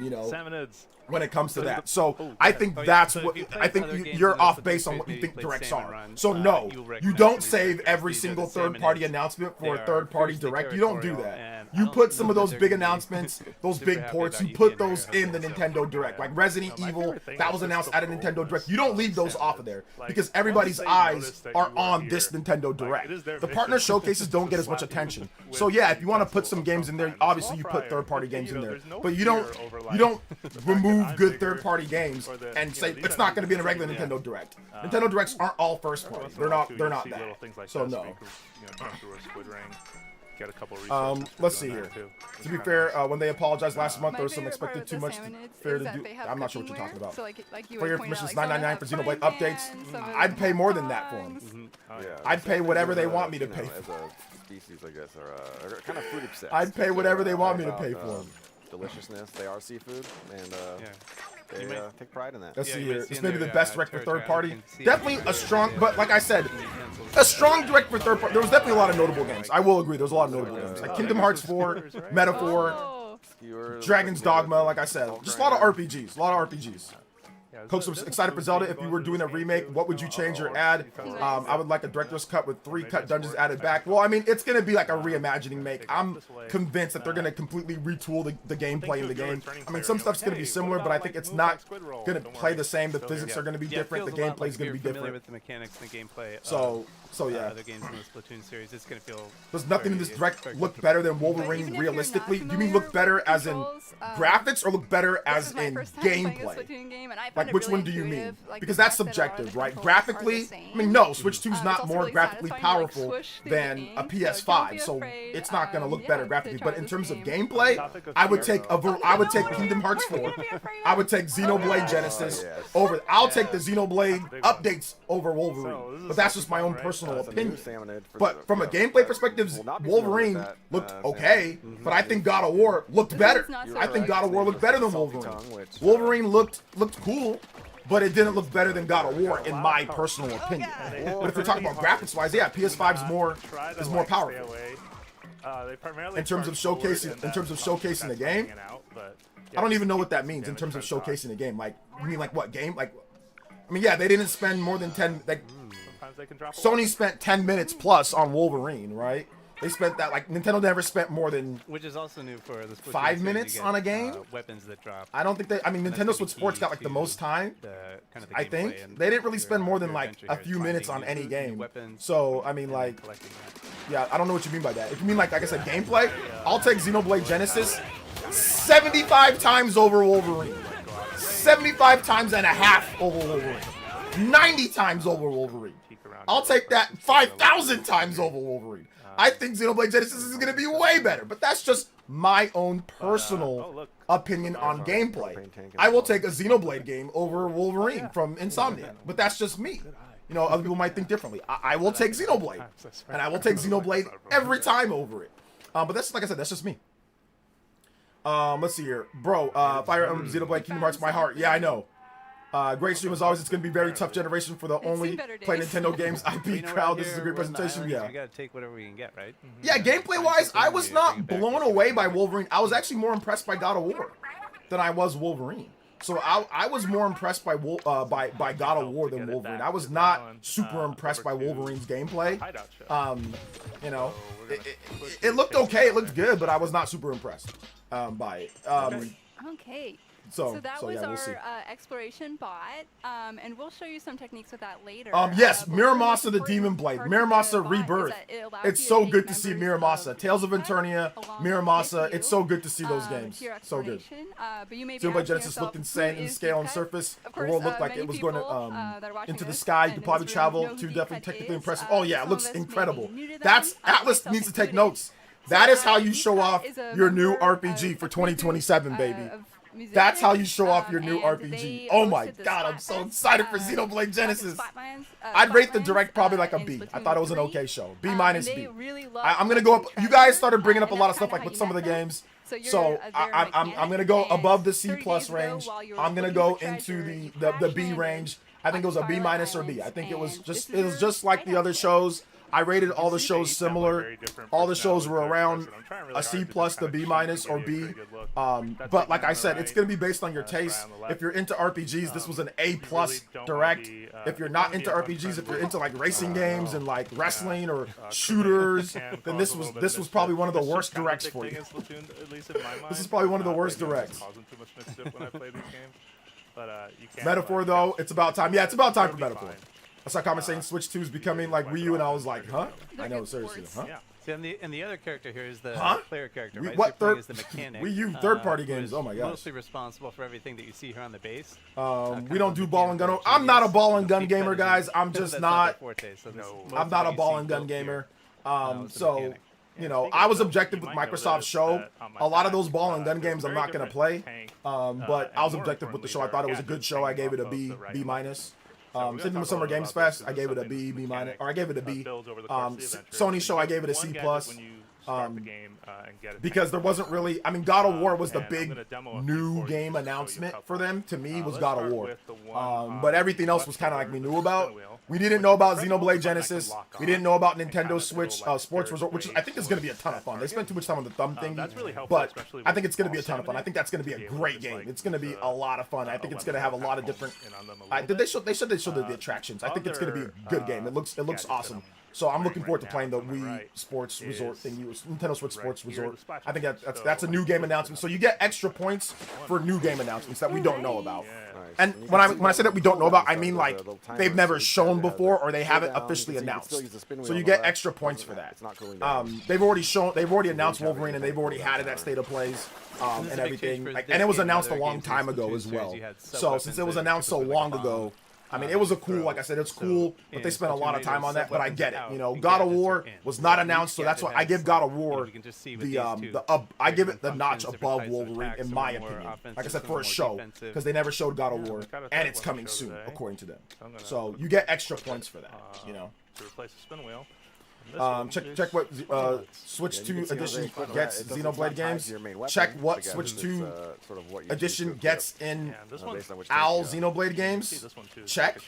You know, when it comes to that. So I think that's what I think you're off base on what you think Directs are. So no, you don't save every single third-party announcement for a third-party Direct. You don't do that. You put some of those big announcements, those big ports, you put those in the Nintendo Direct. Like Resident Evil, that was announced at a Nintendo Direct. You don't leave those off of there because everybody's eyes are on this Nintendo Direct. The partner showcases don't get as much attention. So yeah, if you want to put some games in there, obviously you put third-party games in there. But you don't remove good third-party games and say it's not going to be in a regular Nintendo Direct. Nintendo Directs aren't all first-party. They're not that. So no. Let's see here. To be fair, when they apologized last month, there was some expected too much fair to do. I'm not sure what you're talking about. For your permissions, $9.99 for Xenoblade updates. I'd pay more than that for them. I'd pay whatever they want me to pay for. Species, I guess, are kind of food obsessed. I'd pay whatever they want me to pay for them. Deliciousness. They are seafood, and they take pride in that. Let's see here. This may be the best direct for third party. Definitely a strong, but like I said, a strong direct for third party. There was definitely a lot of notable games. I will agree. There was a lot of notable games. Like Kingdom Hearts 4, Metaphor, Dragon's Dogma, like I said. Just a lot of RPGs. A lot of RPGs. Coach was excited for Zelda. If you were doing a remake, what would you change or add? I would like a director's cut with 3 cut dungeons added back. Well, I mean, it's going to be like a reimagining make. I'm convinced that they're going to completely retool the gameplay in the game. I mean, some stuff's going to be similar, but I think it's not going to play the same. The physics are going to be different. The gameplay is going to be different. With the mechanics and the gameplay. So yeah. Other games in the Splatoon series, it's going to feel. Does nothing in this direct look better than Wolverine realistically? Do you mean look better as in graphics or look better as in gameplay? Like which one do you mean? Because that's subjective, right? Graphically, I mean, no, Switch 2 is not more graphically powerful than a PS5, so it's not going to look better graphically. But in terms of gameplay, I would take Kingdom Hearts 4. I would take Xenoblade Genesis over. I'll take the Xenoblade updates over Wolverine. But that's just my own personal opinion. But from a gameplay perspective, Wolverine looked okay, but I think God of War looked better. I think God of War looked better than Wolverine. Wolverine looked cool, but it didn't look better than God of War in my personal opinion. But if we're talking about graphics wise, yeah, PS5 is more powerful. In terms of showcasing the game, I don't even know what that means in terms of showcasing the game. Like, you mean like what game? Like, I mean, yeah, they didn't spend more than 10. Like, Sony spent 10 minutes plus on Wolverine, right? They spent that, like, Nintendo never spent more than which is also new for the Splatoon 5 minutes on a game. Weapons that drop. I don't think they. I mean, Nintendo Switch Sports got like the most time. I think they didn't really spend more than like a few minutes on any game. So I mean, like, yeah, I don't know what you mean by that. If you mean like I said, gameplay, I'll take Xenoblade Genesis 75 times over Wolverine, 75 times and a half over Wolverine, 90 times over Wolverine. I'll take that 5,000 times over Wolverine. I think Xenoblade Genesis is going to be way better, but that's just my own personal opinion on gameplay. I will take a Xenoblade game over Wolverine from Insomniac, but that's just me. You know, other people might think differently. I will take Xenoblade, and I will take Xenoblade every time over it. But that's, like I said, that's just me. Let's see here. Bro, Fire Emblem, Xenoblade, Kingdom Hearts, my heart. Yeah, I know. Great stream as always. It's going to be a very tough generation for the only play Nintendo games IP crowd. This is a great presentation. Yeah. We got to take whatever we can get, right? Yeah, gameplay-wise, I was not blown away by Wolverine. I was actually more impressed by God of War than I was Wolverine. So I was more impressed by God of War than Wolverine. I was not super impressed by Wolverine's gameplay. You know, it looked okay. It looked good, but I was not super impressed by it. Okay. So that yeah, was we'll see. our exploration bot, and we'll show you some techniques with that later. Yes, but one of the most Miramasa the Demon important Blade. parts of the Miramasa bot is Rebirth. that it allows It's you to so take good to see members Miramasa. of Tales of the Eternia, along Miramasa. with It's you, so good to see those to games. your So good. exploration. But you may be Xenoblade asking Genesis yourself, looked insane who in is scale and Deep Cut? surface. Of The course, world looked like many it was going people, to that are watching into the this sky. You and could in probably this room travel know who to Deep definitely Cut technically is. impressive. Oh yeah, it Some looks of us may be incredible. new to them, That's Atlas myself needs to take included. notes. That is how you Deep show Cut off is a your new member RPG of for a group 2027, baby. of That's how you musicians, show off your new and RPG. they Oh my hosted the god, I'm Splatfest, so excited for Xenoblade like Genesis. Splatlands, I'd rate the Splatlands, direct probably like a in B. I Splatoon thought it was an 3. okay show. B And minus they B. really loved I'm gonna go up. Hunting You guys Treasure, started bringing up a and lot of that's stuff like kinda with how some of you the met them. games. So you're So their I'm gonna go mechanic, above the and C 30 plus days ago, range. while you were I'm gonna looking go for into treasure, you the crash B landed range. I think it was a B Twilight minus or B. I Islands, think it was and just this is it was just like the other shows. I rated all the shows similar. All the shows were around a C plus to B minus or B. But like I said, it's gonna be based on your taste. If you're into RPGs, this was an A plus direct. If you're not into RPGs, if you're into like racing games and like wrestling or shooters, then this was probably one of the worst directs for you. This is probably one of the worst directs. Metaphor though, it's about time. Yeah, it's about time for Metaphor. I saw comments saying Switch 2 is becoming like Wii U, and I was like, huh? I know, seriously, huh? Yeah. See, and the other character here is the player character, We- right? what So you're playing third- as the mechanic, Wii U third-party who games, is oh my gosh. Mostly responsible for everything that you see here on the base. We don't do ball and gun. I'm not a ball and gun gamer, guys. I'm just not. I'm not a ball and gun gamer. So, you know, I was objective with Microsoft's show. A lot of those ball and gun games I'm not gonna play. But I was objective with the show. I thought it was a good show. I gave it a B, B minus. Sydney Summer Games Fest, I gave it a B, B minus, or I gave it a B. Sony's show, I gave it a C plus. Because there wasn't really, I mean, God of War was the big new game announcement for them. To me, was God of War. But everything else was kind of like we knew about. We didn't know about Xenoblade Genesis. We didn't know about Nintendo Switch Sports Resort, which I think is going to be a ton of fun. They spent too much time on the thumb thingy, but I think it's going to be a ton of fun. I think that's going to be a great game. It's going to be a lot of fun. I think it's going to have a lot of different. They showed the attractions. I think it's going to be a good game. It looks awesome. So I'm looking forward to playing the Wii Sports Resort thing. Nintendo Switch Sports Resort. I think that's a new game announcement. So you get extra points for new game announcements that we don't know about. And when I say that we don't know about, I mean like they've never shown before or they haven't officially announced. So you get extra points for that. They've already announced Wolverine and they've already had it at State of Plays and everything. And it was announced a long time ago as well. So since it was announced so long ago, I mean, it was a cool, like I said, it's cool, but they spent a lot of time on that, but I get it. You know, God of War was not announced, so that's why I give God of War I give it the notch above Wolverine, in my opinion. Like I said, for a show, because they never showed God of War, and it's coming soon, according to them. So you get extra points for that, you know. To replace the spin wheel. Check what Switch 2 edition gets Xenoblade games. Check what Switch 2 edition gets in Owl Xenoblade games. Check.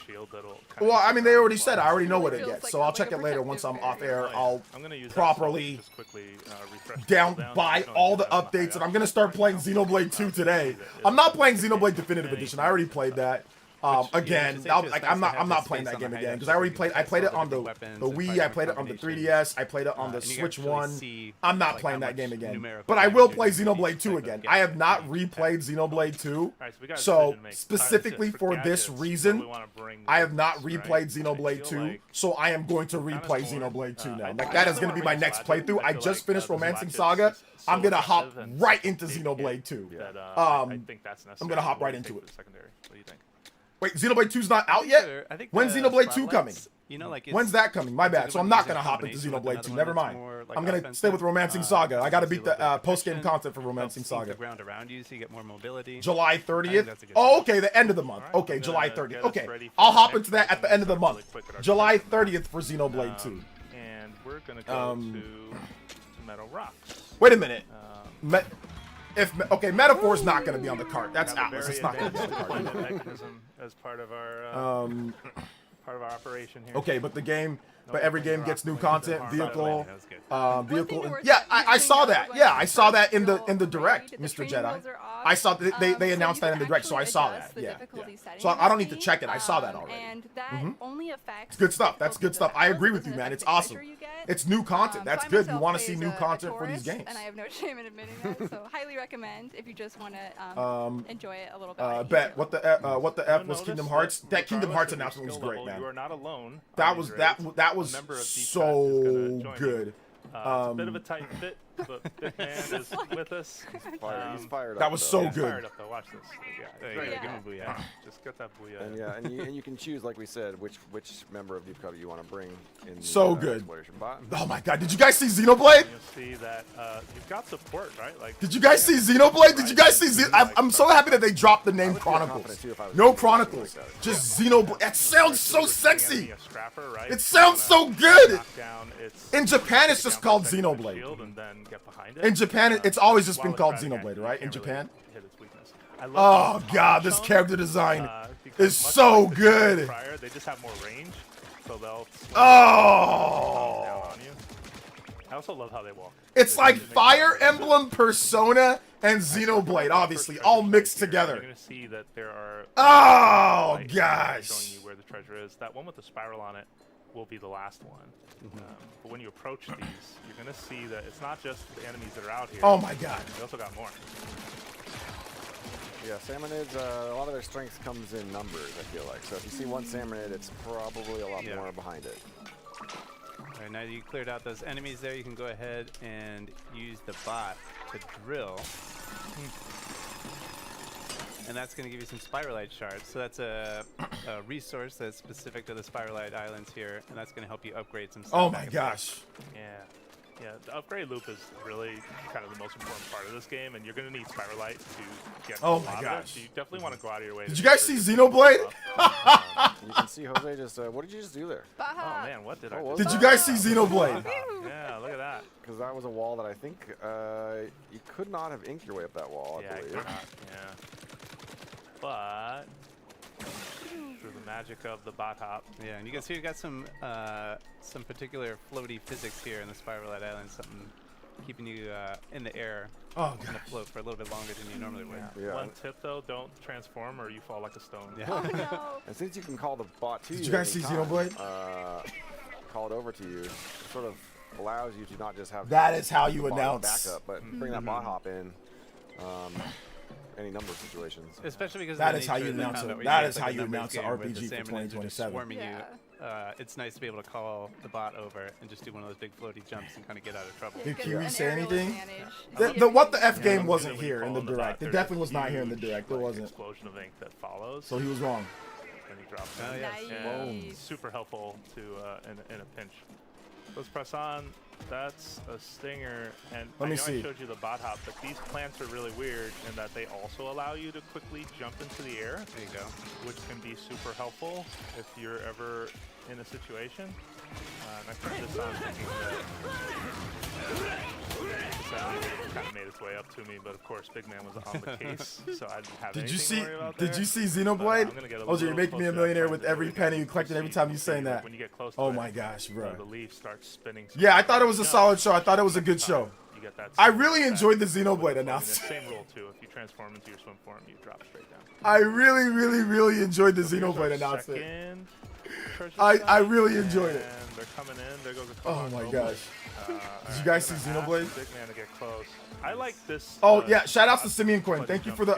Well, I mean, they already said. I already know what it gets, so I'll check it later once I'm off air. I'll properly buy all the updates, and I'm gonna start playing Xenoblade 2 today. I'm not playing Xenoblade Definitive Edition. I already played that. Again, I'm not playing that game again because I played it on the Wii, I played it on the 3DS, I played it on the Switch 1. I'm not playing that game again, but I will play Xenoblade 2 again. I have not replayed Xenoblade 2, so specifically for this reason, I have not replayed Xenoblade 2, so I am going to replay Xenoblade 2 now. Like that is going to be my next playthrough. I just finished Romancing Saga. I'm gonna hop right into Xenoblade 2. I'm gonna hop right into it. What do you think? Wait, Xenoblade 2's not out yet? When's Xenoblade 2 coming? You know, like when's that coming? My bad. So I'm not going to hop into Xenoblade 2. Never mind. I'm going to stay with Romancing Saga. I got to beat the post-game content for Romancing Saga. Ground around you so you get more mobility. July 30th? Oh, okay, the end of the month. Okay, July 30th. Okay, I'll hop into that at the end of the month. July 30th for Xenoblade 2. And we're going to go to Meadow Rocks. Wait a minute. Okay, Metaphor's not going to be on the cart. That's Atlas. It's not going to be on the cart. Mechanism as part of our operation here. Okay, but the game, every game gets new content, vehicle. Yeah, I saw that. Yeah, I saw that in the direct, Mr. Jedi. I saw they announced that in the direct, so I saw that. Yeah. So I don't need to check it. I saw that already. And that only affects it's good stuff. That's good stuff. I agree with you, man. It's awesome. It's new content. That's so I good. You myself want to play see as new a content for these tourist, games. and I have no shame in admitting that. So highly recommend if you just want to enjoy it a little bit. Bet. What the F was Kingdom Hearts? That Kingdom Hearts announcement was great, man. You are not alone. That was so good. It's a bit of a tight fit, but Big Man is with us. He's fired up. That was so He's good. fired up though. Watch this. Yeah, Give him a booyah. Just get that booyah. And yeah, and you can choose, like we said, which member of Deep Cut you want to bring in. So the, good. Exploration bot. Oh my God! Did you guys see Xenoblade? You'll see that you've got support, right? Like. Did you guys see Xenoblade? Did you guys see? I'm so happy that they dropped the name Chronicles. No Chronicles, just Xenoblade. That sounds so sexy. It sounds so good. In Japan, it's just called Xenoblade. In Japan, it's always just been called Xenoblade, right? In Japan. Oh God, this character design is so good. They just have more range, so they'll. Oh. I also love how they walk. It's like Fire Emblem, Persona, and Xenoblade, obviously, all mixed together. You're gonna see that there are. Oh gosh! Showing you where the treasure is. That one with the spiral on it will be the last one. But when you approach these, you're gonna see that it's not just the enemies that are out here. Oh my God! They also got more. Yeah, Salmonids, a lot of their strength comes in numbers, I feel like. So if you see one Salmonid, it's probably a lot more behind it. All right, now that you cleared out those enemies there, you can go ahead and use the bot to drill. And that's going to give you some Spiralite shards. So that's a resource that's specific to the Spiralite Islands here, and that's going to help you upgrade some stuff. Oh my gosh. Yeah, the upgrade loop is really kind of the most important part of this game, and you're going to need Spiralite to get a lot of it. So you definitely want to go out of your way. Did you guys see Xenoblade? You can see Jose just, what did you just do there? Oh man, what did I do? Did you guys see Xenoblade? Yeah, look at that. Because that was a wall that I think you could not have inked your way up that wall, I believe. Yeah. But through the magic of the bot hop. Yeah, and you can see we got some particular floaty physics here in the Spiralite Island, something keeping you in the air on the float for a little bit longer than you normally would. Yeah. One tip though, don't transform or you fall like a stone. Yeah. Oh, no. And since you can call the bot to you, did you guys see Xenoblade? Call it over to you. It sort of allows you to not just have. That is how you announce. Backup, but bring that bot hop in. Any number of situations. Especially because that is how you announce it. That is how you announce an RPG for 2027. Swarming you. It's nice to be able to call the bot over and just do one of those big floaty jumps and kind of get out of trouble. Did Kiwi say anything? The What the F game wasn't here in the direct. It definitely was not here in the direct. It wasn't. Explosion of ink that follows. So he was wrong. And he drops it. Yeah, super helpful to in a pinch. Let's press on. That's a stinger, and I showed you the bot hop, but these plants are really weird in that they also allow you to quickly jump into the air. There you go. Which can be super helpful if you're ever in a situation. And I put this on thinking that sound kind of made its way up to me, but of course Big Man was on the case, so I didn't have anything to worry about there. Did you see Xenoblade? Oh, you're making me a millionaire with every penny you collected every time you saying that. When you get close oh to my gosh, bro. The leaf starts spinning. Yeah, I thought it was a solid show. I thought it was a good show. I really enjoyed the Xenoblade announcement. Same rule too. If you transform into your swim form, you drop straight down. I really enjoyed the Xenoblade announcement. I really enjoyed it. And they're coming in. There goes a oh my gosh. Did you guys see Xenoblade? Big Man to get close. I like this. Oh yeah, shout outs to Simeon Coin. Thank you for the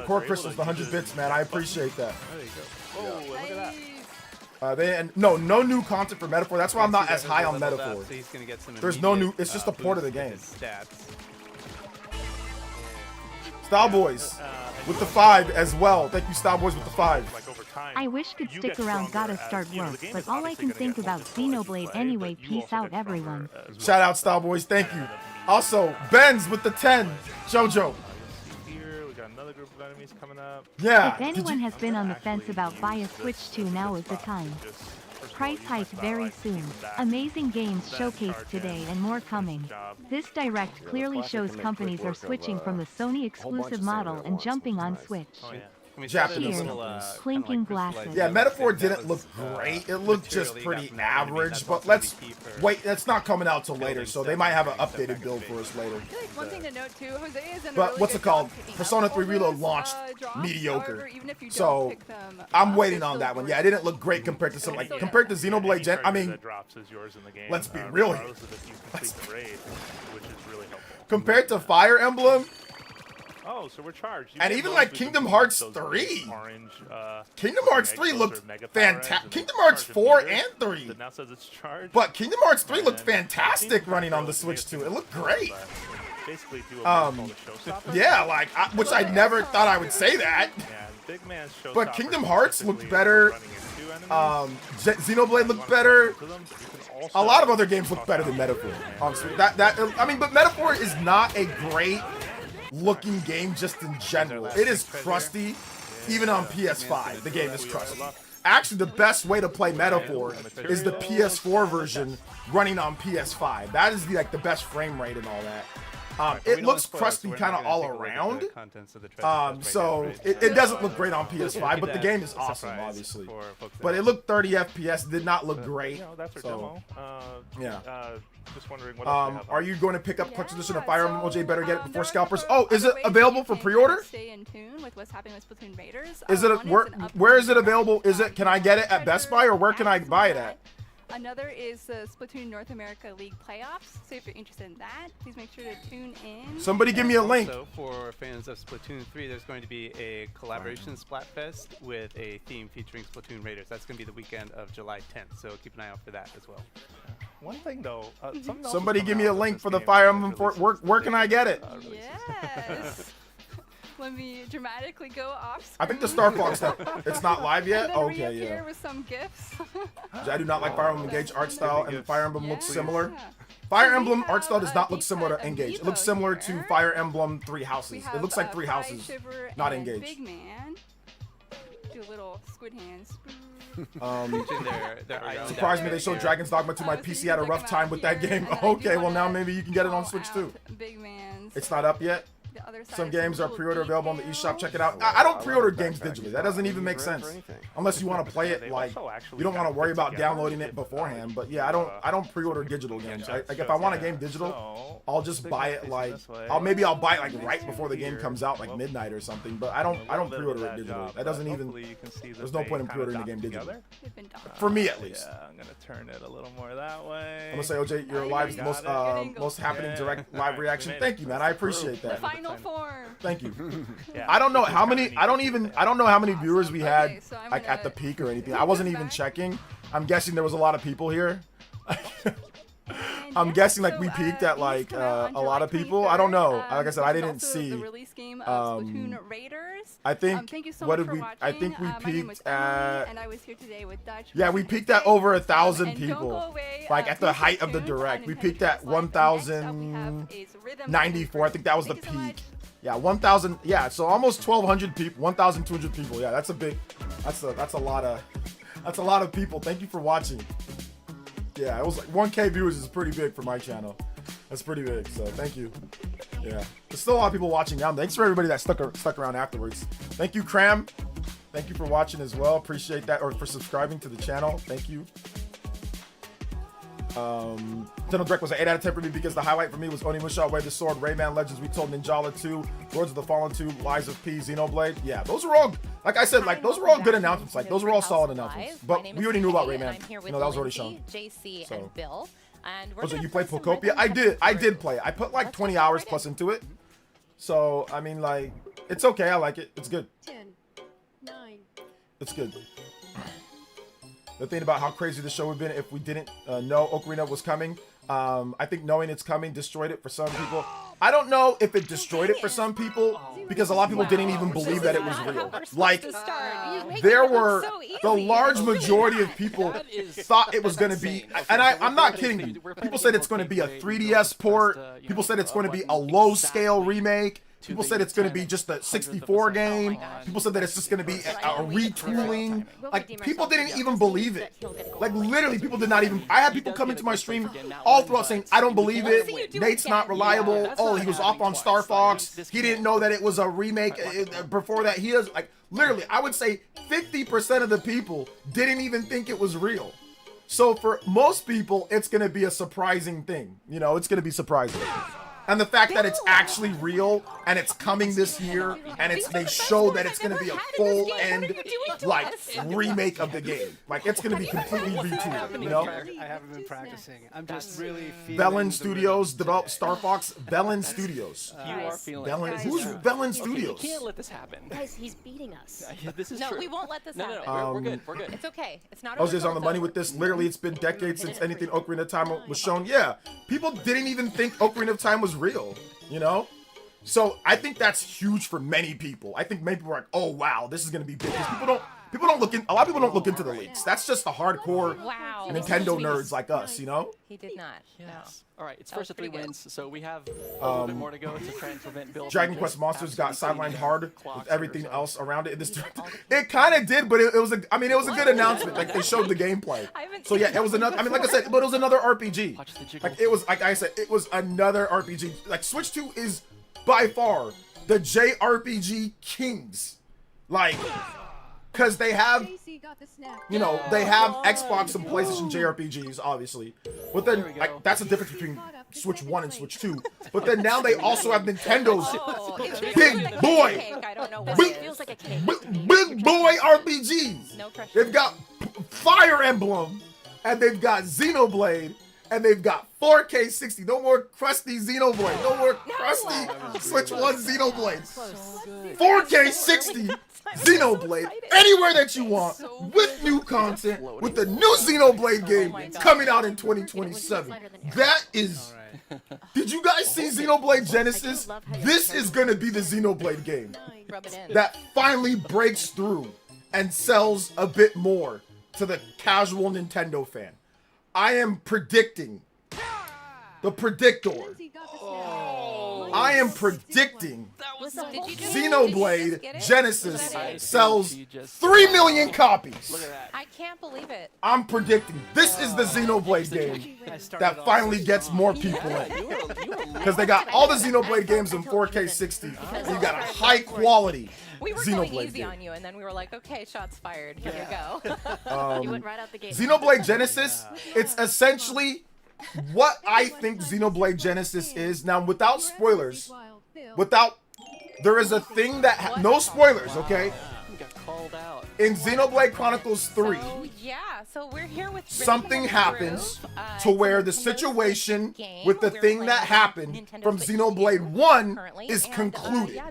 core crystals, the 100 bits, man. I appreciate that. There you go. Oh, look at that. No new content for Metaphor. That's why I'm not as high on Metaphor. So he's gonna get some There's no new. It's just a port of the game. Stats. Style Boys with the 5 as well. Thank you, Style Boys with the 5. I wish could stick around Gotta Start Work, but all I can think about Xenoblade anyway. Peace out, everyone. Shout out, Style Boys. Thank you. Also, Benz with the 10. Jojo. Here we got another group of enemies coming up. Yeah. If anyone has been on the fence about buy a Switch 2, now is the time. Price hike very soon. Amazing games showcased today and more coming. This direct clearly shows companies are switching from the Sony exclusive model and jumping on Switch. Japanese Cheers. companies. Clinking glasses. Yeah, Metaphor didn't look great. It looked just pretty average. But let's wait. That's not coming out till later, so they might have an updated build for us later. I feel like one thing to note too, Jose is in a But really what's good it called? job picking Persona up 3 all Reload those, launched drops. mediocre. However, even if you don't So pick them, I'm waiting they're on still that one. worth Yeah, it didn't look great compared to some compared to Xenoblade Gen. I mean, drops is yours in the game. let's be real here. Regardless of if you complete the raid, which is really helpful. Compared to Fire Emblem. Oh, so we're charged. And even like Kingdom Hearts 3. Kingdom Hearts 3 looked fantastic. Kingdom Hearts 4 and 3. That now says it's charged. But Kingdom Hearts 3 looked fantastic running on the Switch too. It looked great. Basically do a showstopper. Yeah, like which I never thought I would say that. Yeah, big man's showstopper. But Kingdom Hearts looked better. Xenoblade looked better. A lot of other games look better than Metaphor. Honestly, I mean, but Metaphor is not a great looking game just in general. It is crusty, even on PS5. The game is crusty. Actually, the best way to play Metaphor is the PS4 version running on PS5. That is the best frame rate and all that. It looks crusty kind of all around. So it doesn't look great on PS5, but the game is awesome, obviously. But it looked 30 FPS, did not look great. So, yeah. Just wondering what else are you going to pick up Collector's Edition of Fire Emblem? OJ better get it before Scalpers. Oh, is it available for pre-order? Stay in tune with what's happening with Splatoon Raiders. Is it where is it available? Can I get it at Best Buy or where can I buy it at? Another is the Splatoon North America League playoffs. So if you're interested in that, please make sure to tune in. Somebody give me a link. So for fans of Splatoon 3, there's going to be a collaboration Splatfest with a theme featuring Splatoon Raiders. That's going to be the weekend of July 10th. So keep an eye out for that as well. One thing though, somebody give me a link for the Fire Emblem. Where can I get it? Yes. Let me dramatically go off. I think the Star Fox stuff. It's not live yet. Okay, yeah. With some gifts. I do not like Fire Emblem Engage art style, and Fire Emblem looks similar. Fire Emblem art style does not look similar to Engage. It looks similar to Fire Emblem Three Houses. It looks like Three Houses, not Engage. Big man. Do little squid hands. Surprised me they showed Dragon's Dogma 2. My PC had a rough time with that game. Okay, well now maybe you can get it on Switch too. Big man's. It's not up yet. Some games are pre-order available on the eShop. Check it out. I don't pre-order games digitally. That doesn't even make sense. Unless you want to play it like you don't want to worry about downloading it beforehand. But yeah, I don't pre-order digital games. Like if I want a game digital, I'll just buy it like maybe I'll buy it like right before the game comes out, like midnight or something. But I don't pre-order it digitally. That doesn't even. There's no point in pre-ordering the game digitally. For me at least. Yeah, I'm gonna turn it a little more that way. I'm gonna say, OJ, your live's most happening direct live reaction. Thank you, man. I appreciate that. Final form. Thank you. I don't know how many. I don't know how many viewers we had like at the peak or anything. I wasn't even checking. I'm guessing there was a lot of people here. I'm guessing like we peaked at like a lot of people. I don't know. Like I said, I didn't see. I think what did we? I think we peaked at. Yeah, we peaked at over 1,000 people. Like at the height of the direct, we peaked at 1,094. I think that was the peak. Yeah, 1,000. Yeah, so almost 1,200 people. 1,200 people. Yeah, that's a big. That's a lot of. That's a lot of people. Thank you for watching. Yeah, it was like 1K viewers is pretty big for my channel. That's pretty big. So thank you. Yeah, there's still a lot of people watching now. Thanks for everybody that stuck around afterwards. Thank you, Cram. Thank you for watching as well. Appreciate that, or for subscribing to the channel. Thank you. Nintendo Direct was an 8 out of 10 for me because the highlight for me was Onimusha, Wave the Sword, Rayman Legends, We Told Ninjala 2, Lords of the Fallen 2, Lies of P, Xenoblade. Yeah, those were all, like I said, like those were all good announcements. Like those were all solid announcements. But we already knew about Rayman. You know, that was already shown. JC so. and Bill. And so you played Pocopia? I did play. I put like 20 hours plus into it. So I mean, like, it's okay. I like it. It's good. 10, 9. It's good. The thing about how crazy the show would have been if we didn't know Ocarina was coming. I think knowing it's coming destroyed it for some people. I don't know if it destroyed it for some people because a lot of people didn't even believe that it was real. Like, there were the large majority of people thought it was going to be, and I'm not kidding you. People said it's going to be a 3DS port. People said it's going to be a low-scale remake. People said it's going to be just a 64 game. People said that it's just going to be a retooling. Like, people didn't even believe it. Like, literally, people did not even. I had people come into my stream all throughout saying, I don't believe it. Nate's not reliable. Oh, he was off on Star Fox. He didn't know that it was a remake before that. He is, like, literally, I would say 50% of the people didn't even think it was real. So for most people, it's going to be a surprising thing. You know, it's going to be surprising. And the fact that it's actually real and it's coming this year and they show that it's going to be a full end like remake of the game. Like, it's going to be completely retooled, you know? I haven't been practicing. I'm just really feeling Velen Studios developed Star Fox. Velen Studios. You are feeling Velen, who's Velen Studios? You can't let this happen. Guys, he's beating us. This is no, true. we won't let this happen. No, we're good. We're good. It's okay. It's not. Jose's on the money with this. Literally, it's been decades since anything Ocarina of Time was shown. Yeah, people didn't even think Ocarina of Time was real, you know? So I think that's huge for many people. I think many people are like, oh wow, this is gonna be big. Because people don't look in, a lot of people don't look into the leaks. That's just the hardcore Nintendo nerds like us, you know? He did not. Yes. No. All right, it's first of 3 wins, so we have a little bit more to go to try and prevent Bill. Dragon Quest Monsters got sidelined hard with everything else around it. It kind of did, but it was a good announcement. Like, they showed the gameplay. So yeah, it was another. I mean, like I said, but it was another RPG. Like, it was, like I said, it was another RPG. Like, Switch 2 is by far the JRPG kings. Like, because they have, you know, they have Xbox and PlayStation JRPGs, obviously. But then, like, that's the difference between Switch 1 and Switch 2. But then now they also have Nintendo's big boy, big boy RPGs. They've got Fire Emblem, and they've got Xenoblade, and they've got 4K 60. No more crusty Xenoblade. No more crusty Switch 1 Xenoblade. 4K 60 Xenoblade anywhere that you want with new content with the new Xenoblade game coming out in 2027. That is. Did you guys see Xenoblade Genesis? This is going to be the Xenoblade game that finally breaks through and sells a bit more to the casual Nintendo fan. I am predicting the predictor. I am predicting Xenoblade Genesis sells 3 million copies. I can't believe it. I'm predicting this is the Xenoblade game that finally gets more people in. Because they got all the Xenoblade games in 4K 60. You got a high quality we were Xenoblade going easy game. on you, and then we were like, okay, shots fired. Here you go. You went right out the gate. Xenoblade Genesis, it's essentially what I think Xenoblade Genesis is. Now, without spoilers, there is a thing that, no spoilers, okay? In Xenoblade Chronicles 3, so we're here with something happens to where the situation with the thing that happened from Xenoblade 1 is concluded.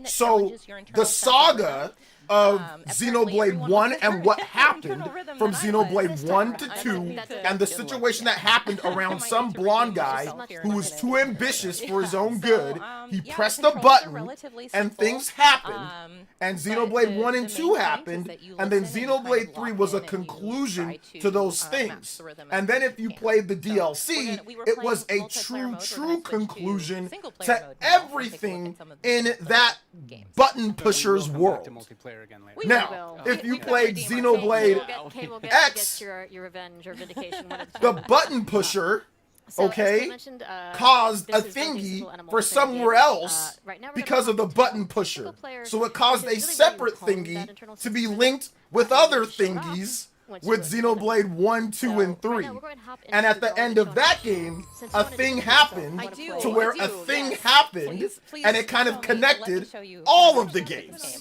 So the saga of Xenoblade 1 and what happened from Xenoblade 1 to 2 and the situation that happened around some blonde guy who was too ambitious for his own good. He pressed a button and things happened, and Xenoblade 1 and 2 happened, and then Xenoblade 3 was a conclusion to those things. And then if you played the DLC, it was a true conclusion to everything in that button pusher's world. Now, if you played Xenoblade X, your revenge or vindication. the button pusher, okay, caused a thingy for somewhere else because of the button pusher. So it caused a separate thingy to be linked with other thingies with Xenoblade 1, 2, and 3. And at the end of that game, a thing happened to where a thing happened, and it kind of connected all of the games.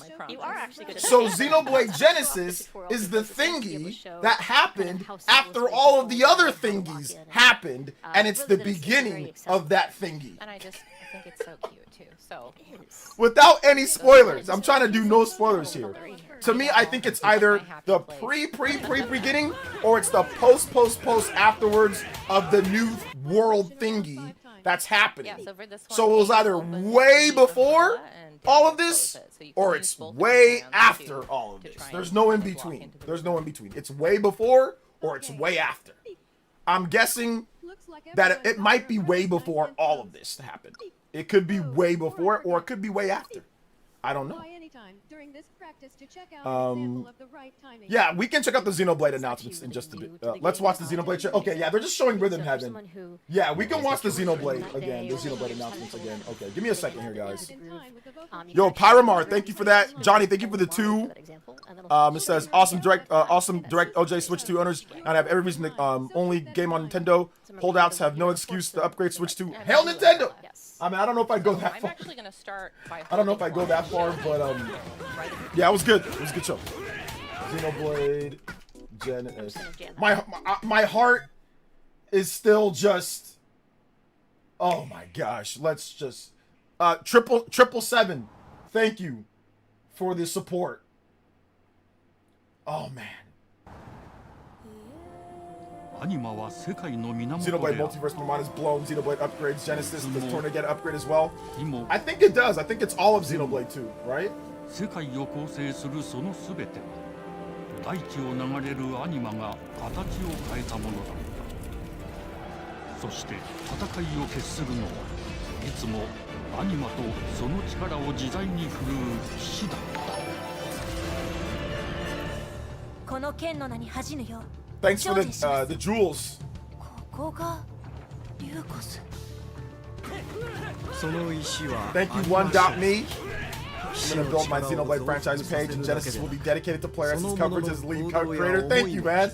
So Xenoblade Genesis is the thingy that happened after all of the other thingies happened, and it's the beginning of that thingy. And I think it's so cute too. So without any spoilers, I'm trying to do no spoilers here. To me, I think it's either the pre-beginning or it's the post afterwards of the new world thingy that's happening. So it was either way before all of this or it's way after all of this. There's no in between. There's no in between. It's way before or it's way after. I'm guessing that it might be way before all of this happened. It could be way before it, or it could be way after. I don't know. Yeah, we can check out the Xenoblade announcements in just a bit. Let's watch the Xenoblade. Okay, yeah, they're just showing Rhythm Heaven. Yeah, we can watch the Xenoblade again. The Xenoblade announcements again. Okay, give me a second here, guys. Yo, Pyramar, thank you for that. Johnny, thank you for the 2. It says awesome direct OJ Switch 2 owners, and I have every reason to only game on Nintendo. Holdouts have no excuse to upgrade Switch 2. Hell, Nintendo! I mean, I don't know if I go that far. I'm actually gonna start by I don't know if I go that far, but yeah, it was good. It was a good show. Xenoblade Genesis. My heart is still just. Oh my gosh! Let's just 777. Thank you for the support. Oh man. Xenoblade Multiverse, my mind is blown. Xenoblade upgrades Genesis. Does Torna get an upgrade as well? I think it does. I think it's all of Xenoblade 2, right? 世界を構成するそのすべては大地を流れるアニマが形を変えたものだったそして戦いを決するのはいつもアニマとその力を自在に振るう騎士だこの剣の名に恥じぬよ Thanks for the jewels. Thank you, One.me. I'm gonna build my Xenoblade franchise page, and Genesis will be dedicated to PlayerEssence coverage as lead creator. Thank you, man.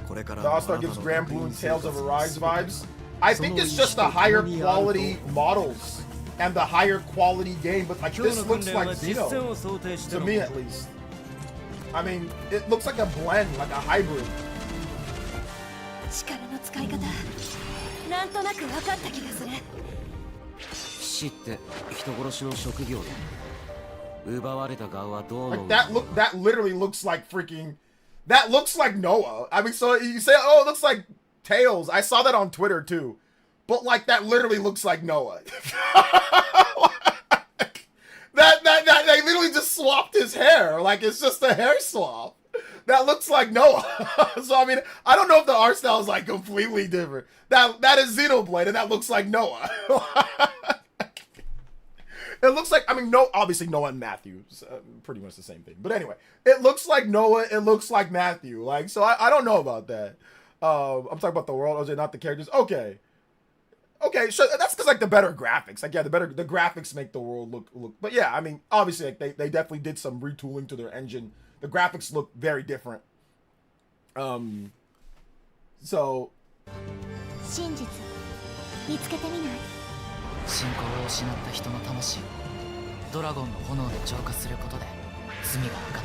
The All-Star gives Grand Blue and Tales of Arise vibes. I think it's just the higher quality models and the higher quality game, but like this looks like Xeno, to me at least. I mean, it looks like a blend, like a hybrid. Like that literally looks like freaking. That looks like Noah. I mean, so you say, oh, it looks like Tails. I saw that on Twitter too, but like that literally looks like Noah. That they literally just swapped his hair. Like it's just a hair swap. That looks like Noah. So I mean, I don't know if the art style is like completely different. That is Xenoblade, and that looks like Noah. It looks like, I mean, no, obviously Noah and Matthew, pretty much the same thing. But anyway, it looks like Noah. It looks like Matthew. Like, so I don't know about that. I'm talking about the world, OJ, not the characters. Okay. Okay, so that's because like the better graphics, like yeah, the graphics make the world look. But yeah, I mean, obviously like they definitely did some retooling to their engine. The graphics look very different. So. 真実見つけてみない信仰を失った人の魂をドラゴンの炎で浄化することで罪が深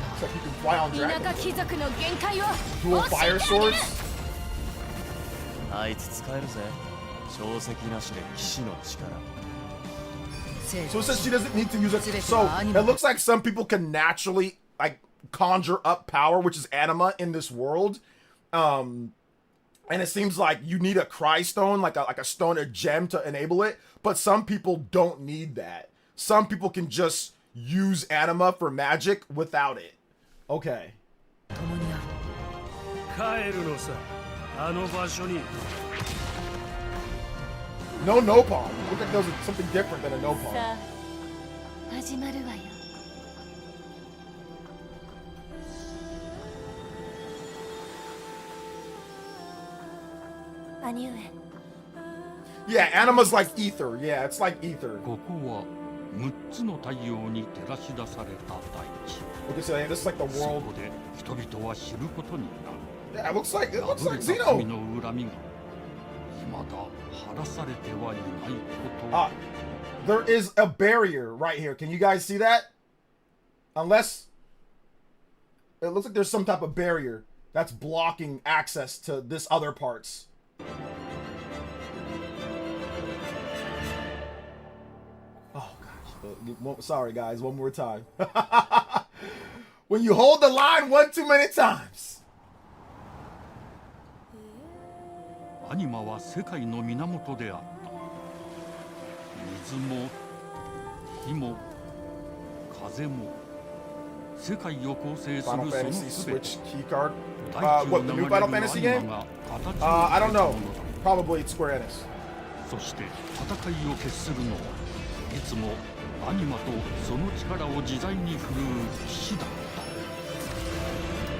まる。田舎貴族の限界を Dual fire swords. あいつ使えるぜ。 So it says she doesn't need to use it. So it looks like some people can naturally like conjure up power, which is anima in this world. And it seems like you need a cry stone, like a stone, a gem to enable it. But some people don't need that. Some people can just use anima for magic without it. Okay. No Nopalm. Looked like there was something different than a Nopalm. Yeah, anima's like ether. Yeah, it's like ether. Okay, so this is like the world. Yeah, it looks like Xeno. There is a barrier right here. Can you guys see that? Unless it looks like there's some type of barrier that's blocking access to this other parts. Oh gosh. Sorry guys, one more time. When you hold the line one too many times. アニマは世界の源であった。水も火も風も世界を構成するそのすべて。What, the new Final Fantasy game? I don't know. Probably it's Square Enix. そして戦いを決するのはいつもアニマとその力を自在に振るう騎士だっ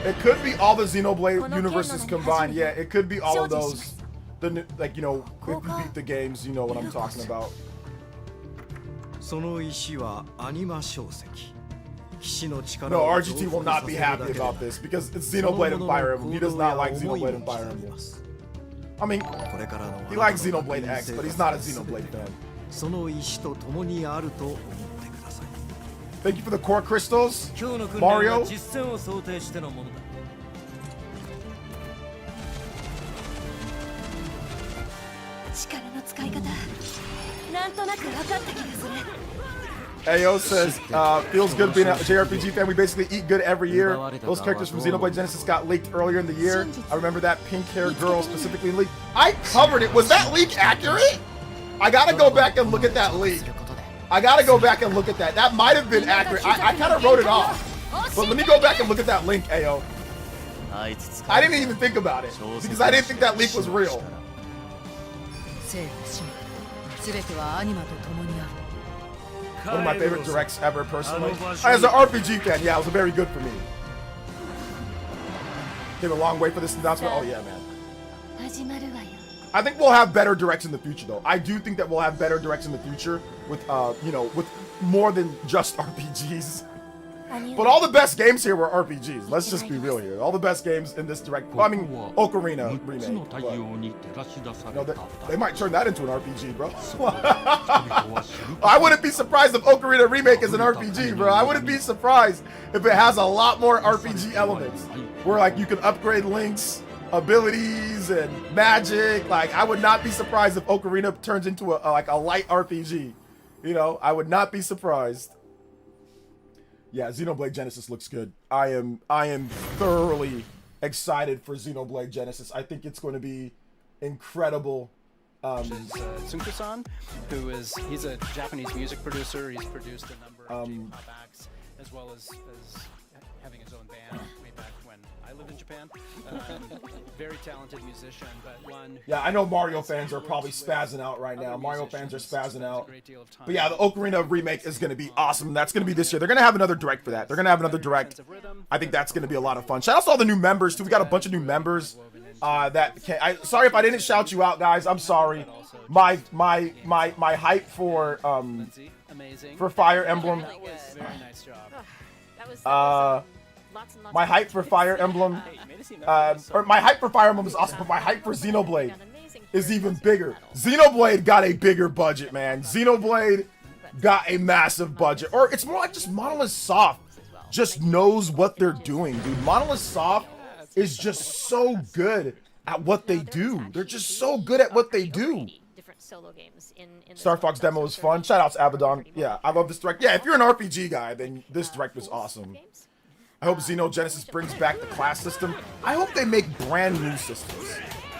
た。 It could be all the Xenoblade universes combined. Yeah, it could be all of those. Like, you know, if you beat the games, you know what I'm talking about. その石はアニマ小石。騎士の力 No, RGT will not be happy about this because it's Xenoblade and Fire Emblem. He does not like Xenoblade and Fire Emblem. I mean, he likes Xenoblade X, but he's not a Xenoblade fan. その石と共にあると思ってください。 Thank you for the core crystals, 今日の訓練 Mario. は実戦を想定してのものだ。力の使い方、なんとなく分かった気がする。 Ayo says, feels good being a JRPG fan. We basically eat good every year. Those characters from Xenoblade Genesis got leaked earlier in the year. I remember that pink-haired girl specifically leaked. I covered it. Was that leak accurate? I gotta go back and look at that leak. I gotta go back and look at that. That might have been accurate. I kind of wrote it off. But let me go back and look at that link, Ayo. I didn't even think about it because I didn't think that leak was real. One of my favorite directs ever, personally. As an RPG fan, yeah, it was very good for me. Came a long way for this announcement. Oh yeah, man. I think we'll have better directs in the future, though. I do think that we'll have better directs in the future with, you know, with more than just RPGs. But all the best games here were RPGs. Let's just be real here. All the best games in this direct. Well, I mean, Ocarina remake. But, you know, they might turn that into an RPG, bro. I wouldn't be surprised if Ocarina remake is an RPG, bro. I wouldn't be surprised if it has a lot more RPG elements, where like you can upgrade Link's abilities and magic. Like, I would not be surprised if Ocarina turns into a like a light RPG. You know, I would not be surprised. Yeah, Xenoblade Genesis looks good. I am thoroughly excited for Xenoblade Genesis. I think it's going to be incredible. Tsunku-san, he's a Japanese music producer. He's produced a number of J-pop acts, as well as having his own band way back when I lived in Japan. Very talented musician, but one. Yeah, I know Mario fans are probably spazzing out right now. Mario fans are spazzing out. But yeah, the Ocarina remake is going to be awesome. That's going to be this year. They're going to have another direct for that. They're going to have another direct. I think that's going to be a lot of fun. Shout out to all the new members too. We got a bunch of new members. Sorry if I didn't shout you out, guys. I'm sorry. My hype for Fire Emblem. My hype for Fire Emblem, or my hype for Fire Emblem is awesome, but my hype for Xenoblade is even bigger. Xenoblade got a bigger budget, man. Xenoblade got a massive budget, or it's more like just Monolith Soft just knows what they're doing, dude. Monolith Soft is just so good at what they do. They're just so good at what they do. Star Fox demo is fun. Shout out to Abaddon. Yeah, I love this direct. Yeah, if you're an RPG guy, then this direct was awesome. I hope Xenogenesis brings back the class system. I hope they make brand new systems.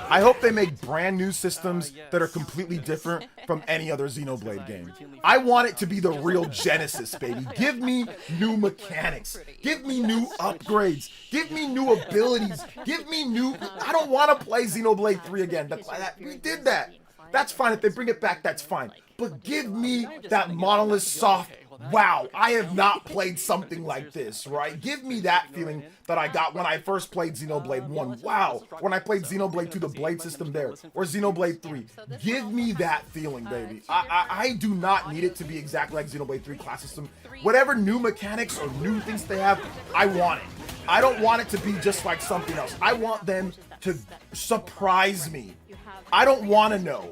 I hope they make brand new systems that are completely different from any other Xenoblade game. I want it to be the real Genesis, baby. Give me new mechanics. Give me new upgrades. Give me new abilities. Give me new... I don't want to play Xenoblade 3 again. We did that. That's fine. If they bring it back, that's fine. But give me that Monolith Soft... Wow, I have not played something like this, right? Give me that feeling that I got when I first played Xenoblade 1. Wow, when I played Xenoblade 2, the blade system there, or Xenoblade 3. Give me that feeling, baby. I do not need it to be exactly like Xenoblade 3 class system. Whatever new mechanics or new things they have, I want it. I don't want it to be just like something else. I want them to surprise me. I don't want to know.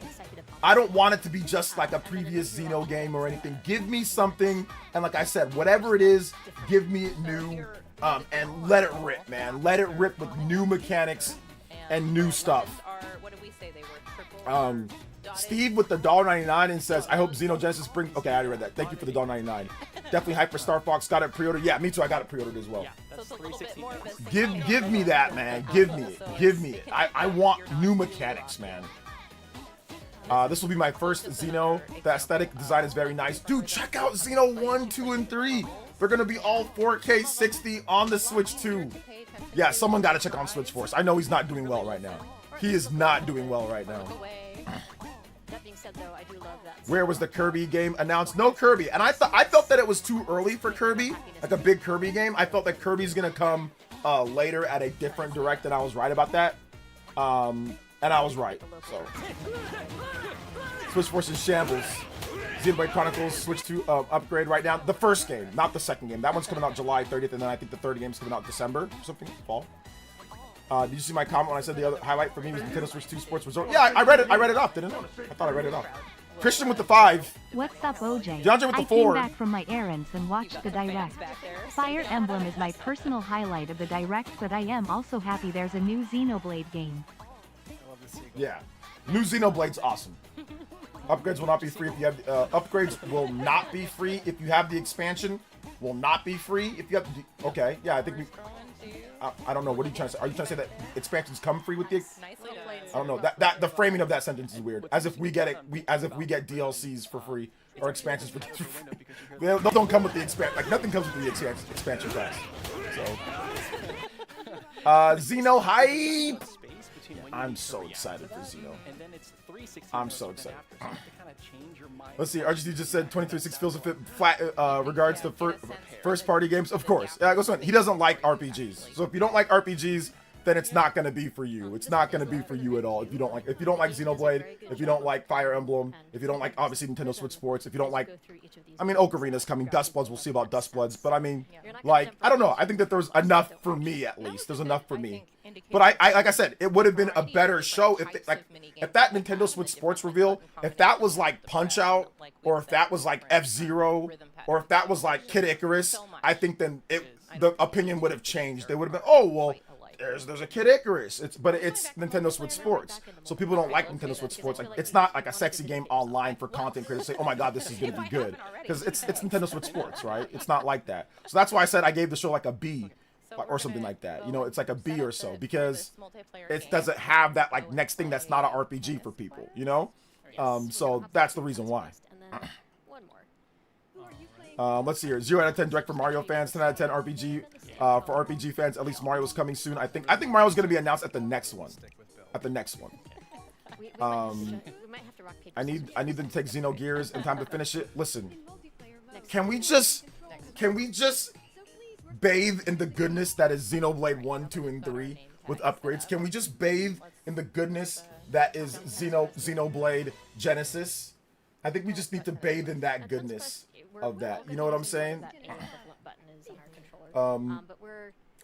I don't want it to be just like a previous Xeno game or anything. Give me something, and like I said, whatever it is, give me it new, and let it rip, man. Let it rip with new mechanics and new stuff. Steve with the $1.99 and says, I hope Xenogenesis brings... Okay, I already read that. Thank you for the $1.99. Definitely hype for Star Fox. Got it pre-ordered. Yeah, me too. I got it pre-ordered as well. Give me that, man. Give me it. Give me it. I want new mechanics, man. This will be my first Xeno. The aesthetic design is very nice. Dude, check out Xeno 1, 2, and 3. They're going to be all 4K 60 on the Switch 2. Yeah, someone got to check on Switch Force. I know he's not doing well right now. He is not doing well right now. being said, though, I do love that. Where was the Kirby game announced? No Kirby. And I felt that it was too early for Kirby, like a big Kirby game. I felt that Kirby's gonna come later at a different direct, and I was right about that. And I was right. So Switch Force in shambles. Xenoblade Chronicles Switch 2 upgrade right now. The first game, not the second game. That one's coming out July 30th, and then I think the third game's coming out December or something, fall. Did you see my comment when I said the other highlight for me was Nintendo Switch 2 Sports Resort? Yeah, I read it. I read it off, didn't I? I thought I read it off. Christian with the 5. What's up, OJ? DeAndre with the 4. I came back from my errands and watched the direct. Fire Emblem is my personal highlight of the direct, but I am also happy there's a new Xenoblade game. Yeah, new Xenoblade's awesome. Upgrades will not be free if you have upgrades will not be free if you have the expansion. Will not be free if you have the, okay. Yeah, I think we. I don't know. What are you trying to say? Are you trying to say that expansions come free with the? I don't know. That the framing of that sentence is weird. As if we get it. As if we get DLCs for free or expansions for free. They don't come with the expansion. Like nothing comes with the expansion pass. So. Xeno hype. I'm so excited for Xeno. I'm so excited. Let's see. RGT just said 23-6 feels a bit flat regards to first party games. Of course. He doesn't like RPGs. So if you don't like RPGs, then it's not going to be for you. It's not going to be for you at all. If you don't like Xenoblade, if you don't like Fire Emblem, if you don't like obviously Nintendo Switch Sports, if you don't like, I mean, Ocarina's coming, Dustbloods, we'll see about Dustbloods, but I mean, like, I don't know. I think that there's enough for me at least. There's enough for me. But I like I said, it would have been a better show if if that Nintendo Switch Sports reveal, if that was like Punch Out, or if that was like F-Zero, or if that was like Kid Icarus, I think then the opinion would have changed. They would have been, oh well, there's a Kid Icarus. It's Nintendo Switch Sports, so people don't like Nintendo Switch Sports. Like it's not like a sexy game online for content creators to say, oh my god, this is gonna be good, because it's Nintendo Switch Sports, right? It's not like that. So that's why I said I gave the show like a B. Or something like that, you know, it's like a B or so, because it doesn't have that like next thing that's not an RPG for people, you know. So that's the reason why. Let's see here. 0 out of 10 direct for Mario fans, 10 out of 10 RPG for RPG fans. At least Mario is coming soon. I think Mario's gonna be announced at the next one. I need them to take Xenogears in time to finish it. Listen, can we just bathe in the goodness that is Xenoblade 1, 2, and 3 with upgrades? Can we just bathe in the goodness that is Xenoblade Genesis? I think we just need to bathe in that goodness of that. You know what I'm saying?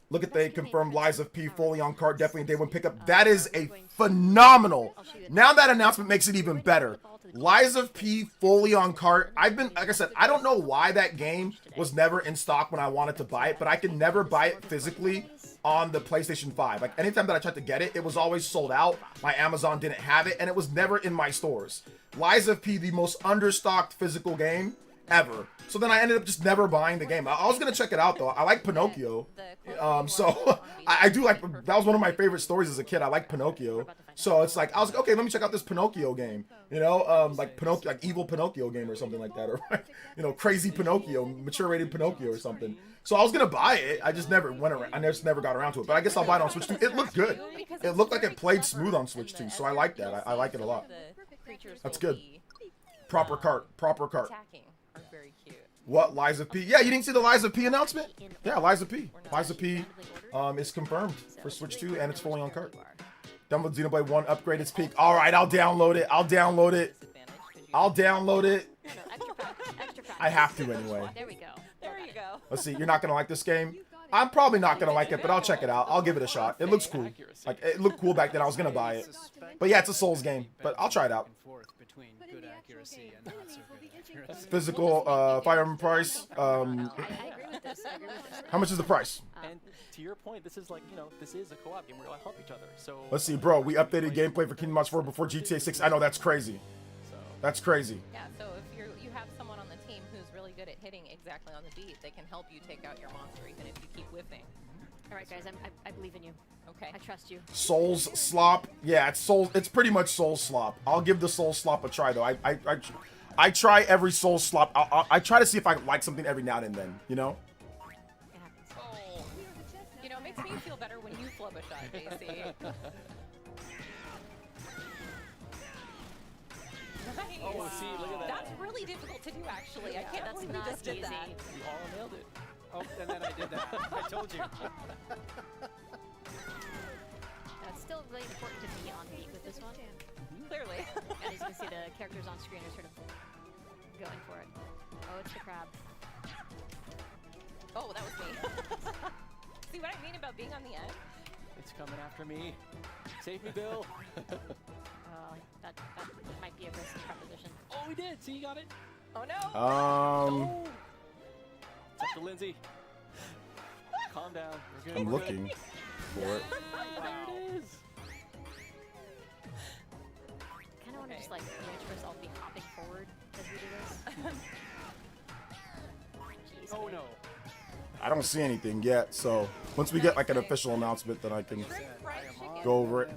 Look at they confirmed Lies of P fully on cart, definitely a day one pickup. That is a phenomenal. Now that announcement makes it even better. Lies of P fully on cart. I've been, like I said, I don't know why that game was never in stock when I wanted to buy it, but I could never buy it physically on the PlayStation 5. Like anytime that I tried to get it, it was always sold out. My Amazon didn't have it, and it was never in my stores. Lies of P, the most understocked physical game ever. So then I ended up just never buying the game. I was gonna check it out though. I like Pinocchio, so I do like. That was one of my favorite stories as a kid. I like Pinocchio, so it's like I was like, okay, let me check out this Pinocchio game. You know, like Pinocchio, like evil Pinocchio game or something like that, or you know, crazy Pinocchio, mature rated Pinocchio or something. So I was gonna buy it. I just never went around. I just never got around to it. But I guess I'll buy it on Switch 2. It looked good. It looked like it played smooth on Switch 2, so I like that. I like it a lot. That's good. Proper cart. What, Lies of P? Yeah, you didn't see the Lies of P announcement? Yeah, Lies of P. Lies of P is confirmed for Switch 2, and it's fully on cart. Download Xenoblade 1, upgrade its peak. All right, I'll download it. I have to anyway. There you go. Let's see, you're not going to like this game? I'm probably not going to like it, but I'll check it out. I'll give it a shot. It looks cool. Like, it looked cool back then. I was going to buy it. But yeah, it's a Souls game, but I'll try it out. Physical Fire Emblem price. How much is the price? And to your point, this is like, you know, this is a co-op game where we all help each other. So let's see, bro. We updated gameplay for Kingdom Hearts 4 before GTA 6. I know, that's crazy. That's crazy. Yeah. So if you have someone on the team who's really good at hitting exactly on the beat, they can help you take out your monster even if you keep whiffing. All right, guys, I believe in you. Okay. I trust you. Souls slop. Yeah, it's pretty much Souls slop. I'll give the Souls slop a try though. I try every Souls slop. I try to see if I like something every now and then, you know? Oh. You know, it makes me feel better when you flub a shot, JC. Oh, see, look at that. That's really difficult to do, actually. I can't believe you just did that. You all nailed it. Oh, and then I did that. I told you. It's still really important to be on beat with this one. Clearly. And as you can see, the characters on screen are sort of going for it. Oh, it's the crab. Oh, that was me. See what I mean about being on the end? It's coming after me. Save me, Bill. That might be a risky proposition. Oh, we did. See, you got it. Oh, no. Oh. It's up to Lindsay. Calm down. We're good. I'm looking for it. There it is. I kind of want to just like image myself be hopping forward as we do this. Jeez, oh no. I don't see anything yet, so once we get like an official announcement, then I can go over it.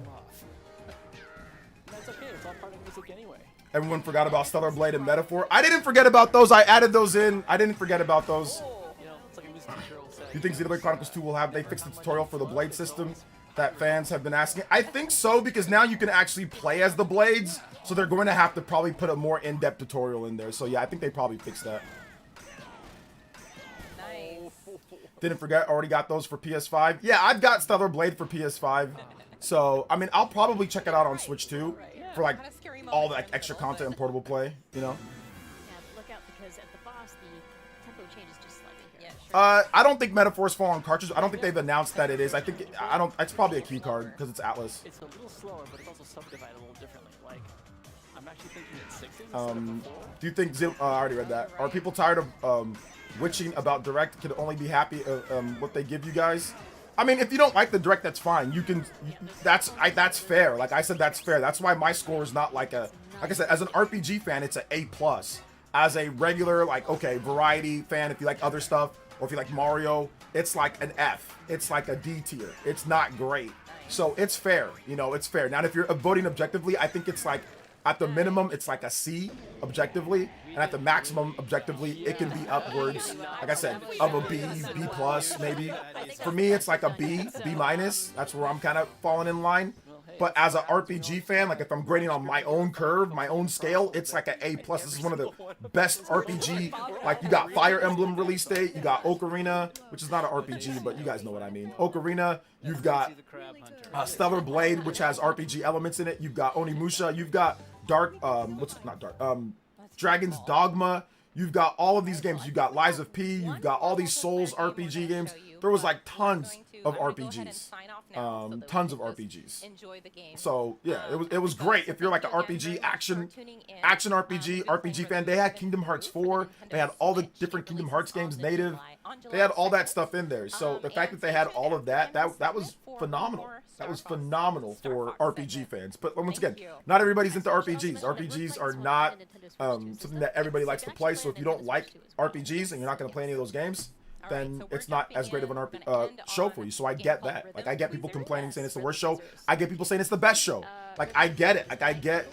That's okay. It's all part of music anyway. Everyone forgot about Stellar Blade and Metaphor. I didn't forget about those. I added those in. I didn't forget about those. You know, it's like a music teacher will say. Do you think Xenoblade Chronicles 2 will have, they fixed the tutorial for the blade system that fans have been asking? I think so, because now you can actually play as the blades, so they're going to have to probably put a more in-depth tutorial in there. So yeah, I think they probably fixed that. Nice. Didn't forget, already got those for PS5. Yeah, I've got Stellar Blade for PS5. So, I mean, I'll probably check it out on Switch too, for like all the extra content and portable play, you know? Yeah, look out because at the boss, the tempo changes just slightly here. I don't think Metaphors fall on cartridge. I don't think they've announced that it is. I think, it's probably a key card because it's Atlas. It's a little slower, but it's also subdivided a little differently. Like, I'm actually thinking it's 60 instead of 4. Do you think, I already read that. Are people tired of witching about Direct? Can only be happy what they give you guys? I mean, if you don't like the Direct, that's fine. You can, that's fair. Like I said, that's fair. That's why my score is not like I said, as an RPG fan, it's an A+. As a regular, like, okay, variety fan, if you like other stuff, or if you like Mario, it's like an F. It's like a D tier. It's not great. So it's fair, you know, it's fair. Now, if you're voting objectively, I think it's like, at the minimum, it's like a C, objectively, and at the maximum, objectively, it can be upwards, like I said, of a B, B+, maybe. For me, it's like a B, B-. That's where I'm kind of falling in line. But as an RPG fan, like if I'm grading on my own curve, my own scale, it's like an A+. This is one of the best RPG. Like, you got Fire Emblem release date, you got Ocarina, which is not an RPG, but you guys know what I mean. Ocarina, you've got Stellar Blade, which has RPG elements in it. You've got Onimusha, you've got Dragon's Dogma. You've got all of these games. You've got Lies of P. You've got all these Souls RPG games. There was like tons of RPGs. Tons of RPGs. So yeah, it was great. If you're like an RPG action RPG fan, they had Kingdom Hearts 4. They had all the different Kingdom Hearts games native. They had all that stuff in there. So the fact that they had all of that was phenomenal. That was phenomenal for RPG fans. But once again, not everybody's into RPGs. RPGs are not something that everybody likes to play. So if you don't like RPGs and you're not going to play any of those games, then it's not as great of an show for you. So I get that. Like, I get people complaining, saying it's the worst show. I get people saying it's the best show. Like, I get it. Like, I get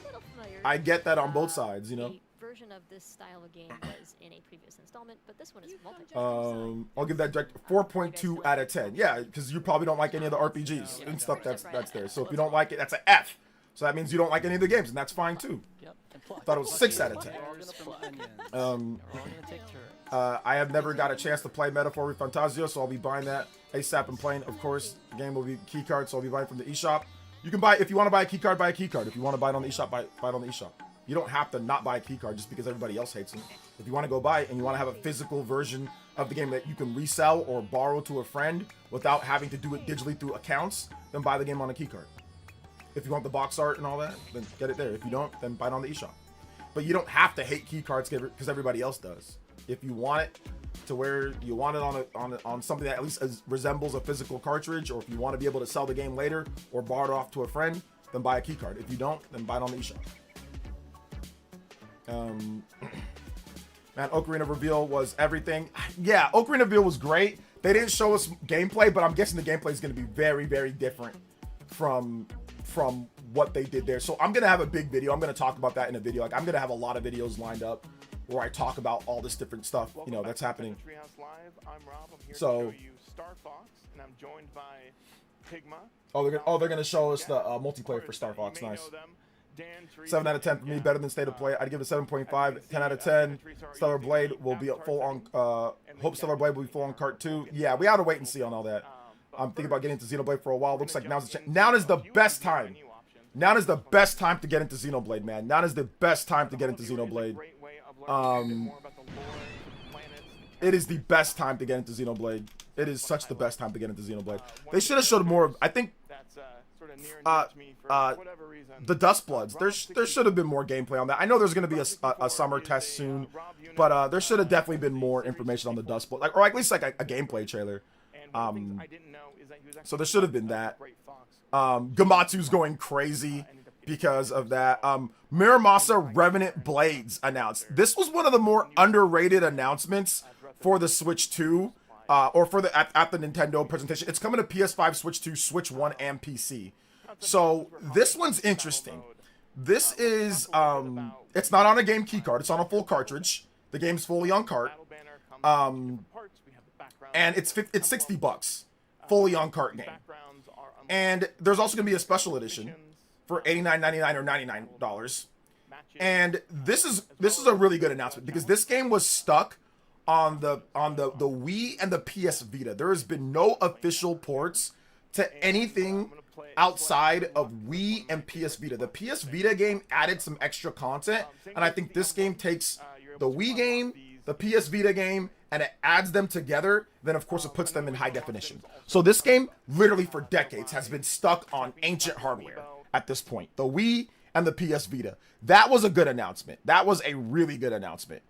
that on both sides, you know? Version of this style of game was in a previous installment, but this one is multiplayer. I'll give that direct 4.2 out of 10. Yeah, because you probably don't like any of the RPGs and stuff that's there. So if you don't like it, that's an F. So that means you don't like any of the games, and that's fine too. I thought it was 6 out of 10. I have never got a chance to play Metaphor with Fantasio, so I'll be buying that ASAP and playing. Of course, the game will be keycard, so I'll be buying from the eShop. You can buy, if you want to buy a keycard, buy a keycard. If you want to buy it on the eShop, buy it on the eShop. You don't have to not buy a keycard just because everybody else hates them. If you want to go buy it and you want to have a physical version of the game that you can resell or borrow to a friend without having to do it digitally through accounts, then buy the game on a keycard. If you want the box art and all that, then get it there. If you don't, then buy it on the eShop. But you don't have to hate keycards because everybody else does. If you want it to where you want it on something that at least resembles a physical cartridge, or if you want to be able to sell the game later or borrow it off to a friend, then buy a keycard. If you don't, then buy it on the eShop. Man, Ocarina Reveal was everything. Yeah, Ocarina Reveal was great. They didn't show us gameplay, but I'm guessing the gameplay is going to be very, very different from what they did there. So I'm going to have a big video. I'm going to talk about that in a video. Like, I'm going to have a lot of videos lined up where I talk about all this different stuff, you know, that's happening. Treehouse Live. I'm Rob. I'm here so, to show you Star Fox, and I'm joined by Pigma. Oh, they're gonna show us the multiplayer for Star Fox. Nice. 7 out of 10 for me, better than State of Play. I'd give it a 7.5, 10 out of 10. Stellar Blade will be full on, hope Stellar Blade will be full on cart 2. Yeah, we have to wait and see on all that. I'm thinking about getting into Xenoblade for a while. Looks like now is the best time. Now is the best time to get into Xenoblade, man. Now is the best time to get into Xenoblade. It is the best time to get into Xenoblade. It is such the best time to get into Xenoblade. They should have showed more of, I think, the Dust Bloods. There should have been more gameplay on that. I know there's going to be a summer test soon, but there should have definitely been more information on the Dust Blood, or at least like a gameplay trailer. So there should have been that. Gamatsu's going crazy because of that. Miramasa Revenant Blades announced. This was one of the more underrated announcements for the Switch 2, or for the at the Nintendo presentation. It's coming to PS5, Switch 2, Switch 1, and PC. So this one's interesting. This is it's not on a game key card. It's on a full cartridge. The game's fully on cart. And it's $60 fully on cart game. And there's also gonna be a special edition for $89.99 or $99. And this is a really good announcement because this game was stuck on the Wii and the PS Vita. There has been no official ports to anything outside of Wii and PS Vita. The PS Vita game added some extra content, and I think this game takes the Wii game, the PS Vita game, and it adds them together. Then of course it puts them in high definition. So this game literally for decades has been stuck on ancient hardware at this point. The Wii and the PS Vita. That was a good announcement. That was a really good announcement.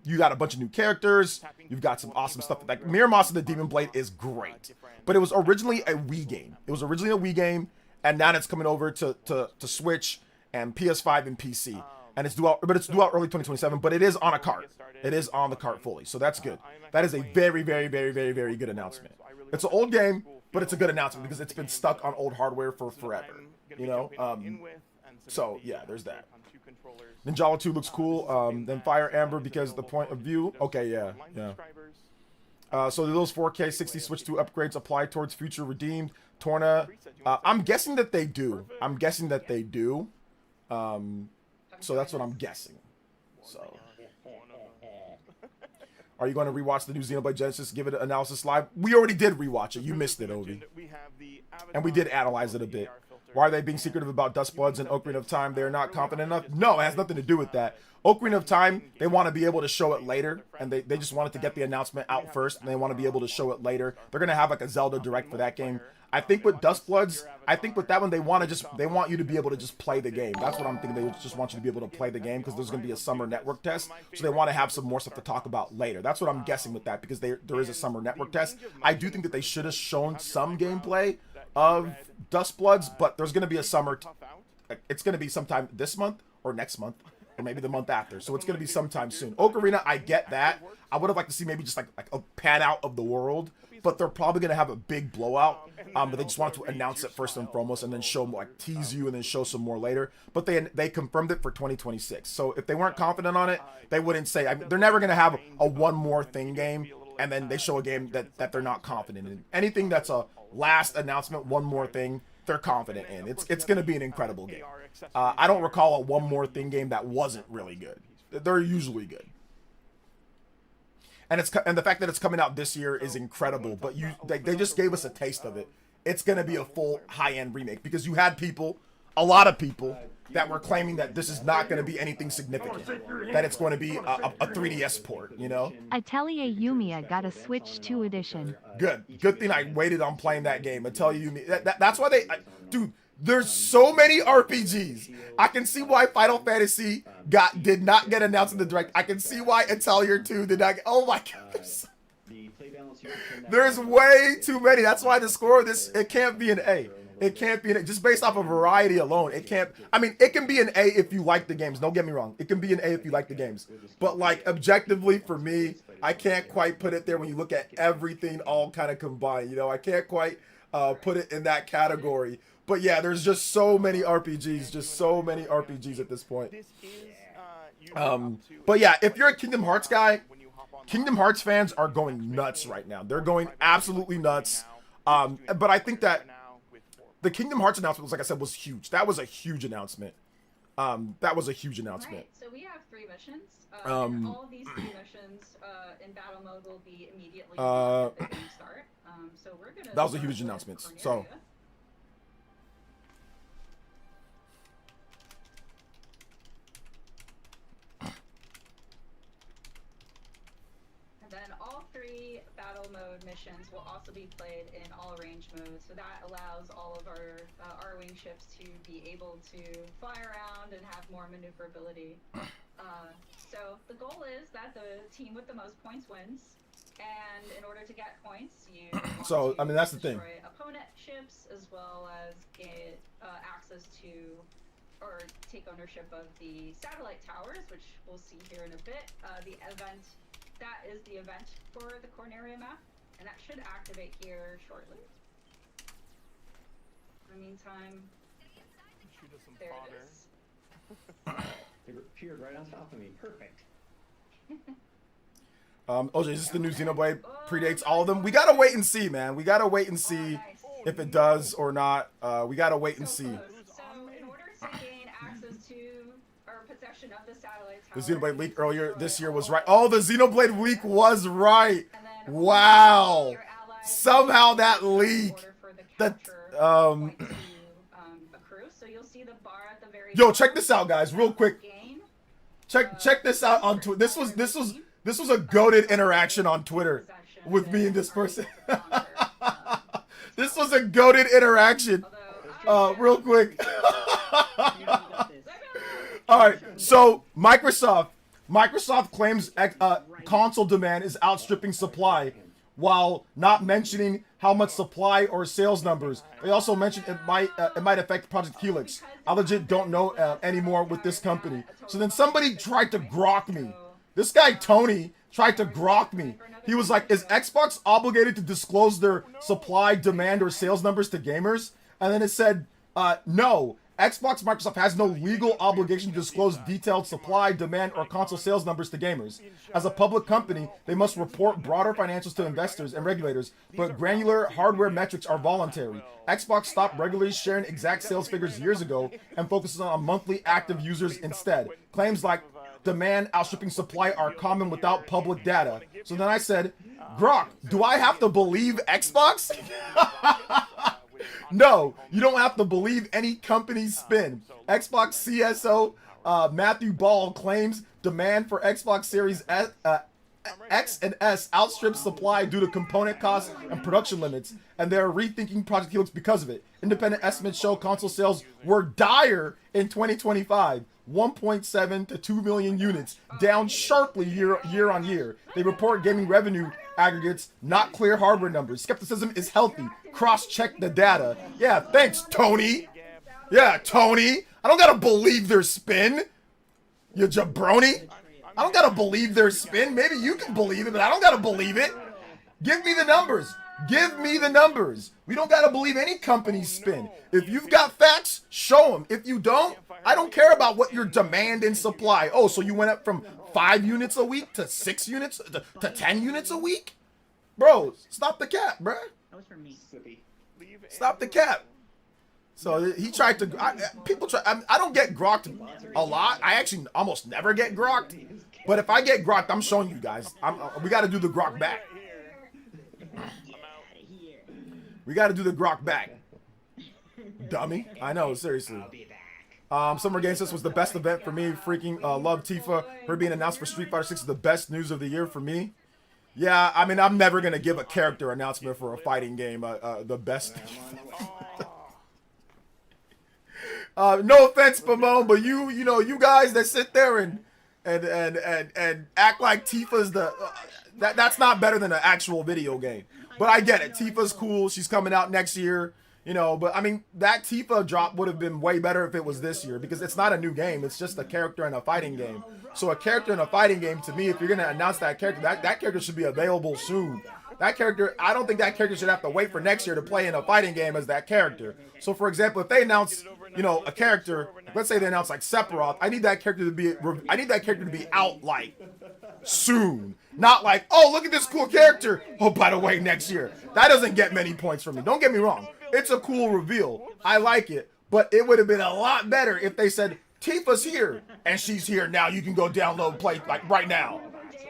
You got a bunch of new characters. You've got some awesome stuff. Like Miramasa the Demon Blade is great, but it was originally a Wii game. It was originally a Wii game, and now it's coming over to Switch and PS5 and PC. And it's due out, but it's due out early 2027. But it is on a cart. It is on the cart fully, so that's good. That is a very, very, very, very, very good announcement. It's an old game, but it's a good announcement because it's been stuck on old hardware for forever. You know. So yeah, there's that. Ninjala 2 looks cool. Then Fire Amber because the point of view. Okay, yeah. So do those 4K 60 Switch 2 upgrades apply towards future redeemed Torna? I'm guessing that they do. So that's what I'm guessing. So, are you going to rewatch the new Xenoblade Genesis? Give it an analysis live. We already did rewatch it. You missed it, Ovi. And we did analyze it a bit. Why are they being secretive about Dust Bloods and Ocarina of Time? They're not confident enough? No, it has nothing to do with that. Ocarina of Time, they want to be able to show it later, and they just wanted to get the announcement out first, and they want to be able to show it later. They're going to have like a Zelda Direct for that game. I think with Dust Bloods, I think with that one, they want you to be able to just play the game. That's what I'm thinking. They just want you to be able to play the game because there's going to be a summer network test, so they want to have some more stuff to talk about later. That's what I'm guessing with that because there is a summer network test. I do think that they should have shown some gameplay of Dust Bloods, but there's going to be a summer. It's going to be sometime this month or next month or maybe the month after. So it's going to be sometime soon. Ocarina, I get that. I would have liked to see maybe just like a pan out of the world, but they're probably going to have a big blowout. But they just wanted to announce it first and foremost and then show, like, tease you and then show some more later. But they confirmed it for 2026. So if they weren't confident on it, they wouldn't say. I mean, they're never going to have a one more thing game and then they show a game that they're not confident in. Anything that's a last announcement, one more thing, they're confident in. It's going to be an incredible game. I don't recall a one more thing game that wasn't really good. They're usually good. And the fact that it's coming out this year is incredible. But they just gave us a taste of it. It's going to be a full high-end remake because you had a lot of people that were claiming that this is not going to be anything significant, that it's going to be a 3DS port, you know? Atelier Yumiya got a Switch 2 edition. Good thing I waited on playing that game. Atelier Yumiya. That's why dude, there's so many RPGs. I can see why Final Fantasy did not get announced in the Direct. I can see why Atelier 2 did not get, oh my god. There's way too many. That's why the score of this, it can't be an A. It can't be an A. Just based off of variety alone. It can't, I mean, it can be an A if you like the games. Don't get me wrong. It can be an A if you like the games. But like objectively for me, I can't quite put it there when you look at everything all kind of combined. You know, I can't quite put it in that category. But yeah, there's just so many RPGs, at this point. But yeah, if you're a Kingdom Hearts guy, Kingdom Hearts fans are going nuts right now. They're going absolutely nuts. But I think that the Kingdom Hearts announcement was, like I said, was huge. That was a huge announcement. That was a huge announcement. Right, so we have 3 missions. And all of these 3 missions in battle mode will be immediately at the game start. So we're gonna. That was a huge announcement. So. And then all 3 battle mode missions will also be played in all range modes. So that allows all of our R-wing ships to be able to fly around and have more maneuverability. So the goal is that the team with the most points wins. And in order to get points, you so I mean that's the thing. Destroy opponent ships as well as get access to or take ownership of the satellite towers, which we'll see here in a bit. The event that is the event for the Corneria map, and that should activate here shortly. In the meantime, there it is. It appeared right on top of me. Perfect. OJ, is this the new Xenoblade? Predates all of them? We gotta wait and see, man. We gotta wait and see if it does or not. We gotta wait and see. So in order to gain access to or possession of the satellite tower, The Xenoblade leak earlier this year was right. Oh, the Xenoblade leak was right. Wow. Somehow that leak. That Yo, check this out, guys, real quick. Check this out on Twitter. This was a goated interaction on Twitter with me and this person. This was a goated interaction. Real quick. All right, so Microsoft claims console demand is outstripping supply, while not mentioning how much supply or sales numbers. They also mentioned it might affect Project Helix. I legit don't know anymore with this company. So then somebody tried to grok me. This guy Tony tried to grok me. He was like, "Is Xbox obligated to disclose their supply, demand, or sales numbers to gamers?" And then it said, "No. Microsoft has no legal obligation to disclose detailed supply, demand, or console sales numbers to gamers. As a public company, they must report broader financials to investors and regulators, but granular hardware metrics are voluntary. Xbox stopped regularly sharing exact sales figures years ago and focuses on monthly active users instead. Claims like demand outstripping supply are common without public data." So then I said, "Grok, do I have to believe Xbox?" No, you don't have to believe any company's spin. Xbox CSO Matthew Ball claims demand for Xbox Series X and S outstrips supply due to component costs and production limits, and they're rethinking Project Helix because of it. Independent estimates show console sales were dire in 2025. 1.7 to 2 million units, down sharply year on year. They report gaming revenue aggregates, not clear hardware numbers. Skepticism is healthy. Cross-check the data. Yeah, thanks, Tony. Yeah, Tony. I don't gotta believe their spin. You jabroni. I don't gotta believe their spin. Maybe you can believe it, but I don't gotta believe it. Give me the numbers. Give me the numbers. We don't gotta believe any company's spin. If you've got facts, show them. If you don't, I don't care about what your demand and supply. Oh, so you went up from 5 units a week to 6 units to 10 units a week? Bro, stop the cap, bro. That was for me. Stop the cap. So he tried to. I don't get grokked a lot. I actually almost never get grokked. But if I get grokked, I'm showing you guys. We got to do the grok back. We got to do the grok back. Dummy. I know, seriously. Summer Game Fest was the best event for me. Freaking love Tifa. Her being announced for Street Fighter 6 is the best news of the year for me. Yeah, I mean, I'm never going to give a character announcement for a fighting game the best. No offense, Pamone, but you guys that sit there and act like Tifa's the that's not better than an actual video game. But I get it. Tifa's cool. She's coming out next year. But I mean, that Tifa drop would have been way better if it was this year, because it's not a new game. It's just a character in a fighting game. So a character in a fighting game, to me, if you're going to announce that character, that character should be available soon. That character, I don't think that character should have to wait for next year to play in a fighting game as that character. So for example, if they announce, a character, let's say they announce like Sephiroth, I need that character to be out like soon. Not like, oh, look at this cool character. Oh, by the way, next year. That doesn't get many points from me. Don't get me wrong. It's a cool reveal. I like it. But it would have been a lot better if they said Tifa's here, and she's here now. You can go download, play like right now.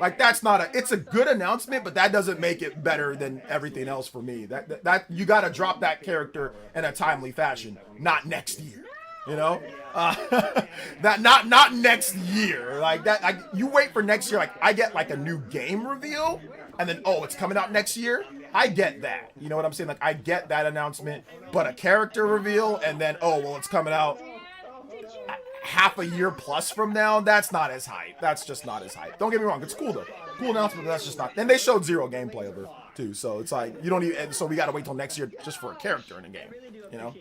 Like that's not a. It's a good announcement, but that doesn't make it better than everything else for me. That you got to drop that character in a timely fashion, not next year. You know, not next year. Like that. Like you wait for next year. Like I get like a new game reveal, and then oh, it's coming out next year. I get that. You know what I'm saying? Like I get that announcement, but a character reveal, and then oh well, it's coming out half a year plus from now, that's not as hype. That's just not as hype. Don't get me wrong, it's cool though. Cool announcement, but that's just not. And they showed zero gameplay of her too, so it's like you don't even. And so we got to wait till next year just for a character in a game. You know.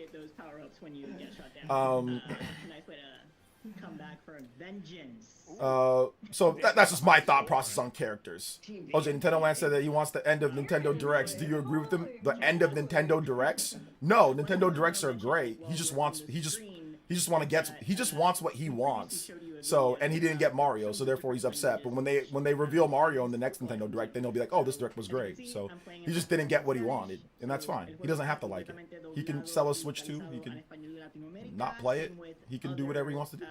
So that's just my thought process on characters. OJ Nintendo Land said that he wants the end of Nintendo Directs. Do you agree with him? The end of Nintendo Directs? No, Nintendo Directs are great. He just wants what he wants. So, and he didn't get Mario, so therefore he's upset. But when they reveal Mario in the next Nintendo Direct, then he'll be like, oh, this Direct was great. So he just didn't get what he wanted, and that's fine. He doesn't have to like it. He can sell a Switch 2. He can not play it. He can do whatever he wants to do.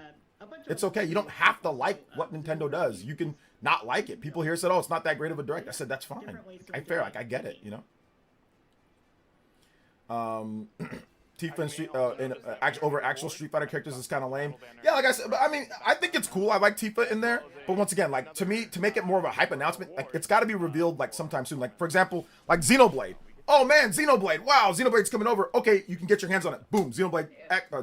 It's okay. You don't have to like what Nintendo does. You can not like it. People here said, oh, it's not that great of a Direct. I said, that's fine. I get it, you know? Tifa and Street over actual Street Fighter characters is kind of lame. Yeah, like I said, but I mean, I think it's cool. I like Tifa in there, but once again, like to me, to make it more of a hype announcement, like it's got to be revealed like sometime soon. Like for example, like Xenoblade. Oh man, Xenoblade! Wow, Xenoblade's coming over. Okay, you can get your hands on it. Boom, Xenoblade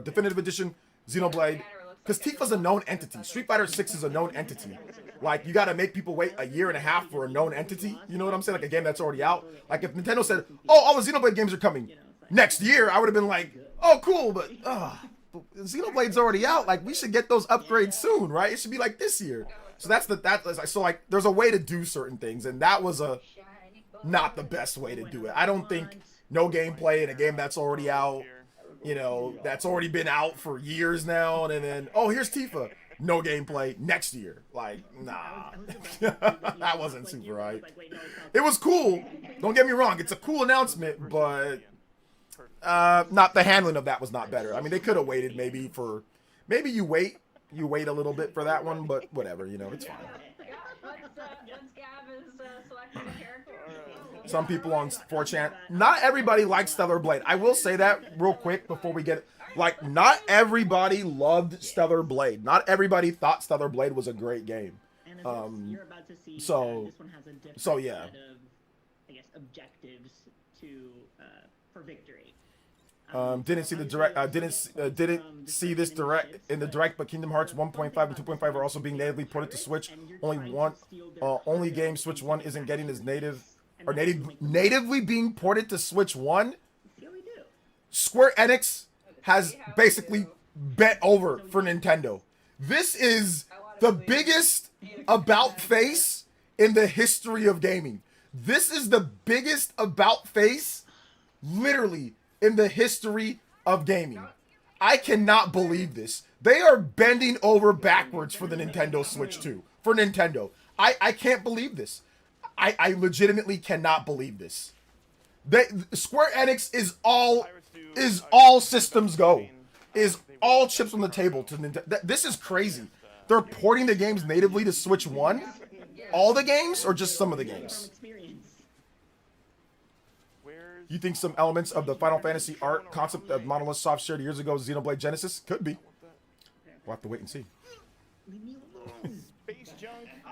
Definitive Edition, Xenoblade. Because Tifa's a known entity. Street Fighter 6 is a known entity. Like, you got to make people wait a year and a half for a known entity. You know what I'm saying? Like a game that's already out. Like if Nintendo said, oh, all the Xenoblade games are coming next year, I would have been like, oh, cool, but Xenoblade's already out. Like, we should get those upgrades soon, right? It should be like this year. So so like, there's a way to do certain things, and that was not the best way to do it. I don't think no gameplay in a game that's already out, you know, that's already been out for years now, and then, oh, here's Tifa. No gameplay next year. Like, nah. That wasn't super right. It was cool. Don't get me wrong. It's a cool announcement, but not the handling of that was not better. I mean, they could have waited maybe you wait a little bit for that one, but whatever, you know, it's fine. Some people on 4chan, not everybody likes Stellar Blade. I will say that real quick before we get, like, not everybody loved Stellar Blade. Not everybody thought Stellar Blade was a great game. So yeah. I guess objectives for victory. Didn't see the direct. Didn't see this direct in the direct. But Kingdom Hearts 1.5 and 2.5 are also being natively ported to Switch. Only game Switch 1 isn't getting is natively being ported to Switch 1. Square Enix has basically bent over for Nintendo. This is the biggest about face in the history of gaming. This is the biggest about face, literally, in the history of gaming. I cannot believe this. They are bending over backwards for the Nintendo Switch 2. For Nintendo. I can't believe this. I legitimately cannot believe this. Square Enix is all systems go. Is all chips on the table to Nintendo. This is crazy. They're porting the games natively to Switch 1? All the games or just some of the games? You think some elements of the Final Fantasy art concept that Monolith Soft shared years ago with Xenoblade Genesis? Could be. We'll have to wait and see.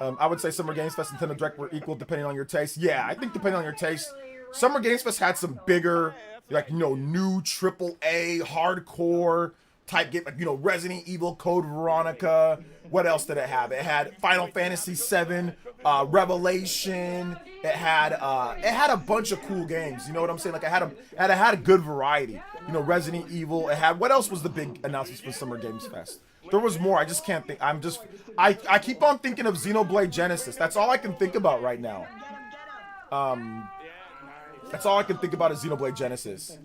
I would say Summer Games Fest and Nintendo Direct were equal depending on your taste. Yeah, I think depending on your taste. Summer Games Fest had some bigger, like, you know, new AAA hardcore type game, like, you know, Resident Evil, Code Veronica. What else did it have? It had Final Fantasy VII, Revelation. It had a bunch of cool games. You know what I'm saying? Like, it had a good variety. You know, Resident Evil. It had, what else was the big announcements for Summer Games Fest? There was more. I just can't think. I keep on thinking of Xenoblade Genesis. That's all I can think about right now. That's all I can think about is Xenoblade Genesis.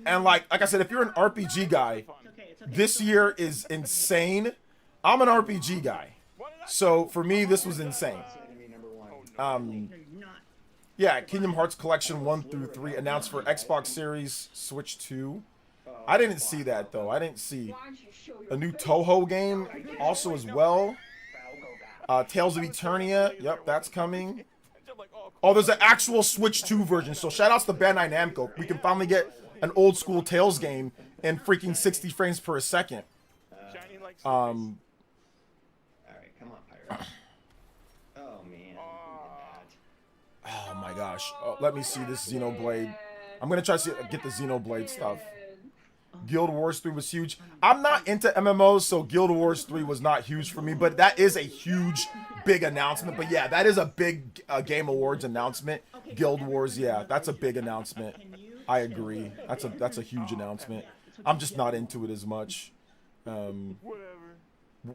And like I said, if you're an RPG guy, this year is insane. I'm an RPG guy. So for me, this was insane. Yeah, Kingdom Hearts Collection 1 through 3 announced for Xbox Series, Switch 2. I didn't see that though. I didn't see a new Toho game also as well. Tales of Eternia. Yep, that's coming. Oh, there's an actual Switch 2 version. So shout outs to Bandai Namco. We can finally get an old school Tales game in freaking 60 frames per second. All right, come on, Pyro. Oh man. Oh my gosh. Oh, let me see this Xenoblade. I'm gonna try to get the Xenoblade stuff. Guild Wars 3 was huge. I'm not into MMOs, so Guild Wars 3 was not huge for me, but that is a huge, big announcement. But yeah, that is a big Game Awards announcement. Guild Wars, yeah, that's a big announcement. I agree. That's a huge announcement. I'm just not into it as much. Why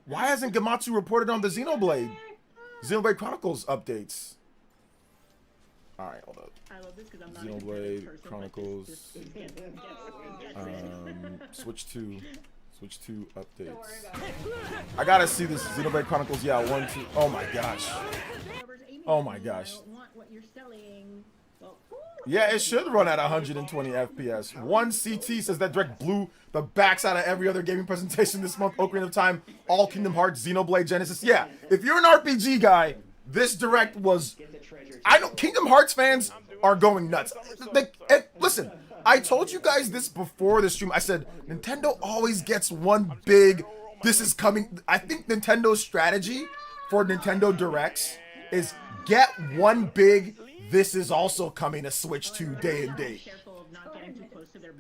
hasn't Gamatsu reported on the Xenoblade Chronicles updates? All right, hold up. Xenoblade Chronicles. Switch 2 updates. I gotta see this Xenoblade Chronicles. Yeah, 1, 2. Oh my gosh. Oh my gosh. Yeah, it should run at 120 FPS. One CT says that direct blew the backs out of every other gaming presentation this month. Ocarina of Time, all Kingdom Hearts, Xenoblade, Genesis. Yeah, if you're an RPG guy, this direct was... I know Kingdom Hearts fans are going nuts. Listen, I told you guys this before the stream. I said, Nintendo always gets one big, this is coming. I think Nintendo's strategy for Nintendo Directs is get one big, this is also coming to Switch 2 day and date.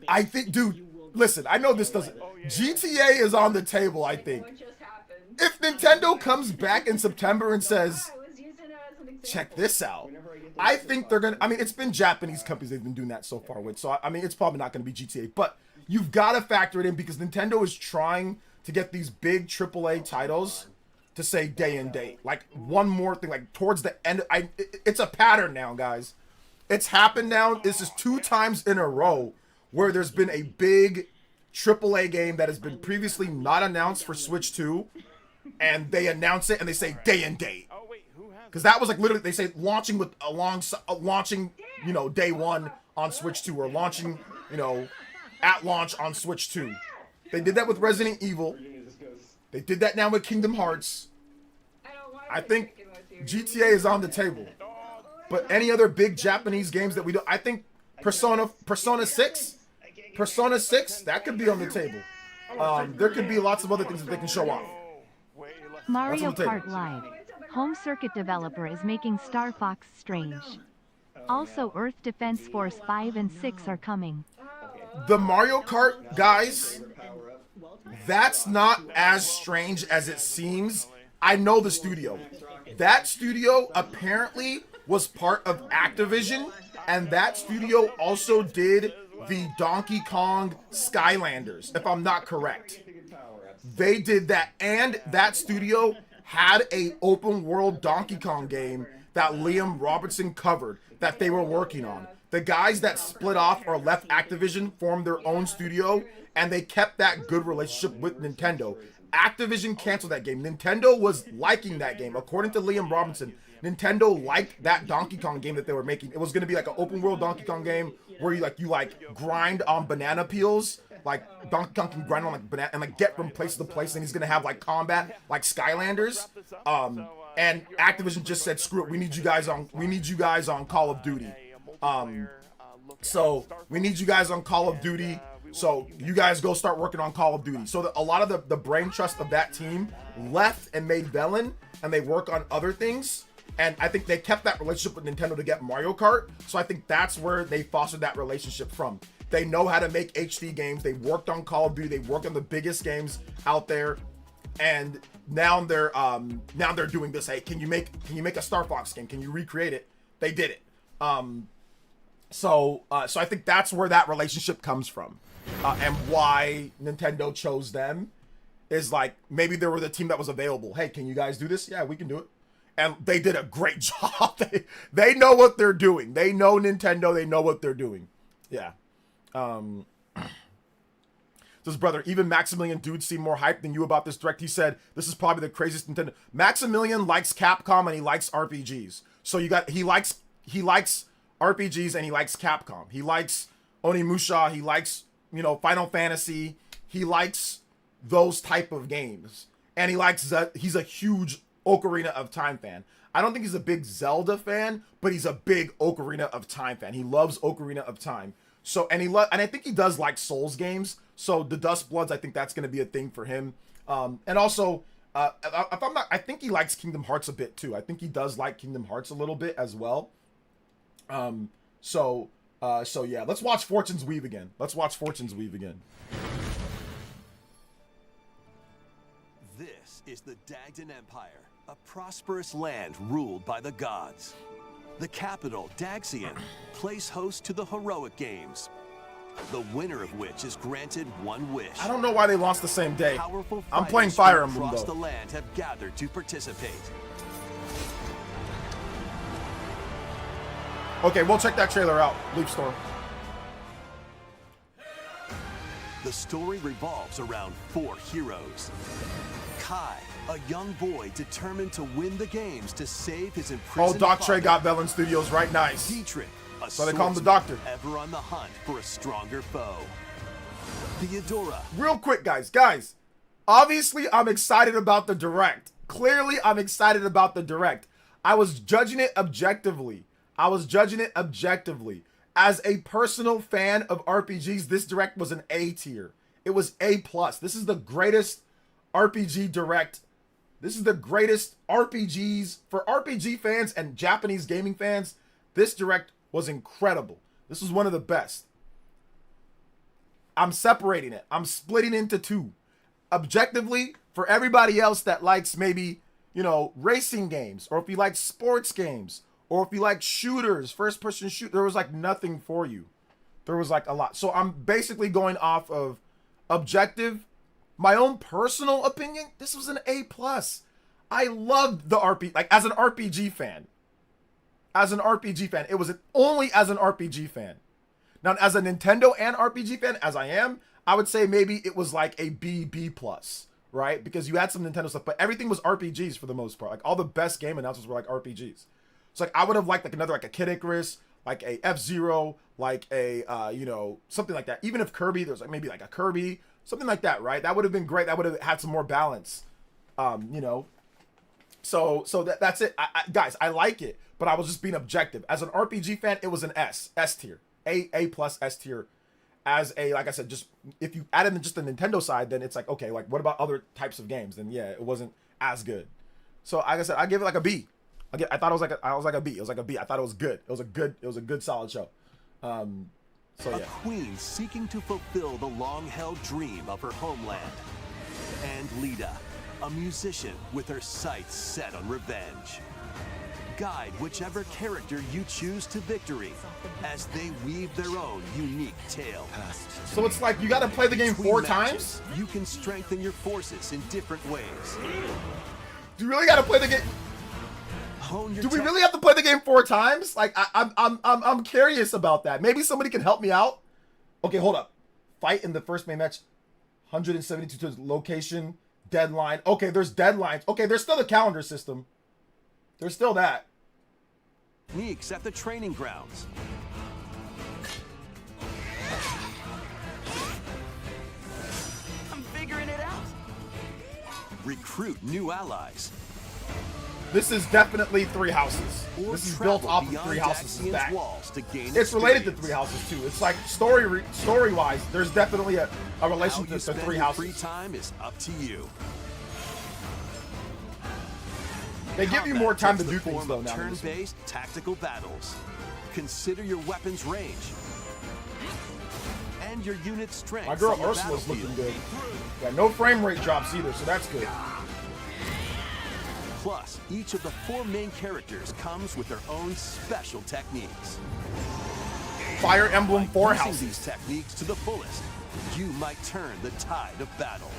I think, dude, listen, I know this doesn't... GTA is on the table, I think. If Nintendo comes back in September and says, check this out, I think they're gonna... I mean, it's been Japanese companies they've been doing that so far with, so I mean, it's probably not gonna be GTA, but you've got to factor it in because Nintendo is trying to get these big AAA titles to say day and date. Like, one more thing, like, towards the end... it's a pattern now, guys. It's happened now. This is 2 times in a row where there's been a big AAA game that has been previously not announced for Switch 2, and they announce it and they say day and date. Because that was like literally, they say launching with launching, you know, day 1 on Switch 2, or launching, you know, at launch on Switch 2. They did that with Resident Evil. They did that now with Kingdom Hearts. I think GTA is on the table. But any other big Japanese games that we do, I think Persona 6, that could be on the table. There could be lots of other things that they can show off. Mario Kart Live. Home Circuit developer is making Star Fox strange. Also, Earth Defense Force 5 and 6 are coming. The Mario Kart guys, that's not as strange as it seems. I know the studio. That studio apparently was part of Activision, and that studio also did the Donkey Kong Skylanders, if I'm not correct. They did that, and that studio had a open world Donkey Kong game that Liam Robertson covered that they were working on. The guys that split off or left Activision formed their own studio, and they kept that good relationship with Nintendo. Activision canceled that game. Nintendo was liking that game. According to Liam Robinson, Nintendo liked that Donkey Kong game that they were making. It was going to be like an open world Donkey Kong game where you grind on banana peels. Like Donkey Kong can grind on like banana and like get from place to place, and he's gonna have like combat like Skylanders. And Activision just said, screw it, we need you guys on Call of Duty. So we need you guys on Call of Duty. So you guys go start working on Call of Duty. So a lot of the brain trust of that team left and made Velen, and they work on other things. And I think they kept that relationship with Nintendo to get Mario Kart. So I think that's where they fostered that relationship from. They know how to make HD games. They worked on Call of Duty. They worked on the biggest games out there, and now they're doing this. Hey, can you make a Star Fox game? Can you recreate it? They did it. So I think that's where that relationship comes from, and why Nintendo chose them is like maybe they were the team that was available. Hey, can you guys do this? Yeah, we can do it. And they did a great job. They know what they're doing. They know Nintendo. They know what they're doing. Yeah. Says, brother, even Maximilian dude seemed more hyped than you about this direct. He said, this is probably the craziest Nintendo. Maximilian likes Capcom and he likes RPGs. So he likes RPGs and he likes Capcom. He likes Onimusha. He likes you know, Final Fantasy. He likes those type of games. And he likes that. He's a huge Ocarina of Time fan. I don't think he's a big Zelda fan, but he's a big Ocarina of Time fan. He loves Ocarina of Time. So, and I think he does like Souls games. So the Dust Bloods, I think that's going to be a thing for him. And also, if I'm not, I think he likes Kingdom Hearts a bit too. I think he does like Kingdom Hearts a little bit as well. So yeah, let's watch Fortune's Weave again. Let's watch Fortune's Weave again. This is the Dagdan Empire, a prosperous land ruled by the gods. The capital, Daxian, plays host to the heroic games, the winner of which is granted one wish. I don't know why they lost the same day. Powerful I'm playing Fire Emblem across though. the land have gathered to participate. Okay, we'll check that trailer out. Leaf Storm. The story revolves around 4 heroes. Kai, a young boy determined to win the games to save his imprisoned Doc Trey father. got Velen Studios right. Nice. Dietrich, a So they call him the swordsman Doctor. ever on the hunt for a stronger foe. Theodora. Real quick, guys. Obviously, I'm excited about the Direct. Clearly, I'm excited about the Direct. I was judging it objectively. As a personal fan of RPGs, this Direct was an A tier. It was A+. This is the greatest RPG Direct. This is the greatest RPGs for RPG fans and Japanese gaming fans. This Direct was incredible. This was one of the best. I'm separating it. I'm splitting into 2. Objectively, for everybody else that likes maybe, you know, racing games, or if you like sports games, or if you like shooters, first-person shoot, there was like nothing for you. There was like a lot. So I'm basically going off of objective. My own personal opinion, this was an A+. I loved the RPG, like as an RPG fan. It was only as an RPG fan. Now, as a Nintendo and RPG fan, as I am, I would say maybe it was like a B+, right? Because you had some Nintendo stuff, but everything was RPGs for the most part. Like all the best game announcements were like RPGs. So like I would have liked like another, like a Kid Icarus, like a F-Zero, like a, you know, something like that. Even if Kirby, there's like maybe like a Kirby, something like that, right? That would have been great. That would have had some more balance, you know? So that's it. Guys, I like it, but I was just being objective. As an RPG fan, it was an S tier, A+ S tier. As a, like I said, just if you add in just the Nintendo side, then it's like, okay, like what about other types of games? Then yeah, it wasn't as good. So like I said, I give it like a B. I thought it was like a B. It was like a B. I thought it was good. It was a good solid show. So yeah. A queen seeking to fulfill the long-held dream of her homeland. And Lita, a musician with her sights set on revenge. Guide whichever character you choose to victory as they weave their own unique tale. So it's like you got to play the game 4 times? You can strengthen your forces in different ways. Do you really got to play the game? Do we really have to play the game 4 times? Like I'm curious about that. Maybe somebody can help me out. Okay, hold up. Fight in the first main match. 172 to location, deadline. Okay, there's deadlines. Okay, there's still the calendar system. There's still that. Techniques at the training grounds. I'm figuring it out. Recruit new allies. This is definitely Three Houses. This is built off of Three Houses' back. It's related to Three Houses too. It's like story-wise, there's definitely a relationship to Three Houses. Free time is up to you. They give you more time to do things though now. Turn-based tactical battles. Consider your weapon's range and your unit's strength. My girl Ursula's looking good. Yeah, no frame rate drops either, so that's good. Plus, each of the 4 main characters comes with their own special techniques. Fire Emblem 4 By Houses. using these techniques to the fullest, you might turn the tide of battle.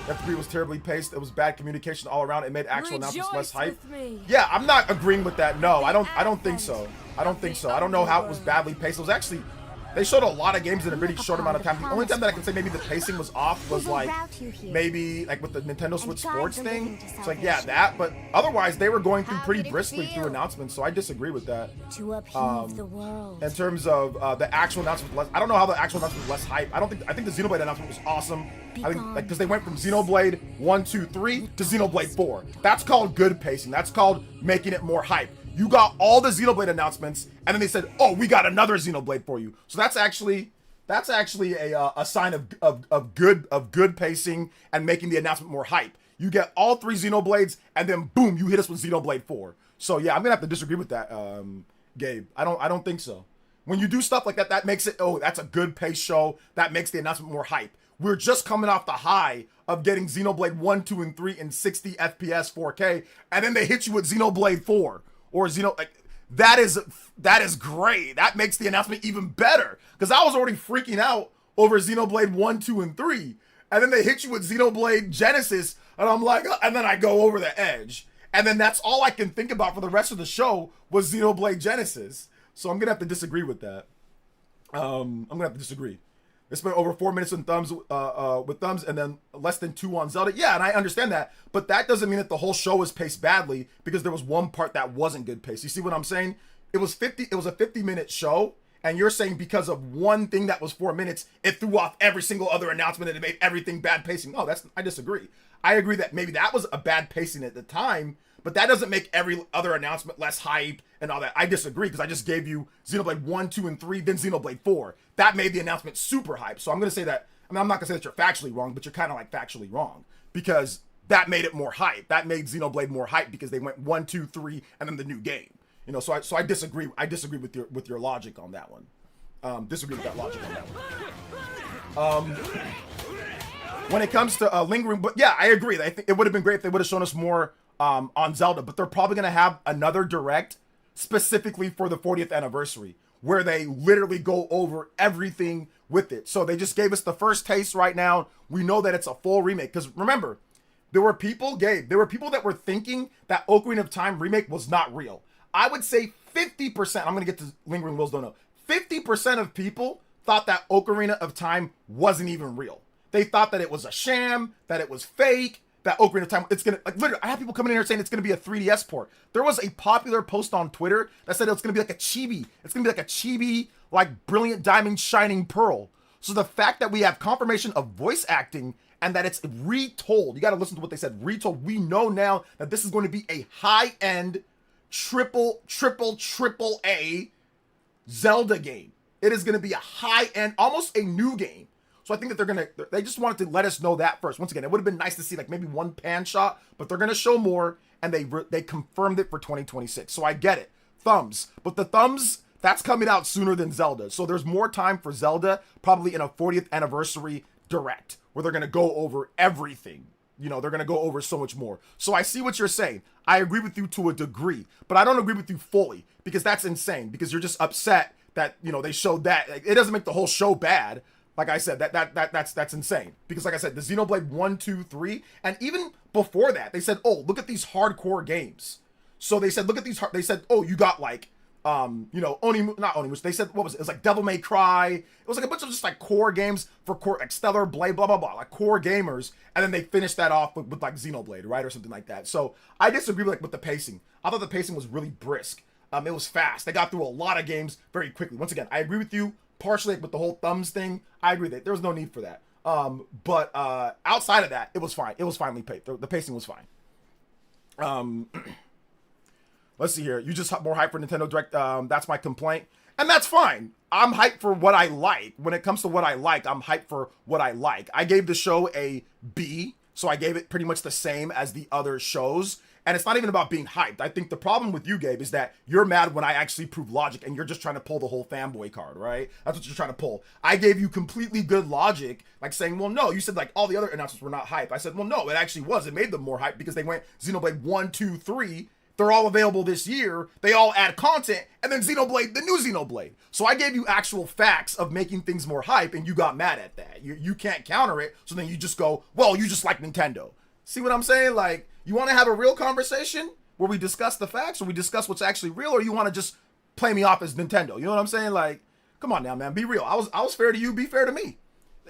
F3 was terribly paced. It was bad communication all around. It made actual announcements less hype. with me. Yeah, I'm not agreeing with that. No, I don't think so. I don't think so. I don't know how it was badly paced. It was actually They showed a lot of games in a really short amount of time. The only time that I can say maybe the pacing was off was like maybe like with the Nintendo Switch Sports thing. It's like, yeah, that. But otherwise, they were going through pretty briskly through announcements, so I disagree with that. In terms of the actual announcement, I don't know how the actual announcement was less hype. I think the Xenoblade announcement was awesome. I think like because they went from Xenoblade 1, 2, 3 to Xenoblade 4. That's called good pacing. That's called making it more hype. You got all the Xenoblade announcements, and then they said, "Oh, we got another Xenoblade for you." So that's actually a sign of good pacing and making the announcement more hype. You get all 3 Xenoblades, and then boom, you hit us with Xenoblade 4. So yeah, I'm gonna have to disagree with that, Gabe. I don't think so. When you do stuff like that, that makes it, oh, that's a good pace show. That makes the announcement more hype. We're just coming off the high of getting Xenoblade 1, 2, and 3 in 60 FPS 4K, and then they hit you with Xenoblade 4 or that is great. That makes the announcement even better because I was already freaking out over Xenoblade 1, 2, and 3, and then they hit you with Xenoblade Genesis, and I'm like, and then I go over the edge, and then that's all I can think about for the rest of the show was Xenoblade Genesis. So I'm gonna have to disagree with that. I'm gonna have to disagree. They spent over 4 minutes on thumbs with thumbs and then less than 2 on Zelda. Yeah, and I understand that, but that doesn't mean that the whole show was paced badly because there was one part that wasn't good paced. You see what I'm saying? It was a 50-minute show, and you're saying because of one thing that was 4 minutes, it threw off every single other announcement and it made everything bad pacing. No, I disagree. I agree that maybe that was a bad pacing at the time, but that doesn't make every other announcement less hype and all that. I disagree because I just gave you Xenoblade 1, 2, and 3, then Xenoblade 4. That made the announcement super hype. So I'm going to say that, I'm not going to say that you're factually wrong, but you're kind of like factually wrong because that made it more hype. That made Xenoblade more hype because they went 1, 2, 3, and then the new game. You know, so I disagree. I disagree with your logic on that one. Disagree with that logic on that one. When it comes to lingering, but yeah, I agree. I think it would have been great if they would have shown us more on Zelda, but they're probably going to have another direct specifically for the 40th anniversary where they literally go over everything with it. So they just gave us the first taste right now. We know that it's a full remake because remember, there were people that were thinking that Ocarina of Time remake was not real. I would say 50%, I'm going to get to Lingering Wills Don't Know, 50% of people thought that Ocarina of Time wasn't even real. They thought that it was a sham, that it was fake, that Ocarina of Time, it's gonna, like, literally, I have people coming in here saying it's gonna be a 3DS port. There was a popular post on Twitter that said it's gonna be like a chibi. It's gonna be like a chibi, like Brilliant Diamond Shining Pearl. So the fact that we have confirmation of voice acting and that it's retold, you gotta listen to what they said, retold. We know now that this is going to be a high-end, triple A Zelda game. It is gonna be a high-end, almost a new game. So I think that they just wanted to let us know that first. Once again, it would have been nice to see like maybe one pan shot, but they're going to show more, and they confirmed it for 2026. So I get it. Thumbs. But the thumbs, that's coming out sooner than Zelda. So there's more time for Zelda, probably in a 40th anniversary direct, where they're going to go over everything. You know, they're going to go over so much more. So I see what you're saying. I agree with you to a degree, but I don't agree with you fully, because that's insane, because you're just upset that, you know, they showed that. Like, it doesn't make the whole show bad. Like I said, that's insane. Because like I said, the Xenoblade 1, 2, 3, and even before that, they said, oh, look at these hardcore games. So they said, look at these, they said, oh, you got like, you know, not Onimusha, they said, what was it? It was like Devil May Cry. It was like a bunch of just like core games for core, like Stellar Blade, blah, blah, blah, like core gamers. And then they finished that off with like Xenoblade, right? Or something like that. So I disagree with the pacing. I thought the pacing was really brisk. It was fast. They got through a lot of games very quickly. Once again, I agree with you. Partially with the whole thumbs thing, I agree that there was no need for that. But outside of that, it was fine. It was finely paced. The pacing was fine. Let's see here. You just more hype for Nintendo Direct. That's my complaint. And that's fine. I'm hyped for what I like. When it comes to what I like, I'm hyped for what I like. I gave the show a B, so I gave it pretty much the same as the other shows. And it's not even about being hyped. I think the problem with you, Gabe, is that you're mad when I actually prove logic and you're just trying to pull the whole fanboy card, right? That's what you're trying to pull. I gave you completely good logic, like saying, well, no, you said like all the other announcements were not hype. I said, well, no, it actually was. It made them more hype because they went Xenoblade 1, 2, 3. They're all available this year. They all add content, and then Xenoblade, the new Xenoblade. So I gave you actual facts of making things more hype, and you got mad at that. You can't counter it, so then you just go, well, you just like Nintendo. See what I'm saying? Like, you want to have a real conversation where we discuss the facts or we discuss what's actually real, or you want to just play me off as Nintendo? You know what I'm saying? Like, Come on now, man. Be real. I was fair to you. Be fair to me.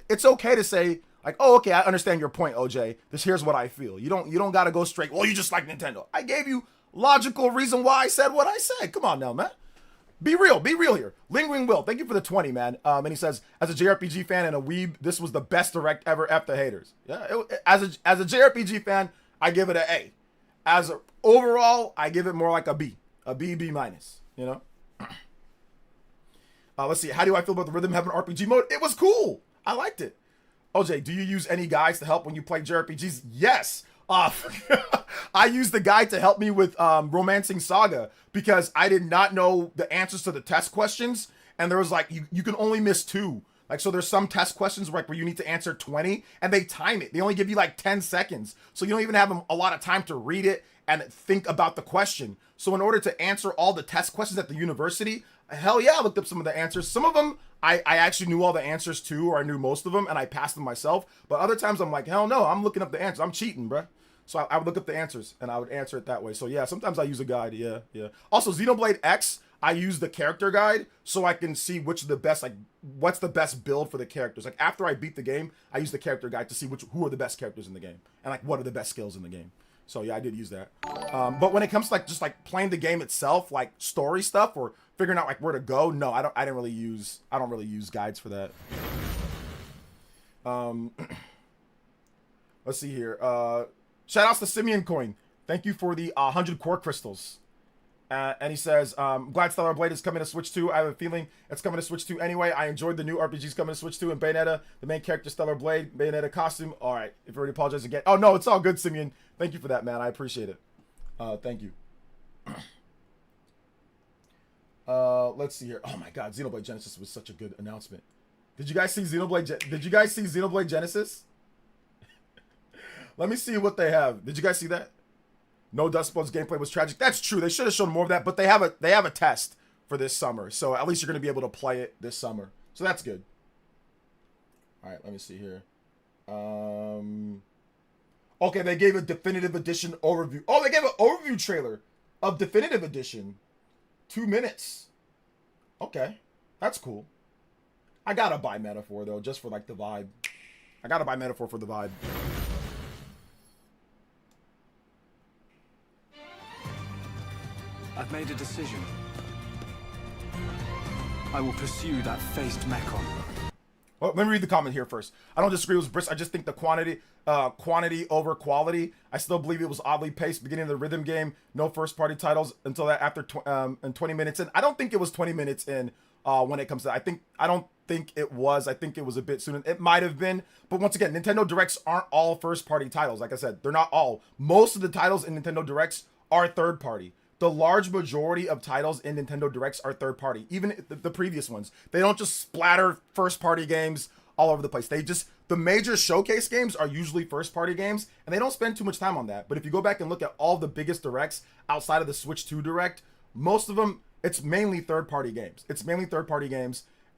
It's okay to say like, oh, okay, I understand your point, OJ. Here's what I feel. You don't gotta go straight. Well, you just like Nintendo. I gave you logical reason why I said what I said. Come on now, man. Be real here. Lingering Will, thank you for the 20, man. And he says, as a JRPG fan and a weeb, this was the best direct ever. F the haters. Yeah, as a JRPG fan, I give it an A. As a overall, I give it more like a B minus. You know. Let's see. How do I feel about the Rhythm Heaven RPG mode? It was cool. I liked it. OJ, do you use any guides to help when you play JRPGs? Yes. I used the guide to help me with Romancing Saga because I did not know the answers to the test questions, and there was like you can only miss 2. Like, so there's some test questions where you need to answer 20, and they time it. They only give you like 10 seconds, so you don't even have a lot of time to read it and think about the question. So in order to answer all the test questions at the university, hell yeah, I looked up some of the answers. Some of them I actually knew all the answers to, or I knew most of them, and I passed them myself. But other times I'm like, hell no, I'm looking up the answers. I'm cheating, bruh. So I would look up the answers, and I would answer it that way. So yeah, sometimes I use a guide, yeah. Also, Xenoblade X, I use the character guide so I can see which of the best, like, what's the best build for the characters. Like, after I beat the game, I use the character guide to see who are the best characters in the game, and like, what are the best skills in the game. So yeah, I did use that. But when it comes to like just like playing the game itself, like story stuff or figuring out like where to go, no, I don't really use guides for that. Let's see here. Shout outs to Simeon Coin. Thank you for the 100 core crystals. And he says, glad Stellar Blade is coming to Switch 2. I have a feeling it's coming to Switch 2 anyway. I enjoyed the new RPGs coming to Switch 2 and Bayonetta, the main character Stellar Blade, Bayonetta costume. All right, if you already apologize again. Oh, no, it's all good, Simeon. Thank you for that, man. I appreciate it. Thank you. Let's see here. Oh my God, Xenoblade Genesis was such a good announcement. Did you guys see Xenoblade Genesis? Let me see what they have. Did you guys see that? No Dustblood's gameplay was tragic. That's true. They should have shown more of that, but they have a test for this summer. So at least you're going to be able to play it this summer. So that's good. All right, let me see here. Okay, they gave a Definitive Edition overview. Oh, they gave an overview trailer of Definitive Edition. 2 minutes. Okay, that's cool. I gotta buy Metaphor, though, just for, like, the vibe. I gotta buy Metaphor for the vibe. I've made a decision. I will pursue that phased Mechon. Well, let me read the comment here first. I don't disagree with Briss. I just think the quantity over quality. I still believe it was oddly paced beginning of the rhythm game. No first-party titles until that after 20 minutes in. I don't think it was 20 minutes in when it comes to that. I don't think it was. I think it was a bit sooner. It might have been. But once again, Nintendo Directs aren't all first-party titles. Like I said, they're not all. Most of the titles in Nintendo Directs are third-party. The large majority of titles in Nintendo Directs are third-party. Even the previous ones. They don't just splatter first-party games all over the place. The major showcase games are usually first-party games, and they don't spend too much time on that. But if you go back and look at all the biggest Directs outside of the Switch 2 Direct, most of them, it's mainly third-party games.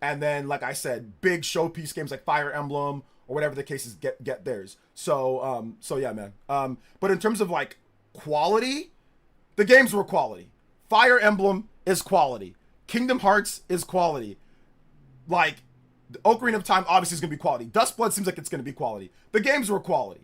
And then, like I said, big showpiece games like Fire Emblem or whatever the case is get theirs. So yeah, man. But in terms of, like, quality, the games were quality. Fire Emblem is quality. Kingdom Hearts is quality. Like, Ocarina of Time obviously is going to be quality. Dustblood seems like it's going to be quality. The games were quality.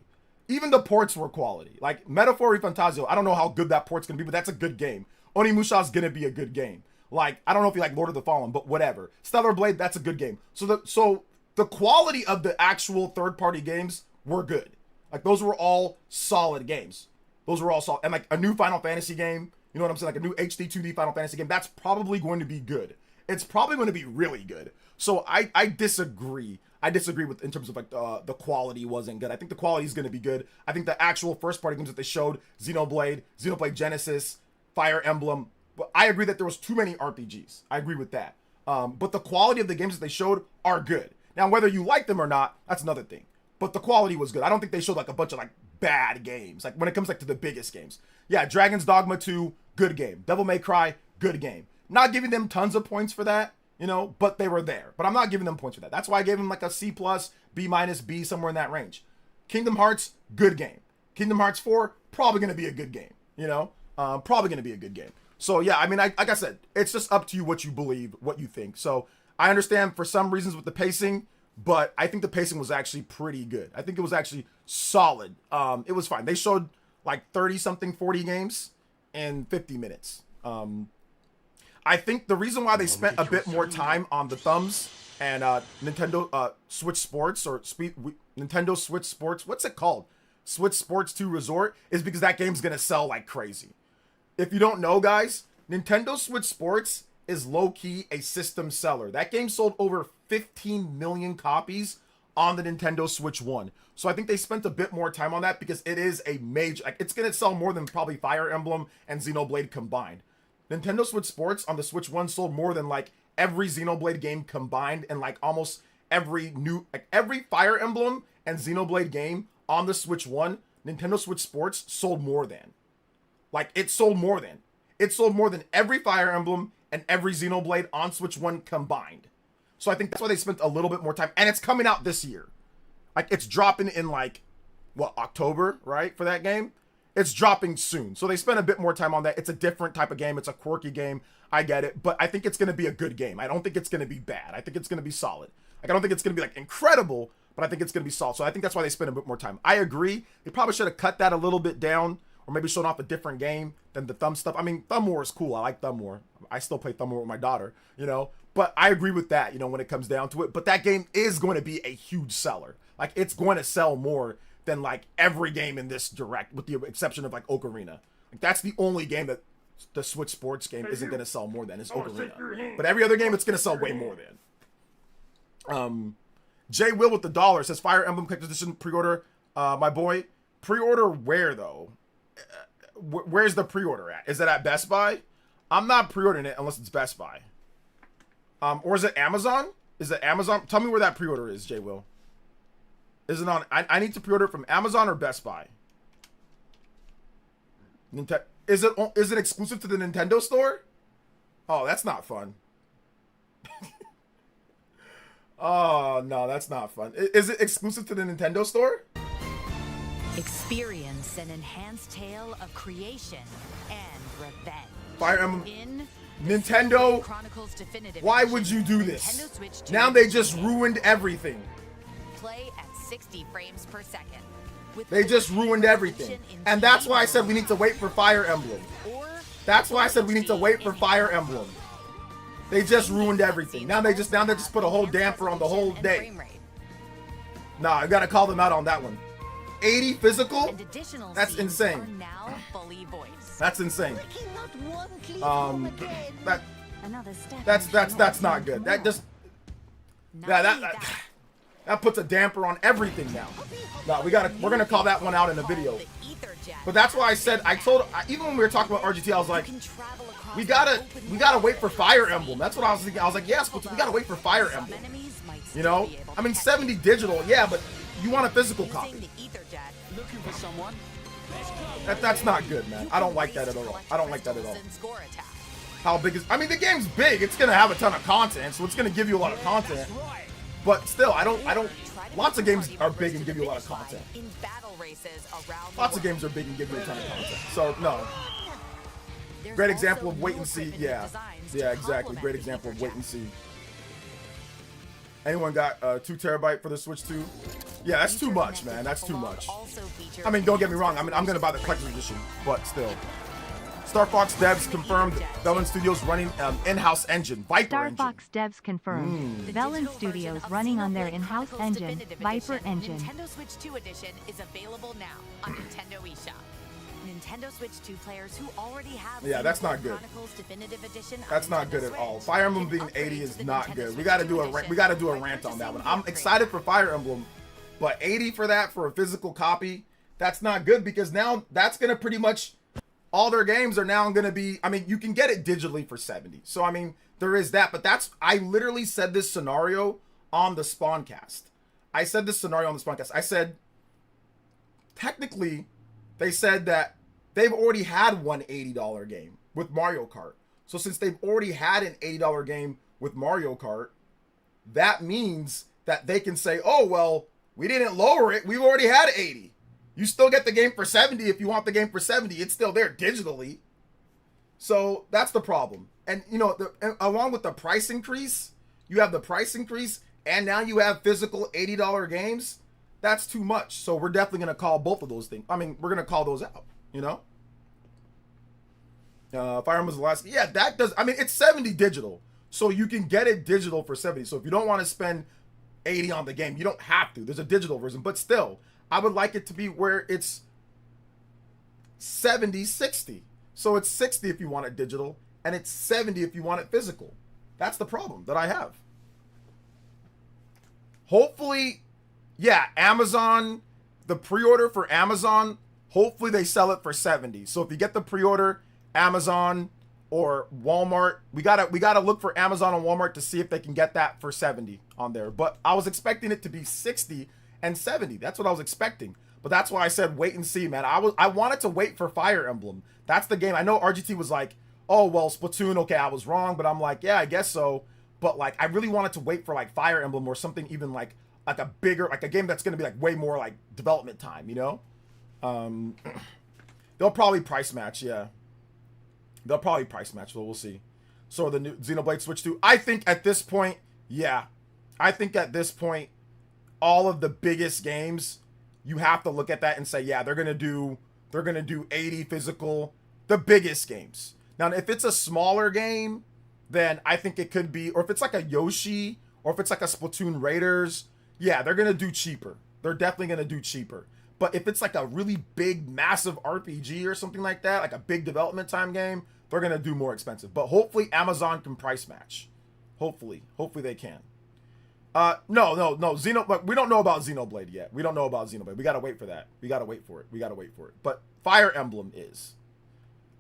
Even the ports were quality. Like, Metaphor Fantasio, I don't know how good that port's going to be, but that's a good game. Onimusha's going to be a good game. Like, I don't know if you like Lord of the Fallen, but whatever. Stellar Blade, that's a good game. So the quality of the actual third-party games were good. Like, those were all solid games. Those were all solid. And like a new Final Fantasy game, you know what I'm saying? Like a new HD 2D Final Fantasy game, that's probably going to be good. It's probably going to be really good. So I disagree. I disagree with in terms of like the quality wasn't good. I think the quality is going to be good. I think the actual first party games that they showed, Xenoblade Genesis, Fire Emblem, but I agree that there was too many RPGs. I agree with that. But the quality of the games that they showed are good. Now, whether you like them or not, that's another thing. But the quality was good. I don't think they showed like a bunch of like bad games. Like when it comes like to the biggest games. Yeah, Dragon's Dogma 2, good game. Devil May Cry, good game. Not giving them tons of points for that, you know, but they were there. But I'm not giving them points for that. That's why I gave them like a C+, B-, B, somewhere in that range. Kingdom Hearts, good game. Kingdom Hearts 4, probably going to be a good game, you know? Probably going to be a good game. So yeah, I mean, like I said, it's just up to you what you believe, what you think. So I understand for some reasons with the pacing, but I think the pacing was actually pretty good. I think it was actually solid. It was fine. They showed like 30-something 40 games in 50 minutes. I think the reason why they spent a bit more time on the thumbs and Nintendo Switch Sports or Nintendo Switch Sports, what's it called? Switch Sports 2 Resort, is because that game's gonna sell like crazy. If you don't know, guys, Nintendo Switch Sports is low-key a system seller. That game sold over 15 million copies on the Nintendo Switch 1. So I think they spent a bit more time on that because it is a major, like, it's going to sell more than probably Fire Emblem and Xenoblade combined. Nintendo Switch Sports on the Switch 1 sold more than like every Xenoblade game combined, and like almost every Fire Emblem and Xenoblade game on the Switch 1, Nintendo Switch Sports sold more than. Like, it sold more than. It sold more than every Fire Emblem and every Xenoblade on Switch 1 combined. So I think that's why they spent a little bit more time. And it's coming out this year. Like, it's dropping in like, what, October, right, for that game? It's dropping soon. So they spent a bit more time on that. It's a different type of game. It's a quirky game. I get it. But I think it's going to be a good game. I don't think it's going to be bad. I think it's going to be solid. Like, I don't think it's going to be, like, incredible, but I think it's going to be solid. So I think that's why they spent a bit more time. I agree. They probably should have cut that a little bit down, or maybe shown off a different game than the Thumb stuff. I mean, Thumb War is cool. I like Thumb War. I still play Thumb War with my daughter, you know? But I agree with that, you know, when it comes down to it. But that game is going to be a huge seller. Like, it's going to sell more than, like, every game in this Direct, with the exception of, like, Ocarina. Like, that's the only game that the Switch Sports game isn't going to sell more than, is Ocarina. But every other game, it's going to sell way more than. Jay Will with the $, says, Fire Emblem Collector's Edition pre-order. My boy, pre-order where, though? Where's the pre-order at? Is it at Best Buy? I'm not pre-ordering it unless it's Best Buy. Or is it Amazon? Is it Amazon? Tell me where that pre-order is, Jay Will. Is it on? I need to pre-order it from Amazon or Best Buy. Is it exclusive to the Nintendo store? Oh, that's not fun. Oh, no, that's not fun. Is it exclusive to the Nintendo store? Experience an enhanced tale of creation and revenge. Fire Emblem. Nintendo, why would you do this? Now they just ruined everything. Play at 60 frames per second. They just ruined everything. And that's why I said we need to wait for Fire Emblem. That's why I said we need to wait for Fire Emblem. They just ruined everything. Now they just put a whole damper on the whole day. Nah, I gotta call them out on that one. 80 physical? That's insane. That's insane. That's not good. That just that puts a damper on everything now. No, we're gonna call that one out in a video. But that's why I said, even when we were talking about RGT, I was like, we gotta wait for Fire Emblem. That's what I was thinking. I was like, yes, but we gotta wait for Fire Emblem. You know, I mean, 70 digital, yeah, but you want a physical copy. That's not good, man. I don't like that at all. I don't like that at all. How big is? I mean, the game's big. It's gonna have a ton of content, so it's gonna give you a lot of content. But still, I don't. Lots of games are big and give you a lot of content. Lots of games are big and give you a ton of content. So no. Great example of wait and see. Yeah, exactly. Great example of wait and see. Anyone got 2 terabyte for the Switch 2? Yeah, that's too much, man. That's too much. I mean, don't get me wrong. I mean, I'm gonna buy the collector's edition, but still. Star Fox devs confirmed Velen Studios running in-house engine, Viper Star engine. Fox devs confirmed Velen Studios running on their in-house engine, Viper engine. Nintendo Switch 2 edition is available now on Nintendo eShop. Nintendo Switch 2 players who already have that's not good. That's not good at all. Fire Emblem being 80 is not good. We gotta do a rant on that one. I'm excited for Fire Emblem, but 80 for that for a physical copy, that's not good, because now that's gonna pretty much all their games are now gonna be. I mean, you can get it digitally for 70. So I mean, there is that, but I literally said this scenario on the Spawncast. I said technically, they said that they've already had one $80 game with Mario Kart. So since they've already had an $80 game with Mario Kart, that means that they can say, oh, well, we didn't lower it. We've already had 80. You still get the game for 70 if you want the game for 70. It's still there digitally. So that's the problem. And, you know, along with the price increase, you have the price increase, and now you have physical $80 games. That's too much. So we're definitely going to call both of those things. I mean, we're going to call those out, you know? Fire Emblem's the last. Yeah, that does. I mean, it's 70 digital. So you can get it digital for 70. So if you don't want to spend 80 on the game, you don't have to. There's a digital version. But still, I would like it to be where it's 70, 60. So it's 60 if you want it digital, and it's 70 if you want it physical. That's the problem that I have. Hopefully, yeah, Amazon, the pre-order for Amazon, hopefully they sell it for 70. So if you get the pre-order, Amazon or Walmart, we gotta look for Amazon and Walmart to see if they can get that for 70 on there. But I was expecting it to be 60 and 70. That's what I was expecting. But that's why I said wait and see, man. I wanted to wait for Fire Emblem. That's the game. I know RGT was like, oh, well, Splatoon, okay, I was wrong. But I'm like, yeah, I guess so. But like, I really wanted to wait for like Fire Emblem or something even like a bigger, like a game that's going to be like way more like development time, you know? They'll probably price match, yeah. They'll probably price match, but we'll see. So the new Xenoblade Switch 2, I think at this point, yeah. I think at this point, all of the biggest games, you have to look at that and say, yeah, they're gonna do 80 physical, the biggest games. Now, if it's a smaller game, then I think it could be, or if it's like a Yoshi, or if it's like a Splatoon Raiders, yeah, they're gonna do cheaper. They're definitely gonna do cheaper. But if it's like a really big, massive RPG or something like that, like a big development time game, they're gonna do more expensive. But hopefully Amazon can price match. Hopefully they can. No. We don't know about Xenoblade yet. We don't know about Xenoblade. We gotta wait for that. We gotta wait for it. But Fire Emblem is.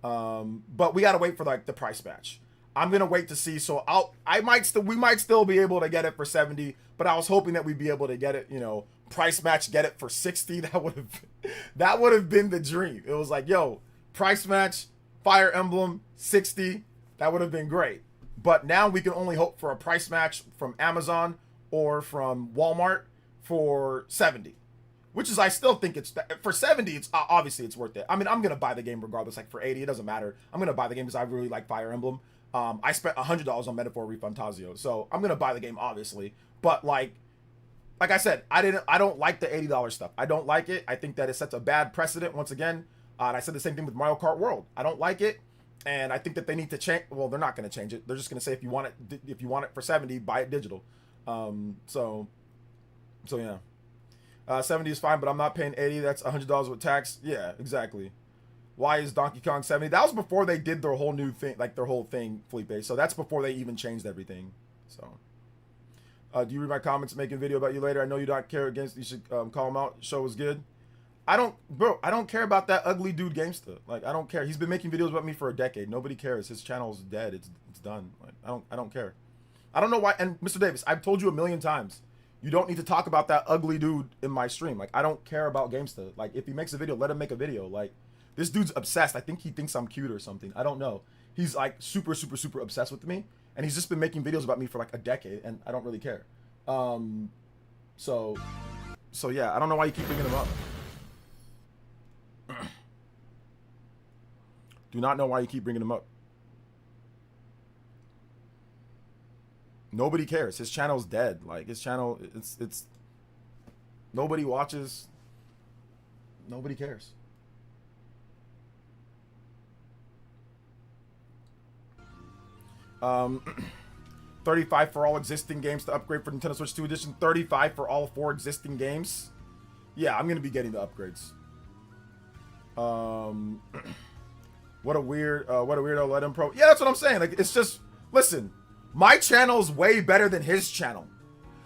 But we gotta wait for like the price match. I'm gonna wait to see. So we might still be able to get it for 70. But I was hoping that we'd be able to get it, you know, price match, get it for 60. That would have been the dream. It was like, yo, price match, Fire Emblem, 60. That would have been great. But now we can only hope for a price match from Amazon or from Walmart for 70, which is, I still think it's for 70. It's obviously it's worth it. I mean, I'm gonna buy the game regardless. Like for 80, it doesn't matter. I'm gonna buy the game because I really like Fire Emblem. I spent $100 on Metaphor Refantazio, so I'm gonna buy the game obviously. But like I said, I don't like the $80 stuff. I don't like it. I think that it sets a bad precedent once again. And I said the same thing with Mario Kart World. I don't like it, and I think that they need to change. Well, they're not going to change it. They're just going to say if you want it for 70, buy it digital. So yeah. 70 is fine, but I'm not paying 80. That's $100 with tax. Yeah, exactly. Why is Donkey Kong 70? That was before they did their whole new thing, like their whole thing, Felipe. So that's before they even changed everything. So. Do you read my comments, making a video about you later? I know you don't care against, you should call him out. Show was good. I don't care about that ugly dude Gamesta. Like, I don't care. He's been making videos about me for a decade. Nobody cares. His channel's dead. It's done. Like, I don't care. I don't know why. And Mr. Davis, I've told you a million times, you don't need to talk about that ugly dude in my stream. Like, I don't care about Gamesta. Like, if he makes a video, let him make a video. Like, this dude's obsessed. I think he thinks I'm cute or something. I don't know. He's like super obsessed with me. And he's just been making videos about me for like a decade, and I don't really care. So yeah, I don't know why you keep bringing him up. Do not know why you keep bringing him up. Nobody cares. His channel's dead. Like, his channel, it's nobody watches. Nobody cares. $35 for all existing games to upgrade for Nintendo Switch 2 Edition. $35 for all 4 existing games. Yeah, I'm gonna be getting the upgrades. What a weirdo. Let him pro. Yeah, that's what I'm saying. Like, it's just, listen, my channel's way better than his channel.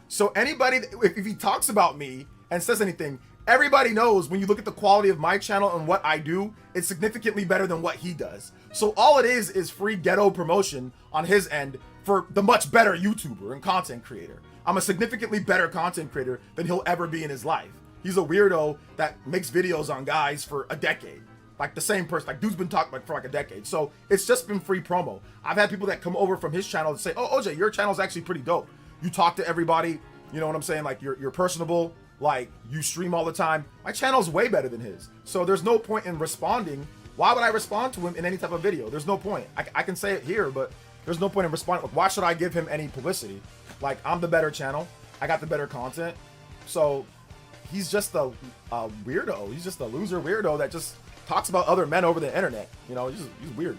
So anybody, if he talks about me and says anything, everybody knows when you look at the quality of my channel and what I do, it's significantly better than what he does. So all it is free ghetto promotion on his end for the much better YouTuber and content creator. I'm a significantly better content creator than he'll ever be in his life. He's a weirdo that makes videos on guys for a decade. Like the same person, like dude's been talking for like a decade. So it's just been free promo. I've had people that come over from his channel and say, oh, OJ, your channel's actually pretty dope. You talk to everybody, you know what I'm saying? Like you're personable, like you stream all the time. My channel's way better than his. So there's no point in responding. Why would I respond to him in any type of video? There's no point. I can say it here, but there's no point in responding. Why should I give him any publicity? Like, I'm the better channel. I got the better content. So he's just a weirdo. He's just a loser weirdo that just talks about other men over the internet. You know, he's weird.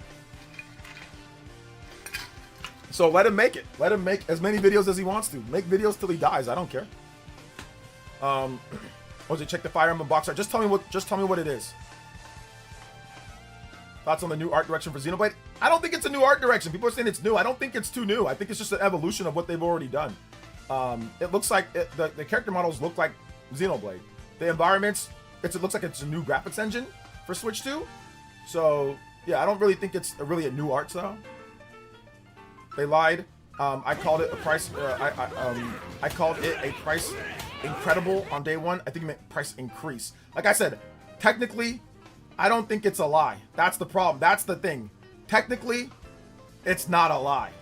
So let him make it. Let him make as many videos as he wants to. Make videos till he dies. I don't care. OJ, check the Fire Emblem box art. Just tell me what it is. Thoughts on the new art direction for Xenoblade? I don't think it's a new art direction. People are saying it's new. I don't think it's too new. I think it's just an evolution of what they've already done. It looks like the character models look like Xenoblade. The environments, it looks like it's a new graphics engine for Switch 2. So yeah, I don't really think it's really a new art style. They lied. I called it a price. I called it a price incredible on day one. I think it meant price increase. Like I said, technically, I don't think it's a lie. That's the problem. That's the thing. Technically, it's not a lie.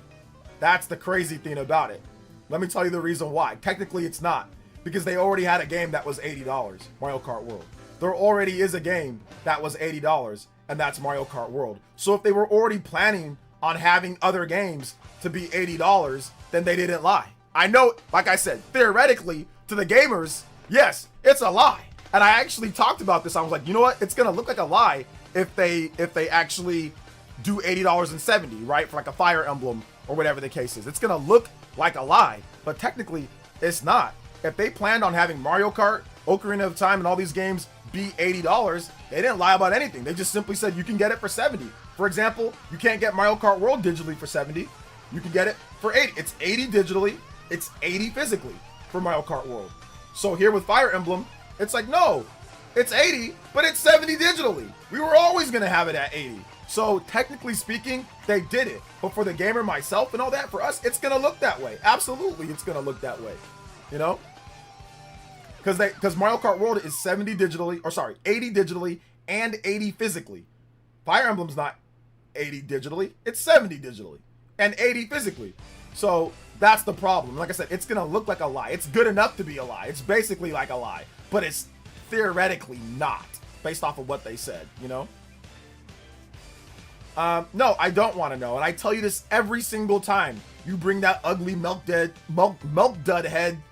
That's the crazy thing about it. Let me tell you the reason why. Technically, it's not. Because they already had a game that was $80, Mario Kart World. There already is a game that was $80, and that's Mario Kart World. So if they were already planning on having other games to be $80, then they didn't lie. I know, like I said, theoretically, to the gamers, yes, it's a lie. And I actually talked about this. I was like, you know what? It's gonna look like a lie if they actually do $80.70, right? For like a Fire Emblem or whatever the case is. It's gonna look like a lie, but technically it's not. If they planned on having Mario Kart, Ocarina of Time, and all these games be $80, they didn't lie about anything. They just simply said you can get it for $70. For example, you can't get Mario Kart World digitally for $70. You can get it for $80. It's $80 digitally. It's $80 physically for Mario Kart World. So here with Fire Emblem, it's like, no, it's $80, but it's $70 digitally. We were always gonna have it at $80. So technically speaking, they did it. But for the gamer, myself, and all that, for us, it's gonna look that way. Absolutely, it's gonna look that way. You know? Because Mario Kart World is 70 digitally, or sorry, 80 digitally and 80 physically. Fire Emblem's not 80 digitally, it's 70 digitally and 80 physically. So that's the problem. Like I said, it's gonna look like a lie. It's good enough to be a lie. It's basically like a lie, but it's theoretically not, based off of what they said, you know? No, I don't want to know, and I tell you this every single time you bring that ugly milk dud head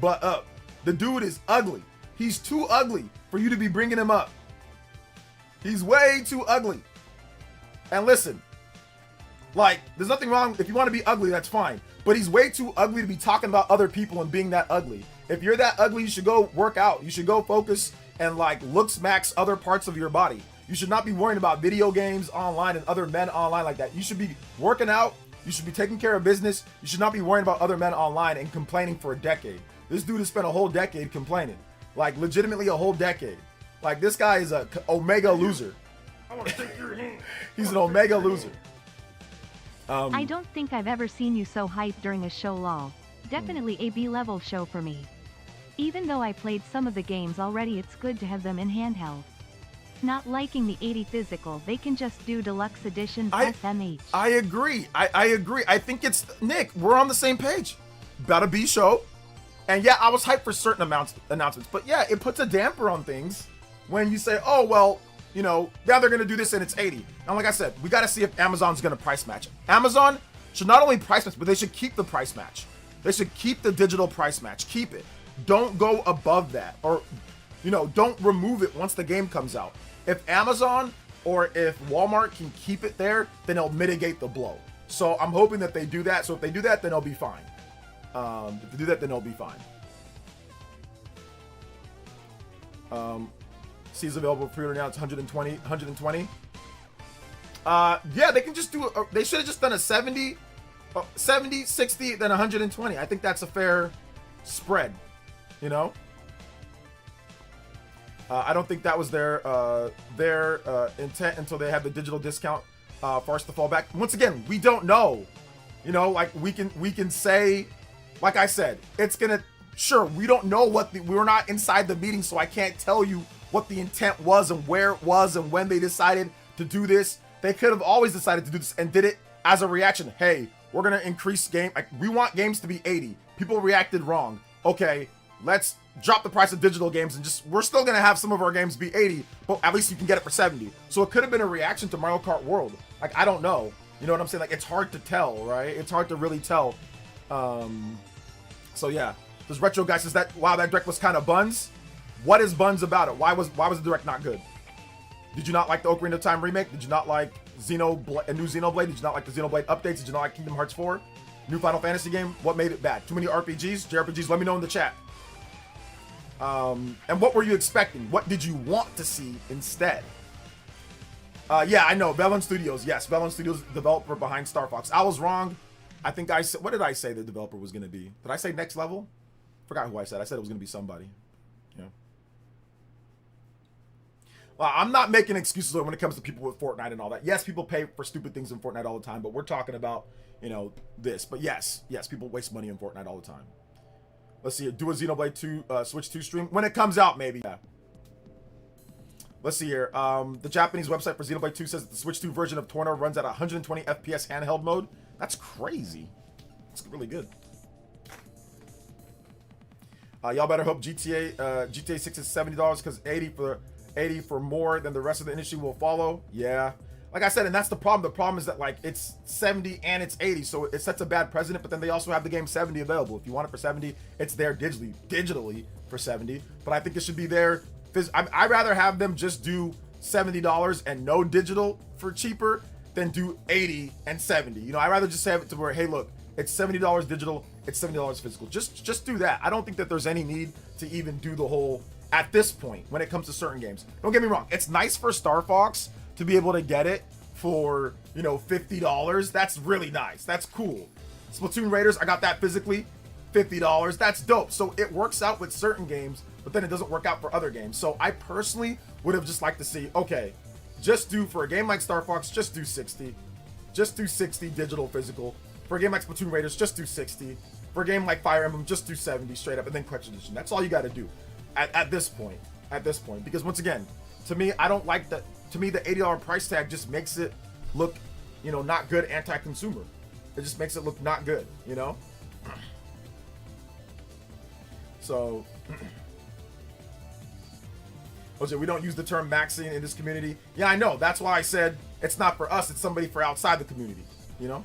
butt up. The dude is ugly. He's too ugly for you to be bringing him up. He's way too ugly. And listen, like, there's nothing wrong. If you want to be ugly, that's fine. But he's way too ugly to be talking about other people and being that ugly. If you're that ugly, you should go work out. You should go focus and like looks max other parts of your body. You should not be worrying about video games online and other men online like that. You should be working out. You should be taking care of business. You should not be worrying about other men online and complaining for a decade. This dude has spent a whole decade complaining. Like, legitimately a whole decade. Like, this guy is a omega loser. I want to take your hand. He's an omega loser. I don't think I've ever seen you so hyped during a show, lol. Definitely a B-level show for me. Even though I played some of the games already, it's good to have them in handheld. Not liking the 80 physical, they can just do deluxe edition SMH. I agree. I agree. I think it's, Nick, we're on the same page. About a B show. And yeah, I was hyped for certain announcements, but yeah, it puts a damper on things when you say, oh, well, you know, yeah, they're going to do this and it's 80. And like I said, we got to see if Amazon's going to price match it. Amazon should not only price match, but they should keep the price match. They should keep the digital price match. Keep it. Don't go above that, or, you know, don't remove it once the game comes out. If Amazon or if Walmart can keep it there, then it'll mitigate the blow. So I'm hoping that they do that. So if they do that, then it'll be fine. If they do that, then it'll be fine. Sees available for pre-order now. It's 120. Yeah, they can just do. They should have just done a 70, 60, then 120. I think that's a fair spread. You know. I don't think that was their intent until they had the digital discount for us to fall back. Once again, we don't know. You know, like we can say. Like I said, it's gonna, sure, we don't know we're not inside the meeting, so I can't tell you what the intent was and where it was and when they decided to do this. They could have always decided to do this and did it as a reaction. Hey, we're gonna increase like, we want games to be 80. People reacted wrong. Okay, let's drop the price of digital games and we're still gonna have some of our games be 80, but at least you can get it for 70. So it could have been a reaction to Mario Kart World. Like, I don't know. You know what I'm saying? Like, it's hard to tell, right? It's hard to really tell. So yeah, this retro guy says that wow, that direct was kind of buns. What is buns about it? Why was the direct not good? Did you not like the Ocarina of Time remake? Did you not like a new Xenoblade? Did you not like the Xenoblade updates? Did you not like Kingdom Hearts 4? New Final Fantasy game? What made it bad? Too many RPGs? JRPGs? Let me know in the chat. And what were you expecting? What did you want to see instead? Yeah, I know. Velan Studios. Yes, Velan Studios, developer behind Star Fox. I was wrong. I think I said, what did I say the developer was going to be? Did I say Next Level? Forgot who I said. I said it was going to be somebody. Yeah. Well, I'm not making excuses when it comes to people with Fortnite and all that. Yes, people pay for stupid things in Fortnite all the time, but we're talking about, you know, this. But yes, people waste money in Fortnite all the time. Let's see here. Do a Xenoblade 2 Switch 2 stream when it comes out, maybe. Yeah. Let's see here. The Japanese website for Xenoblade 2 says that the Switch 2 version of Torna runs at 120 FPS handheld mode. That's crazy. That's really good. Y'all better hope GTA 6 is $70 because 80 for more than the rest of the industry will follow. Yeah. Like I said, and that's the problem. The problem is that like it's 70 and it's 80, so it sets a bad precedent. But then they also have the game 70 available. If you want it for 70, it's there digitally for 70. But I think it should be there. I'd rather have them just do $70 and no digital for cheaper than do 80 and 70. You know, I'd rather just have it to where, hey, look, it's $70 digital, it's $70 physical. Just do that. I don't think that there's any need to even do the whole at this point when it comes to certain games. Don't get me wrong. It's nice for Star Fox to be able to get it for, you know, $50. That's really nice. That's cool. Splatoon Raiders, I got that physically, $50. That's dope. So it works out with certain games, but then it doesn't work out for other games. So I personally would have just liked to see, okay, just do for a game like Star Fox, just do 60. Just do 60 digital physical. For a game like Splatoon Raiders, just do 60. For a game like Fire Emblem, just do 70 straight up and then collection edition. That's all you got to do at this point. Because once again, to me, I don't like that. To me, the $80 price tag just makes it look, you know, not good, anti-consumer. It just makes it look not good, you know? So, Jose, we don't use the term maxing in this community. Yeah, I know. That's why I said it's not for us. It's somebody for outside the community, you know?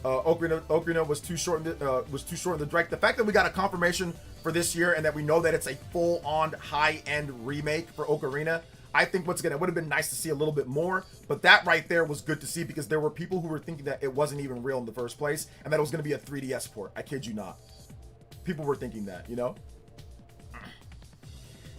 Ocarina was too short in the direct. The fact that we got a confirmation for this year and that we know that it's a full-on high-end remake for Ocarina, I think once again it would have been nice to see a little bit more, but that right there was good to see because there were people who were thinking that it wasn't even real in the first place and that it was going to be a 3DS port. I kid you not. People were thinking that, you know?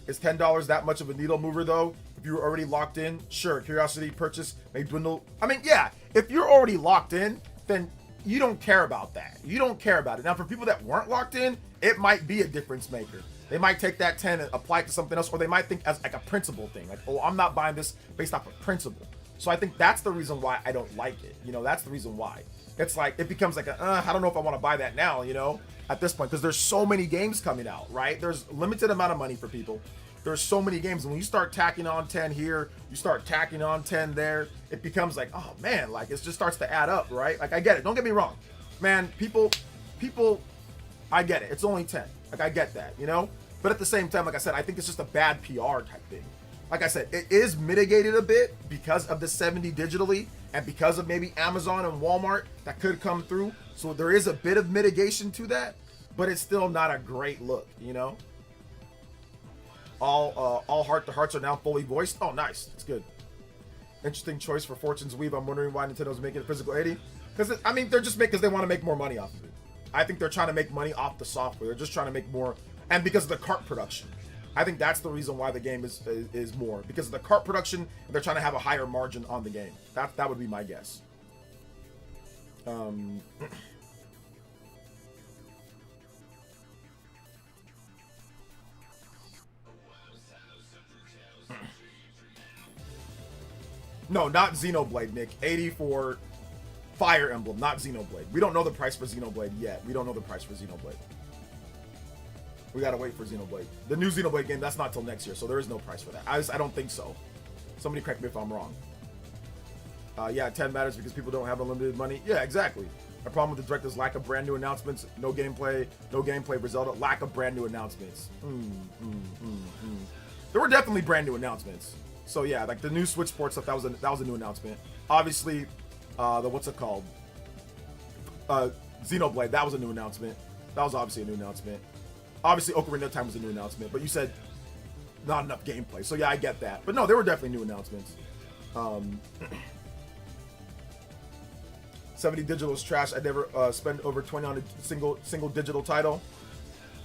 Is $10 that much of a needle mover though? If you were already locked in, sure, curiosity purchase may dwindle. I mean, yeah, if you're already locked in, then you don't care about that. You don't care about it. Now, for people that weren't locked in, it might be a difference maker. They might take that 10 and apply it to something else, or they might think as like a principle thing. Like, oh, I'm not buying this based off of principle. So I think that's the reason why I don't like it. You know, that's the reason why. It's like, it becomes like, I don't know if I want to buy that now, you know, at this point, because there's so many games coming out, right? There's limited amount of money for people. There's so many games. And when you start tacking on 10 here, you start tacking on 10 there, it becomes like, oh man, like it just starts to add up, right? Like I get it. Don't get me wrong, man. People, I get it. It's only 10. Like I get that, you know? But at the same time, like I said, I think it's just a bad PR type thing. Like I said, it is mitigated a bit because of the 70 digitally and because of maybe Amazon and Walmart that could come through. So there is a bit of mitigation to that, but it's still not a great look, you know? All heart to hearts are now fully voiced. Oh, nice. That's good. Interesting choice for Fortune's Weave. I'm wondering why Nintendo's making it physical 80. Because, I mean, they're just because they want to make more money off of it. I think they're trying to make money off the software. They're just trying to make more. And because of the cart production. I think that's the reason why the game is more. Because of the cart production, they're trying to have a higher margin on the game. That would be my guess. No, not Xenoblade, Nick. 80 for Fire Emblem, not Xenoblade. We don't know the price for Xenoblade yet. We don't know the price for Xenoblade. We gotta wait for Xenoblade. The new Xenoblade game, that's not till next year, so there is no price for that. I don't think so. Somebody correct me if I'm wrong. Yeah, 10 matters because people don't have unlimited money. Yeah, exactly. The problem with the Direct is lack of brand new announcements, no gameplay for Zelda, lack of brand new announcements. There were definitely brand new announcements. So yeah, like the new Switch Sport stuff, that was a new announcement. Obviously, the what's it called? Xenoblade, that was a new announcement. That was obviously a new announcement. Obviously, Ocarina of Time was a new announcement, but you said not enough gameplay. So yeah, I get that. But no, there were definitely new announcements. 70 digital is trash. I'd never spend over 20 on a single digital title.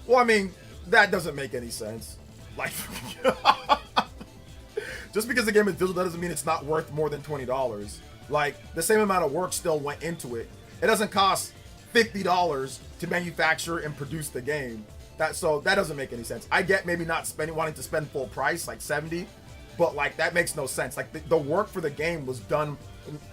Well, I mean, that doesn't make any sense. Like, just because the game is digital doesn't mean it's not worth more than $20. Like, the same amount of work still went into it. It doesn't cost $50 to manufacture and produce the game. So that doesn't make any sense. I get maybe not wanting to spend full price, like 70, but like that makes no sense. Like the work for the game was done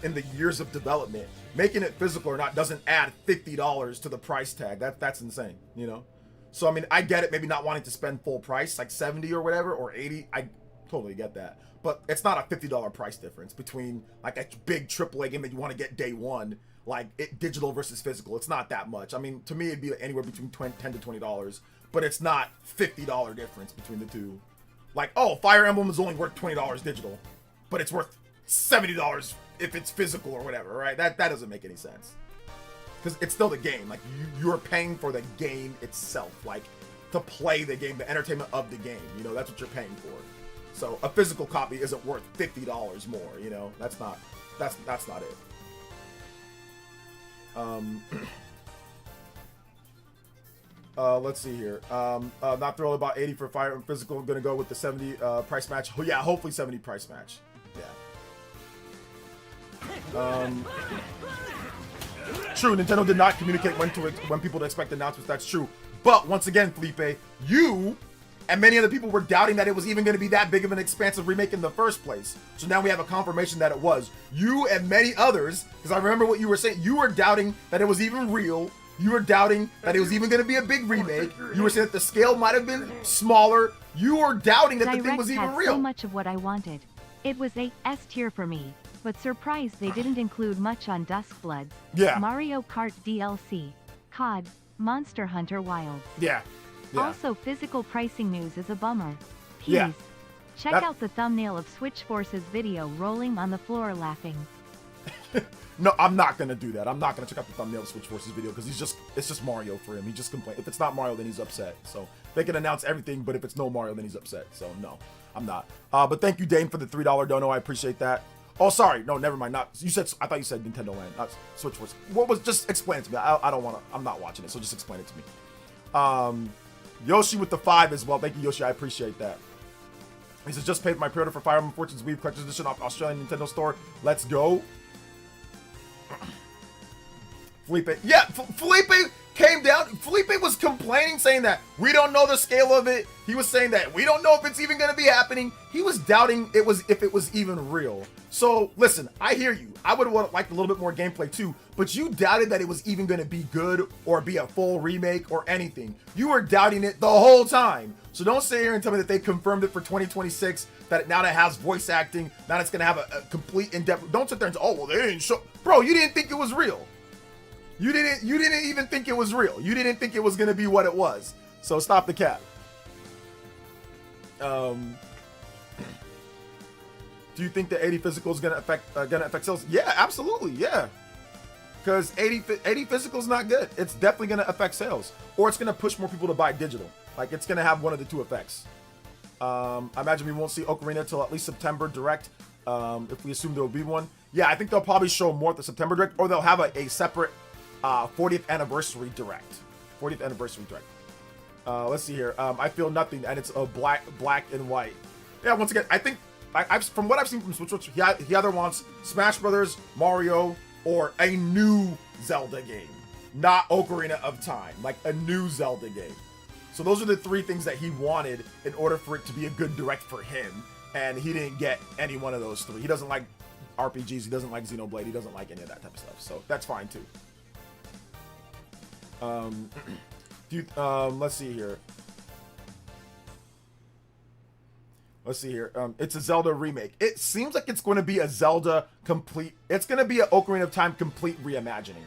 in the years of development. Making it physical or not doesn't add $50 to the price tag. That's insane, you know? So I mean, I get it, maybe not wanting to spend full price, like 70 or whatever, or 80. I totally get that. But it's not a $50 price difference between like a big AAA game that you want to get day one, like digital versus physical. It's not that much. I mean, to me, it'd be anywhere between $10 to $20, but it's not $50 difference between the two. Like, oh, Fire Emblem is only worth $20 digital, but it's worth $70 if it's physical or whatever, right? That doesn't make any sense. Because it's still the game. Like, you're paying for the game itself, like, to play the game, the entertainment of the game. You know, that's what you're paying for. So a physical copy isn't worth $50 more. You know, that's not it. Let's see here. Not thrilled about 80 for Fire and physical. I'm gonna go with the 70 price match. Oh yeah, hopefully 70 price match. Yeah. True, Nintendo did not communicate when people to expect announcements. That's true. But once again, Felipe, you and many other people were doubting that it was even going to be that big of an expansive remake in the first place. So now we have a confirmation that it was. You and many others, because I remember what you were saying, you were doubting that it was even real. You were doubting that it was even going to be a big remake. You were saying that the scale might have been smaller. You were doubting that Direct the thing was even had real. So much of what I wanted. It was a S tier for me, but surprised they didn't include much on Duskbloods, Yeah. Mario Kart DLC, COD, Monster Hunter Wilds. Yeah. Also, physical pricing news is a bummer. Please. Yeah. Check out the thumbnail of Switch Force's video rolling on the floor laughing. No, I'm not gonna do that. I'm not gonna check out the thumbnail of Switch Force's video because it's just Mario for him. He just complains. If it's not Mario, then he's upset. So they can announce everything, but if it's no Mario, then he's upset. So no, I'm not. But thank you, Dane, for the $3 dono. I appreciate that. Oh, sorry. No, never mind. Not you said. I thought you said Nintendo Land, not Switch Force. What was? Just explain it to me. I don't want to. I'm not watching it, so just explain it to me. Yoshi with the 5 as well. Thank you, Yoshi. I appreciate that. He says, just paid my pre-order for Fire Emblem Fortunes Weave Collector's Edition off Australian Nintendo Store. Let's go. Felipe. Yeah, Felipe came down. Felipe was complaining, saying that we don't know the scale of it. He was saying that we don't know if it's even going to be happening. He was doubting if it was even real. So, listen, I hear you. I would have liked a little bit more gameplay too, but you doubted that it was even going to be good or be a full remake or anything. You were doubting it the whole time. So don't sit here and tell me that they confirmed it for 2026, that now that it has voice acting, now it's going to have a complete in-depth. Don't sit there and say, oh, well, they didn't show. Bro, you didn't think it was real. You didn't even think it was real. You didn't think it was going to be what it was. So stop the cap. Do you think the 80 physical is gonna affect sales? Yeah, absolutely, yeah. Because 80 physical is not good. It's definitely gonna affect sales, or it's gonna push more people to buy digital. Like, it's gonna have one of the two effects. I imagine we won't see Ocarina till at least September Direct. If we assume there will be one, yeah, I think they'll probably show more at the September Direct, or they'll have a separate 40th anniversary Direct. 40th anniversary Direct. Let's see here. I feel nothing, and it's a black and white. Yeah, once again, I think. From what I've seen from Switch, he either wants Smash Brothers, Mario, or a new Zelda game. Not Ocarina of Time, like a new Zelda game. So those are the three things that he wanted in order for it to be a good Direct for him, and he didn't get any one of those three. He doesn't like RPGs, he doesn't like Xenoblade, he doesn't like any of that type of stuff, so that's fine too. Let's see here. Let's see here. It's a Zelda remake. It seems like it's going to be a Zelda complete. It's going to be an Ocarina of Time complete reimagining.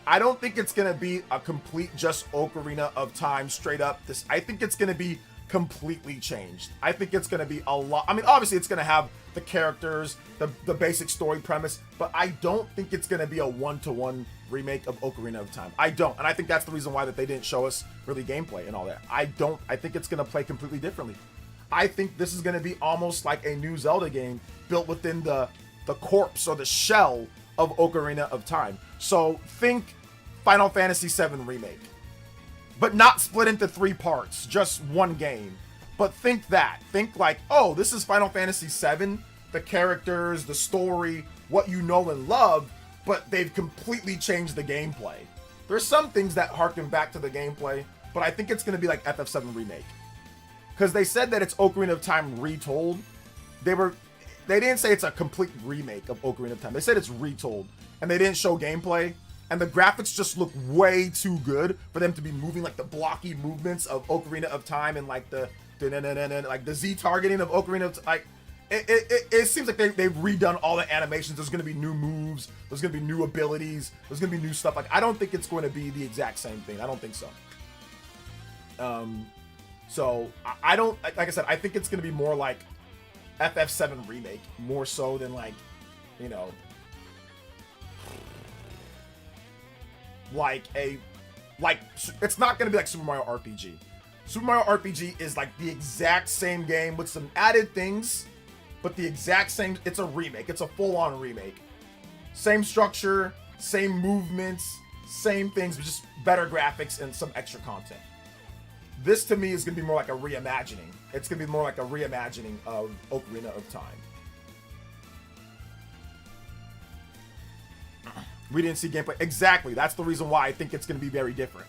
I don't think it's going to be a complete just Ocarina of Time straight up. I think it's going to be completely changed. I think it's going to be a lot. I mean, obviously it's going to have the characters, the basic story premise, but I don't think it's going to be a one-to-one remake of Ocarina of Time. I don't. And I think that's the reason why that they didn't show us really gameplay and all that. I think it's going to play completely differently. I think this is going to be almost like a new Zelda game built within the corpse or the shell of Ocarina of Time. So think Final Fantasy VII Remake, but not split into 3 parts, just one game. But think that. Think like, oh, this is Final Fantasy VII, the characters, the story, what you know and love, but they've completely changed the gameplay. There's some things that harken back to the gameplay, but I think it's going to be like FF7 Remake. Because they said that it's Ocarina of Time retold. They didn't say it's a complete remake of Ocarina of Time. They said it's retold, and they didn't show gameplay. And the graphics just look way too good for them to be moving like the blocky movements of Ocarina of Time and like the Z targeting of Ocarina of Time. Like it seems like they've redone all the animations. There's gonna be new moves. There's gonna be new abilities. There's gonna be new stuff. Like I don't think it's going to be the exact same thing. I don't think so. So I don't, like I said, I think it's gonna be more like FF7 Remake, more so than like, you know, it's not gonna be like Super Mario RPG. Super Mario RPG is like the exact same game with some added things, but the exact same. It's a remake. It's a full-on remake. Same structure, same movements, same things, but just better graphics and some extra content. This to me is gonna be more like a reimagining. It's gonna be more like a reimagining of Ocarina of Time. We didn't see gameplay. Exactly. That's the reason why I think it's going to be very different.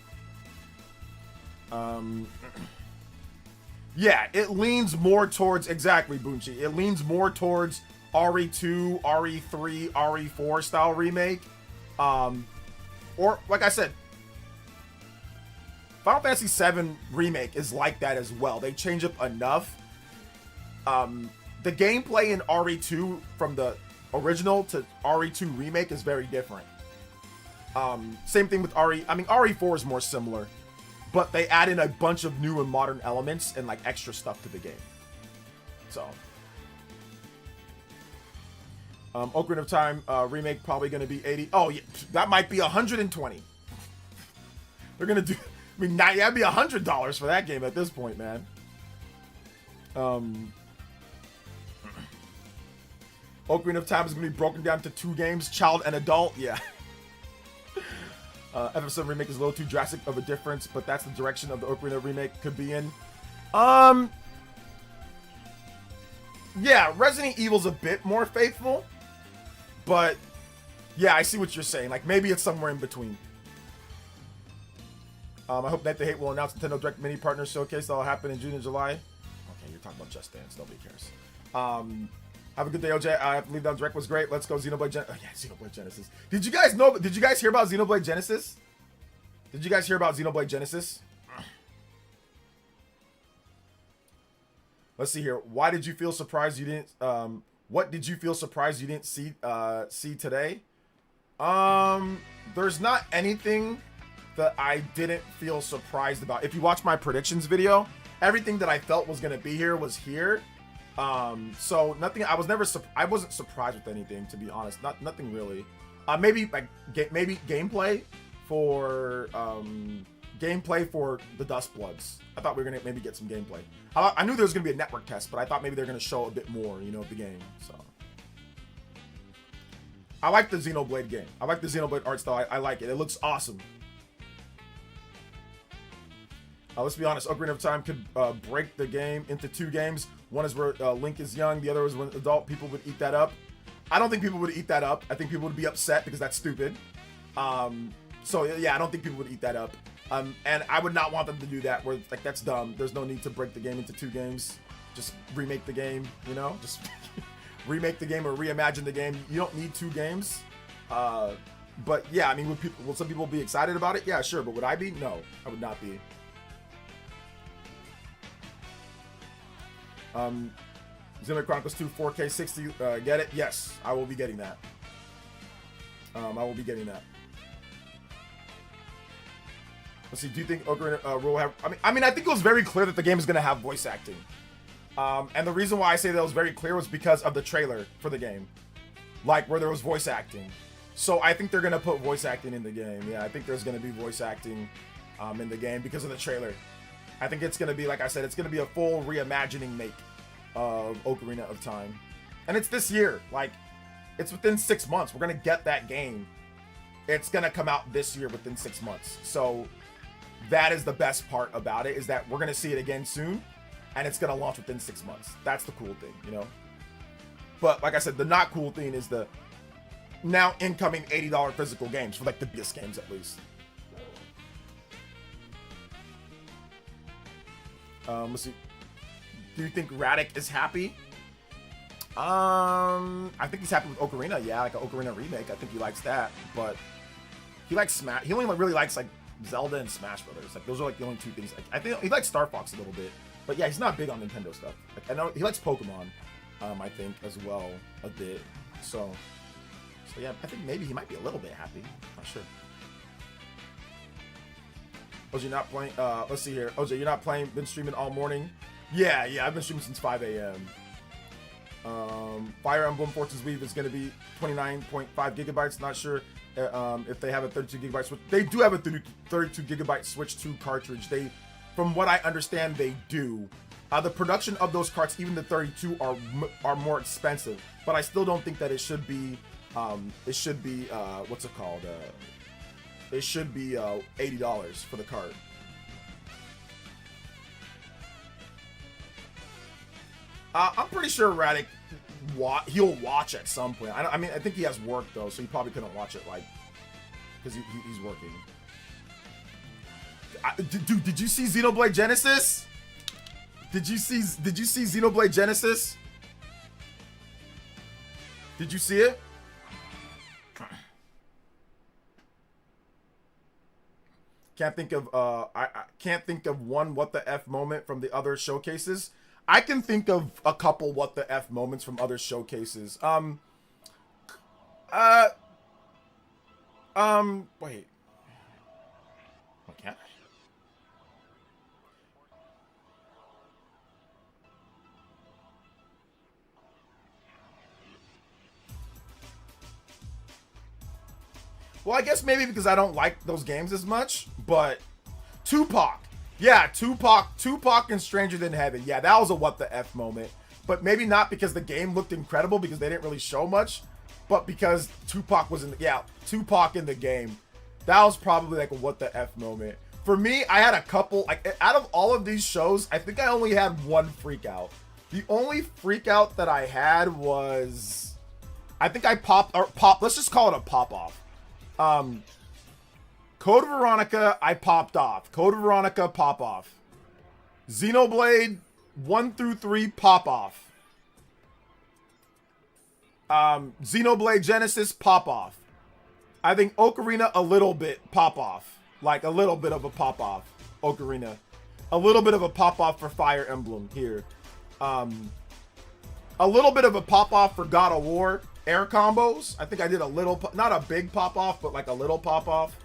Yeah, it leans more towards, exactly, Bunchi. It leans more towards RE2, RE3, RE4 style remake. Or, like I said, Final Fantasy VII Remake is like that as well. They change up enough. The gameplay in RE2 from the original to RE2 Remake is very different. Same thing with RE. I mean, RE4 is more similar, but they add in a bunch of new and modern elements and like extra stuff to the game. So, Ocarina of Time Remake probably going to be 80. Oh yeah, that might be 120. They're gonna do. I mean, that'd be $100 for that game at this point, man. Ocarina of Time is going to be broken down to 2 games, child and adult. Yeah. FF7 Remake is a little too drastic of a difference, but that's the direction of the Ocarina Remake could be in. Yeah, Resident Evil's a bit more faithful, but yeah, I see what you're saying. Like, maybe it's somewhere in between. I hope Night the Hate will announce Nintendo Direct Mini Partner Showcase that'll happen in June and July. Okay, you're talking about Just Dance. Nobody cares. Have a good day, OJ. I have to leave down. Direct was great. Let's go, Xenoblade Xenoblade Genesis. Did you guys know? Did you guys hear about Xenoblade Genesis? Did you guys hear about Xenoblade Genesis? Let's see here. Why did you feel surprised you didn't? What did you feel surprised you didn't see today? There's not anything that I didn't feel surprised about. If you watch my predictions video, everything that I felt was gonna be here was here. So nothing. I wasn't surprised with anything, to be honest. Nothing really. Maybe like gameplay for the Dust Bloods. I thought we were gonna maybe get some gameplay. I knew there was gonna be a network test, but I thought maybe they're gonna show a bit more, you know, of the game. So I like the Xenoblade game. I like the Xenoblade art style. I like it. It looks awesome. Let's be honest, Ocarina of Time could break the game into 2 games. One is where Link is young, the other is when adult. People would eat that up. I don't think people would eat that up. I think people would be upset because that's stupid. So yeah, I don't think people would eat that up. And I would not want them to do that, where like that's dumb. There's no need to break the game into 2 games. Just remake the game, you know? Just remake the game or reimagine the game. You don't need 2 games. But yeah, I mean, will some people be excited about it? Yeah, sure. But would I be? No, I would not be. Xenoblade Chronicles 2 4K 60, get it? Yes, I will be getting that. I will be getting that. Let's see. Do you think Ocarina will have? I mean, I think it was very clear that the game is gonna have voice acting. And the reason why I say that was very clear was because of the trailer for the game, like where there was voice acting. So I think they're gonna put voice acting in the game. Yeah, I think there's gonna be voice acting in the game because of the trailer. I think it's gonna be, like I said, it's gonna be a full reimagining make of Ocarina of Time, and it's this year. Like, it's within 6 months. We're gonna get that game. It's gonna come out this year within 6 months. So that is the best part about it, is that we're gonna see it again soon, and it's gonna launch within 6 months. That's the cool thing, you know. But like I said, the not cool thing is the now incoming $80 physical games for like the biggest games at least. Let's see. Do you think Radic is happy? I think he's happy with Ocarina. Yeah, like an Ocarina remake. I think he likes that. But he likes Smash. He only really likes like Zelda and Smash Brothers. Like those are like the only two things. Like, I think he likes Star Fox a little bit. But yeah, he's not big on Nintendo stuff. Like, I know he likes Pokemon. I think as well a bit. So yeah, I think maybe he might be a little bit happy. Not sure. OJ, you're not playing. Let's see here. OJ, you're not playing. Been streaming all morning. Yeah, I've been streaming since 5 a.m. Fire Emblem Fortune's Weave is going to be 29.5 gigabytes. Not sure if they have a 32 gigabyte switch. They do have a 32 gigabyte Switch 2 cartridge. From what I understand, they do. The production of those carts, even the 32, are more expensive. But I still don't think that it should be. What's it called? It should be $80 for the cart. I'm pretty sure Radic, he'll watch at some point. I mean, I think he has work though, so he probably couldn't watch it like because he's working. Dude, did you see Xenoblade Genesis? Did you see Xenoblade Genesis? Did you see it? Can't think of I can't think of one what the F moment from the other showcases. I can think of a couple what the F moments from other showcases. Wait. I can't. Well, I guess maybe because I don't like those games as much, but Tupac. Yeah, Tupac and Stranger Than Heaven. Yeah, that was a what the F moment. But maybe not because the game looked incredible because they didn't really show much, but because Tupac was in the, Tupac in the game. That was probably like a what the F moment. For me, I had a couple, like out of all of these shows, I think I only had one freak out. The only freak out that I had was, I think I let's just call it a pop off. Code Veronica, I popped off. Code Veronica, pop off. Xenoblade 1 through 3, pop off. Xenoblade Genesis, pop off. I think Ocarina, a little bit pop off. Like a little bit of a pop off. Ocarina. A little bit of a pop off for Fire Emblem here. A little bit of a pop off for God of War. Air combos. I think I did a little, not a big pop off, but like a little pop off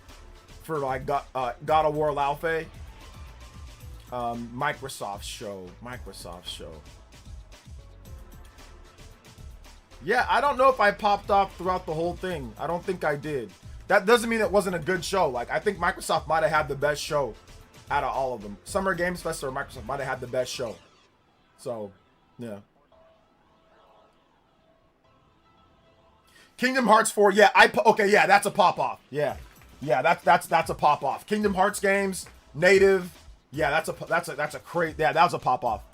for like God of War Laufey. Microsoft show. Yeah, I don't know if I popped off throughout the whole thing. I don't think I did. That doesn't mean it wasn't a good show. Like, I think Microsoft might have had the best show out of all of them. Summer Games Fest or Microsoft might have had the best show. So, yeah. Kingdom Hearts 4, yeah, okay, yeah, that's a pop-off. Yeah, that's a pop-off. Kingdom Hearts games, native, yeah, that's a great, yeah, that was a pop-off.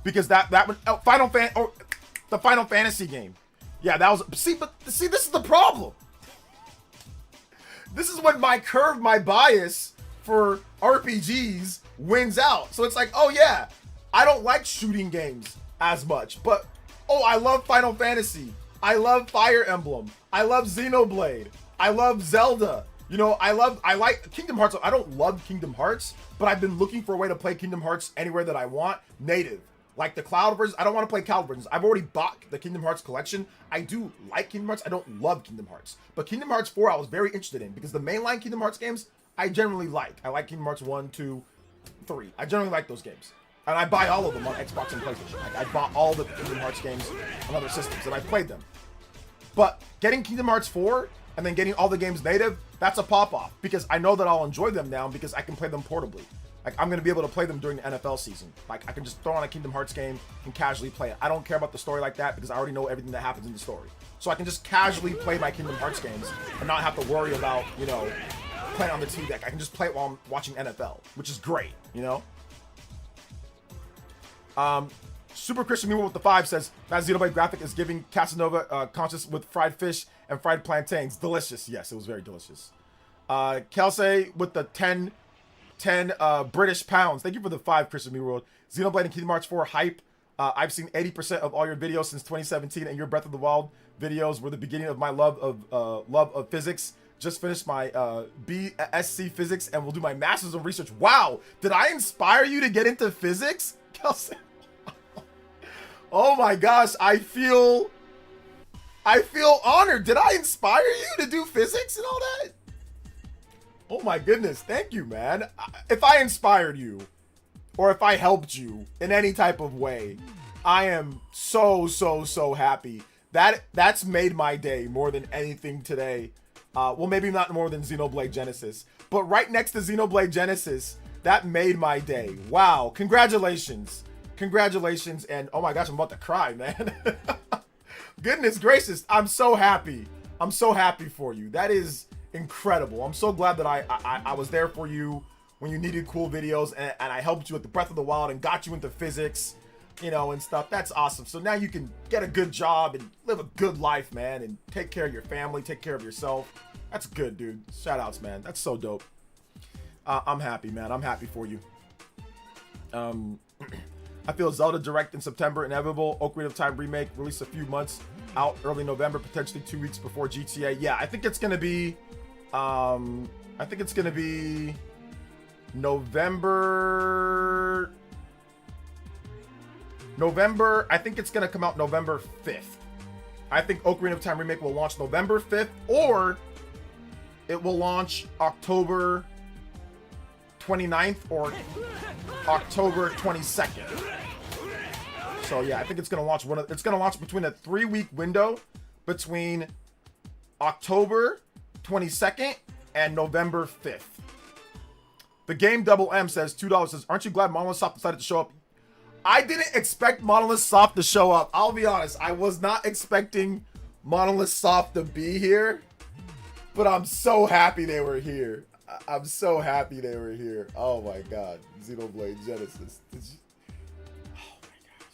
Because that one, the Final Fantasy game. Yeah, that was, see, this is the problem. This is when my bias for RPGs wins out. So it's like, oh yeah, I don't like shooting games as much, but, oh, I love Final Fantasy. I love Fire Emblem. I love Xenoblade. I love Zelda. You know, I like Kingdom Hearts. I don't love Kingdom Hearts, but I've been looking for a way to play Kingdom Hearts anywhere that I want. Native. Like the cloud versions. I don't want to play cloud versions. I've already bought the Kingdom Hearts collection. I do like Kingdom Hearts. I don't love Kingdom Hearts. But Kingdom Hearts 4 I was very interested in because the mainline Kingdom Hearts games, I generally like. I like Kingdom Hearts 1, 2, 3. I generally like those games. And I buy all of them on Xbox and PlayStation. Like, I bought all the Kingdom Hearts games on other systems, and I played them. But getting Kingdom Hearts 4 and then getting all the games native, that's a pop-off. Because I know that I'll enjoy them now because I can play them portably. Like, I'm going to be able to play them during the NFL season. Like, I can just throw on a Kingdom Hearts game and casually play it. I don't care about the story like that because I already know everything that happens in the story. So I can just casually play my Kingdom Hearts games and not have to worry about, you know, playing on the TV deck. I can just play it while I'm watching NFL, which is great, you know? Super Christian Mule with the 5 says, that Xenoblade graphic is giving Casanova conscious with fried fish and fried plantains. Delicious. Yes, it was very delicious. Kelsey with the 10 British pounds. Thank you for the 5, Christian Mule. Xenoblade and Kingdom Hearts 4 hype. I've seen 80% of all your videos since 2017, and your Breath of the Wild videos were the beginning of my love of physics. Just finished my BSc physics and will do my master's of research. Wow, did I inspire you to get into physics, Kelsey? Oh my gosh, I feel honored. Did I inspire you to do physics and all that? Oh my goodness, thank you, man. If I inspired you, or if I helped you in any type of way, I am so happy. That's made my day more than anything today. Well, maybe not more than Xenoblade Genesis, but right next to Xenoblade Genesis, that made my day. Wow, congratulations. Congratulations, and oh my gosh, I'm about to cry, man. Goodness gracious, I'm so happy. I'm so happy for you. That is incredible. I'm so glad that I was there for you when you needed cool videos, and I helped you with the Breath of the Wild and got you into physics, you know, and stuff. That's awesome. So now you can get a good job and live a good life, man, and take care of your family, take care of yourself. That's good, dude. Shout outs, man. That's so dope. I'm happy, man. I'm happy for you. I feel Zelda Direct in September inevitable. Ocarina of Time remake released a few months out, early November, potentially 2 weeks before GTA. Yeah, I think it's gonna be November. I think it's gonna come out November 5th. I think Ocarina of Time remake will launch November 5th, or it will launch October 29th or October 22nd. So yeah, I think it's gonna launch it's gonna launch between a 3-week window between October 22nd and November 5th. The Game Double M says $2 says, aren't you glad Monolith Soft decided to show up? I didn't expect Monolith Soft to show up. I'll be honest, I was not expecting Monolith Soft to be here, but I'm so happy they were here. I'm so happy they were here. Oh my god. Xenoblade Genesis. Oh my gosh.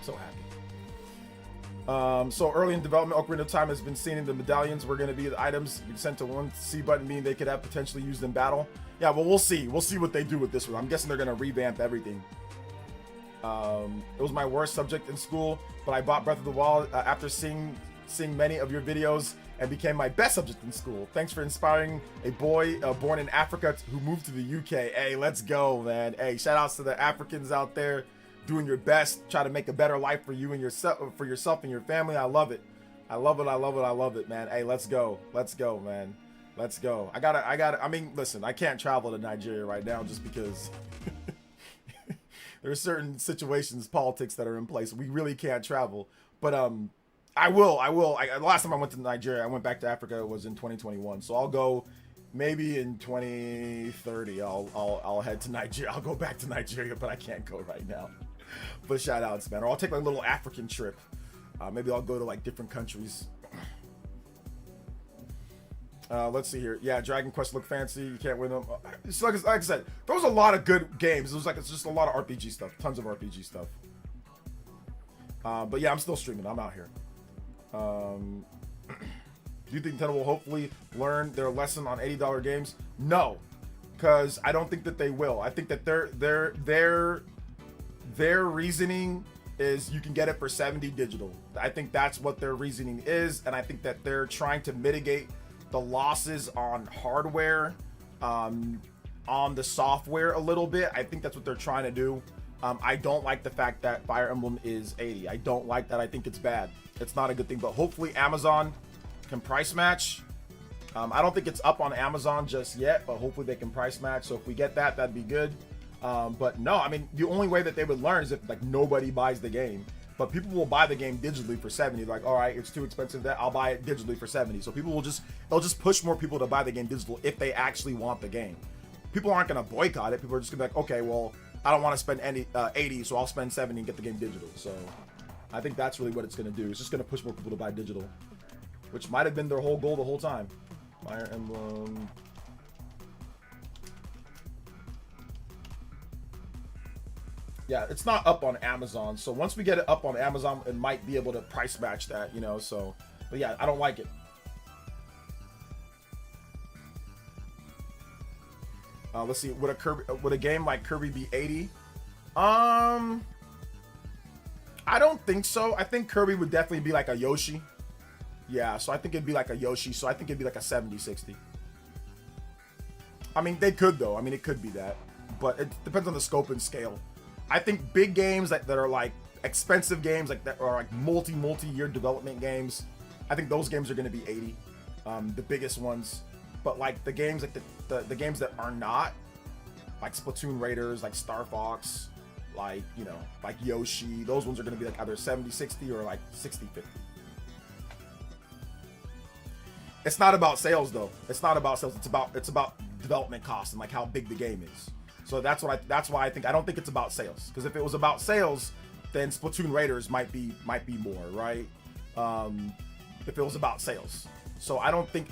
So happy. So early in development, Ocarina of Time has been seen in the medallions were going to be the items sent to one C button, meaning they could have potentially used in battle. Yeah, well, we'll see. We'll see what they do with this one. I'm guessing they're going to revamp everything. It was my worst subject in school, but I bought Breath of the Wild after seeing many of your videos and became my best subject in school. Thanks for inspiring a boy born in Africa who moved to the UK. Hey, let's go, man. Hey, shout outs to the Africans out there doing your best, try to make a better life for you and yourself and your family. I love it. I love it. I love it. I love it, man. Hey, let's go. Let's go, man. Let's go. I mean, listen, I can't travel to Nigeria right now just because there are certain situations, politics that are in place. We really can't travel, but I will. The last time I went to Nigeria, I went back to Africa, was in 2021. So I'll go maybe in 2030. I'll head to Nigeria. I'll go back to Nigeria, but I can't go right now. But shout outs, man. Or I'll take like a little African trip. Maybe I'll go to like different countries. Let's see here. Yeah, Dragon Quest look fancy. You can't win them. It's like I said, there was a lot of good games. It's just a lot of RPG stuff. Tons of RPG stuff. But yeah, I'm still streaming. I'm out here. Do you think Nintendo will hopefully learn their lesson on $80 games? No, because I don't think that they will. I think that their reasoning is you can get it for $70 digital. I think that's what their reasoning is, and I think that they're trying to mitigate the losses on hardware, on the software a little bit. I think that's what they're trying to do. I don't like the fact that Fire Emblem is $80. I don't like that. I think it's bad. It's not a good thing, but hopefully Amazon can price match. I don't think it's up on Amazon just yet, but hopefully they can price match. So if we get that, that'd be good. But no, I mean, the only way that they would learn is if like nobody buys the game. But people will buy the game digitally for 70. Like, all right, it's too expensive. That I'll buy it digitally for 70. So people will they'll just push more people to buy the game digital if they actually want the game. People aren't gonna boycott it. People are just gonna be like, okay, well, I don't want to spend any 80, so I'll spend 70 and get the game digital. So I think that's really what it's gonna do. It's just gonna push more people to buy digital, which might have been their whole goal the whole time. Fire Emblem. Yeah, it's not up on Amazon. So once we get it up on Amazon, it might be able to price match that, you know. So, but yeah, I don't like it. Let's see. Would a game like Kirby be 80? I don't think so. I think Kirby would definitely be like a Yoshi. Yeah, so I think it'd be like a Yoshi. So I think it'd be like a 70, 60. I mean, they could though. I mean, it could be that, but it depends on the scope and scale. I think big games that are like expensive games, like that are like multi-year development games, I think those games are going to be 80, the biggest ones. But like the games like the games that are not, like Splatoon Raiders, like Star Fox, like, you know, like Yoshi, those ones are going to be like either 70, 60 or like 60, 50. It's not about sales though. It's not about sales. It's about development costs and like how big the game is. So that's why I don't think it's about sales. Because if it was about sales, then Splatoon Raiders might be more, right? If it was about sales. So I don't think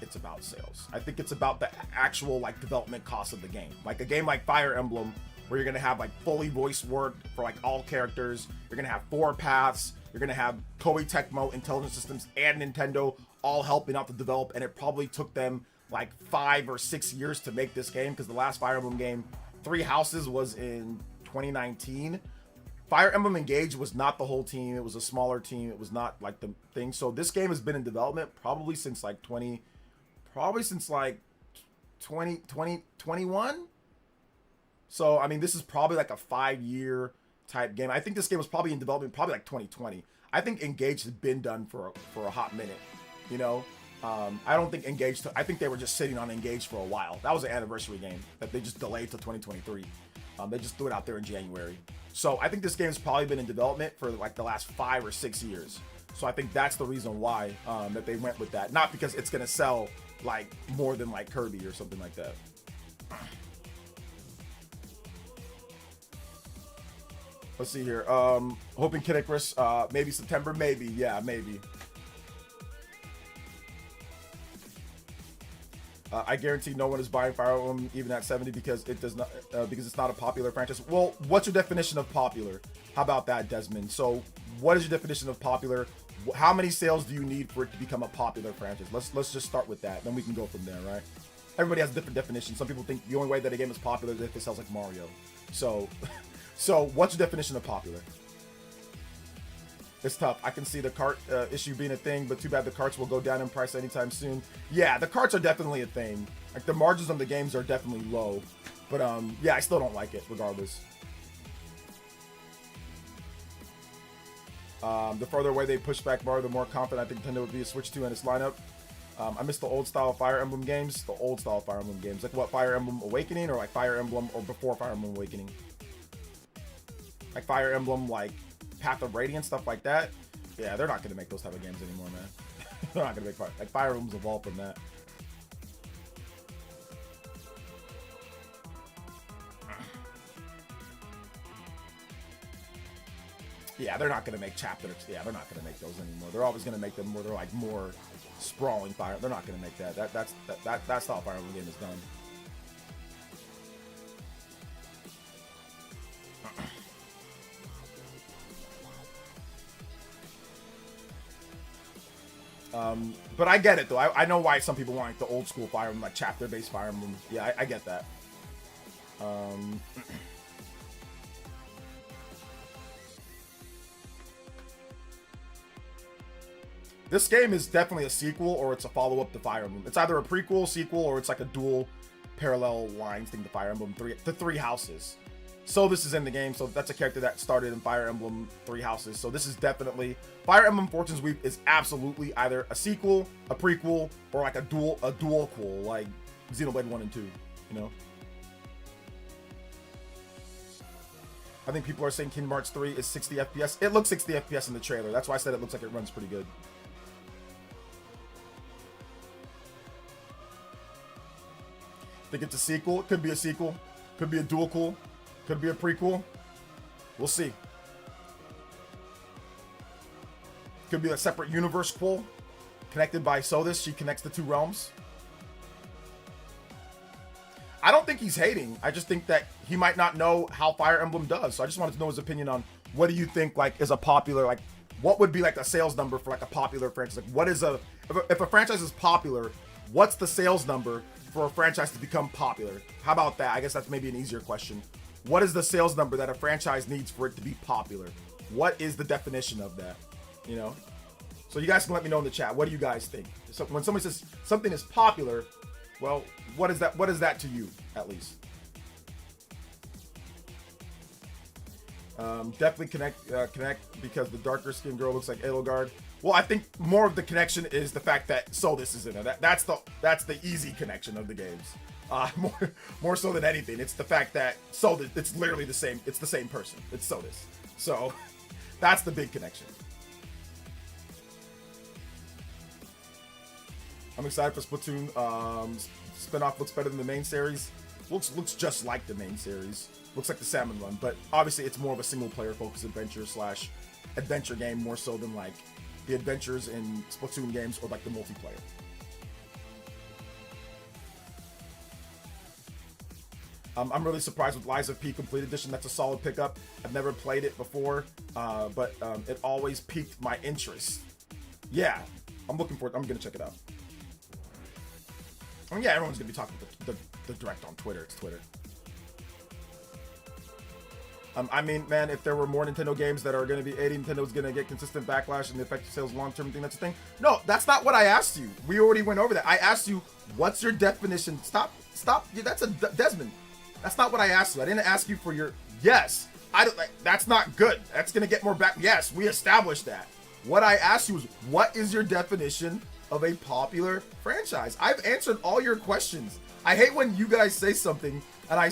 it's about sales. I think it's about the actual like development cost of the game. Like a game like Fire Emblem, where you're gonna have like fully voice work for like all characters. You're gonna have 4 paths. You're gonna have Koei Tecmo, Intelligent Systems, and Nintendo all helping out to develop, and it probably took them like 5 or 6 years to make this game, because the last Fire Emblem game, Three Houses, was in 2019. Fire Emblem Engage was not the whole team. It was a smaller team. It was not like the thing. So this game has been in development probably since like 2021. So I mean, this is probably like a 5-year type game. I think this game was probably in development probably like 2020. I think Engage has been done for a hot minute, you know. I don't think Engage. I think they were just sitting on Engage for a while. That was an anniversary game that they just delayed till 2023. They just threw it out there in January. So I think this game's probably been in development for like the last 5 or 6 years. So I think that's the reason why that they went with that. Not because it's gonna sell like more than like Kirby or something like that. Let's see here. Hoping Kid Icarus, maybe September, maybe. Yeah, maybe. I guarantee no one is buying Fire Emblem even at 70 because it does not because it's not a popular franchise. Well, what's your definition of popular? How about that, Desmond? So, what is your definition of popular? How many sales do you need for it to become a popular franchise? Let's just start with that. Then we can go from there, right? Everybody has a different definition. Some people think the only way that a game is popular is if it sells like Mario. So, so what's your definition of popular? It's tough. I can see the cart issue being a thing, but too bad the carts will go down in price anytime soon. Yeah, the carts are definitely a thing. Like the margins on the games are definitely low, but yeah, I still don't like it regardless. The further away they push back Mario, the more confident I think Nintendo would be to switch to in its lineup. I miss the old style Fire Emblem games. The old style Fire Emblem games, like what, Fire Emblem Awakening, or like Fire Emblem or before Fire Emblem Awakening? Like Fire Emblem, like Path of Radiance, stuff like that. Yeah, they're not gonna make those type of games anymore, man. They're not gonna make Fire Emblem's evolved from that. Yeah, they're not gonna make chapters. Yeah, they're not gonna make those anymore. They're always gonna make them where they're like more sprawling Fire. They're not gonna make that. That style Fire Emblem game is done. But I get it though. I know why some people want like the old school Fire Emblem, like chapter-based Fire Emblem. Yeah, I get that. This game is definitely a sequel, or it's a follow-up to Fire Emblem. It's either a prequel, sequel, or it's like a dual parallel lines thing to Fire Emblem 3, the Three Houses. So this is in the game, so that's a character that started in Fire Emblem Three Houses. So this is definitely Fire Emblem Fortune's Weep is absolutely either a sequel, a prequel, or like a dual-quel, like Xenoblade 1 and 2, you know? I think people are saying Kingdom Hearts 3 is 60 FPS. It looks 60 FPS in the trailer. That's why I said it looks like it runs pretty good. Think it's a sequel? It could be a sequel. Could be a dual-quel. Could be a prequel. We'll see. Could be a separate universe quel connected by Sodus. She connects the two realms. I don't think he's hating. I just think that he might not know how Fire Emblem does. So I just wanted to know his opinion on what do you think like is a popular, like what would be like a sales number for like a popular franchise? Like what is if a franchise is popular, what's the sales number for a franchise to become popular? How about that? I guess that's maybe an easier question. What is the sales number that a franchise needs for it to be popular? What is the definition of that? You know? So you guys can let me know in the chat. What do you guys think? So when somebody says something is popular, well, what is that? What is that to you, at least? Definitely connect because the darker skinned girl looks like Edelgard. Well, I think more of the connection is the fact that Sodus is in it. That's the easy connection of the games. More so than anything, it's the fact that Sodus, it's literally the same. It's the same person. It's Sodus. So that's the big connection. I'm excited for Splatoon. Spinoff looks better than the main series. Looks just like the main series. Looks like the Salmon Run, but obviously it's more of a single player focused adventure game more so than like the adventures in Splatoon games or like the multiplayer. I'm really surprised with Lies of P Complete Edition. That's a solid pickup. I've never played it before, but it always piqued my interest. Yeah, I'm looking for it. I'm gonna check it out. I mean, yeah, everyone's gonna be talking the direct on Twitter. It's Twitter. I mean, man, if there were more Nintendo games that are going to be 80, Nintendo's going to get consistent backlash and the effective sales long-term thing. That's the thing. No, that's not what I asked you. We already went over that. I asked you, what's your definition? Stop. Yeah, that's a Desmond. That's not what I asked you. I didn't ask you for your yes. I don't. That's not good. That's going to get more back. Yes, we established that. What I asked you was, what is your definition of a popular franchise? I've answered all your questions. I hate when you guys say something and I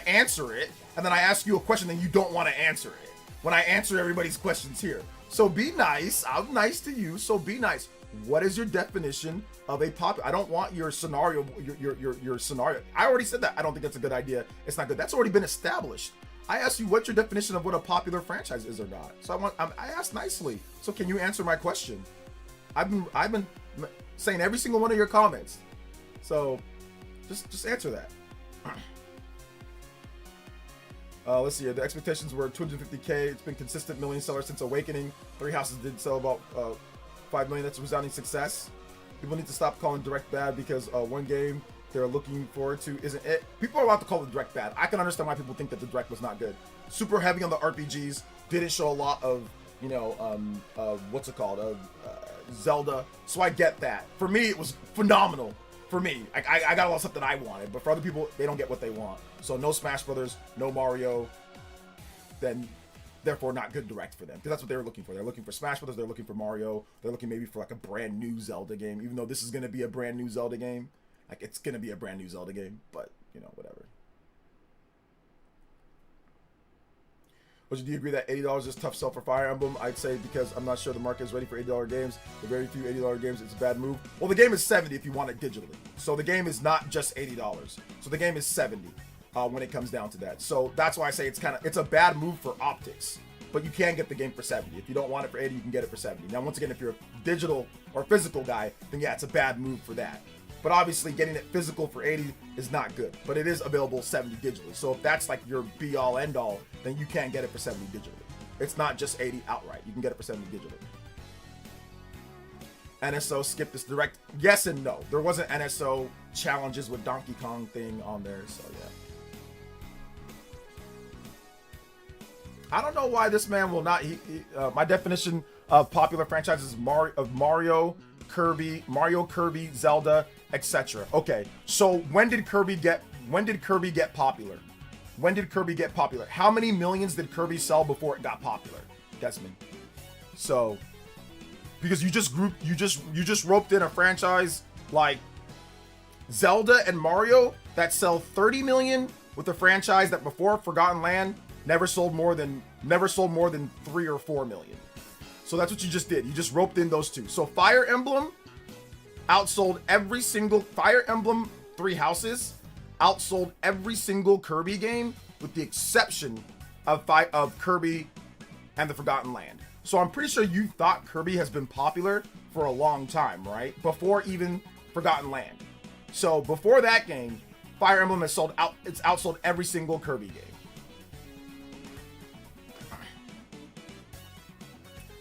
answer it, and then I ask you a question and you don't want to answer it when I answer everybody's questions here. So be nice. I'm nice to you, so be nice. What is your definition of a pop? I don't want your scenario, your scenario. I already said that. I don't think that's a good idea. It's not good. That's already been established. I asked you what's your definition of what a popular franchise is or not. So I asked nicely. So can you answer my question? I've been saying every single one of your comments. So just answer that. Let's see here. The expectations were 250K. It's been consistent million sellers since Awakening. Three Houses did sell about 5 million. That's a resounding success. People need to stop calling Direct bad because one game they're looking forward to isn't it. People are allowed to call the Direct bad. I can understand why people think that the Direct was not good. Super heavy on the RPGs. Didn't show a lot of, you know, what's it called? Zelda. So I get that. For me, it was phenomenal. For me, I got a lot of stuff that I wanted, but for other people, they don't get what they want. So no Smash Brothers, no Mario, then therefore not good Direct for them. Because that's what they were looking for. They're looking for Smash Brothers, they're looking for Mario, they're looking maybe for like a brand new Zelda game, even though this is going to be a brand new Zelda game. Like, it's going to be a brand new Zelda game, but, you know, whatever. Would you agree that $80 is tough sell for Fire Emblem? I'd say because I'm not sure the market is ready for $80 games. The very few $80 games, it's a bad move. Well, the game is $70 if you want it digitally. So the game is not just $80. So the game is $70 when it comes down to that. So that's why I say it's a bad move for optics. But you can get the game for $70. If you don't want it for $80, you can get it for $70. Now, once again, if you're a digital or physical guy, then yeah, it's a bad move for that. But obviously, getting it physical for $80 is not good. But it is available $70 digitally. So if that's like your be-all, end-all, then you can get it for $70 digitally. It's not just $80 outright. You can get it for $70 digitally. NSO skipped this Direct. Yes and no. There wasn't NSO challenges with Donkey Kong thing on there. So yeah. I don't know why this man will not. My definition of popular franchises is Mario, Kirby, Zelda, etc. Okay, so when did Kirby get popular? When did Kirby get popular? How many millions did Kirby sell before it got popular? Desmond. So, because you just roped in a franchise like Zelda and Mario that sell 30 million with a franchise that before Forgotten Land never sold more than 3 or 4 million. So that's what you just did. You just roped in those two. So Fire Emblem outsold every single Fire Emblem Three Houses outsold every single Kirby game with the exception of Kirby and the Forgotten Land. So I'm pretty sure you thought Kirby has been popular for a long time, right? Before even Forgotten Land. So before that game, Fire Emblem has it's outsold every single Kirby game.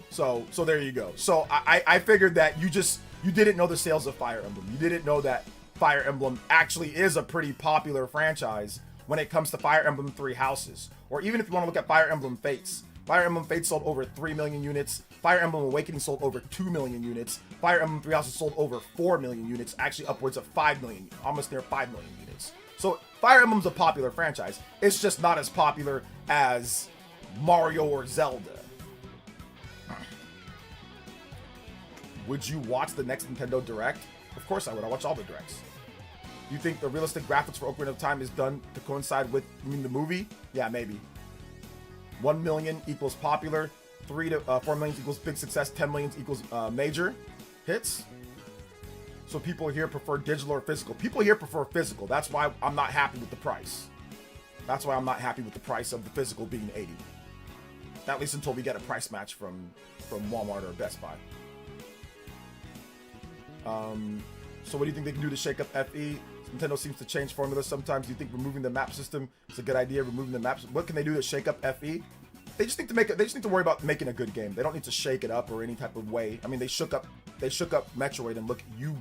So there you go. So I figured that you didn't know the sales of Fire Emblem. You didn't know that Fire Emblem actually is a pretty popular franchise when it comes to Fire Emblem Three Houses. Or even if you want to look at Fire Emblem Fates. Fire Emblem Fates sold over 3 million units. Fire Emblem Awakening sold over 2 million units. Fire Emblem Three Houses sold over 4 million units, actually upwards of 5 million, almost near 5 million units. So Fire Emblem's a popular franchise. It's just not as popular as Mario or Zelda. Would you watch the next Nintendo Direct? Of course I would. I watch all the Directs. You think the realistic graphics for Ocarina of Time is done to coincide with, you mean the movie? Yeah, maybe. 1 million equals popular. 3 to 4 million equals big success. 10 million equals major hits. So people here prefer digital or physical. People here prefer physical. That's why I'm not happy with the price. That's why I'm not happy with the price of the physical being 80. At least until we get a price match from Walmart or Best Buy. So what do you think they can do to shake up FE? Nintendo seems to change formulas sometimes. Do you think removing the map system is a good idea? Removing the maps. What can they do to shake up FE? They just need to make it. They just need to worry about making a good game. They don't need to shake it up or any type of way. I mean, they shook up Metroid, and look, you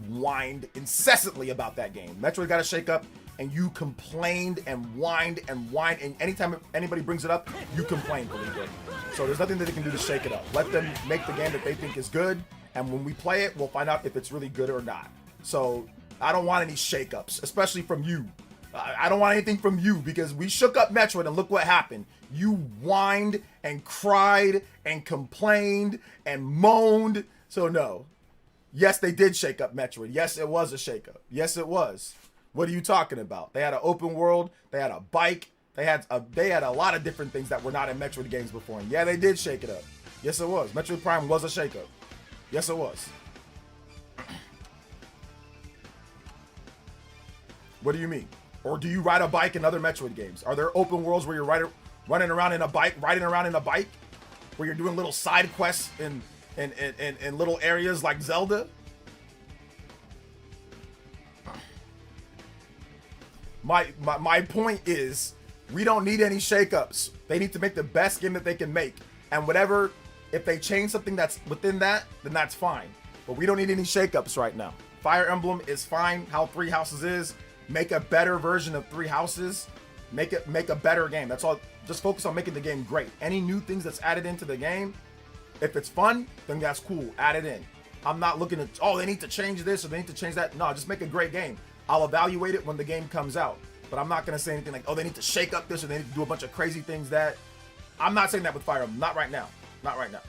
whined incessantly about that game. Metroid got to shake up, and you complained and whined, and anytime anybody brings it up, you complain, Felipe. So there's nothing that they can do to shake it up. Let them make the game that they think is good, and when we play it, we'll find out if it's really good or not. So I don't want any shakeups, especially from you. I don't want anything from you because we shook up Metroid and look what happened. You whined and cried and complained and moaned. So no. Yes, they did shake up Metroid. Yes, it was a shakeup. Yes, it was. What are you talking about? They had an open world. They had a bike. They had a lot of different things that were not in Metroid games before. And yeah, they did shake it up. Yes, it was. Metroid Prime was a shakeup. Yes, it was. What do you mean? Or do you ride a bike in other Metroid games? Are there open worlds where you're riding around in a bike, where you're doing little side quests in little areas like Zelda? My point is, we don't need any shakeups. They need to make the best game that they can make, and whatever. If they change something that's within that, then that's fine. But we don't need any shakeups right now. Fire Emblem is fine how Three Houses is. Make a better version of Three Houses. Make a better game. That's all. Just focus on making the game great. Any new things that's added into the game, if it's fun, then that's cool. Add it in. I'm not looking at, oh, they need to change this or they need to change that. No, just make a great game. I'll evaluate it when the game comes out. But I'm not going to say anything like, oh, they need to shake up this or they need to do a bunch of crazy things that. I'm not saying that with Fire Emblem. Not right now. Not right now.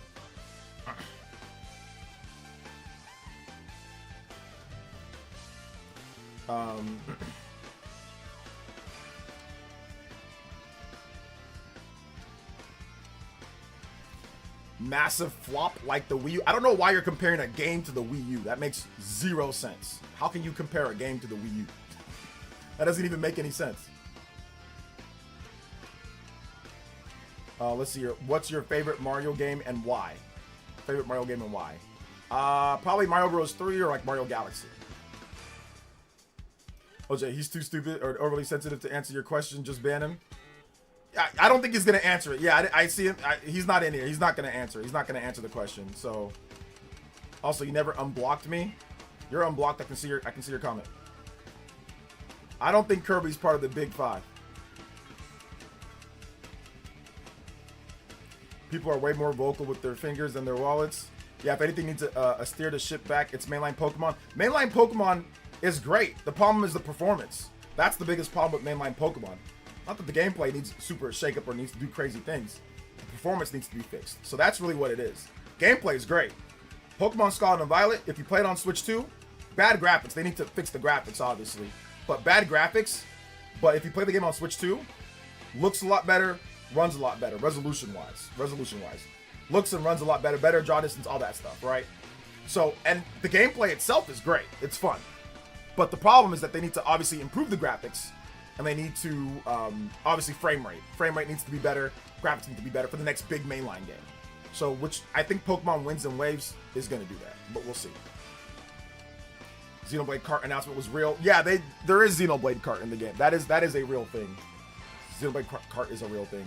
Massive flop like the Wii U. I don't know why you're comparing a game to the Wii U. That makes zero sense. How can you compare a game to the Wii U? That doesn't even make any sense. Let's see here. What's your favorite Mario game and why? Favorite Mario game and why? Probably Mario Bros. 3 or like Mario Galaxy. OJ, he's too stupid or overly sensitive to answer your question. Just ban him. I don't think he's gonna answer it. Yeah, I see him. He's not in here. He's not gonna answer. He's not gonna answer the question. So, also, you never unblocked me. You're unblocked. I can see your comment. I don't think Kirby's part of the Big Five. People are way more vocal with their fingers than their wallets. Yeah, if anything needs a steer to ship back, it's mainline Pokemon. Mainline Pokemon is great. The problem is the performance. That's the biggest problem with mainline Pokemon. Not that the gameplay needs super shake-up or needs to do crazy things. The performance needs to be fixed. So that's really what it is. Gameplay is great. Pokemon Scarlet and Violet, if you play it on Switch 2, bad graphics. They need to fix the graphics, obviously. But bad graphics. But if you play the game on Switch 2, looks a lot better, runs a lot better, resolution-wise. Looks and runs a lot better, better draw distance, all that stuff, right? So, and the gameplay itself is great. It's fun. But the problem is that they need to obviously improve the graphics, and they need to, obviously, frame rate. Frame rate needs to be better, graphics need to be better for the next big mainline game. So, which I think Pokemon Winds and Waves is going to do that, but we'll see. Xenoblade Kart announcement was real. Yeah, there is Xenoblade Kart in the game. That is a real thing. Xenoblade Kart is a real thing.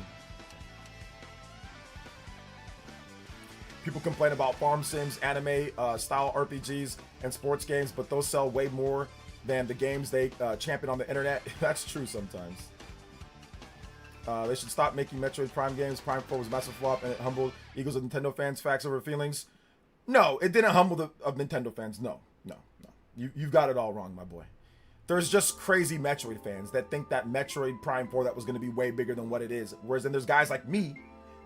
People complain about farm sims, anime style RPGs, and sports games, but those sell way more than the games they champion on the internet. That's true sometimes. They should stop making Metroid Prime games. Prime 4 was a massive flop, and it humbled Eagles of Nintendo fans. Facts over feelings. No, it didn't humble the Nintendo fans. No. You've got it all wrong, my boy. There's just crazy Metroid fans that think that Metroid Prime 4 that was going to be way bigger than what it is. Whereas then there's guys like me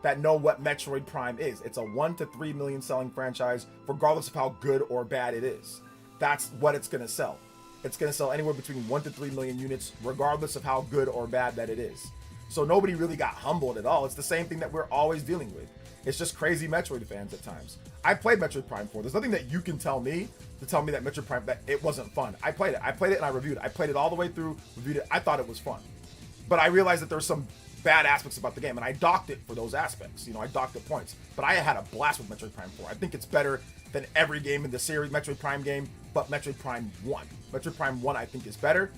that know what Metroid Prime is. It's a 1 to 3 million selling franchise, regardless of how good or bad it is. That's what it's going to sell. It's going to sell anywhere between 1 to 3 million units, regardless of how good or bad that it is. So nobody really got humbled at all. It's the same thing that we're always dealing with. It's just crazy Metroid fans at times. I played Metroid Prime 4. There's nothing that you can tell me to tell me that Metroid Prime, that it wasn't fun. I played it and I reviewed it. I played it all the way through, reviewed it. I thought it was fun. But I realized that there were some bad aspects about the game, and I docked it for those aspects. You know, I docked the points. But I had a blast with Metroid Prime 4. I think it's better than every game in the series, Metroid Prime game, but Metroid Prime 1. Metroid Prime 1 I think is better.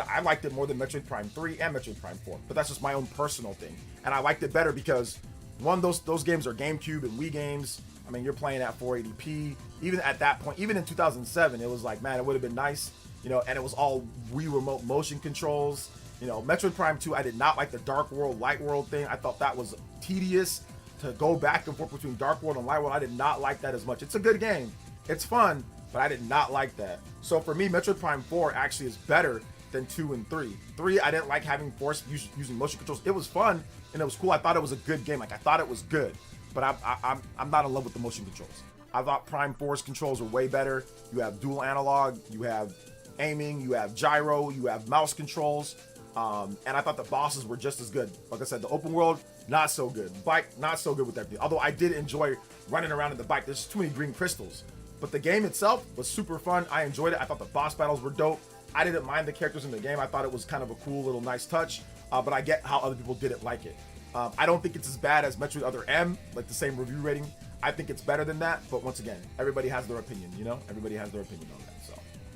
I liked it more than Metroid Prime 3 and Metroid Prime 4. But that's just my own personal thing. And I liked it better because, one, those games are GameCube and Wii games. I mean, you're playing at 480p. Even at that point, even in 2007, it was like, man, it would have been nice, you know, and it was all Wii remote motion controls. You know, Metroid Prime 2, I did not like the Dark World, Light World thing. I thought that was tedious to go back and forth between Dark World and Light World. I did not like that as much. It's a good game. It's fun, but I did not like that. So for me, Metroid Prime 4 actually is better than 2 and 3. 3, I didn't like having force using motion controls. It was fun and it was cool. I thought it was a good game. Like, I thought it was good, but I'm not in love with the motion controls. I thought Prime 4's controls were way better. You have dual analog, you have aiming, you have gyro, you have mouse controls, and I thought the bosses were just as good. Like I said, the open world, not so good. Bike, not so good with everything. Although I did enjoy running around in the bike. There's too many green crystals. But the game itself was super fun. I enjoyed it. I thought the boss battles were dope. I didn't mind the characters in the game. I thought it was kind of a cool little nice touch, but I get how other people didn't like it. I don't think it's as bad as Metroid Other M, like the same review rating. I think it's better than that, but once again, everybody has their opinion, you know? Everybody has their opinion on that,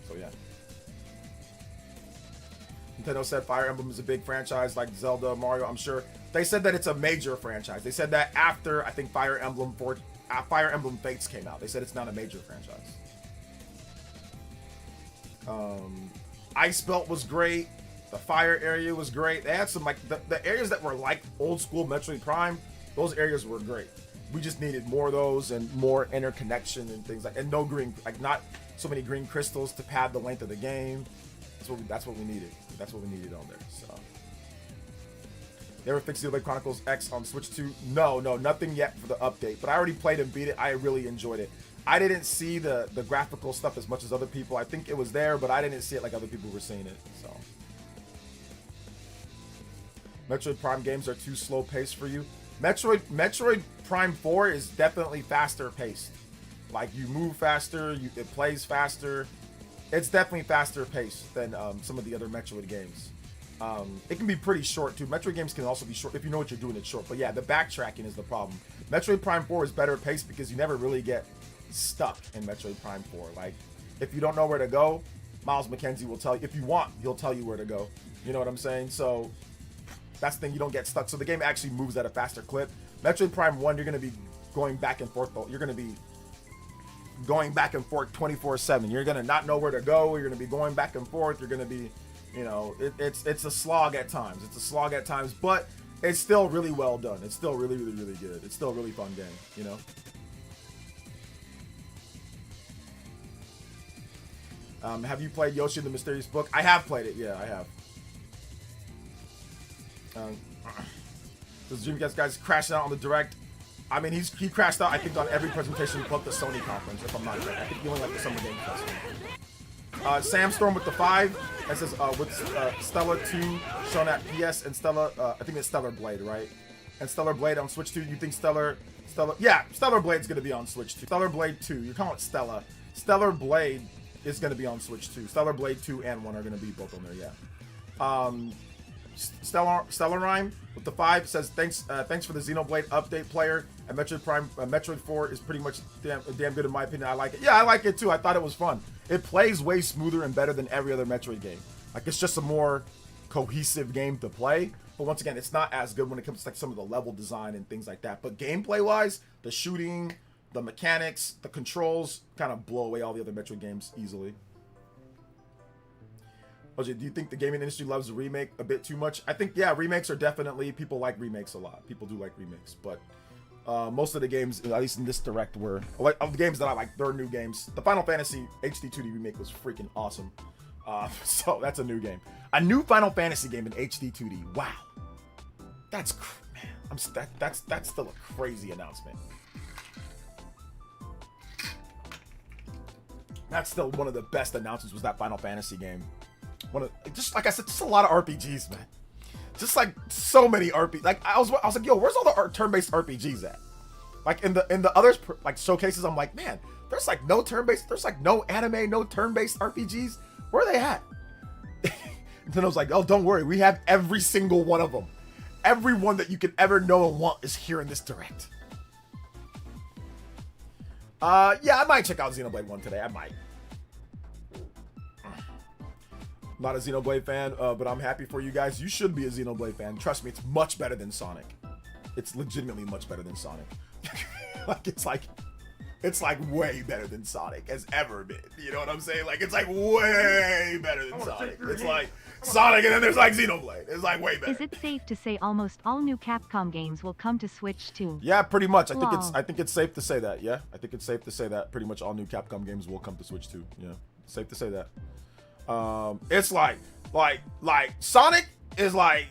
so yeah. Nintendo said Fire Emblem is a big franchise like Zelda, Mario, I'm sure. They said that it's a major franchise. They said that after, I think, Fire Emblem Fates came out. They said it's not a major franchise. Ice Belt was great. The fire area was great. They had some, like, the areas that were like old school Metroid Prime, those areas were great. We just needed more of those and more interconnection and things like, and no green, like not so many green crystals to pad the length of the game. That's what we needed. That's what we needed on there. So, they ever fixed Xenoblade Chronicles X on Switch 2? No, nothing yet for the update. But I already played and beat it. I really enjoyed it. I didn't see the graphical stuff as much as other people. I think it was there, but I didn't see it like other people were seeing it. So, Metroid Prime games are too slow paced for you. Metroid Prime 4 is definitely faster paced. Like, you move faster, it plays faster. It's definitely faster paced than some of the other Metroid games. It can be pretty short too. Metroid games can also be short if you know what you're doing. It's short, but yeah, the backtracking is the problem. Metroid Prime 4 is better paced because you never really get stuck in Metroid Prime 4. Like, if you don't know where to go, Miles McKenzie will tell you. If you want, he'll tell you where to go. You know what I'm saying? So that's the thing, you don't get stuck. So the game actually moves at a faster clip. Metroid Prime 1, you're going to be going back and forth, though. You're going to be going back and forth 24/7. You're going to not know where to go. You're going to be going back and forth. You're going to be, you know, it's a slog at times. It's a slog at times, but it's still really well done. It's still really, really, really good. It's still a really fun game, you know? Have you played Yoshi and the Mysterious Book? I have played it. Yeah, I have. This Dreamcast guy's crashing out on the Direct. I mean, he crashed out, I think, on every presentation but the Sony conference, if I'm not correct. I think he only liked the Summer Game Festival. Sam Storm with the 5. That says, with Stellar 2 shown at PS and Stellar, I think it's Stellar Blade, right? And Stellar Blade on Switch 2. You think yeah, Stellar Blade's going to be on Switch 2. Stellar Blade 2. You're calling it Stella. Stellar Blade is going to be on Switch 2. Stellar Blade 2 and 1 are going to be both on there, yeah. Stellar Rhyme with the 5 says, thanks for the Xenoblade update, player. And Metroid 4 is pretty much damn good in my opinion. I like it. Yeah, I like it too. I thought it was fun. It plays way smoother and better than every other Metroid game. Like, it's just a more cohesive game to play. But once again, it's not as good when it comes to like some of the level design and things like that. But gameplay wise, the shooting, the mechanics, the controls kind of blow away all the other Metroid games easily. OJ, do you think the gaming industry loves the remake a bit too much? I think, yeah, remakes are definitely, people like remakes a lot. People do like remakes, but most of the games, at least in this Direct, were, like, of the games that I like, they're new games. The Final Fantasy HD 2D remake was freaking awesome. So that's a new game. A new Final Fantasy game in HD 2D. Wow. That's, man, that's still a crazy announcement. That's still one of the best announcements, was that Final Fantasy game. Just like I said, just a lot of RPGs, man. Just like so many RPGs. Like I was like, yo, where's all the turn-based RPGs at? Like in the others like showcases, I'm like, man, there's like no turn-based, there's like no anime, no turn-based RPGs. Where are they at? And then I was like, oh, don't worry, we have every single one of them. Every one that you could ever know and want is here in this Direct. Yeah, I might check out Xenoblade 1 today. I might. Not a Xenoblade fan, but I'm happy for you guys. You should be a Xenoblade fan. Trust me, it's much better than Sonic. It's legitimately much better than Sonic. It's like way better than Sonic has ever been. You know what I'm saying? Like, it's like way better than Sonic. It's like Sonic and then there's like Xenoblade. It's like way better. Is it safe to say almost all new Capcom games will come to Switch too? Yeah, pretty much. I think it's safe to say that. Yeah, I think it's safe to say that pretty much all new Capcom games will come to Switch too. Yeah, safe to say that. It's like Sonic is like,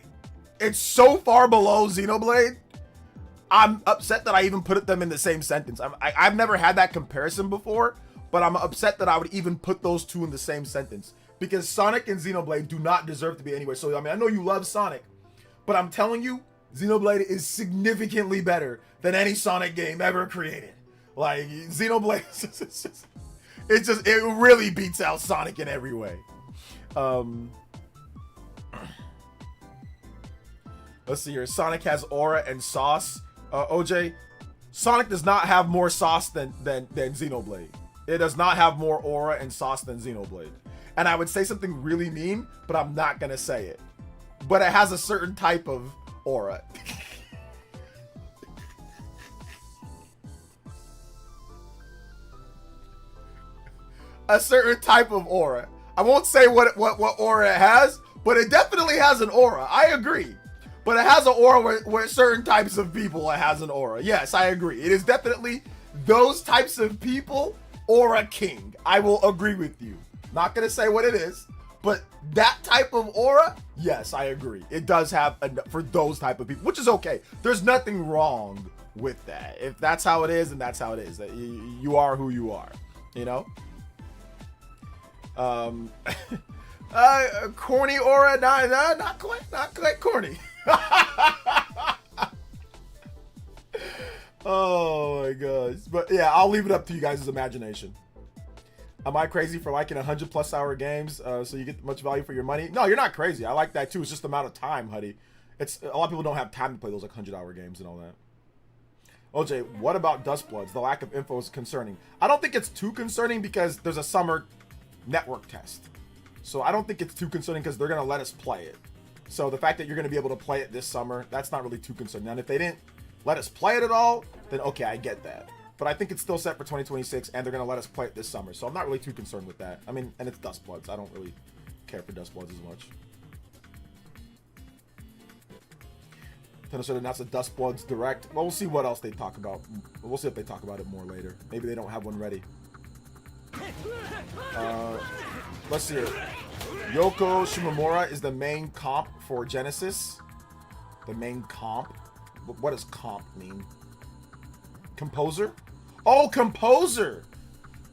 it's so far below Xenoblade. I'm upset that I even put them in the same sentence. I've never had that comparison before, but I'm upset that I would even put those two in the same sentence, because Sonic and Xenoblade do not deserve to be anywhere. So I mean, I know you love Sonic, but I'm telling you, Xenoblade is significantly better than any Sonic game ever created. Like, Xenoblade, it really beats out Sonic in every way. Let's see here. Sonic has aura and sauce. OJ, Sonic does not have more sauce than Xenoblade. It does not have more aura and sauce than Xenoblade. And I would say something really mean, but I'm not gonna say it. But it has a certain type of aura. A certain type of aura. I won't say what aura it has, but it definitely has an aura. I agree. But it has an aura where certain types of people, it has an aura. Yes, I agree. It is definitely those types of people, aura king. I will agree with you. Not going to say what it is, but that type of aura, yes, I agree. It does have for those type of people, which is okay. There's nothing wrong with that. If that's how it is, then that's how it is. You are who you are, you know? Corny aura, not quite corny. Oh my gosh. But yeah, I'll leave it up to you guys' imagination. Am I crazy for liking 100+ hour games so you get much value for your money? No, you're not crazy. I like that too. It's just the amount of time, Huddy. It's a lot of people don't have time to play those like 100-hour games and all that. OJ, what about Dustbloods? The lack of info is concerning. I don't think it's too concerning because there's a summer network test. So I don't think it's too concerning because they're going to let us play it. So the fact that you're going to be able to play it this summer, that's not really too concerning. And if they didn't let us play it at all, then okay, I get that. But I think it's still set for 2026 and they're going to let us play it this summer. So I'm not really too concerned with that. I mean, and it's Dustbloods. I don't really care for Dustbloods as much. Tennessee announced a Dustbloods Direct. Well, we'll see what else they talk about. We'll see if they talk about it more later. Maybe they don't have one ready. Let's see here. Yoko Shimomura is the main comp for Genesis. The main comp. What does comp mean? Composer? Oh, composer.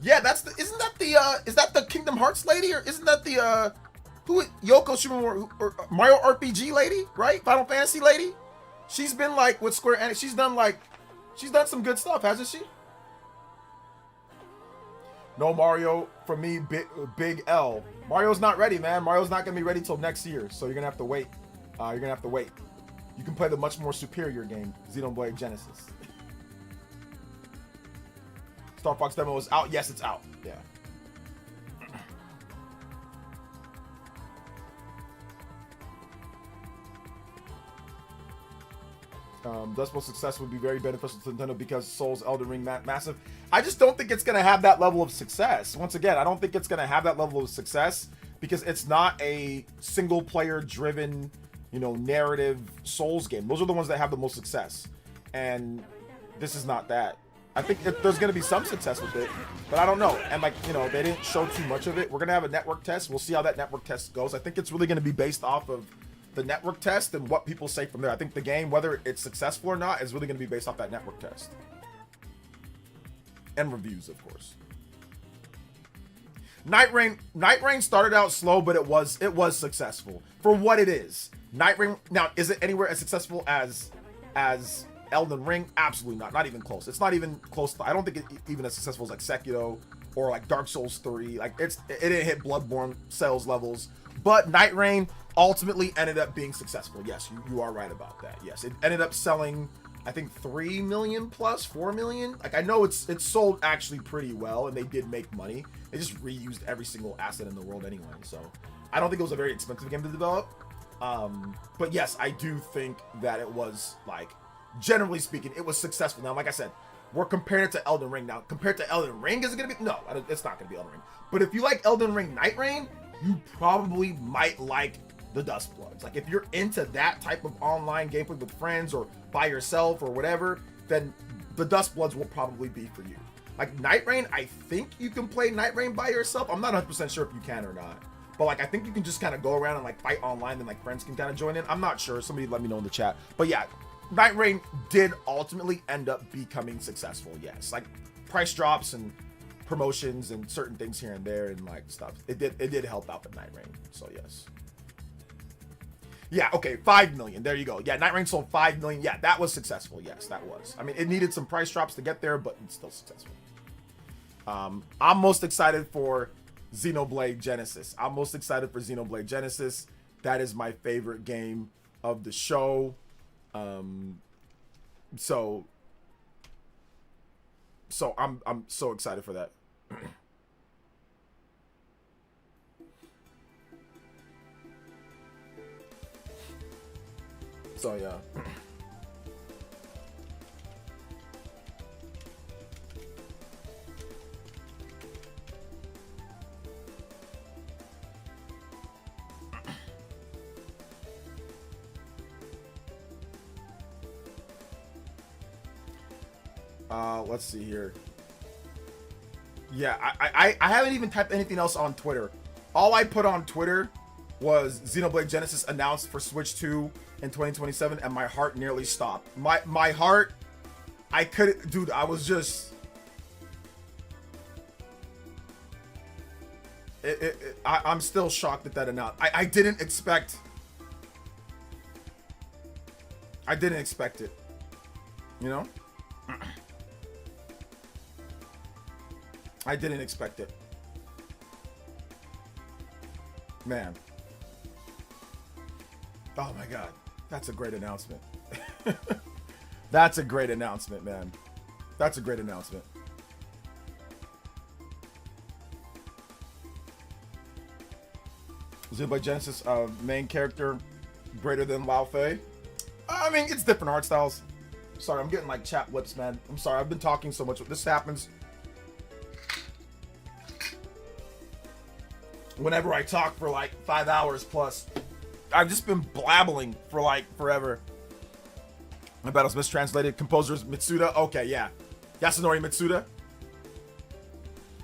Yeah, that's the. Isn't that the? Is that the Kingdom Hearts lady, or isn't that the? Who? Yoko Shimomura, or Mario RPG lady, right? Final Fantasy lady. She's been like with Square Enix. She's done some good stuff, hasn't she? No Mario for me. Big L. Mario's not ready, man. Mario's not gonna be ready till next year, so you're gonna have to wait. You're gonna have to wait. You can play the much more superior game, Xenoblade Genesis. Star Fox demo is out. Yes, it's out. Yeah. Dustbow's success would be very beneficial to Nintendo because Souls, Elden Ring, massive. I just don't think it's going to have that level of success. Once again, I don't think it's going to have that level of success because it's not a single player driven, narrative Souls game. Those are the ones that have the most success. And this is not that. I think there's going to be some success with it, but I don't know. And they didn't show too much of it. We're going to have a network test. We'll see how that network test goes. I think it's really going to be based off of the network test and what people say from there. I think the game, whether it's successful or not, is really going to be based off that network test. And reviews, of course. Night Rain started out slow, but it was successful for what it is. Night Rain, now, is it anywhere as successful as Elden Ring? Absolutely not. Not even close. It's not even close. I don't think it's even as successful as like Sekiro or like Dark Souls 3. Like it didn't hit Bloodborne sales levels, but Night Rain ultimately ended up being successful. Yes, you are right about that. Yes, it ended up selling, I think 3 million plus 4 million. Like I know it's sold actually pretty well, and they did make money. They just reused every single asset in the world anyway. So I don't think it was a very expensive game to develop. But yes, I do think that it was, like, generally speaking, it was successful. Now, like I said, we're comparing it to Elden Ring. Now, compared to Elden Ring, is it gonna be? No, it's not gonna be Elden Ring. But if you like Elden Ring Night Rain, you probably might like the Dustbloods. Like if you're into that type of online gameplay with friends or by yourself or whatever, then the Dustbloods will probably be for you. Like Night Rain, I think you can play Night Rain by yourself. I'm not 100% sure if you can or not. But like I think you can just kind of go around and like fight online and like friends can kind of join in. I'm not sure. Somebody let me know in the chat. But yeah, Night Rain did ultimately end up becoming successful. Yes. Like price drops and promotions and certain things here and there and like stuff. It did help out with Night Rain. So yes. Yeah, okay, 5 million. There you go. Yeah, Night Rain sold 5 million. Yeah, that was successful. Yes, that was. I mean, it needed some price drops to get there, but it's still successful. I'm most excited for Xenoblade Genesis. That is my favorite game of the show. So I'm so excited for that. So yeah. Let's see here. Yeah, I haven't even typed anything else on Twitter. All I put on Twitter was Xenoblade Genesis announced for Switch 2 in 2027, and my heart nearly stopped. My heart, I couldn't, dude, I was just... I'm still shocked at that announcement. I didn't expect... I didn't expect it. You know? I didn't expect it. Man. Oh my god. That's a great announcement. That's a great announcement, man. That's a great announcement. Xenoblade Genesis main character greater than Lao Fei. I mean, it's different art styles. Sorry, I'm getting like chapped lips, man. I'm sorry, I've been talking so much. This happens whenever I talk for like 5 hours plus. I've just been blabbling for like forever. My battle's mistranslated. Composer's Mitsuda. Okay, yeah. Yasunori Mitsuda.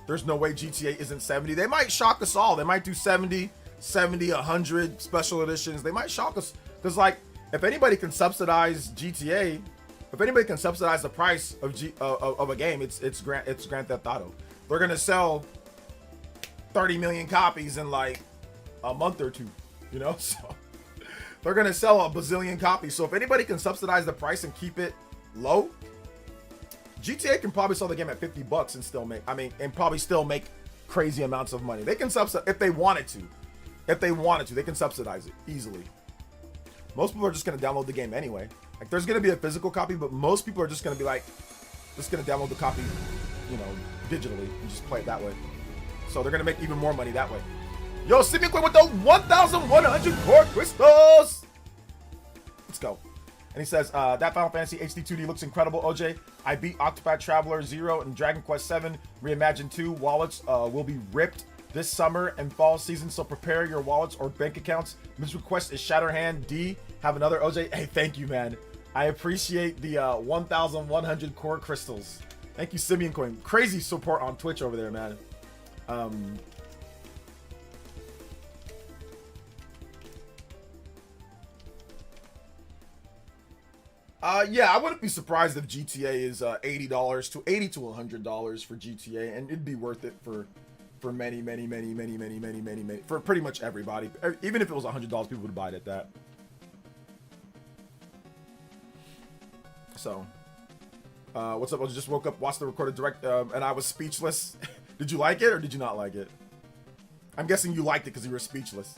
There's no way GTA isn't 70. They might shock us all. They might do 70, 100 special editions. They might shock us. Because like, if anybody can subsidize GTA, if anybody can subsidize the price of a game, it's Grand Theft Auto. They're gonna sell 30 million copies in like a month or two, you know. So they're gonna sell a bazillion copies. So if anybody can subsidize the price and keep it low, GTA can probably sell the game at $50 and still make, and probably still make crazy amounts of money. They can subsidize if they wanted to. If they wanted to, they can subsidize it easily. Most people are just gonna download the game anyway. Like, there's gonna be a physical copy, but most people are just gonna be like, just gonna download the copy, you know, digitally and just play it that way. So they're gonna make even more money that way. Yo, Simeon Quinn with the 1,100 core crystals. Let's go. And he says, that Final Fantasy HD 2D looks incredible, OJ. I beat Octopath Traveler 0 and Dragon Quest 7 Reimagined 2. Wallets will be ripped this summer and fall season, so prepare your wallets or bank accounts. This request is Shatterhand D. Have another OJ. Hey, thank you, man. I appreciate the 1,100 core crystals. Thank you, Simeon Coin. Crazy support on Twitch over there, man. Yeah, I wouldn't be surprised if GTA is $80 to $100 for GTA, and it'd be worth it for many, for pretty much everybody. Even if it was $100, people would buy it at that. So, what's up? I just woke up, watched the recorded direct, and I was speechless. Did you like it or did you not like it? I'm guessing you liked it because you were speechless.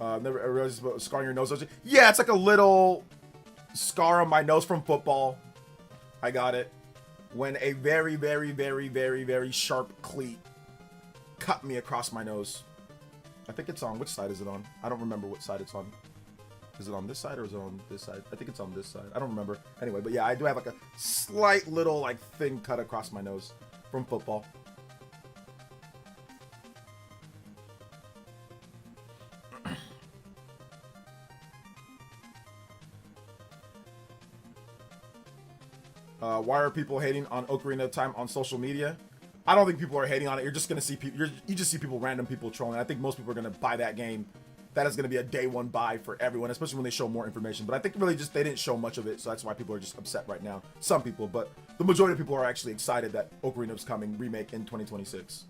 Never realized about scar on your nose. Yeah, it's like a little scar on my nose from football. I got it when a very sharp cleat cut me across my nose. I think it's on, which side is it on? I don't remember what side it's on. Is it on this side or is it on this side? I think it's on this side. I don't remember. Anyway, but yeah, I do have like a slight little like thing cut across my nose from football. Why are people hating on Ocarina of Time on social media? I don't think people are hating on it. You're just gonna see people. You just see people, random people trolling. I think most people are gonna buy that game. That is gonna be a day one buy for everyone, especially when they show more information. But I think really just they didn't show much of it, so that's why people are just upset right now. Some people, but the majority of people are actually excited that Ocarina is coming remake in 2026.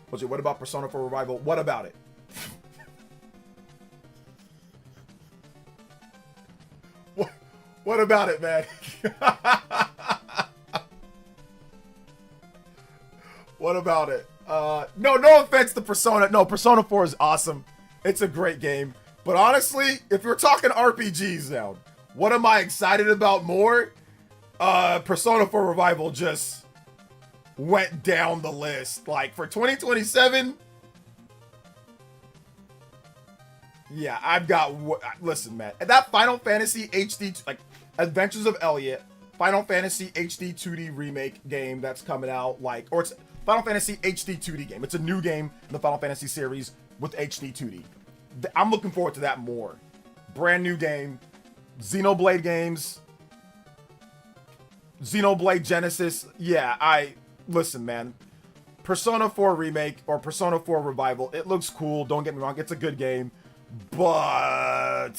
What about Persona 4 Revival? What about it? What about it, man? What about it? No offense to Persona. No, Persona 4 is awesome. It's a great game. But honestly, if you're talking RPGs now, what am I excited about more? Persona 4 Revival just went down the list. Like, for 2027... Yeah, I've got... Listen, man. That Final Fantasy HD... Like, Adventures of Elliot, Final Fantasy HD 2D remake game that's coming out, like... Or it's Final Fantasy HD 2D game. It's a new game in the Final Fantasy series with HD 2D. I'm looking forward to that more. Brand new game. Xenoblade games. Xenoblade Genesis. Yeah, listen, man. Persona 4 remake or Persona 4 revival. It looks cool. Don't get me wrong. It's a good game. But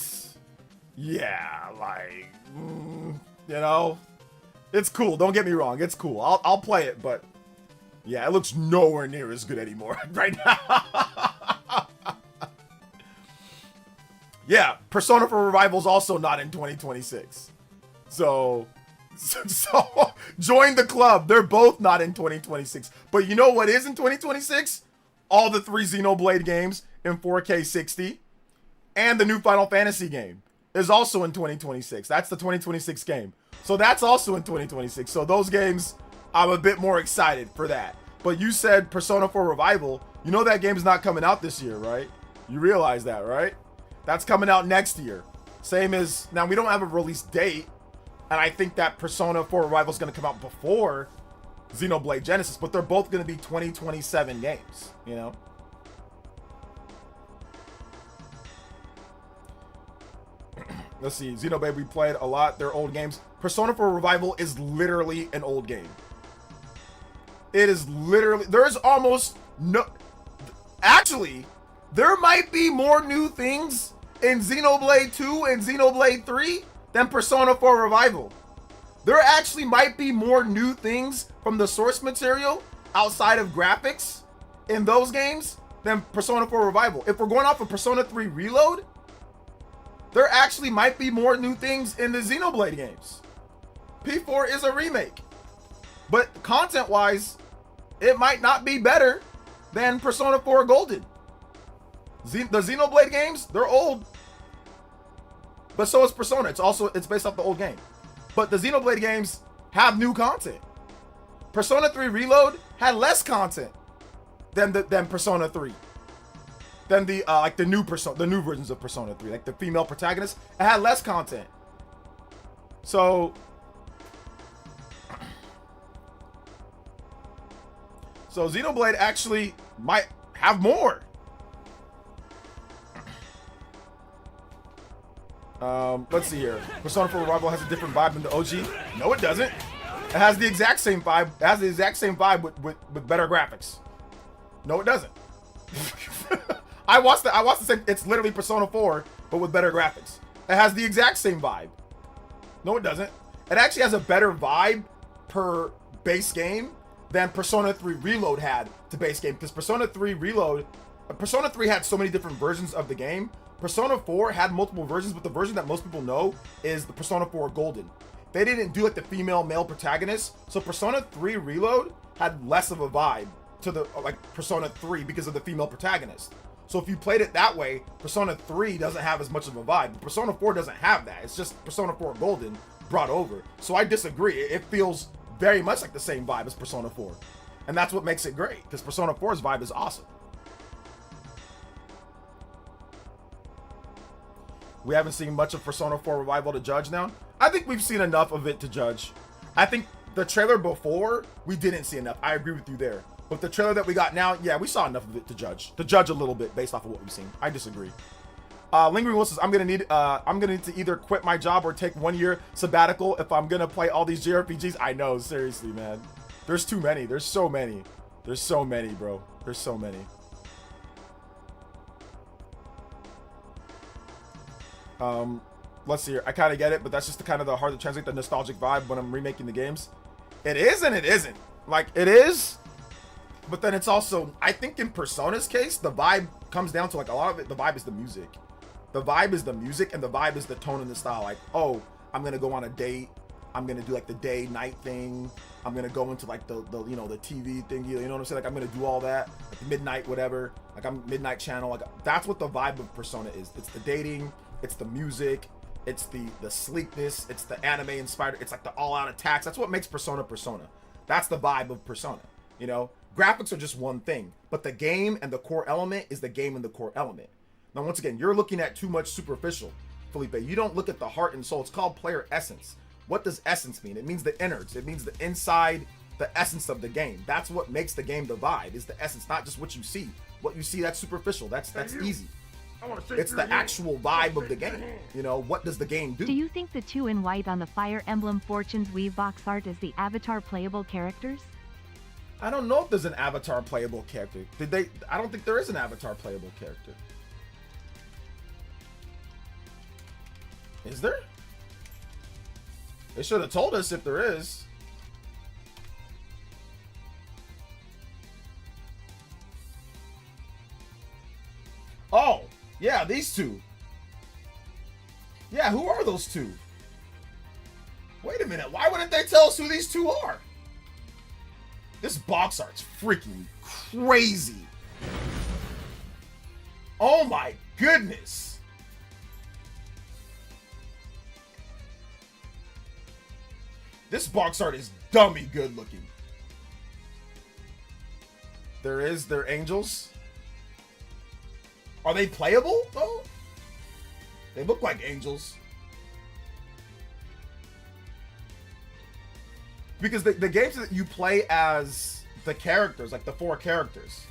yeah, like, you know, it's cool. Don't get me wrong. It's cool. I'll play it, but yeah, it looks nowhere near as good anymore right now. Yeah, Persona 4 Revival is also not in 2026. So join the club. They're both not in 2026. But you know what is in 2026? All the 3 Xenoblade games in 4K 60. And the new Final Fantasy game is also in 2026. That's the 2026 game. So that's also in 2026. So those games, I'm a bit more excited for that. But you said Persona 4 Revival. You know that game's not coming out this year, right? You realize that, right? That's coming out next year. Same as... Now, we don't have a release date. And I think that Persona 4 Revival is going to come out before Xenoblade Genesis. But they're both going to be 2027 games, you know? Let's see, Xenoblade, we played a lot. They're old games. Persona 4 Revival is literally an old game. It is literally... There's almost No, actually, there might be more new things in Xenoblade 2 and Xenoblade 3 than Persona 4 Revival. There actually might be more new things from the source material outside of graphics in those games than Persona 4 Revival. If we're going off of Persona 3 Reload, there actually might be more new things in the Xenoblade games. P4 is a remake, but content-wise, it might not be better than Persona 4 Golden. The Xenoblade games, they're old, but so is Persona. It's based off the old game. But the Xenoblade games have new content. Persona 3 Reload had less content than Persona 3. Than the like the new versions of Persona 3, like the female protagonist, it had less content. So Xenoblade actually might have more. Let's see here. Persona 4 Revival has a different vibe than the OG. No, it doesn't. It has the exact same vibe. It has the exact same vibe with better graphics. No, it doesn't. I watched the same. It's literally Persona 4, but with better graphics. It has the exact same vibe. No, it doesn't. It actually has a better vibe per base game than Persona 3 Reload had to base game. Because Persona 3 had so many different versions of the game. Persona 4 had multiple versions, but the version that most people know is the Persona 4 Golden. They didn't do like the female-male protagonist, so Persona 3 Reload had less of a vibe to the like Persona 3 because of the female protagonist. So if you played it that way, Persona 3 doesn't have as much of a vibe. But Persona 4 doesn't have that. It's just Persona 4 Golden brought over. So I disagree. It feels very much like the same vibe as Persona 4. And that's what makes it great, because Persona 4's vibe is awesome. We haven't seen much of Persona 4 Revival to judge now. I think we've seen enough of it to judge. I think the trailer before, we didn't see enough. I agree with you there. But the trailer that we got now, yeah, we saw enough of it to judge. To judge a little bit based off of what we've seen. I disagree. Lingering Will says, I'm gonna need to either quit my job or take 1 year sabbatical if I'm gonna play all these JRPGs. I know, seriously, man. There's too many. There's so many. There's so many, bro. There's so many. Let's see here. I kind of get it, but that's just the kind of the hard to translate the nostalgic vibe when I'm remaking the games. It is and it isn't. Like, it is, but then it's also, I think in Persona's case, the vibe comes down to like a lot of it. The vibe is the music. The vibe is the music, and the vibe is the tone and the style. Like, oh, I'm gonna go on a date. I'm gonna do like the day night thing. I'm gonna go into like the you know, the TV thing. You know what I'm saying? Like, I'm gonna do all that, like midnight whatever. Like, I'm midnight channel. Like, that's what the vibe of Persona is. It's the dating. It's the music. It's the sleekness. It's the anime inspired. It's like the all out attacks. That's what makes Persona Persona. That's the vibe of Persona. You know, graphics are just one thing, but the game and the core element is the game and the core element. Now, once again, you're looking at too much superficial, Felipe. You don't look at the heart and soul. It's called player essence. What does essence mean? It means the innards. It means the inside, the essence of the game. That's what makes the game the vibe, is the essence, not just what you see. What you see, that's superficial. That's easy. It's the actual vibe of the game. You know, what does the game do? Do you think the 2 in white on the Fire Emblem Fortunes Weave box art is the avatar playable characters? I don't know if there's an avatar playable character. I don't think there is an avatar playable character. Is there? They should have told us if there is. Oh, yeah, these two. Yeah, who are those two? Wait a minute, why wouldn't they tell us who these two are? This box art's freaking crazy. Oh my goodness. This box art is dummy good looking. They're angels. Are they playable though? They look like angels. Because the games that you play as the characters, like the 4 characters.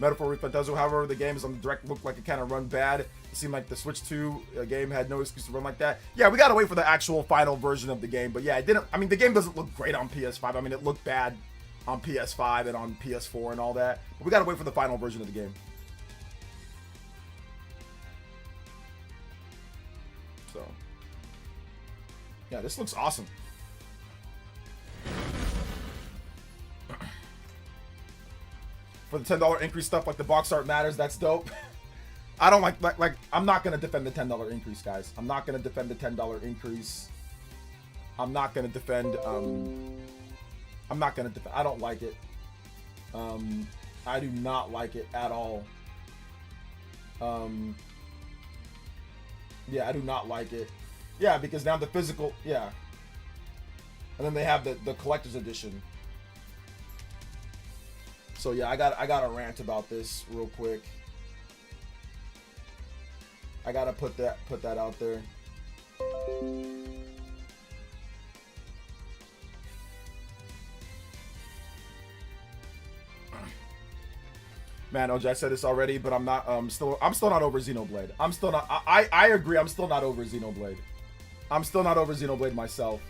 Metaphor with Fantasio. However, the games on the Direct looked like it kind of run bad. It seemed like the Switch 2 game had no excuse to run like that. Yeah, we gotta wait for the actual final version of the game. But yeah, it didn't. I mean, the game doesn't look great on PS5. I mean, it looked bad on PS5 and on PS4 and all that. But we gotta wait for the final version of the game. So, yeah, this looks awesome. For the $10 increase stuff, like the box art matters, that's dope. I don't like I'm not gonna defend the $10 increase, guys. I'm not gonna defend the $10 increase. I'm not gonna defend I don't like it. I do not like it at all. Yeah, I do not like it. Yeah, because now the physical, yeah. And then they have the collector's edition. So yeah, I got a rant about this real quick. I gotta put that out there. Man, OJ, I said this already, but I'm not still not over Xenoblade. I'm still not I agree, I'm still not over Xenoblade. I'm still not over Xenoblade myself.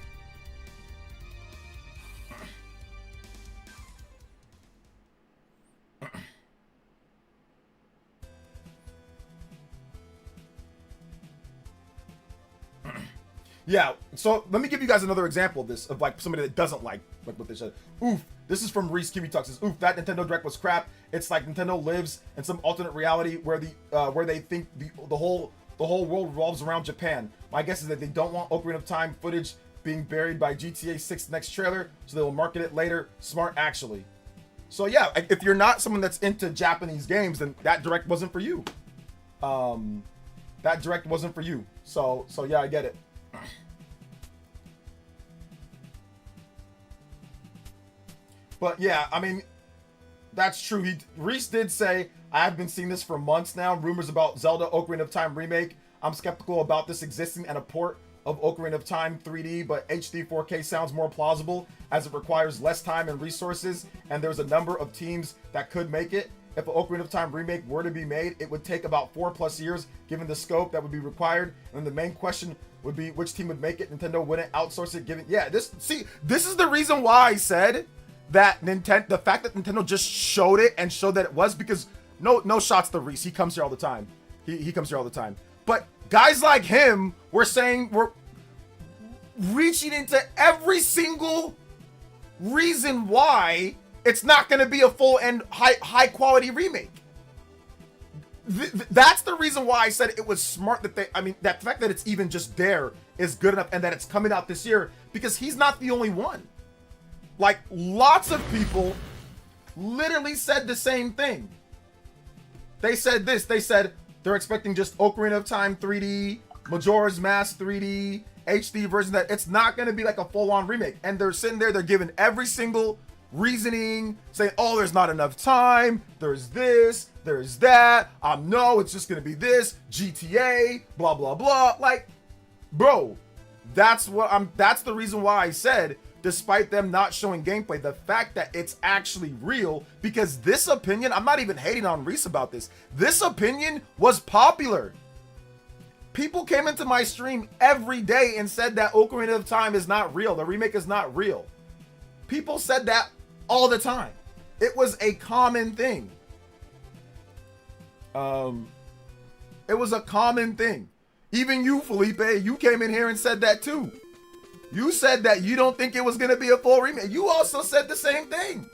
Yeah, so let me give you guys another example of this, of like somebody that doesn't like what they said. Oof, this is from Reese Kiwi Talks. Says, oof, that Nintendo Direct was crap. It's like Nintendo lives in some alternate reality where they think the whole world revolves around Japan. My guess is that they don't want Ocarina of Time footage being buried by GTA 6 next trailer, so they will market it later. Smart, actually. So yeah, if you're not someone that's into Japanese games, then that Direct wasn't for you. That Direct wasn't for you. So yeah, I get it. But yeah, I mean, that's true. Reese did say, I have been seeing this for months now. Rumors about Zelda Ocarina of Time remake. I'm skeptical about this existing and a port of Ocarina of Time 3D, but HD 4K sounds more plausible as it requires less time and resources, and there's a number of teams that could make it. If an Ocarina of Time remake were to be made, it would take about 4+ years given the scope that would be required. And the main question would be which team would make it. Nintendo wouldn't outsource it given, yeah, this is the reason why I said that the fact that Nintendo just showed it and showed that it was, because no shots to Reese. He comes here all the time. He comes here all the time. But guys like him, we're reaching into every single reason why it's not going to be a full and high quality remake. That's the reason why I said it was smart that that fact that it's even just there is good enough, and that it's coming out this year, because he's not the only one. Like, lots of people literally said the same thing. They said this. They said they're expecting just Ocarina of Time 3D, Majora's Mask 3D, HD version, that it's not going to be like a full-on remake. And they're sitting there, they're giving every single reasoning, saying, oh, there's not enough time, there's this, there's that, no, it's just going to be this, GTA, blah, blah, blah. Like, bro, that's the reason why I said, despite them not showing gameplay, the fact that it's actually real, because this opinion, I'm not even hating on Reese about this. This opinion was popular. People came into my stream every day and said that Ocarina of Time is not real. The remake is not real. People said that all the time. It was a common thing. It was a common thing. Even you, Felipe, you came in here and said that too. You said that you don't think it was going to be a full remake. You also said the same thing.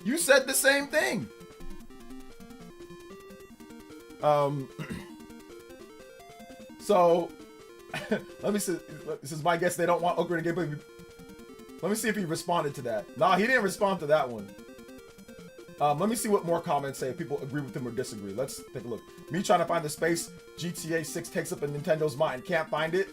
You said the same thing. So, let me see. This is my guess. They don't want Ocarina gameplay. Let me see if he responded to that. Nah, he didn't respond to that one. Let me see what more comments say if people agree with him or disagree. Let's take a look. Me trying to find the space GTA 6 takes up in Nintendo's mind. Can't find it.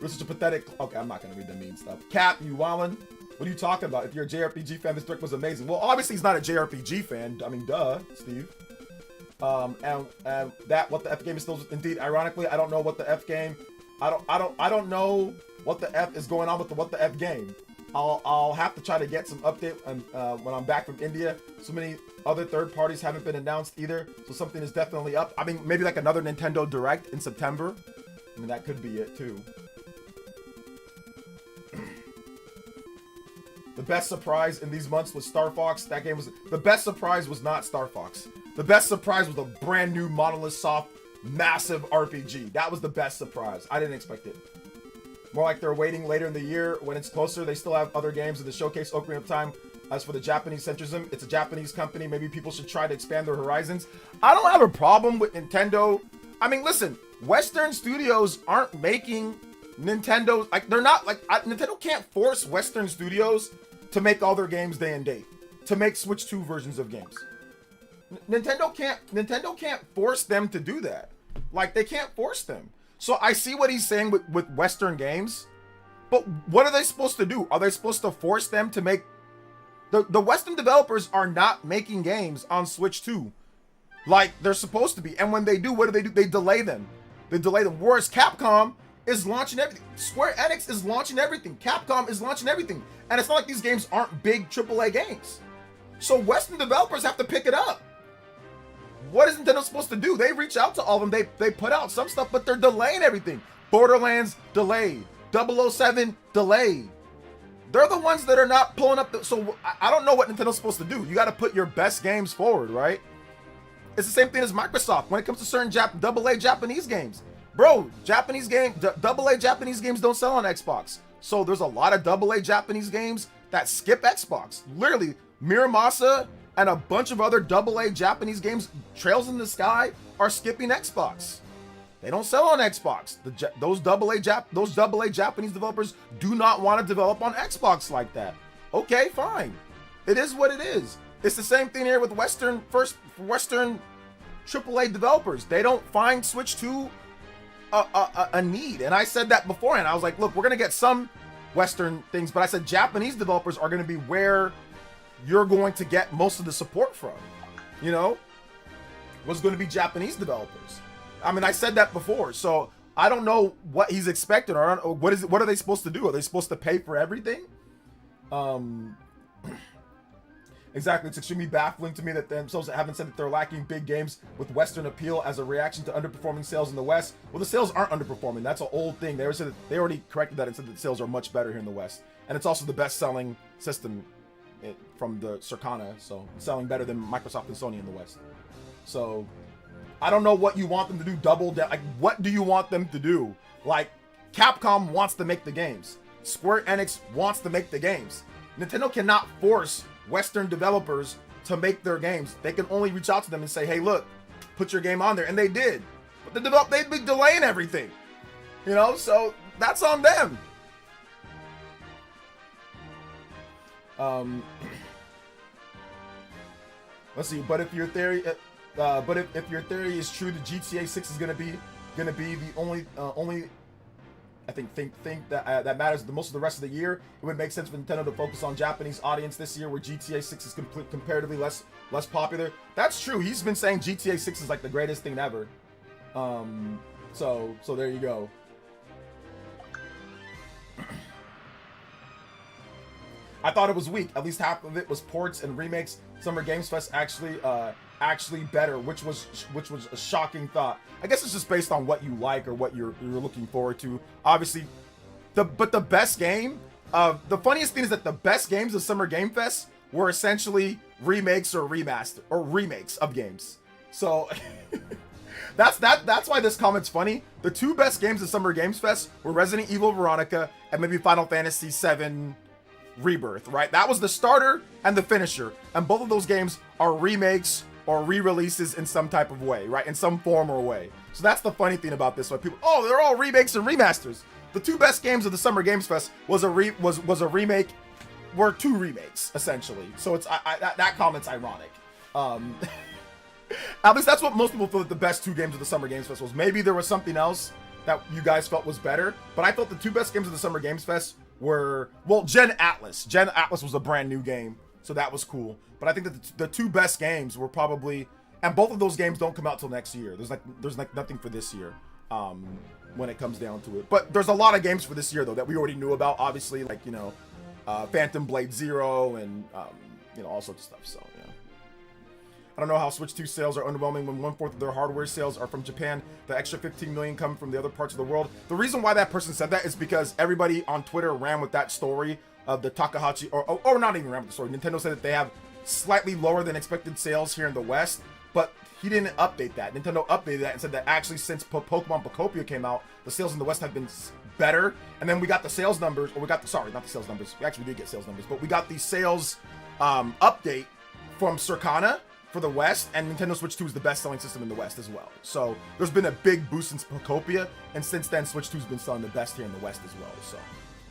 You're such a pathetic... Okay, I'm not going to read the mean stuff. Cap, you wildin'? What are you talking about? If you're a JRPG fan, this Direct was amazing. Well, obviously he's not a JRPG fan. I mean, duh, Steve. And that What the F game is still... Indeed, ironically, I don't know what the F game... I don't know what the F is going on with the What the F game. I'll have to try to get some update when I'm back from India. So many other third parties haven't been announced either, so something is definitely up. I mean, maybe like another Nintendo Direct in September. I mean, that could be it too. The best surprise in these months was Star Fox. That game was the best surprise. Was not Star Fox. The best surprise was a brand new Monolith Soft massive RPG. That was the best surprise. I didn't expect it. More like they're waiting later in the year when it's closer. They still have other games in the showcase Ocarina of Time. As for the Japanese centrism, it's a Japanese company. Maybe people should try to expand their horizons. I don't have a problem with Nintendo. I mean, listen, Western studios aren't making Nintendo, like they're not like Nintendo can't force Western studios to make all their games day and date, to make Switch 2 versions of games. Nintendo can't force them to do that. Like, they can't force them. So I see what he's saying with Western games, but what are they supposed to do? Are they supposed to force them to make the Western developers are not making games on Switch 2 like they're supposed to be. And when they do, what do? They delay them. Whereas Capcom is launching everything. Square Enix is launching everything. Capcom is launching everything. And it's not like these games aren't big AAA games. So Western developers have to pick it up. What is Nintendo supposed to do? They reach out to all of them. They put out some stuff, but they're delaying everything. Borderlands, delayed. 007, delayed. They're the ones that are not pulling up. So I don't know what Nintendo's supposed to do. You got to put your best games forward, right? It's the same thing as Microsoft when it comes to certain AA Japanese games. Bro, AA Japanese games don't sell on Xbox. So there's a lot of AA Japanese games that skip Xbox. Literally, Miramasa and a bunch of other AA Japanese games, Trails in the Sky, are skipping Xbox. They don't sell on Xbox. Those AA Japanese developers do not want to develop on Xbox like that. Okay, fine. It is what it is. It's the same thing here with Western AAA developers. They don't find Switch 2 a need. And I said that beforehand. I was like, look, we're going to get some Western things, but I said Japanese developers are going to be where you're going to get most of the support from. You know? Was going to be Japanese developers. I mean, I said that before, so I don't know what he's expecting, or what are they supposed to do? Are they supposed to pay for everything? Exactly. It's extremely baffling to me that themselves haven't said that they're lacking big games with Western appeal as a reaction to underperforming sales in the West. Well, the sales aren't underperforming. That's an old thing. They already corrected that and said that sales are much better here in the West, and it's also the best-selling system from the Circana, so it's selling better than Microsoft and Sony in the West. So I don't know what you want them to do. Double down. Like, what do you want them to do? Like, Capcom wants to make the games. Square Enix wants to make the games. Nintendo cannot force Western developers to make their games. They can only reach out to them and say, hey, look, put your game on there. And they did. But they've been delaying everything. You know, so that's on them. Let's see, but if your theory if your theory is true, the GTA 6 is gonna be the only I think that that matters the most of the rest of the year. It would make sense for Nintendo to focus on Japanese audience this year, where GTA 6 is comparatively less popular. That's true. He's been saying GTA 6 is like the greatest thing ever. So there you go. I thought it was weak. At least half of it was ports and remakes. Summer Games Fest actually better, which was a shocking thought. I guess it's just based on what you like or what you're looking forward to. Obviously, but the best game, the funniest thing is that the best games of Summer Game Fest were essentially remakes or remakes of games. So that's why this comment's funny. The two best games of Summer Games Fest were Resident Evil Veronica and maybe Final Fantasy VII Rebirth, right? That was the starter and the finisher, and both of those games are remakes or re-releases in some type of way, right? In some form or way. So that's the funny thing about this. Why people, oh, they're all remakes and remasters. The two best games of the Summer Games Fest was a remake, were two remakes essentially. So it's that comment's ironic. At least that's what most people feel that the best two games of the Summer Games Fest was. Maybe there was something else that you guys felt was better, but I thought the two best games of the Summer Games Fest were, well, Gen Atlas. Gen Atlas was a brand new game, so that was cool. But I think that the two best games were probably, and both of those games don't come out till next year. There's nothing for this year when it comes down to it. But there's a lot of games for this year though that we already knew about. Obviously, like, you know, Phantom Blade Zero, and you know, all sorts of stuff. So yeah. I don't know how Switch 2 sales are underwhelming when 1/4 of their hardware sales are from Japan. The extra 15 million come from the other parts of the world. The reason why that person said that is because everybody on Twitter ran with that story of the Takahashi, or not even ran with the story. Nintendo said that they have slightly lower than expected sales here in the West, but he didn't update that. Nintendo updated that and said that actually since Pokemon Pocopia came out, the sales in the West have been better. And then we got the sales numbers, or we got the, sorry, not the sales numbers. We actually did get sales numbers, but we got the sales update from Circana for the West, and Nintendo Switch 2 is the best-selling system in the West as well. So there's been a big boost since Pocopia, and since then, Switch 2's been selling the best here in the West as well. So,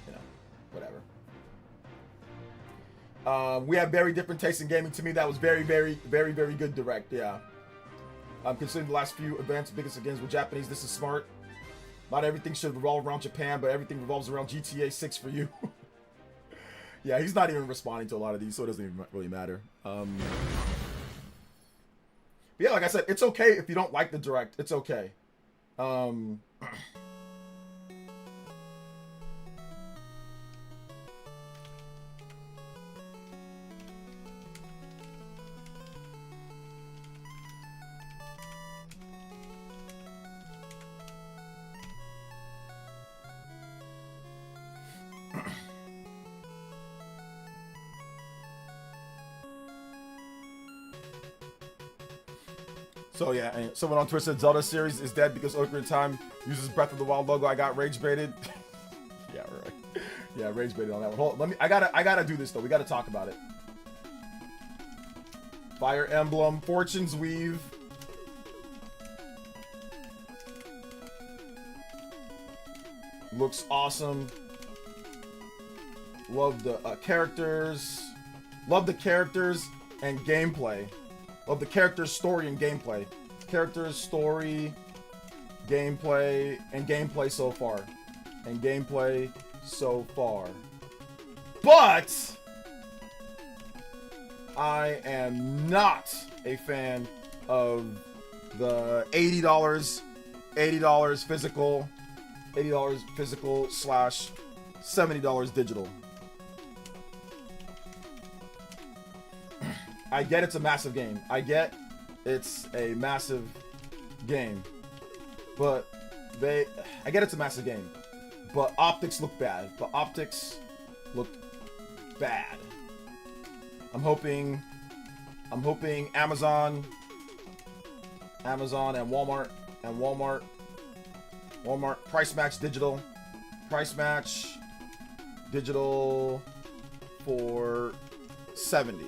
you know, whatever. We have very different tastes in gaming. To me, that was very, very, very, very good direct. Yeah. Considering the last few events, biggest against with Japanese, this is smart. Not everything should revolve around Japan, but everything revolves around GTA 6 for you. Yeah, he's not even responding to a lot of these, so it doesn't even really matter. Yeah, like I said, it's okay if you don't like the direct. It's okay. So yeah, and someone on Twitter said Zelda series is dead because Ocarina of Time uses Breath of the Wild logo. I got rage baited. Yeah, right. Yeah, rage baited on that one. Hold on, let me. I gotta do this though. We gotta talk about it. Fire Emblem, Fortune's Weave. Looks awesome. Love the characters. Love the characters and gameplay. Love the characters, story, and gameplay. Characters, story, gameplay, and gameplay so far. And gameplay so far. But I am not a fan of the $80 physical, $80 physical slash $70 digital. I get it's a massive game. I get it's a massive game. But I get it's a massive game. But optics look bad. But optics look bad. I'm hoping Amazon and Walmart price match digital for $70.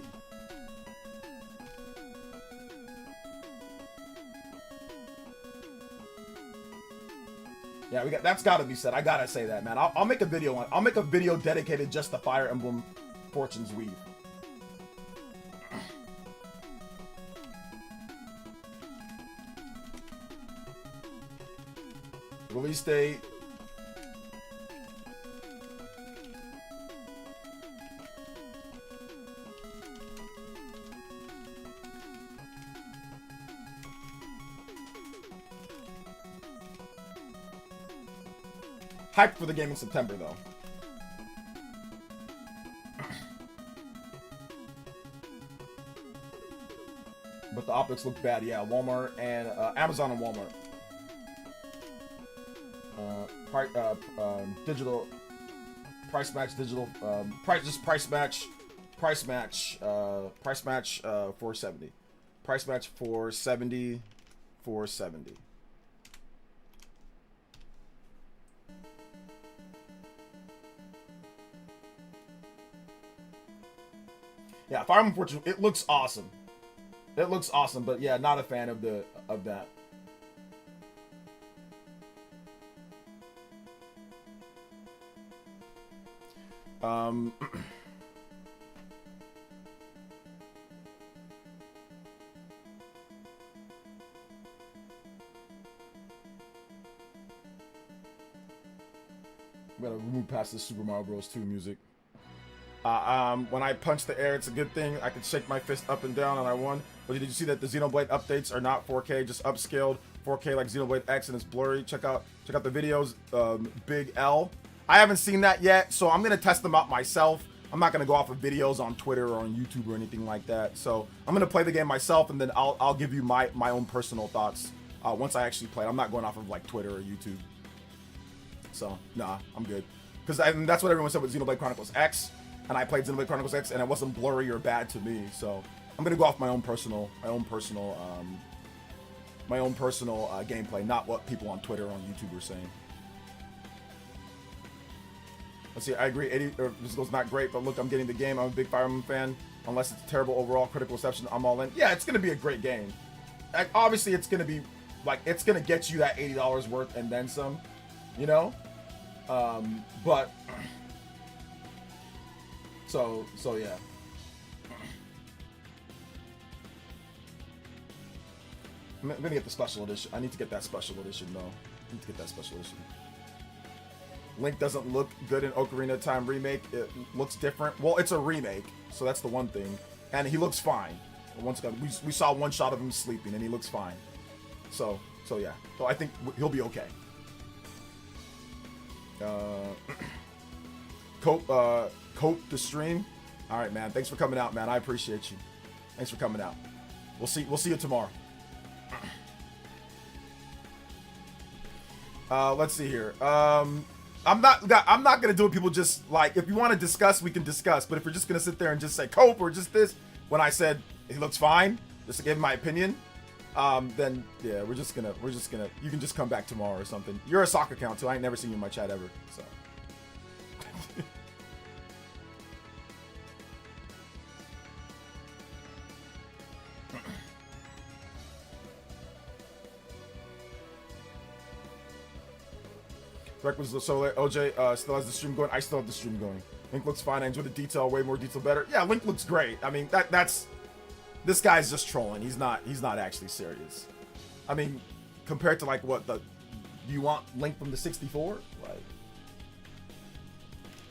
Yeah, that's gotta be said. I gotta say that, man. I'll make a video on. I'll make a video dedicated just to Fire Emblem Fortune's Weave. Release date. Hyped for the game in September, though. But the optics look bad. Yeah, Walmart and Amazon and Walmart. Digital price match. Digital price match for $70. Price match for $70. Yeah, Fire Emblem Fortune, it looks awesome. It looks awesome, but yeah, not a fan of that. We gotta move past this Super Mario Bros. 2 music. When I punch the air, it's a good thing. I could shake my fist up and down and I won. But did you see that the Xenoblade updates are not 4K, just upscaled 4K like Xenoblade X and it's blurry? Check out the videos. Big L. I haven't seen that yet, so I'm gonna test them out myself. I'm not gonna go off of videos on Twitter or on YouTube or anything like that. So I'm gonna play the game myself, and then I'll give you my own personal thoughts once I actually play it. I'm not going off of like Twitter or YouTube. So nah, I'm good. Because that's what everyone said with Xenoblade Chronicles X, and I played Xenoblade Chronicles X, and it wasn't blurry or bad to me. So I'm gonna go off my own personal gameplay, not what people on Twitter or on YouTube are saying. Let's see, I agree, this goes not great, but look, I'm getting the game. I'm a big Fire Emblem fan. Unless it's a terrible overall critical reception, I'm all in. Yeah, it's going to be a great game. Like, obviously, it's going to be, like, it's going to get you that $80 worth and then some, you know? But, so yeah. I'm going to get the special edition. I need to get that special edition, though. I need to get that special edition. Link doesn't look good in Ocarina of Time remake. It looks different. Well, it's a remake, so that's the one thing. And he looks fine. Once again, we saw one shot of him sleeping, and he looks fine. So yeah. So I think he'll be okay. Cope the stream. All right, man. Thanks for coming out, man. I appreciate you. Thanks for coming out. We'll see you tomorrow. Let's see here. I'm not gonna do it. People just like, if you want to discuss, we can discuss. But if you're just gonna sit there and just say Cope or just this, when I said he looks fine, just to give my opinion, then yeah, we're just gonna. You can just come back tomorrow or something. You're a soccer account too. I ain't never seen you in my chat ever. So. So OJ still has the stream going. I still have the stream going. Link looks fine. I enjoy the detail. Way more detail, better. Yeah, Link looks great. I mean, that's this guy's just trolling. He's not actually serious. I mean, compared to like what do you want Link from the 64? Like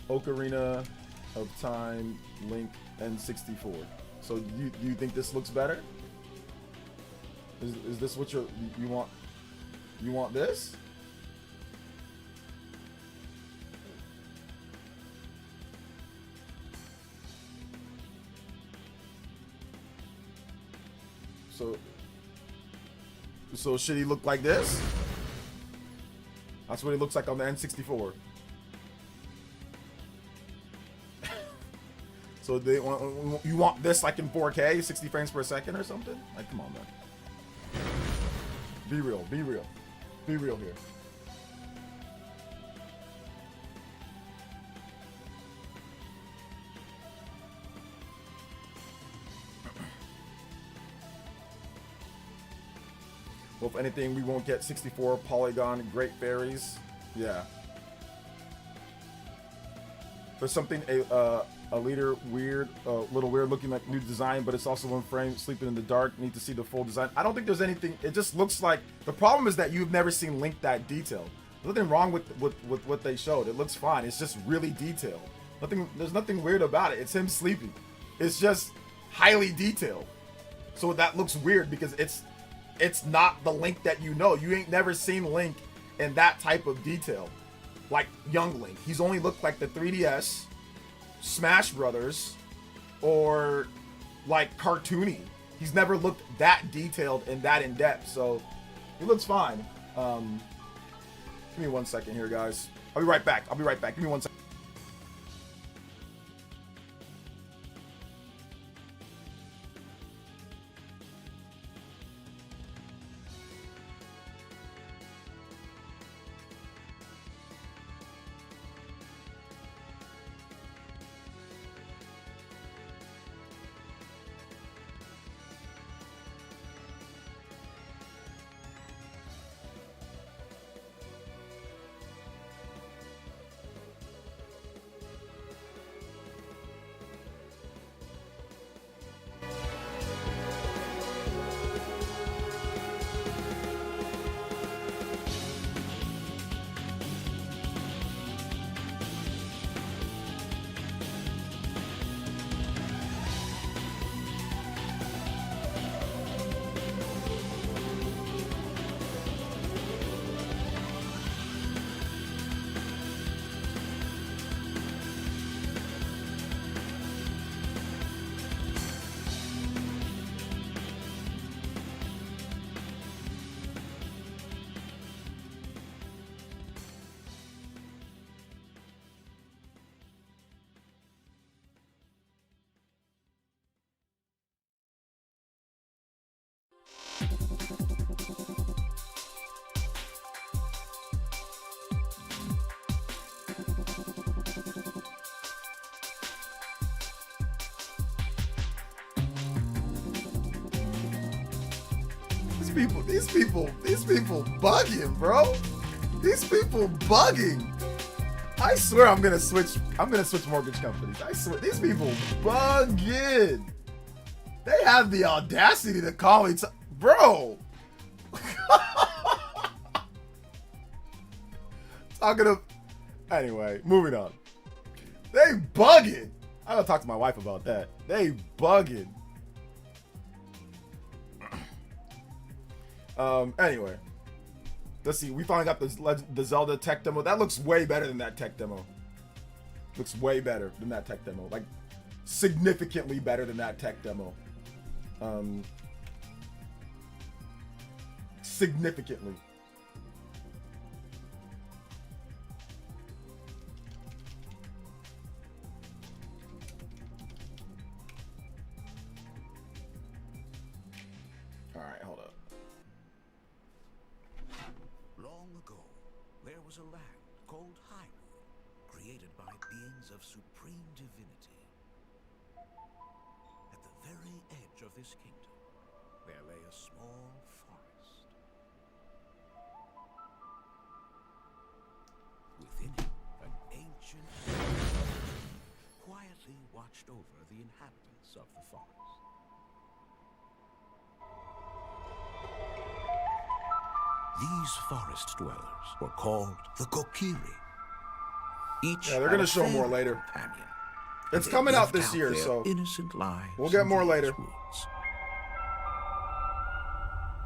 Ocarina of Time, Link, and 64. So you think this looks better? Is this what you want? You want this? So should he look like this? That's what he looks like on the N64. So you want this like in 4K, 60 frames per second or something? Like, come on, man. Be real. Be real here. Well, if anything, we won't get 64 polygon Great Fairies. Yeah. There's something a little weird looking like new design, but it's also one frame, sleeping in the dark. Need to see the full design. I don't think there's anything. It just looks like, the problem is that you've never seen Link that detailed. There's nothing wrong with what they showed. It looks fine. It's just really detailed. There's nothing weird about it. It's him sleeping. It's just highly detailed. So that looks weird because it's not the Link that you know. You ain't never seen Link in that type of detail. Like young Link. He's only looked like the 3DS, Smash Brothers, or like cartoony. He's never looked that detailed and that in depth. So he looks fine. Give me 1 second here, guys. I'll be right back. Give me 1 second. people bugging, bro. These people bugging. I swear I'm gonna switch mortgage companies. I swear these people bugging. They have the audacity to call me, bro. Talking to, anyway, moving on. They bugging. I gotta talk to my wife about that. They bugging. Anyway, let's see. We finally got the Zelda tech demo. That looks way better than that tech demo. Looks way better than that tech demo. Like, significantly better than that tech demo. Significantly. All right, hold up. Long ago, there was a land called Hyrule, created by beings of supreme divinity. At the very edge of this kingdom, there lay a small forest. Within it, an ancient quietly watched over the inhabitants of the forest. These forest dwellers were called the Kokiri. Each yeah, they're gonna show more later. It's coming out this year, so innocent lives we'll get more later. Woods.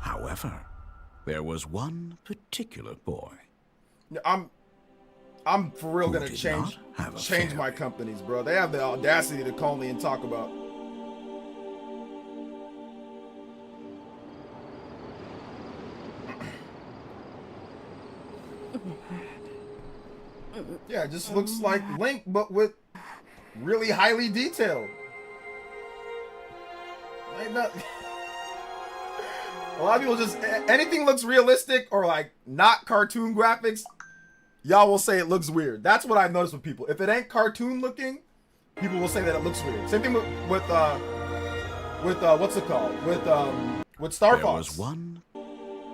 However, there was one particular boy. I'm for real gonna change my companies, bro. They have the audacity to call me and talk about. Yeah, it just looks like Link, but with really highly detailed. Like not, a lot of people just, anything looks realistic or like not cartoon graphics, y'all will say it looks weird. That's what I've noticed with people. If it ain't cartoon looking, people will say that it looks weird. Same thing with what's it called? With Star Fox.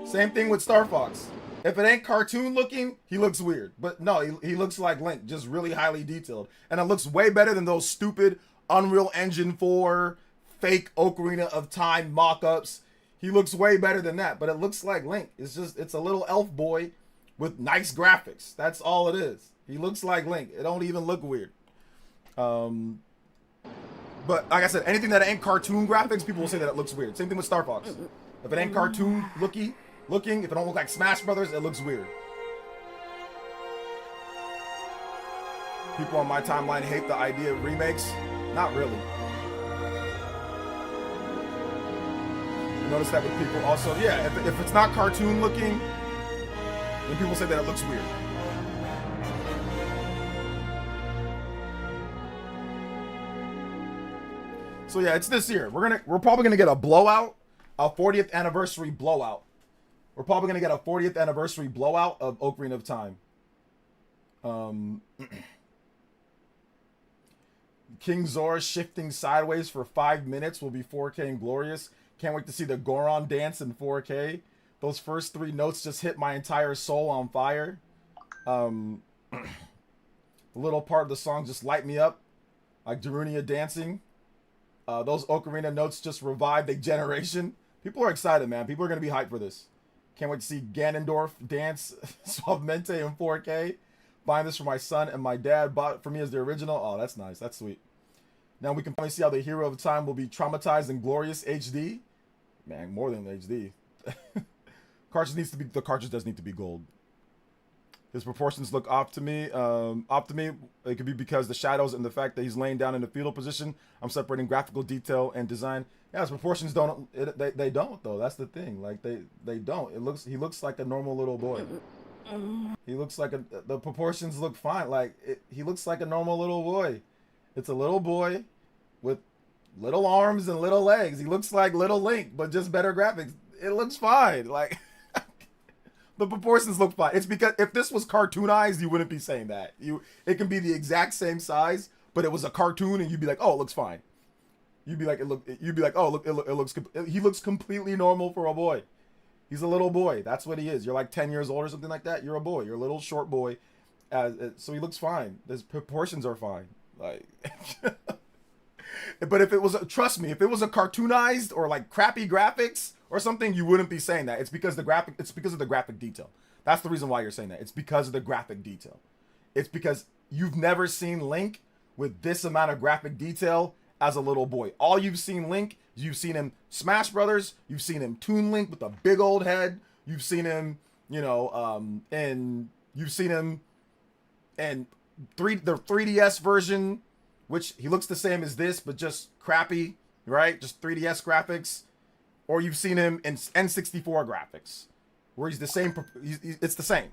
Same thing with Star Fox. If it ain't cartoon looking, he looks weird. But no, he looks like Link, just really highly detailed. And it looks way better than those stupid Unreal Engine 4 fake Ocarina of Time mock-ups. He looks way better than that, but it looks like Link. It's a little elf boy with nice graphics. That's all it is. He looks like Link. It don't even look weird. But like I said, anything that ain't cartoon graphics, people will say that it looks weird. Same thing with Star Fox. If it ain't cartoon looking, if it don't look like Smash Brothers, it looks weird. People on my timeline hate the idea of remakes. Not really. I notice that with people also. Yeah, if it's not cartoon looking, then people say that it looks weird. So yeah, it's this year. We're probably gonna get a blowout, a 40th anniversary blowout. We're probably gonna get a 40th anniversary blowout of Ocarina of Time. King Zora shifting sideways for 5 minutes will be 4K and glorious. Can't wait to see the Goron dance in 4K. Those first 3 notes just hit my entire soul on fire. A little part of the song just light me up, like Darunia dancing. Those Ocarina notes just revived a generation. People are excited, man. People are gonna be hyped for this. Can't wait to see Ganondorf dance Suavemente in 4K. Buying this for my son and my dad. Bought it for me as the original. Oh, that's nice. That's sweet. Now we can finally see how the hero of time will be traumatized in glorious HD. Man, more than HD. The cartridge does need to be gold. His proportions look off to me. It could be because the shadows and the fact that he's laying down in a fetal position. I'm separating graphical detail and design. Yeah, his proportions don't. They don't though. That's the thing. Like they don't. He looks like a normal little boy. He looks like the proportions look fine. Like he looks like a normal little boy. It's a little boy with little arms and little legs. He looks like little Link, but just better graphics. It looks fine. Like the proportions look fine. It's because if this was cartoonized, you wouldn't be saying that. It can be the exact same size, but it was a cartoon, and you'd be like, oh, it looks fine. You'd be like, oh, look, he looks completely normal for a boy. He's a little boy. That's what he is. You're like 10 years old or something like that. You're a boy. You're a little short boy. So he looks fine. His proportions are fine. Like, but if it was, trust me, if it was a cartoonized or like crappy graphics or something, you wouldn't be saying that. It's because of the graphic detail. That's the reason why you're saying that. It's because of the graphic detail. It's because you've never seen Link with this amount of graphic detail as a little boy. All you've seen Link, you've seen him Smash Brothers, you've seen him Toon Link with a big old head, you've seen him, and you've seen him in the 3DS version, which he looks the same as this, but just crappy, right? Just 3DS graphics. Or you've seen him in N64 graphics, where he's the same, it's the same.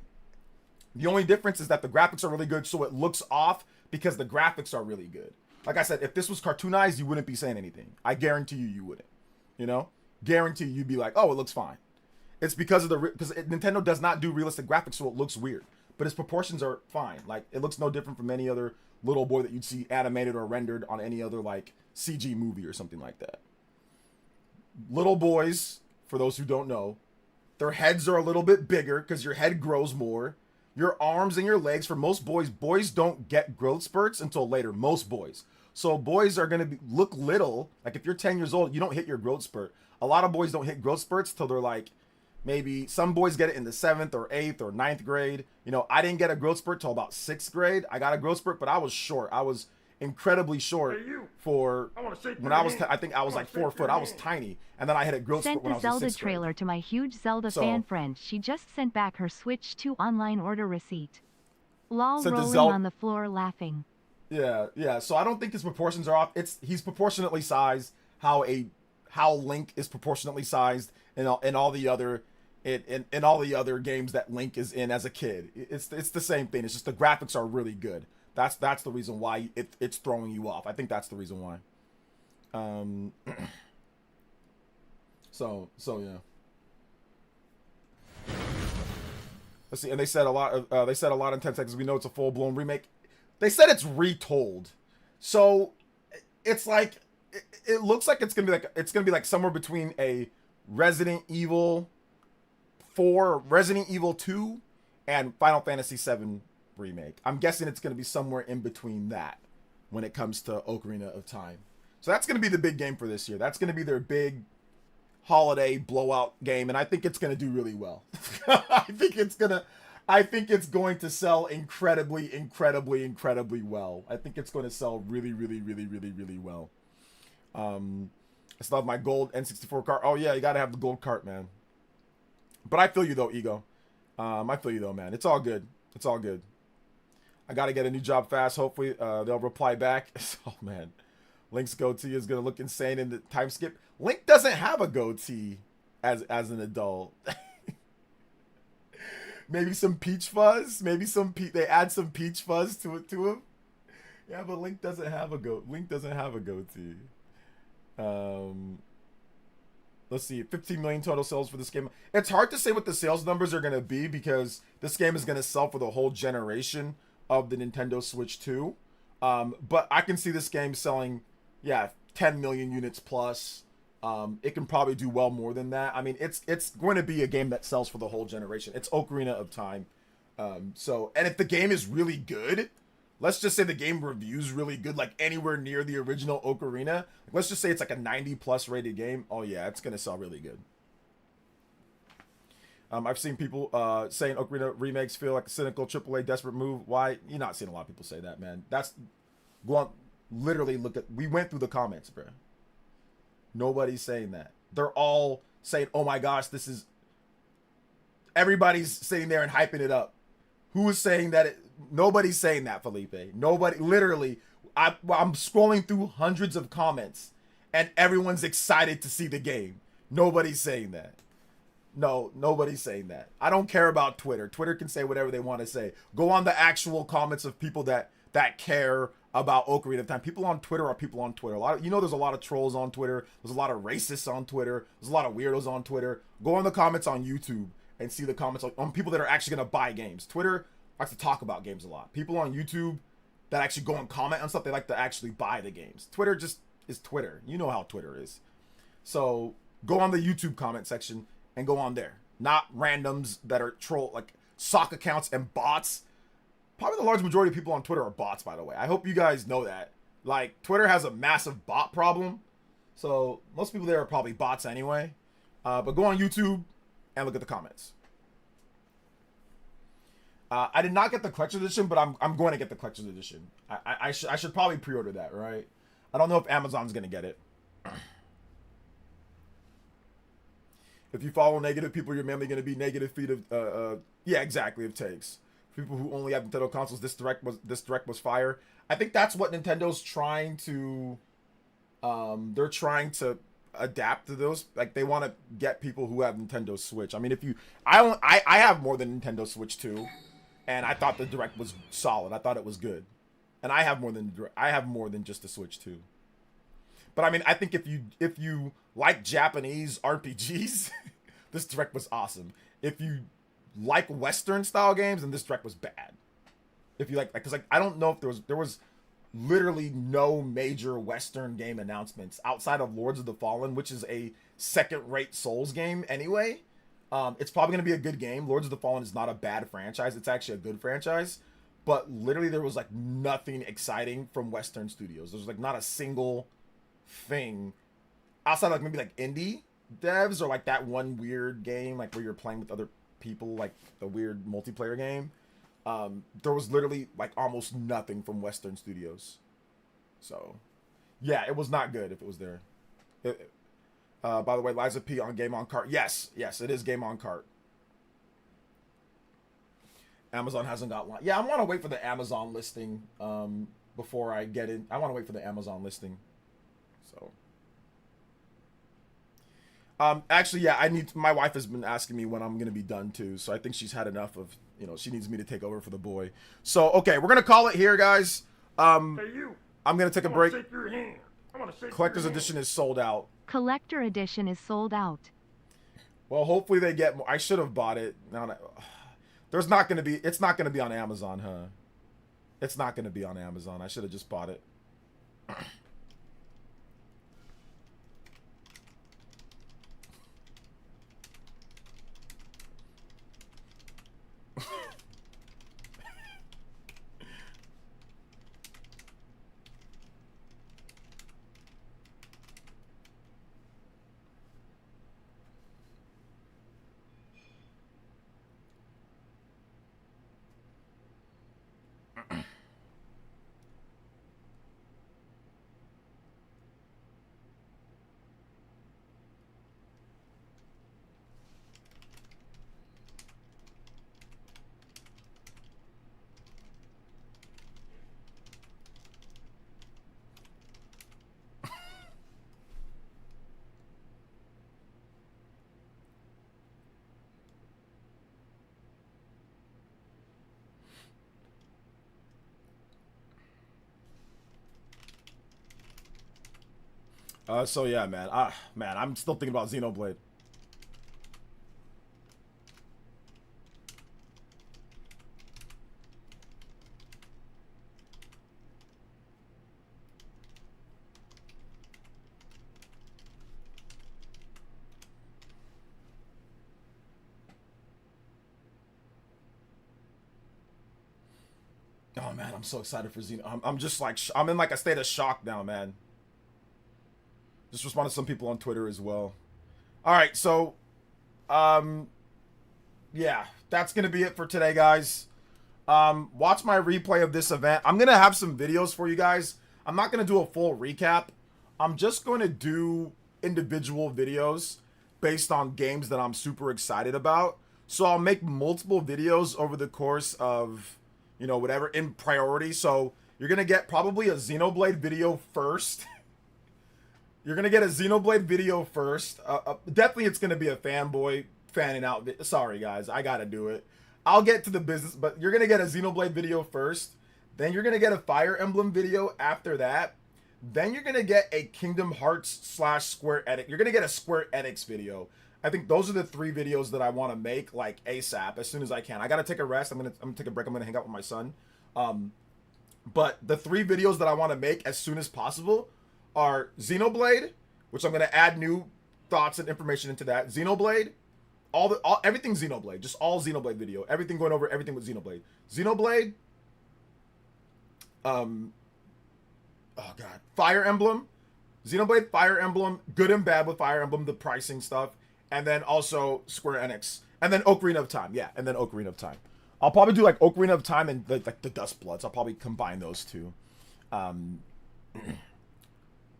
The only difference is that the graphics are really good, so it looks off because the graphics are really good. Like I said, if this was cartoonized, you wouldn't be saying anything. I guarantee you wouldn't. Guarantee you'd be like, oh, it looks fine. It's because Nintendo does not do realistic graphics, so it looks weird. But its proportions are fine. Like, it looks no different from any other little boy that you'd see animated or rendered on any other, like, CG movie or something like that. Little boys, for those who don't know, their heads are a little bit bigger because your head grows more. Your arms and your legs, for most boys don't get growth spurts until later. Most boys. So boys are going to look little. Like if you're 10 years old, you don't hit your growth spurt. A lot of boys don't hit growth spurts till they're like, maybe some boys get it in the 7th or 8th or 9th grade. I didn't get a growth spurt till about 6th grade. I got a growth spurt, but I was short. I was incredibly short for when I was, I think I was like 4 foot. I was tiny. And then I had a growth spurt when I was in 6th grade. Sent the Zelda trailer to my huge Zelda fan friend. She just sent back her Switch 2 online order receipt. Lol, rolling on the floor laughing. Yeah. So I don't think his proportions are off. He's proportionately sized how Link is proportionately sized in all the other games that Link is in as a kid. It's the same thing. It's just the graphics are really good. That's the reason why it's throwing you off. I think that's the reason why. So yeah. Let's see. And they said a lot in 10 seconds. We know it's a full blown remake. They said it's retold. So it's like it looks like it's gonna be like somewhere between a Resident Evil 4, Resident Evil 2, and Final Fantasy 7 remake. I'm guessing it's going to be somewhere in between that when it comes to Ocarina of Time. So that's going to be the big game for this year. That's going to be their big holiday blowout game, and I think it's going to do really well. I think it's going to sell incredibly well. I think it's going to sell really well. I still have my gold N64 cart. Oh yeah, you got to have the gold cart, man. But I feel you though, Ego. I feel you though, man. It's all good. It's all good. I got to get a new job fast. Hopefully they'll reply back. Oh man, Link's goatee is gonna look insane in the time skip. Link doesn't have a goatee as an adult. Maybe some peach fuzz. Maybe they add some peach fuzz to him. Yeah, but Link doesn't have a goatee. Let's see, 15 million total sales for this game. It's hard to say what the sales numbers are going to be because this game is going to sell for the whole generation of the Nintendo Switch 2. But I can see this game selling, 10 million units plus. It can probably do well more than that. I mean, it's going to be a game that sells for the whole generation. It's Ocarina of Time. And if the game is really good, let's just say the game reviews really good, like anywhere near the original Ocarina. Let's just say it's like a 90+ rated game. Oh yeah, it's going to sell really good. I've seen people saying Ocarina remakes feel like a cynical AAA desperate move. Why? You're not seeing a lot of people say that, man. Go on, literally we went through the comments, bro. Nobody's saying that. They're all saying, oh my gosh, everybody's sitting there and hyping it up. Who is saying that? Nobody's saying that, Felipe. Nobody, literally, I'm scrolling through hundreds of comments and everyone's excited to see the game. Nobody's saying that. No, nobody's saying that. I don't care about Twitter. Twitter can say whatever they want to say. Go on the actual comments of people that care about Ocarina of Time. People on Twitter are people on Twitter. There's a lot of trolls on Twitter. There's a lot of racists on Twitter. There's a lot of weirdos on Twitter. Go on the comments on YouTube and see the comments on people that are actually going to buy games. Twitter likes to talk about games a lot. People on YouTube that actually go and comment on stuff, they like to actually buy the games. Twitter just is Twitter. You know how Twitter is. So go on the YouTube comment section and go on there not randoms that are troll, like sock accounts and bots. Probably the large majority of people on Twitter are bots, by the way. I hope you guys know that. Like, Twitter has a massive bot problem. So most people there are probably bots anyway. But go on YouTube and look at the comments. I did not get the collector's edition, but I'm going to get the collector's edition. I should probably pre-order that, right? I don't know if Amazon's going to get it. If you follow negative people, you're mainly going to be negative feed of, yeah, exactly, of takes. People who only have Nintendo consoles, this direct was fire. I think that's what Nintendo's trying to, they're trying to adapt to those. Like, they want to get people who have Nintendo Switch. I mean, if you, I have more than Nintendo Switch 2, and I thought the direct was solid. I thought it was good, and I have more than just the Switch 2. But I mean, I think if you like Japanese RPGs, this direct was awesome. If you like Western style games, then this direct was bad. If you like, because like I don't know if there was literally no major Western game announcements outside of Lords of the Fallen, which is a second-rate Souls game anyway. It's probably gonna be a good game. Lords of the Fallen is not a bad franchise. It's actually a good franchise. But literally, there was like nothing exciting from Western studios. There's like not a single thing outside of like maybe like indie devs or like that one weird game like where you're playing with other people, like the weird multiplayer game. There was literally like almost nothing from Western studios. So yeah, it was not good if it was there. By the way, Liza P on Game on Cart. Yes, it is Game on Cart. Amazon hasn't got one. Yeah, I want to wait for the Amazon listing before I get in. I want to wait for the Amazon listing. So, actually, yeah, my wife has been asking me when I'm going to be done too. So I think she's had enough of, she needs me to take over for the boy. So, okay, we're going to call it here, guys. Hey, you. I'm going to take a break. Shake your hand. Collector's edition is sold out. Collector edition is sold out. Well, hopefully they get more. I should have bought it. No, it's not going to be on Amazon, huh? It's not going to be on Amazon. I should have just bought it. So yeah, man. I'm still thinking about Xenoblade. Oh man, I'm so excited for Xeno. I'm just like, I'm in like a state of shock now, man. Just respond to some people on Twitter as well. All right, so, yeah, that's going to be it for today, guys. Watch my replay of this event. I'm going to have some videos for you guys. I'm not going to do a full recap. I'm just going to do individual videos based on games that I'm super excited about. So I'll make multiple videos over the course of, whatever, in priority. So you're going to get probably a Xenoblade video first. You're going to get a Xenoblade video first. Definitely it's going to be a fanboy fanning out. Sorry, guys. I got to do it. I'll get to the business, but you're going to get a Xenoblade video first. Then you're going to get a Fire Emblem video after that. Then you're going to get a Kingdom Hearts / Square Enix. You're going to get a Square Enix video. I think those are the 3 videos that I want to make like ASAP as soon as I can. I got to take a rest. I'm going to take a break. I'm going to hang out with my son. But the 3 videos that I want to make as soon as possible are Xenoblade, which I'm going to add new thoughts and information into that. Xenoblade, everything Xenoblade, just all Xenoblade video, everything going over everything with Xenoblade. Xenoblade, oh god, Fire Emblem, Xenoblade, Fire Emblem, good and bad with Fire Emblem, the pricing stuff, and then also Square Enix, and then Ocarina of Time, yeah, and then Ocarina of Time. I'll probably do like Ocarina of Time and like the Dust Bloods. I'll probably combine those two.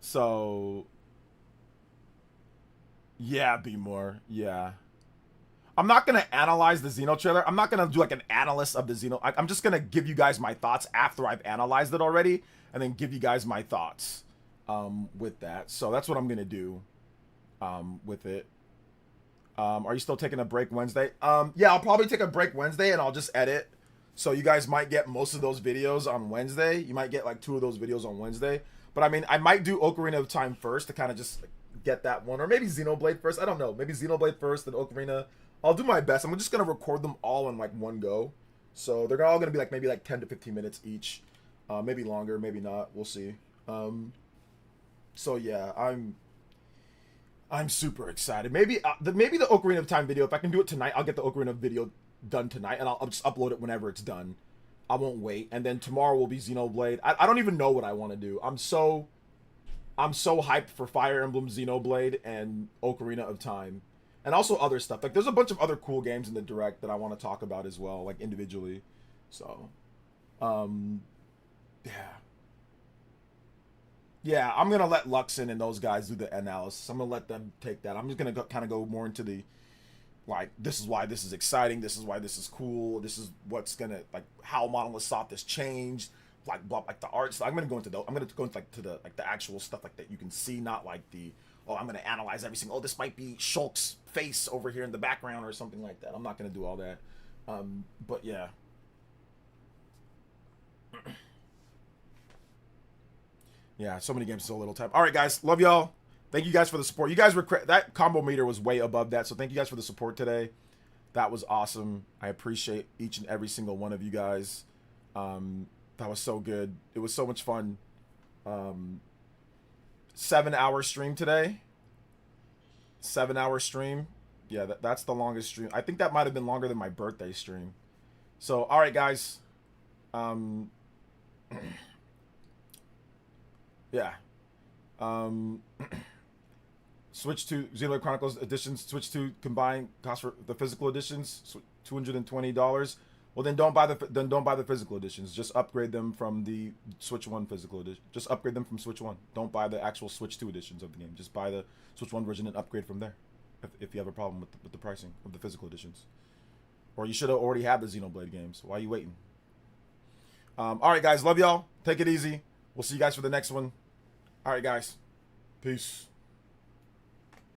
So yeah, be more, yeah. I'm not gonna analyze the Xeno trailer. I'm not gonna do like an analyst of the Xeno. I'm just gonna give you guys my thoughts after I've analyzed it already, and then give you guys my thoughts with that. So that's what I'm gonna do with it. Are you still taking a break Wednesday? Yeah, I'll probably take a break Wednesday and I'll just edit. So you guys might get most of those videos on Wednesday. You might get like 2 of those videos on Wednesday. But I mean, I might do Ocarina of Time first to kind of just get that one, or maybe Xenoblade first. I don't know. Maybe Xenoblade first, then Ocarina. I'll do my best. I'm just gonna record them all in like one go, so they're all gonna be like maybe like 10 to 15 minutes each, maybe longer, maybe not. We'll see. So yeah, I'm super excited. Maybe the Ocarina of Time video, if I can do it tonight, I'll get the Ocarina video done tonight, and I'll just upload it whenever it's done. I won't wait. And then tomorrow will be Xenoblade. I don't even know what I want to do. I'm so hyped for Fire Emblem, Xenoblade, and Ocarina of Time. And also other stuff. Like, there's a bunch of other cool games in the Direct that I want to talk about as well, like, individually. So, yeah. Yeah, I'm going to let Luxon and those guys do the analysis. I'm going to let them take that. I'm just going to kind of go more into the, like, this is why this is exciting. This is why this is cool. This is what's going to, like, how Monolith Soft has changed. Like, blah, like the art stuff. I'm going to go into the actual stuff, like, that you can see, not like the, oh, I'm going to analyze every single, oh, this might be Shulk's face over here in the background or something like that. I'm not going to do all that. But yeah. Yeah, so many games, so little time. All right, guys. Love y'all. Thank you guys for the support. You guys were, that combo meter was way above that. So thank you guys for the support today. That was awesome. I appreciate each and every single one of you guys. That was so good. It was so much fun. 7-hour stream today. 7-hour stream. Yeah, that's the longest stream. I think that might have been longer than my birthday stream. So, all right, guys. Yeah. Switch to Xenoblade Chronicles editions. Switch to combined cost for the physical editions. $220. Well, then don't buy the physical editions. Just upgrade them from the Switch 1 physical edition. Just upgrade them from Switch 1. Don't buy the actual Switch 2 editions of the game. Just buy the Switch 1 version and upgrade from there. If you have a problem with the pricing of the physical editions, or you should have already had the Xenoblade games. Why are you waiting? All right, guys. Love y'all. Take it easy. We'll see you guys for the next one. All right, guys. Peace.